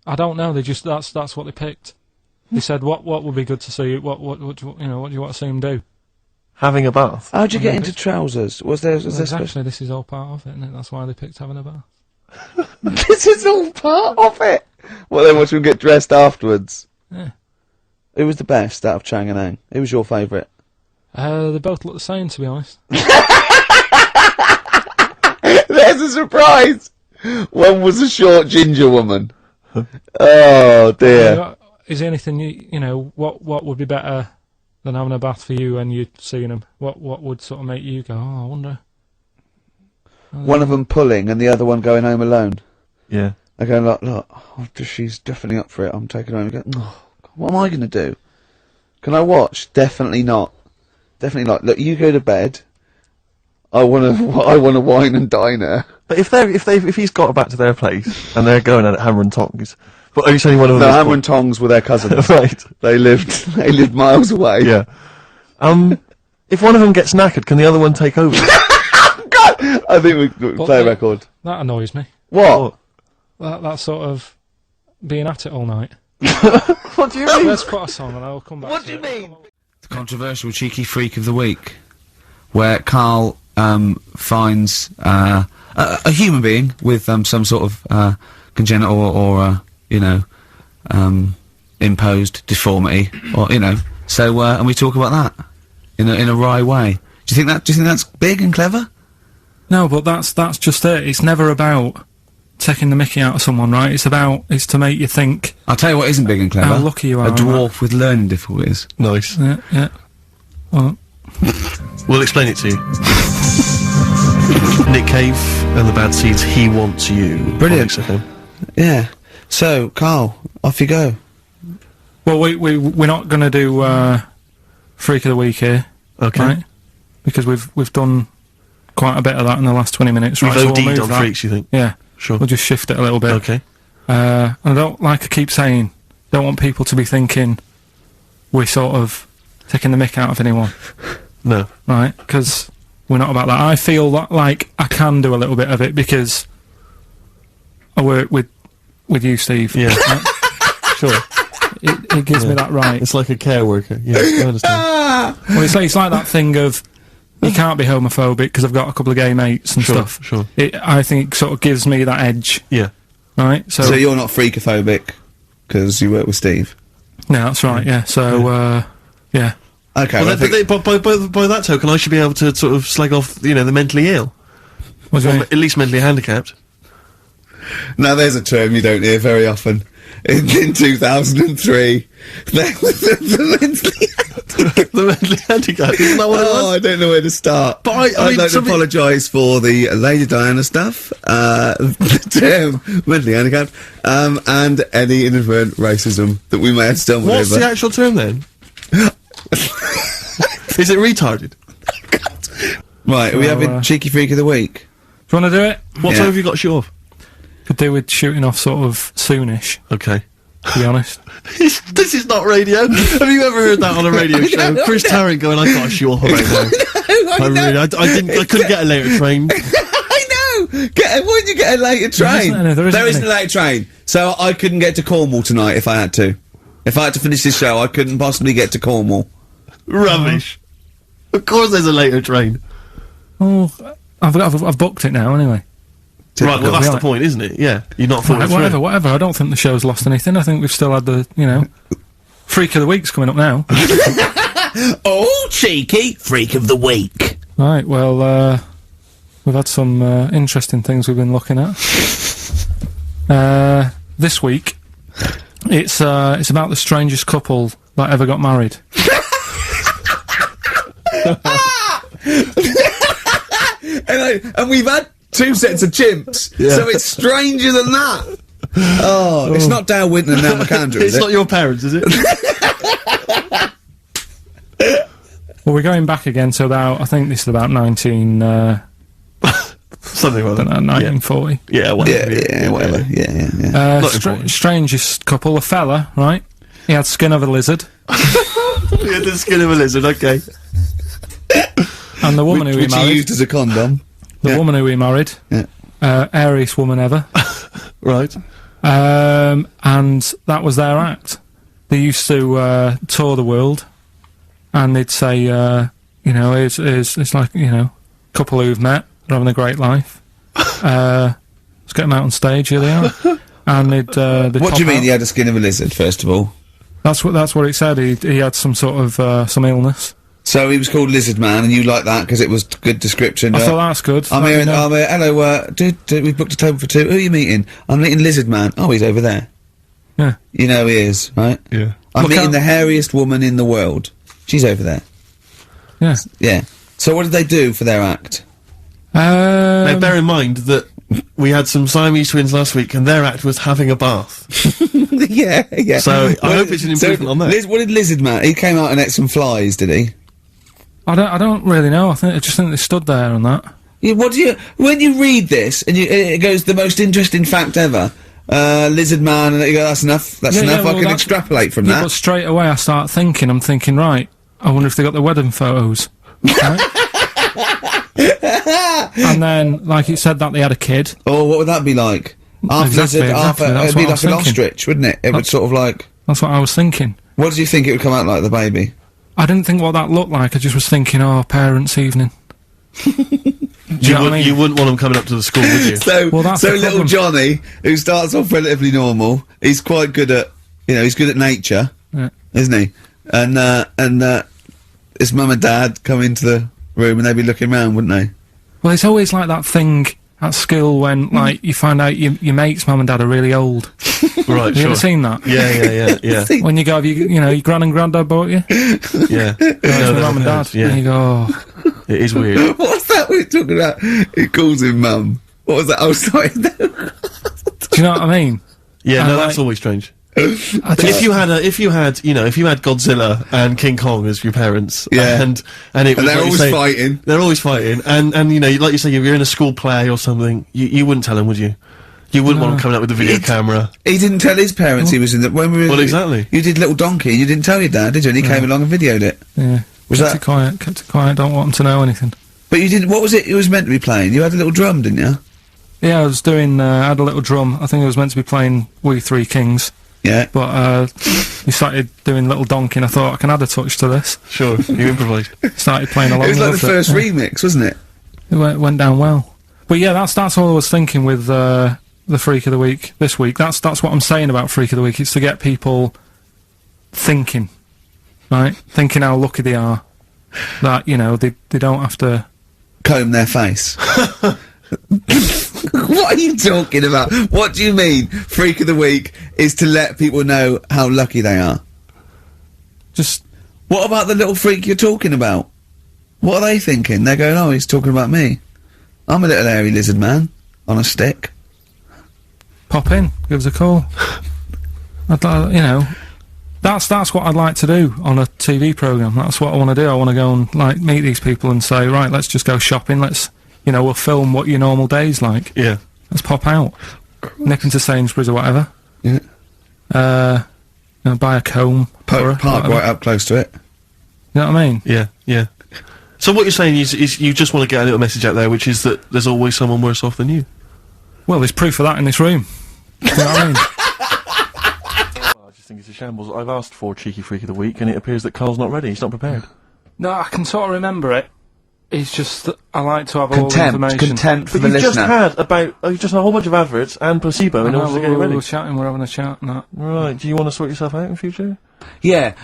I don't know. They just that's what they picked. They said, what would be good to see? What do you want to see them do? Having a bath. How do you get into trousers? Was there Well, exactly. This is all part of it, isn't it? That's why they picked having a bath. This is all part of it. Well, then watch them get dressed afterwards. Yeah. Who was the best out of Chang and Ang? Who was your favourite? They both look the same, to be honest. There's a surprise. One was a short ginger woman. Oh dear. Is there anything what would be better than having a bath for you when you're seeing them? What would sort of make you go, oh, I wonder? One of them pulling and the other one going home alone. Yeah. I go, look, she's definitely up for it. I'm taking her home. I go, oh, what am I going to do? Can I watch? Definitely not. Definitely not. Look, you go to bed. I want to wine and dine her. But if he's got back to their place and they're going at it hammer and tongs, but it's only one of them. No, is Hammer and Tongs were their cousins. right. They lived miles away. Yeah. If one of them gets knackered, can the other one take over? God! I think we play a record. That annoys me. What? That sort of being at it all night. What do you mean? Let's put a song and I'll come back. What do you mean? The controversial cheeky freak of the week, where Karl finds a human being with some sort of congenital or imposed deformity, or So and we talk about that in a wry way. Do you think that's big and clever? No, but that's just it. It's never about taking the mickey out of someone, right? It's to make you think. I'll tell you what isn't big and clever. How lucky you are. A dwarf with learning difficulties. Nice. Yeah. Well, We'll explain it to you. Nick Cave and the Bad Seeds. He Wants You. Brilliant. Alex FM. Yeah. So, Carl, off you go. Well, we're not going to do Freak of the Week here, Okay. right? Because we've done quite a bit of that in the last 20 minutes. We've Right, so we'll OD'd move on that. freaks, you think? Yeah, Sure. we'll just shift it a little bit. Okay. And I don't, like I keep saying, don't want people to be thinking we're sort of taking the mick out of anyone, No. right? Because we're not about that. I feel like I can do a little bit of it because I work with you, Steve. Yeah. Right? Sure. It gives me that right. It's like a care worker. Yeah, I understand. Well, it's like that thing of you can't be homophobic because I've got a couple of gay mates and Sure, stuff. sure. I think it sort of gives me that edge, Yeah. right? So you're not freakophobic because you work with Steve. No, that's right. Yeah. So yeah. Okay. Well, I think- by that token, I should be able to sort of slag off, the mentally ill, What do you or mean? at least mentally handicapped. Now there's a term you don't hear very often. In 2003, there was the mentally The mentally handicapped, isn't that what it was? Oh, I don't know where to start. But I'd I mean, like to something- apologise for the Lady Diana stuff, the term mentally handicapped, and any inadvertent racism that we may have stumbled What's over. the actual term then? Is it retarded? Right, are we having Cheeky Freak of the Week? Do you want to do it? What Yeah. time have you got to shoot off? Could do with shooting off sort of soonish, Okay. to be honest. This is not radio. Have you ever heard that on a radio show? Chris Tarrant going, I got to shoot off right now. I couldn't get a later train. I know! Why did you get a later train? There isn't isn't any. a later train. So I couldn't get to Cornwall tonight if I had to. If I had to finish this show, I couldn't possibly get to Cornwall. Rubbish. Of course there's a later train. Oh, I've booked it now anyway. Right, well, that's Yeah. the point, isn't it? Yeah, you're not falling Right, through. whatever. I don't think the show's lost anything. I think we've still had the, Freak of the Week's coming up now. Oh, cheeky Freak of the Week. Right, well, we've had some interesting things we've been looking at. This week, it's about the strangest couple that ever got married. And we've had 2 sets of chimps, so it's stranger than that. Oh, it's not Dale Winton and Nell McAndrew, is It's it? not your parents, is it? Well, we're going back again to about, I think this is about 19... Something like that. 1940. Yeah, whatever. Yeah, whatever. Yeah. Not important. Strangest couple, a fella, right? He had skin of a lizard. Yeah, the skin of a lizard, okay. And the woman who he Which he married... used as a condom. The woman who he married... Yeah. Airiest woman ever. Right. And that was their act. They used to tour the world, and they'd say, it's like, couple who've met, they're having a great life. Let's get them out on stage, here they are. And they'd What do you pop mean out. he had a skin of a lizard, first of all? That's what it said. He had some sort of some illness. So he was called Lizard Man, and you like that because it was good description. I thought that's good. I'm Let here, me know. I'm here, hello, dude, we've booked a table for 2. Who are you meeting? I'm meeting Lizard Man. Oh, he's over there. Yeah. You know he is, right? Yeah. I'm Look meeting out. the hairiest woman in the world. She's over there. Yeah. Yeah. So what did they do for their act? Now, bear in mind that we had some Siamese twins last week, and their act was having a bath. yeah. So, I hope it's an improvement on that. What did Lizard Man? He came out and ate some flies, did he? I don't really know. I just think they stood there on that. Yeah, when you read this and it goes the most interesting fact ever, Lizard Man, and you go, that's enough. That's enough. I can extrapolate from Yeah, that. but straight away I start thinking. I'm thinking, right. I wonder if they got the wedding photos. Right? And then, like it said that they had a kid. Oh, what would that be like? Half Exactly, lizard, half exactly, that's it'd be what I like was an thinking. ostrich, wouldn't it? It would sort of like. That's what I was thinking. What did you think it would come out like, the baby? I didn't think what that looked like. I just was thinking, oh, parents' evening. Do you know what I mean? You wouldn't want them coming up to the school, would you? So, Well, that's so the little problem. Johnny, who starts off relatively normal, he's quite good at, he's good at nature, Yeah. isn't he? And his mum and dad come into the room and they'd be looking round, wouldn't they? Well, it's always like that thing at school when, like, you find out your mate's mum and dad are really old. Right, Have you sure. ever seen that? Yeah. When you go, your gran and granddad bought you? Yeah. It's my mum and dad. Yeah. And you go, oh. It is weird. What's that we're talking about? He calls him mum. What was that? Oh, sorry. Do you know what I mean? Yeah, And, no, like, that's always strange. I But just- if you had Godzilla and King Kong as your parents, Yeah. and it was And they're like you always say, fighting. they're always fighting, and you know, like you say, if you're in a school play or something, you wouldn't tell them, would you? You wouldn't want them coming out with a video camera. He didn't tell his parents he was in the... When we were... Well, exactly. You did Little Donkey, and you didn't tell your dad, did you? And he came along and videoed it. Yeah. Was kept that... it quiet, kept it quiet, don't want them to know anything. But you didn't... What was it was meant to be playing? You had a little drum, didn't you? Yeah, I was doing, I had a little drum. I think I was meant to be playing We Three Kings. Yeah. But, he started doing Little Donkey and I thought I can add a touch to this. Sure, you improvised. Started playing along It was like the with first yeah. remix, wasn't it? It went down well. But yeah, that's all I was thinking with, the Freak of the Week this week. That's what I'm saying about Freak of the Week. It's to get people thinking, right? Thinking how lucky they are. That, you know, they don't have to... Comb their face. What are you talking about? What do you mean, Freak of the Week is to let people know how lucky they are? Just... What about the little freak you're talking about? What are they thinking? They're going, oh, he's talking about me. I'm a little hairy lizard man. On a stick. Pop in, give us a call. I'd like, you know, that's what I'd like to do on a TV programme. That's what I want to do. I want to go and, like, meet these people and say, right, let's just go shopping, let's, you know, we'll film what your normal day's like. Yeah. Let's pop out. Nip into Sainsbury's or whatever. Yeah. You know, buy a comb. Park right up close to it. You know what I mean? Yeah, yeah. So what you're saying is you just want to get a little message out there, which is that there's always someone worse off than you. Well, there's proof of that in this room. You know what I mean? I just think it's a shambles. I've asked for Cheeky Freak of the Week, and it appears that Carl's not ready. He's not prepared. No, I can sort of remember it. It's just that I like to have all the information. Contempt for But the you've just listener. had a whole bunch of adverts and placebo in order to get it ready. We're chatting, we're having a chat and that. Right, do you want to sort yourself out in future? Yeah,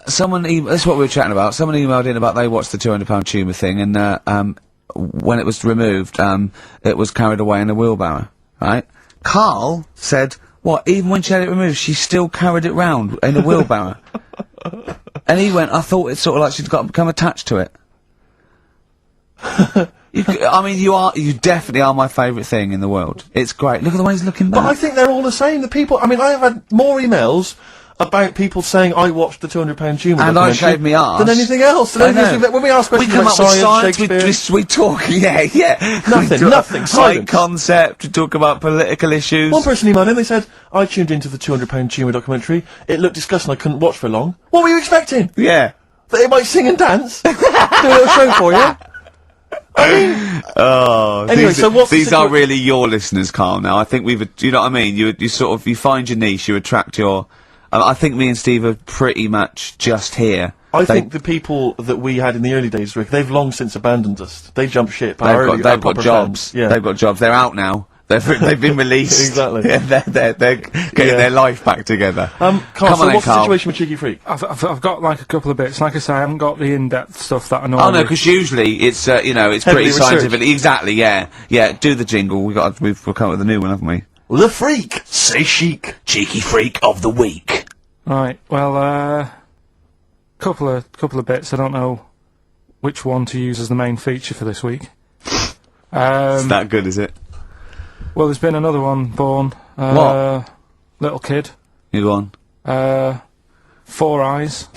someone that's what we were chatting about. Someone emailed in about they watched the £200 tumour thing, and when it was removed, it was carried away in a wheelbarrow, right? Carl said, what, even when she had it removed, she still carried it round in a wheelbarrow? And he went, I thought it's sort of like she'd become attached to it. I mean, you definitely are my favourite thing in the world. It's great. Look at the way he's looking back. But I think they're all the same. The people, I mean, I have had more emails about people saying I watched the £200 tumour and I shaved me arse than anything else. I know. When we ask questions we come about up with science, science, we talk, yeah. Nothing, High silence. concept, we talk about political issues. One person emailed in, they said, I tuned into the £200 tumour documentary, it looked disgusting, I couldn't watch for long. What were you expecting? Yeah. That it might sing and dance? Do a little show for you? I mean... Oh, anyway, so what's the these are really your listeners, Carl, now. I think you know what I mean? You sort of, you find your niche, you attract your... I think me and Steve are pretty much just here. I think the people that we had in the early days, Rick, they've long since abandoned us. They jumped ship. They've got jobs. Yeah. They've got jobs. They're out now. They've been released. Exactly. Yeah, they're getting their life back together. Carl, Come so on then, what's the Carl. situation with Cheeky Freak? I've got like a couple of bits. Like I say, I haven't got the in-depth stuff that I know. Oh no, because usually it's you know, it's Heavily pretty researched. scientific. Exactly. Yeah. Yeah. Do the jingle. We've come up with a new one, haven't we? The Freak! Say chic! Cheeky Freak of the Week. Right. Well, couple of bits. I don't know which one to use as the main feature for this week. It's that good, is it? Well, there's been another one born. What? Little kid. You go on. 4 eyes.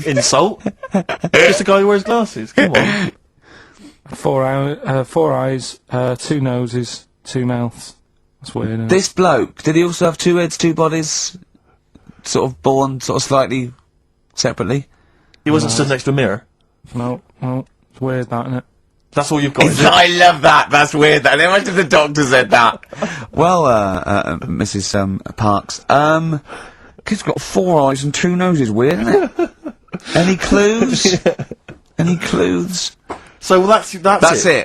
Insult? Just a guy who wears glasses, come on. 4 eyes, 2 noses, 2 mouths. That's weird, isn't it? This bloke, did he also have 2 heads, 2 bodies? Sort of born, sort of slightly separately? He wasn't stood next to a mirror. No, it's weird that, isn't it? That's all you've got, is it? I love that. That's weird. That. Imagine the doctor said that. Well, Mrs. Parks, kid's got 4 eyes and 2 noses. Weird, isn't it? Any clues? Any clues? So well, that's it.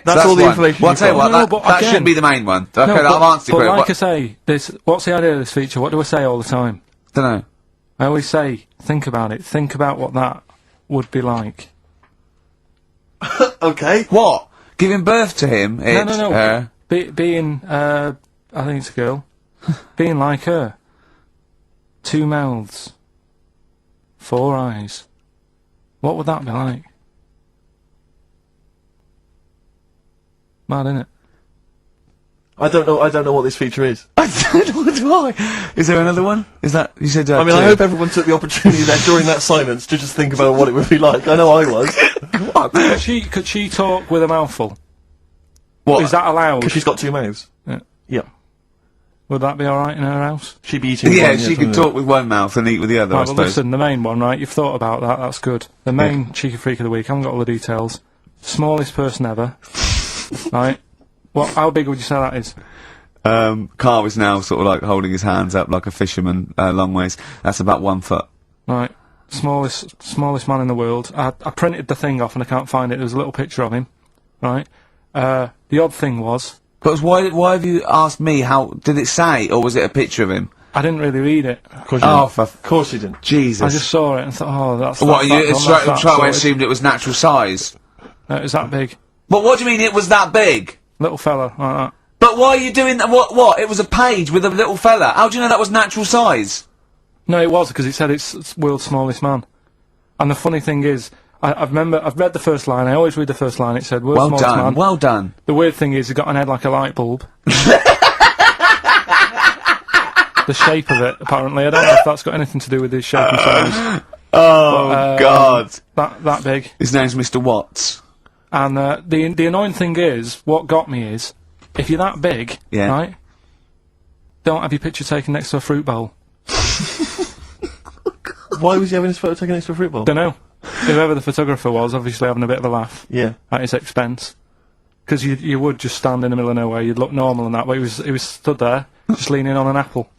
That's all the one. information. Well, I'll tell you what. No, that but that again- shouldn't be the main one. Okay, No, I've answered but your like I question. say, what's the idea of this feature? What do I say all the time? Don't know. I always say, think about it. Think about what that would be like. Okay. What? Giving birth to him? No. Being, I think it's a girl. Being like her. 2 mouths. 4 eyes. What would that be like? Mad, innit? I don't know what this feature is. I don't know why. Is there another one? Is that you said? I mean, I hope everyone took the opportunity there during that silence to just think about what it would be like. I know I was. Could she talk with a mouthful? What? Is that allowed? Because she's got 2 mouths. Yeah. Yeah. Would that be alright in her house? She'd be eating. Yeah, one, she could talk with one mouth and eat with the other. I Right, well, suppose. listen, the main one, right? You've thought about that. That's good. The main cheeky freak of the week. I haven't got all the details. Smallest person ever. Right. How big would you say that is? Carl is now sort of like holding his hands up like a fisherman, long ways. That's about 1 foot. Right. Smallest man in the world. I printed the thing off and I can't find it. There's a little picture of him. Right. The odd thing was. But why have you asked me? How did it say, or was it a picture of him? I didn't really read it. Of course you didn't. Jesus! I just saw it and thought, oh, that's. What? You that's I assumed it was natural size. No, it was that big. But what do you mean it was that big? Little fella like that. But why are you doing that? What? It was a page with a little fella. How do you know that was natural size? No, it was because it said it's world's smallest man. And the funny thing is, I've read the first line. I always read the first line. It said world's Well smallest done. man. Well done. The weird thing is, he got an head like a light bulb. The shape of it, apparently. I don't know if that's got anything to do with his shape and size. Oh God! That big. His name's Mr. Watts. And the annoying thing is, what got me is, if you're that big, Yeah. right? Don't have your picture taken next to a fruit bowl. Why was he having his photo taken next to a fruit bowl? Don't know. Whoever the photographer was, obviously having a bit of a laugh. Yeah. At his expense. Because you would just stand in the middle of nowhere, you'd look normal and that, but he was stood there, just leaning on an apple.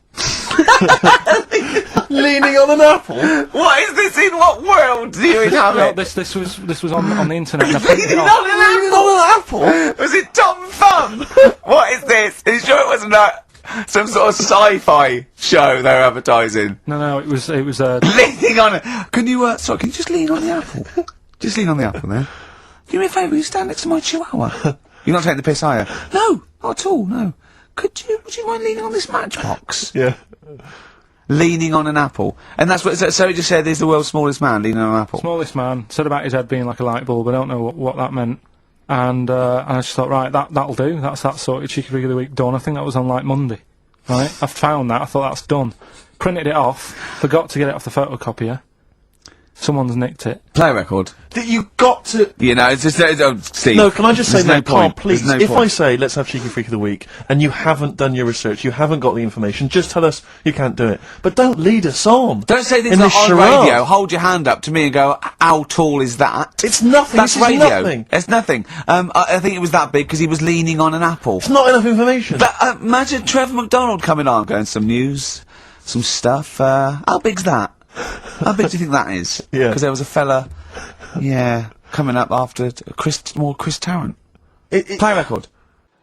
Leaning on an apple? What is this? In what world do you inhabit? No, this was on the internet. And I printed it Leaning off. on an apple? Was it Tom Thumb? What is this? Are you sure it wasn't some sort of sci-fi show they were advertising? No, it was Leaning on it. Can you can you just lean on the apple? Just lean on the apple there. Do me a favour, you stand next to my chihuahua. You're not taking the piss, are you? No, not at all, no. Would you mind leaning on this matchbox? Yeah. Leaning on an apple. And that's what, so it just said he's the world's smallest man, leaning on an apple. smallest man, said about his head being like a light bulb, I don't know what that meant. And I just thought, right, that'll do, that's that sorted, cheeky freak of the week done. I think that was on like Monday. Right? I found that, I thought that's done. Printed it off, forgot to get it off the photocopier. Someone's nicked it. Play a record. You got to... You know, it's just, Steve. No, can I just say, there's no Carl, point. please, There's no if point. I say, let's have Cheeky Freak of the Week, and you haven't done your research, you haven't got the information, just tell us you can't do it. But don't lead us on. Don't say things in like this on charade. radio, hold your hand up to me and go, how tall is that? It's nothing. That's This is radio. nothing. It's nothing. I think it was that big because he was leaning on an apple. It's not enough information. But imagine Trevor McDonald coming on, going, some news, some stuff, how big's that? How big do you think that is? Yeah. Because there was a fella, coming up after Chris Tarrant. Play a record.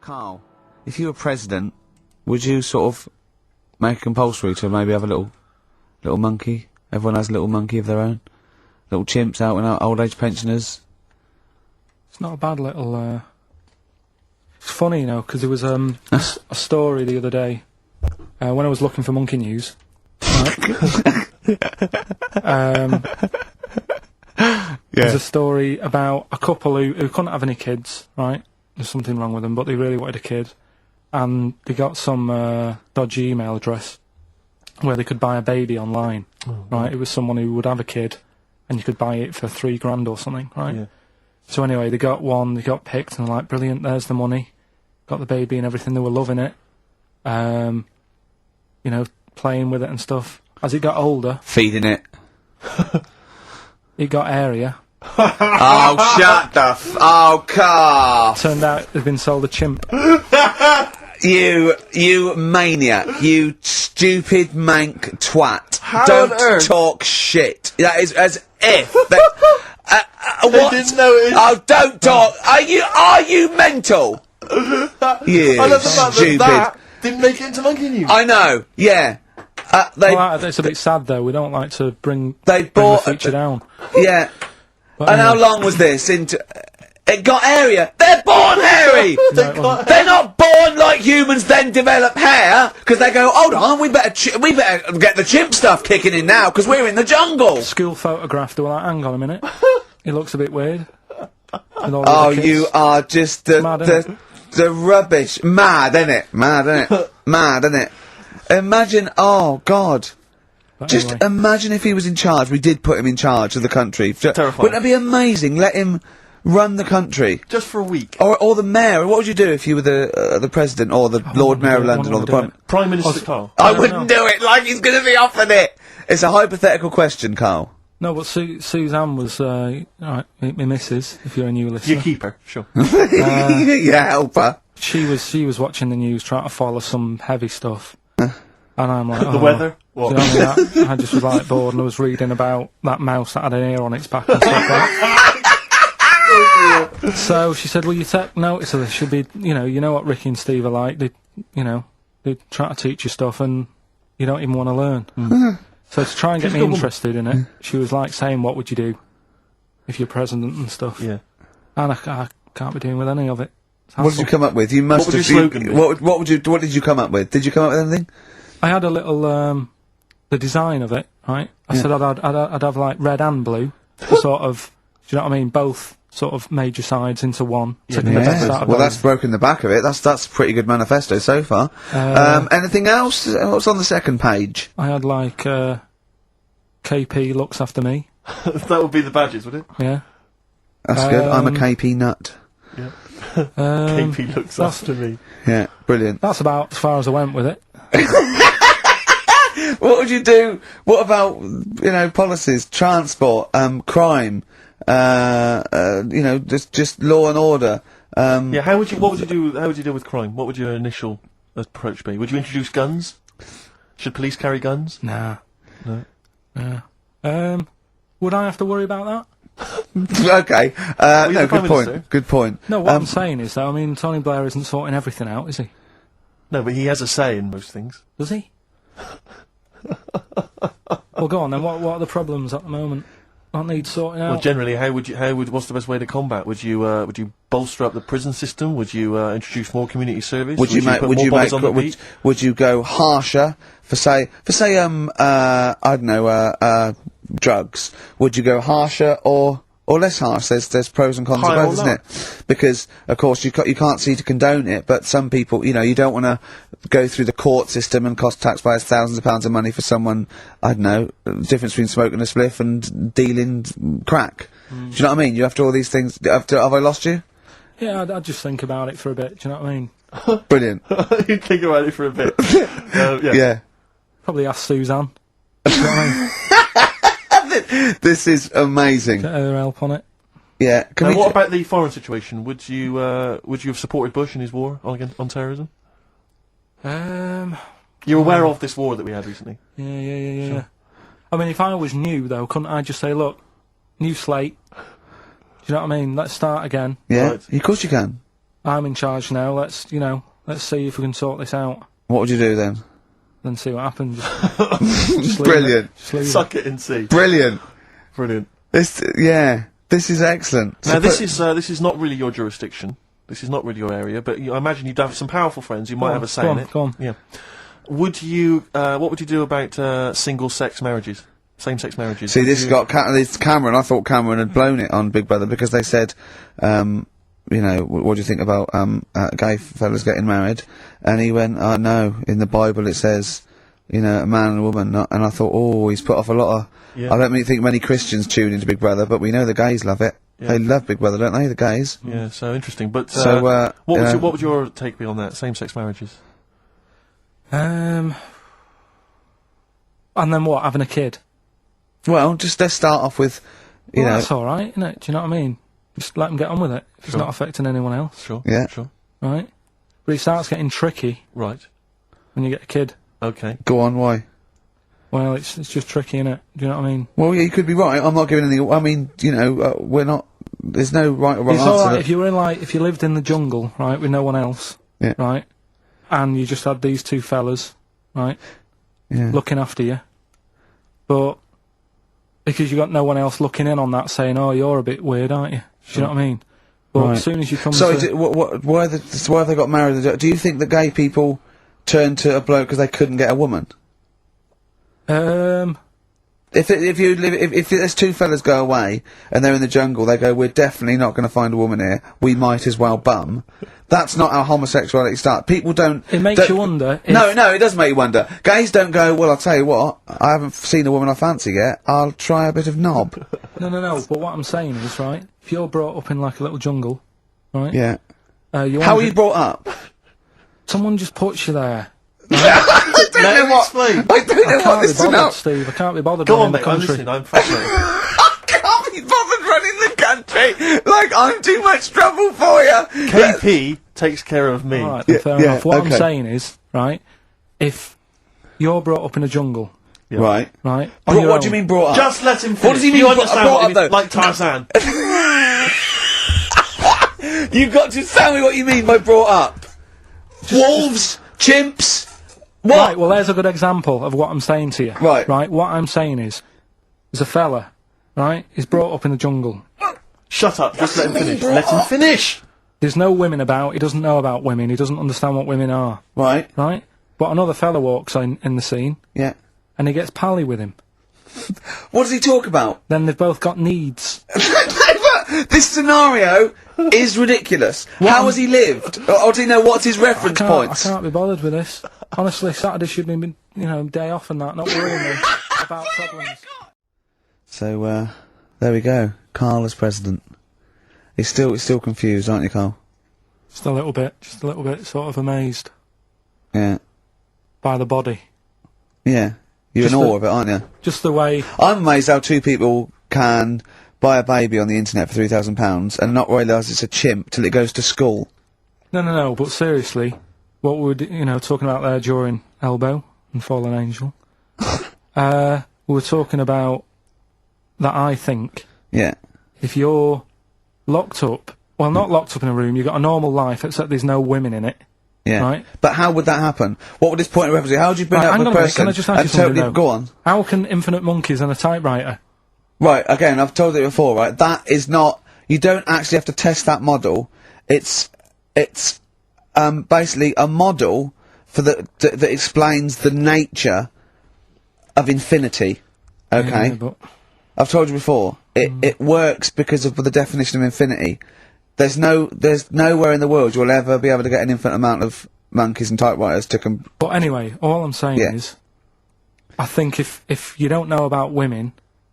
Carl, if you were president, would you sort of make it compulsory to maybe have a little monkey? Everyone has a little monkey of their own? Little chimps out and out, old age pensioners? It's not a bad little, It's funny, you know, because there was, a story the other day, when I was looking for monkey news. Right? There's a story about a couple who couldn't have any kids, right? There's something wrong with them, but they really wanted a kid. And they got some dodgy email address where they could buy a baby online, right? It was someone who would have a kid, and you could buy it for $3,000 or something, right? Yeah. So anyway, they got one, they got picked, and they're like, brilliant, there's the money. Got the baby and everything, they were loving it. You know, playing with it and stuff. As it got older, Feeding it. it got airier. Oh, shut the oh, Carl! Turned out they've been sold a chimp. You maniac, you stupid mank twat. How Don't on earth? talk shit. That is as if that, what? didn't know it. Oh, don't talk. Are you mental? You I love the fact stupid. that didn't make it into monkey news. I know. Yeah. Well, it's a bit sad though. We don't like to bring the bought feature down. Yeah. But And how anyway, long was this into? It got hairy. They're born hairy. no, it wasn't. They're not born like humans, then develop hair because they go. Hold on, we better get the chimp stuff kicking in now because we're in the jungle. School photograph. They were like, hang on a minute. He looks a bit weird. With all the Oh, other kids. you are just Mad, innit? the rubbish. Mad, innit? Mad, innit? Mad, innit? Imagine, oh, God. But Just anyway. imagine if he was in charge. We did put him in charge of the country. Terrifying. Wouldn't that be amazing? Let him run the country. Just for a week. Or the mayor. What would you do if you were the president or the Lord Mayor of London or the Prime Minister Karl. I wouldn't do it like he's going to be offered it. It's a hypothetical question, Karl. No, but Suzanne was, right, my missus, if you're a new listener. You keep her, sure. Yeah, help her. She was watching the news, trying to follow some heavy stuff. And I'm like, The weather? What? Do you know what I mean? I just was like bored and I was reading about that mouse that had an ear on its back and stuff like that. So she said, will you take notice of this? Should be, you know what Ricky and Steve are like. They try to teach you stuff and you don't even want to learn. So to try and get me interested in it, she was like saying, what would you do if you're president and stuff? Yeah. And I can't be doing with any of it. What did you come up with? You must What would have. your slogan be? What did you come up with? Did you come up with anything? I had a little, the design of it, right? I said I'd have like red and blue, to sort of, do you know what I mean? Both sort of major sides into one. Taking the best out of Well, both. that's broken the back of it. That's a pretty good manifesto so far. Anything else? What's on the second page? I had like, KP looks after me. That would be the badges, would it? Yeah. That's good. I'm a KP nut. Yeah. Um, KP looks after me. Yeah, brilliant. That's about as far as I went with it. What would you do? What about policies, transport, crime? Just law and order. Yeah, how would you deal with crime? What would your initial approach be? Would you introduce guns? Should police carry guns? Nah. No. Yeah. Would I have to worry about that? Okay. you're No, the Prime good point. Minister. Good point. No, what I'm saying is, though, I mean, Tony Blair isn't sorting everything out, is he? No, but he has a say in most things. Does he? Well, go on then. What are the problems at the moment that need sorting out? Well, generally, what's the best way to combat? Would you bolster up the prison system? Would you introduce more community service? Would you go harsher for say I don't know drugs? Would you go harsher or less harsh? There's pros and cons of Higher or both, isn't lower? it? Because of course you can't see to condone it, but some people, you don't want to go through the court system and cost taxpayers thousands of pounds of money for someone, I don't know, the difference between smoking a spliff and dealing crack. Do you know what I mean? You have to all these things. Have I lost you? Yeah, I'd just think about it for a bit. Do you know what I mean? Brilliant. You'd think about it for a bit. Yeah. Yeah. Probably ask Suzanne. Do you know what I mean? This is amazing. Get her help on it. Yeah. Now, what about the foreign situation? Would you have supported Bush in his war on terrorism? You're aware of this war that we had recently? Yeah. I mean, if I was new, though, couldn't I just say, look, new slate. Do you know what I mean? Let's start again. Yeah. Right. Of course you can. I'm in charge now. Let's see if we can sort this out. What would you do then? Then see what happens. Just leave Brilliant. it. Just leave Suck it and see. Brilliant. Brilliant. This is excellent. Now, this is not really your jurisdiction. This is not really your area, but I imagine you'd have some powerful friends who might have a say in it. Go on. Yeah. What would you do about single-sex marriages? Same-sex marriages? See, this got this Cameron. I thought Cameron had blown it on Big Brother because they said, what do you think about gay fellas getting married? And he went, no, in the Bible it says, a man and a woman. And I thought, oh, he's put off a lot of. Yeah. I don't think many Christians tune into Big Brother, but we know the gays love it. Yeah. They love Big Brother, don't they? The gays. Yeah, so interesting. But what would your take be on that? Same-sex marriages? And then what? Having a kid? Well, just let's start off with, That's all right, isn't it? Do you know what I mean? Just let them get on with it. If it's not affecting anyone else. Sure. Yeah. Sure. Right? But it starts getting tricky Right. when you get a kid. Okay. Go on, why? Well, it's just tricky, innit? Do you know what I mean? Well, yeah, you could be right. I'm not giving any. I mean, we're not. There's no right or wrong It's answer. alright if you were if you lived in the jungle, right, with no one else, Yeah. right, and you just had these two fellas, right, Yeah. looking after you, but because you got no one else looking in on that, saying, "Oh, you're a bit weird, aren't you?" Do you know what I mean? But Right. as soon as you come So, to, why have they got married? Do you think that gay people turned to a bloke because they couldn't get a woman? If there's two fellas go away and they're in the jungle, they go, we're definitely not going to find a woman here. We might as well bum. That's not how homosexuality starts. People don't. It makes you wonder. No, it does make you wonder. Gays don't go, well, I'll tell you what, I haven't seen a woman I fancy yet. I'll try a bit of knob. No. But what I'm saying is, right, if you're brought up in like a little jungle, right? Yeah. How are you brought up? Someone just puts you there. I don't know what. I don't know what this is about. Steve, I can't be bothered. Go on, the mate. I'm country. listening. I'm fascinated. I can't be bothered running the country. Like, I'm too much trouble for you. KP takes care of me. All right, fair enough. What I'm saying is, right, if you're brought up in a jungle, right, on what your do you own- mean brought up? Just let him finish. What does he mean You brought understand up, what though? like Tarzan. You've got to tell me what you mean by brought up. Wolves, chimps. What? Right, well, there's a good example of what I'm saying to you. Right. Right, what I'm saying is, there's a fella, right, he's brought up in the jungle. Shut up. Just let him finish. Let him finish. There's no women about, he doesn't know about women, he doesn't understand what women are. Right. Right? But another fella walks in the scene, Yeah. and he gets pally with him. What does he talk about? Then they've both got needs. This scenario is ridiculous. How has he lived? Or do you know what's his reference I points? can't be bothered with this. Honestly, Saturday should be, day off and that, not worrying me about problems. So, there we go. Karl as president. He's still confused, aren't you, Karl? Just a little bit sort of amazed Yeah. by the body. Yeah. You're in awe of it, aren't you? Just the way... I'm amazed how two people can buy a baby on the internet for £3,000 and not realise it's a chimp till it goes to school. No, but seriously, what we're, talking about there during Elbow and Fallen Angel, we were talking about that I think... Yeah. If you're locked up, well, not locked up in a room, you've got a normal life, except there's no women in it. Yeah. Right? But how would that happen? What would this point of reference be? How would you bring up a person can I just ask you and something, totally... though? Go on. How can infinite monkeys and a typewriter... Right, again, I've told you before, right? That is not... You don't actually have to test that model. It's basically a model for that explains the nature of infinity. Okay? Yeah, but... I've told you before. It works because of the definition of infinity. There's nowhere in the world you'll ever be able to get an infinite amount of monkeys and typewriters to But anyway, all I'm saying is, I think if you don't know about women,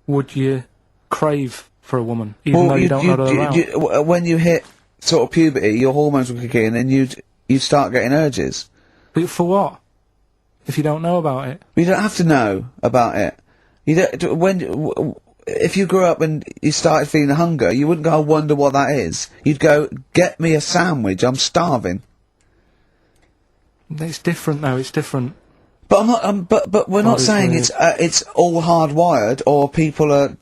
would you crave for a woman, even though you don't know they're around? when you hit sort of puberty, your hormones will kick in and you'd start getting urges. But for what? If you don't know about it? You don't have to know about it. You don't, if you grew up and you started feeling hunger, you wouldn't go, I wonder what that is. You'd go, get me a sandwich, I'm starving. It's different though, it's different. But I'm not, but we're not saying it's all hardwired or people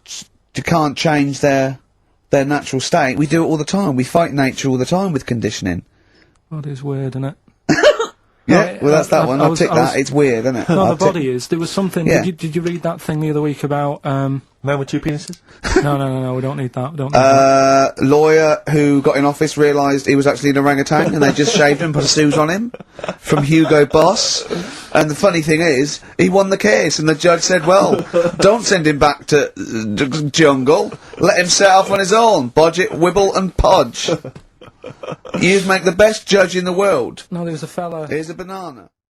can't change their natural state. We do it all the time. We fight nature all the time with conditioning. God, it's weird, isn't it? Yeah, well that's that one. I'll tick that. It's weird, isn't it? No, the body is. There was something. Yeah. Did you read that thing the other week about Man with two penises? No, we don't need that. We don't need that. Lawyer who got in office realised he was actually an orangutan and they just shaved him and put a suit on him from Hugo Boss. And the funny thing is, he won the case and the judge said, well, don't send him back to the jungle. Let him set off on his own. Budget, wibble and podge. You'd make the best judge in the world. No, there was a fella... Here's a banana.